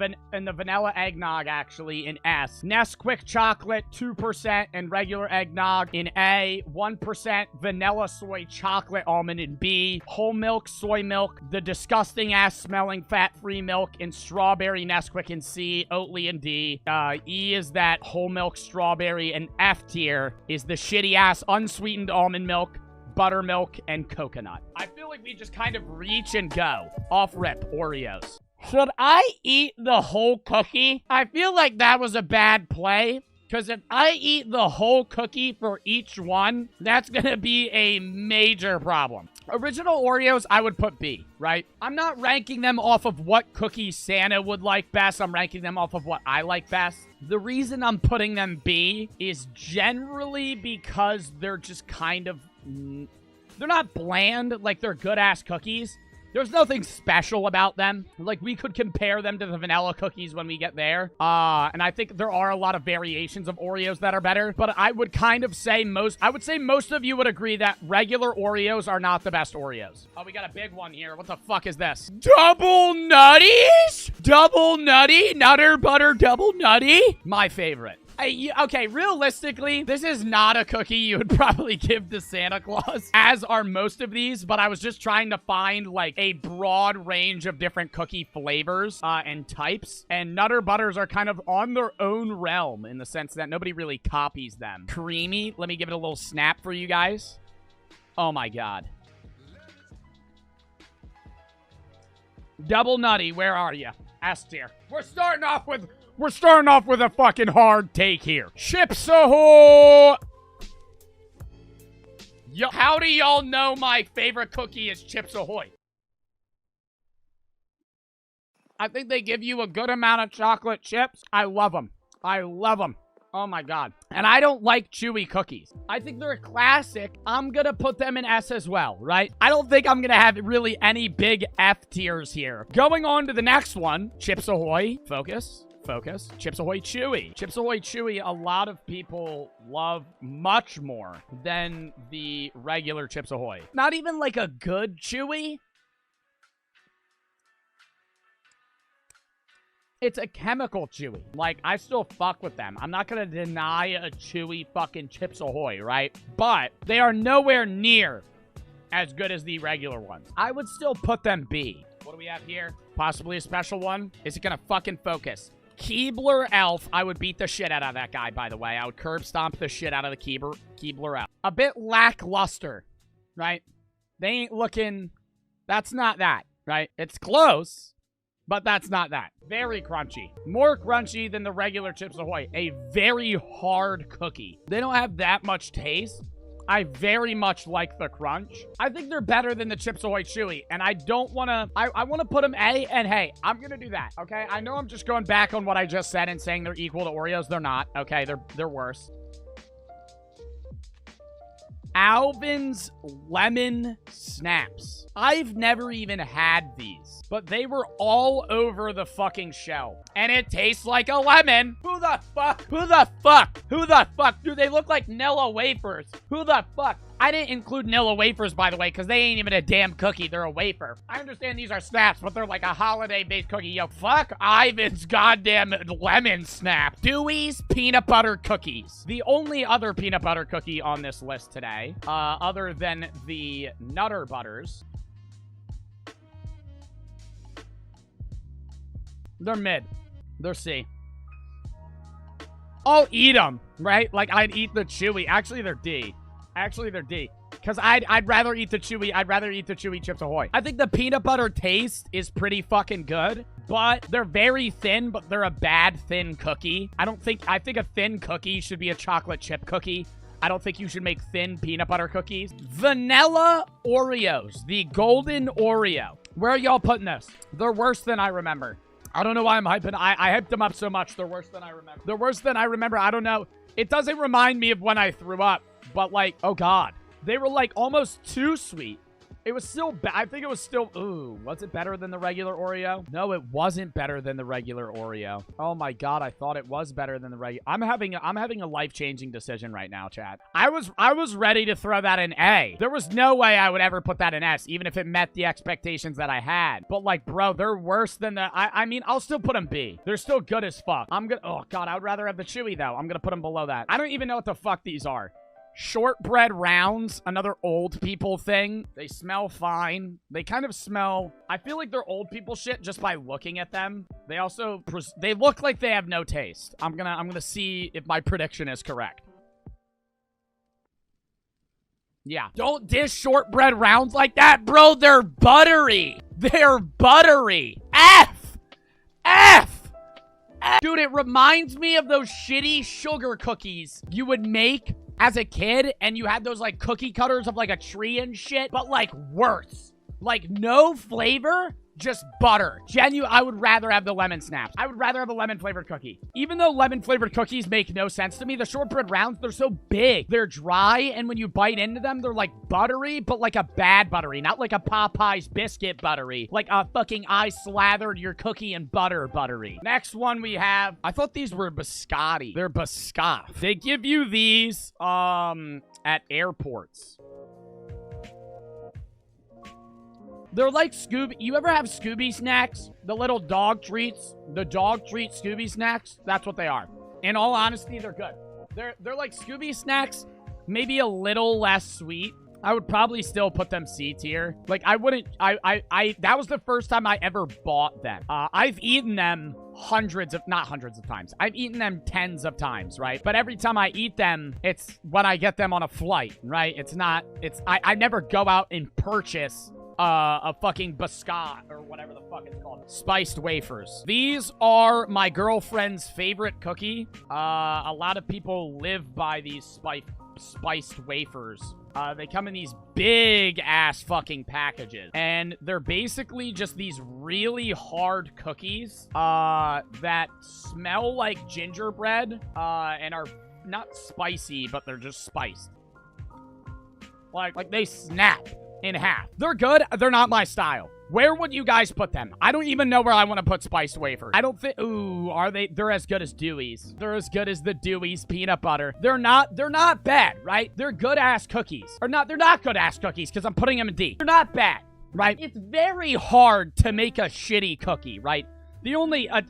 vanilla eggnog actually in S. Nesquik chocolate 2% and regular eggnog in A. 1% vanilla soy chocolate almond in B. Whole milk soy milk, the disgusting ass smelling fat-free milk in strawberry Nesquik in C. Oatly in D. E is that whole milk strawberry, and F tier is the shitty ass unsweetened almond milk, buttermilk, and coconut. I feel like we just kind of reach and go. Off rip, Oreos. Should I eat the whole cookie? I feel like that was a bad play, because if I eat the whole cookie for each one, that's gonna be a major problem. Original Oreos, I would put B, right? I'm not ranking them off of what cookie Santa would like best. I'm ranking them off of what I like best. The reason I'm putting them B is generally because they're just kind of... they're not bland, like they're good-ass cookies. There's nothing special about them. Like, we could compare them to the vanilla cookies when we get there. And I think there are a lot of variations of Oreos that are better. But I would kind of say I would say most of you would agree that regular Oreos are not the best Oreos. Oh, we got a big one here. What the fuck is this? Double Nutties? Double Nutty? Nutter Butter Double Nutty? My favorite. Okay, realistically, this is not a cookie you would probably give to Santa Claus, as are most of these, but I was just trying to find, like, a broad range of different cookie flavors and types, and Nutter Butters are kind of on their own realm in the sense that nobody really copies them. Creamy. Let me give it a little snap for you guys. Oh, my God. Double Nutty, where are you? S tier. We're starting off with a fucking hard take here. Chips Ahoy! Yo, how do y'all know my favorite cookie is Chips Ahoy? I think they give you a good amount of chocolate chips. I love them. I love them. Oh my God. And I don't like chewy cookies. I think they're a classic. I'm gonna put them in S as well, right? I don't think I'm gonna have really any big F tiers here. Going on to the next one, Chips Ahoy. Focus. Chips Ahoy Chewy. Chips Ahoy Chewy, a lot of people love much more than the regular Chips Ahoy. Not even like a good Chewy. It's a chemical Chewy. Like, I still fuck with them. I'm not gonna deny a Chewy fucking Chips Ahoy, right? But they are nowhere near as good as the regular ones. I would still put them B. What do we have here? Possibly a special one. Is it gonna fucking focus? Keebler Elf. I would beat the shit out of that guy, by the way. I would curb stomp the shit out of the Keebler Elf. A bit lackluster, right? They ain't looking... That's not that, right? It's close, but that's not that. Very crunchy. More crunchy than the regular Chips Ahoy. A very hard cookie. They don't have that much taste. I very much like the crunch. I think they're better than the Chips Ahoy Chewy, and I don't want to... I want to put them A, and hey, I'm going to do that, okay? I know I'm just going back on what I just said and saying they're equal to Oreos. They're not, okay? They're worse. Alvin's Lemon Snaps. I've never even had these, but they were all over the fucking shell. And it tastes like a lemon. Who the fuck? Who the fuck? Who the fuck? Dude, they look like Nilla wafers. Who the fuck? I didn't include Nilla wafers, by the way, because they ain't even a damn cookie. They're a wafer. I understand these are snaps, but they're like a holiday-based cookie. Yo, fuck Ivan's goddamn lemon snap. Dewey's peanut butter cookies. The only other peanut butter cookie on this list today, other than the Nutter Butters. They're mid. They're C. I'll eat them, right? Like, I'd eat the chewy. Actually, they're D. Actually, they're D. Because I'd rather eat the chewy. I'd rather eat the chewy Chips Ahoy. I think the peanut butter taste is pretty fucking good, but they're very thin, but they're a bad thin cookie. I think a thin cookie should be a chocolate chip cookie. I don't think you should make thin peanut butter cookies. Vanilla Oreos. The golden Oreo. Where are y'all putting this? They're worse than I remember. I don't know why I'm hyping. I hyped them up so much. They're worse than I remember. They're worse than I remember. I don't know. It doesn't remind me of when I threw up. But, like, oh, God. They were, like, almost too sweet. It was still bad. I think it was still... Ooh, was it better than the regular Oreo? No, it wasn't better than the regular Oreo. Oh, my God. I thought it was better than the regular... I'm having a life-changing decision right now, chat. I was ready to throw that in A. There was no way I would ever put that in S, even if it met the expectations that I had. But, like, bro, they're worse than the... I mean, I'll still put them B. They're still good as fuck. Oh, God. I would rather have the chewy, though. I'm gonna put them below that. I don't even know what the fuck these are. Shortbread rounds, another old people thing. They smell fine. They kind of smell... I feel like they're old people shit just by looking at them. They also... They look like they have no taste. I'm gonna see if my prediction is correct. Yeah. Don't dish shortbread rounds like that, bro. They're buttery. They're buttery. F! Dude, it reminds me of those shitty sugar cookies you would make as a kid, and you had those, like, cookie cutters of, like, a tree and shit, but, like, worse. Like, no flavor, just butter. I would rather have the lemon snaps. I would rather have a lemon-flavored cookie. Even though lemon-flavored cookies make no sense to me, the shortbread rounds, they're so big. They're dry, and when you bite into them, they're, like, buttery, but, like, a bad buttery. Not like a Popeye's biscuit buttery. Like a fucking I slathered your cookie in butter buttery. Next one we have... I thought these were biscotti. They're biscoff. They give you these, at airports. They're like Scooby. You ever have Scooby snacks? The little dog treats? The dog treat Scooby snacks? That's what they are. In all honesty, they're good. They're like Scooby snacks, maybe a little less sweet. I would probably still put them C tier. Like, I wouldn't... that was the first time I ever bought them. I've eaten them not hundreds of times. I've eaten them tens of times, right? But every time I eat them, it's when I get them on a flight, right? I never go out and purchase a fucking biscuit or whatever the fuck it's called. Spiced wafers. These are my girlfriend's favorite cookie. A lot of people live by these spiced wafers. They come in these big ass fucking packages, and they're basically just these really hard cookies that smell like gingerbread and are not spicy, but they're just spiced. Like they snap in half. They're good. They're not my style. Where would you guys put them? I don't even know where I want to put spiced wafers. I don't think... Ooh, are they... They're as good as Dewey's. They're as good as the Dewey's peanut butter. They're not bad, right? They're good-ass cookies. Or not... They're not good-ass cookies, because I'm putting them in D. They're not bad, right? It's very hard to make a shitty cookie, right? The only... oh,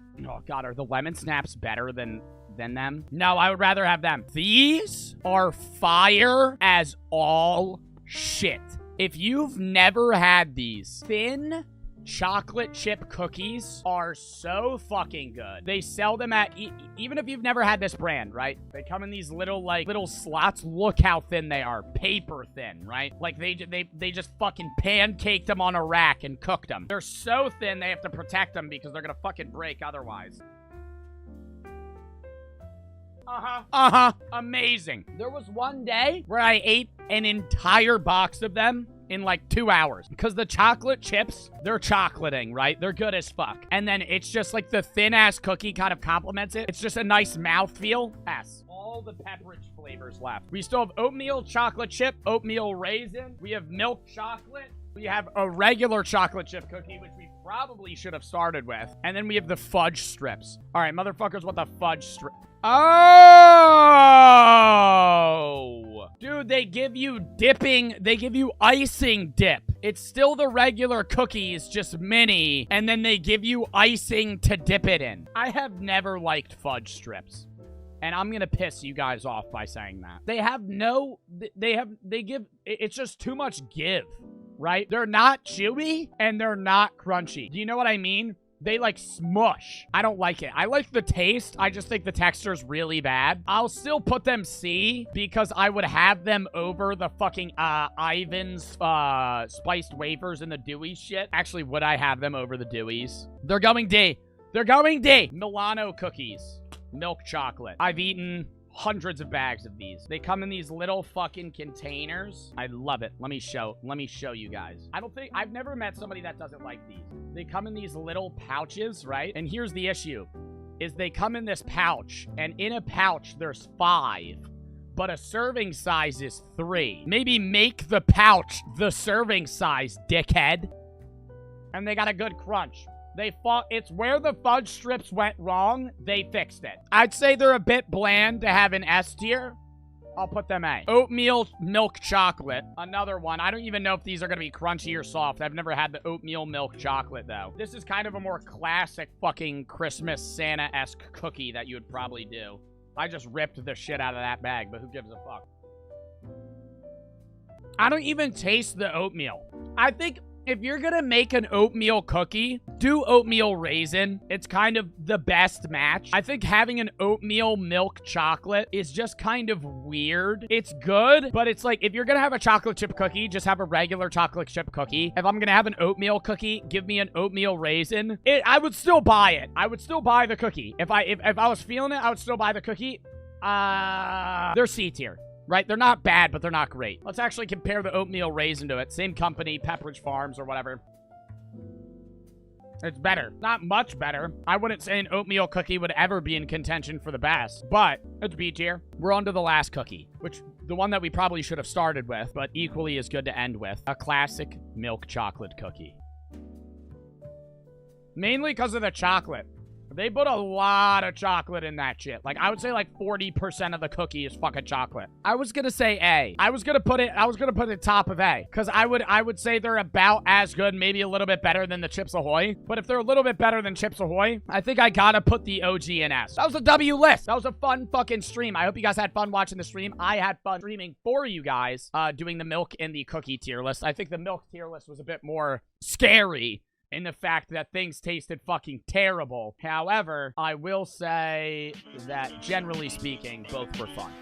God, are the lemon snaps better than them? No, I would rather have them. These are fire as all shit. If you've never had these, thin chocolate chip cookies are so fucking good. They sell them at, even if you've never had this brand, right? They come in these little slots. Look how thin they are. Paper thin, right? Like they just fucking pancaked them on a rack and cooked them. They're so thin they have to protect them because they're gonna fucking break otherwise. Amazing. There was one day where I ate an entire box of them in like 2 hours because the chocolate chips, they're chocolating, right? They're good as fuck. And then it's just like the thin ass cookie kind of complements it. It's just a nice mouthfeel. S. All the Pepperidge flavors left. We still have oatmeal chocolate chip, oatmeal raisin. We have milk chocolate. We have a regular chocolate chip cookie, which we probably should have started with. And then we have the fudge strips. All right, motherfuckers, what the fudge strip? Oh! Dude, they give you dipping, they give you icing dip. It's still the regular cookies, just mini, and then they give you icing to dip it in. I have never liked fudge strips. And I'm gonna piss you guys off by saying that. They have no, they give, it's just too much give, right? They're not chewy and they're not crunchy. Do you know what I mean? They like smush. I don't like it. I like the taste. I just think the texture's really bad. I'll still put them C because I would have them over the fucking Ivan's spiced wafers and the Dewey shit. Actually, would I have them over the Deweys? They're going D. They're going D. Milano cookies. Milk chocolate. I've eaten hundreds of bags of these. They come in these little fucking containers. I love it. Let me show you guys. I've never met somebody that doesn't like these. They come in these little pouches, right? And here's the issue, is they come in this pouch, and in a pouch, there's 5. But a serving size is 3. Maybe make the pouch the serving size, dickhead. And they got a good crunch. It's where the fudge strips went wrong. They fixed it. I'd say they're a bit bland to have an S tier. I'll put them A. Oatmeal milk chocolate. Another one. I don't even know if these are going to be crunchy or soft. I've never had the oatmeal milk chocolate, though. This is kind of a more classic fucking Christmas Santa-esque cookie that you would probably do. I just ripped the shit out of that bag, but who gives a fuck? I don't even taste the oatmeal. I think if you're gonna make an oatmeal cookie, do oatmeal raisin. It's kind of the best match. I think having an oatmeal milk chocolate is just kind of weird. It's good, but it's like, if you're gonna have a chocolate chip cookie, just have a regular chocolate chip cookie. If I'm gonna have an oatmeal cookie, give me an oatmeal raisin. I would still buy it. I would still buy the cookie. If I was feeling it, I would still buy the cookie. They're C tier. Right? They're not bad, but they're not great. Let's actually compare the oatmeal raisin to it. Same company, Pepperidge Farms or whatever. It's better. Not much better. I wouldn't say an oatmeal cookie would ever be in contention for the best, but it's B tier. We're on to the last cookie, which the one that we probably should have started with, but equally as good to end with. A classic milk chocolate cookie. Mainly because of the chocolate. They put a lot of chocolate in that shit. Like, I would say like 40% of the cookie is fucking chocolate. I was gonna say A. I was gonna put it top of A. Because I would say they're about as good, maybe a little bit better than the Chips Ahoy. But if they're a little bit better than Chips Ahoy, I think I gotta put the OG in S. That was a W list. That was a fun fucking stream. I hope you guys had fun watching the stream. I had fun streaming for you guys, doing the milk and the cookie tier list. I think the milk tier list was a bit more scary in the fact that things tasted fucking terrible. However, I will say that generally speaking, both were fun.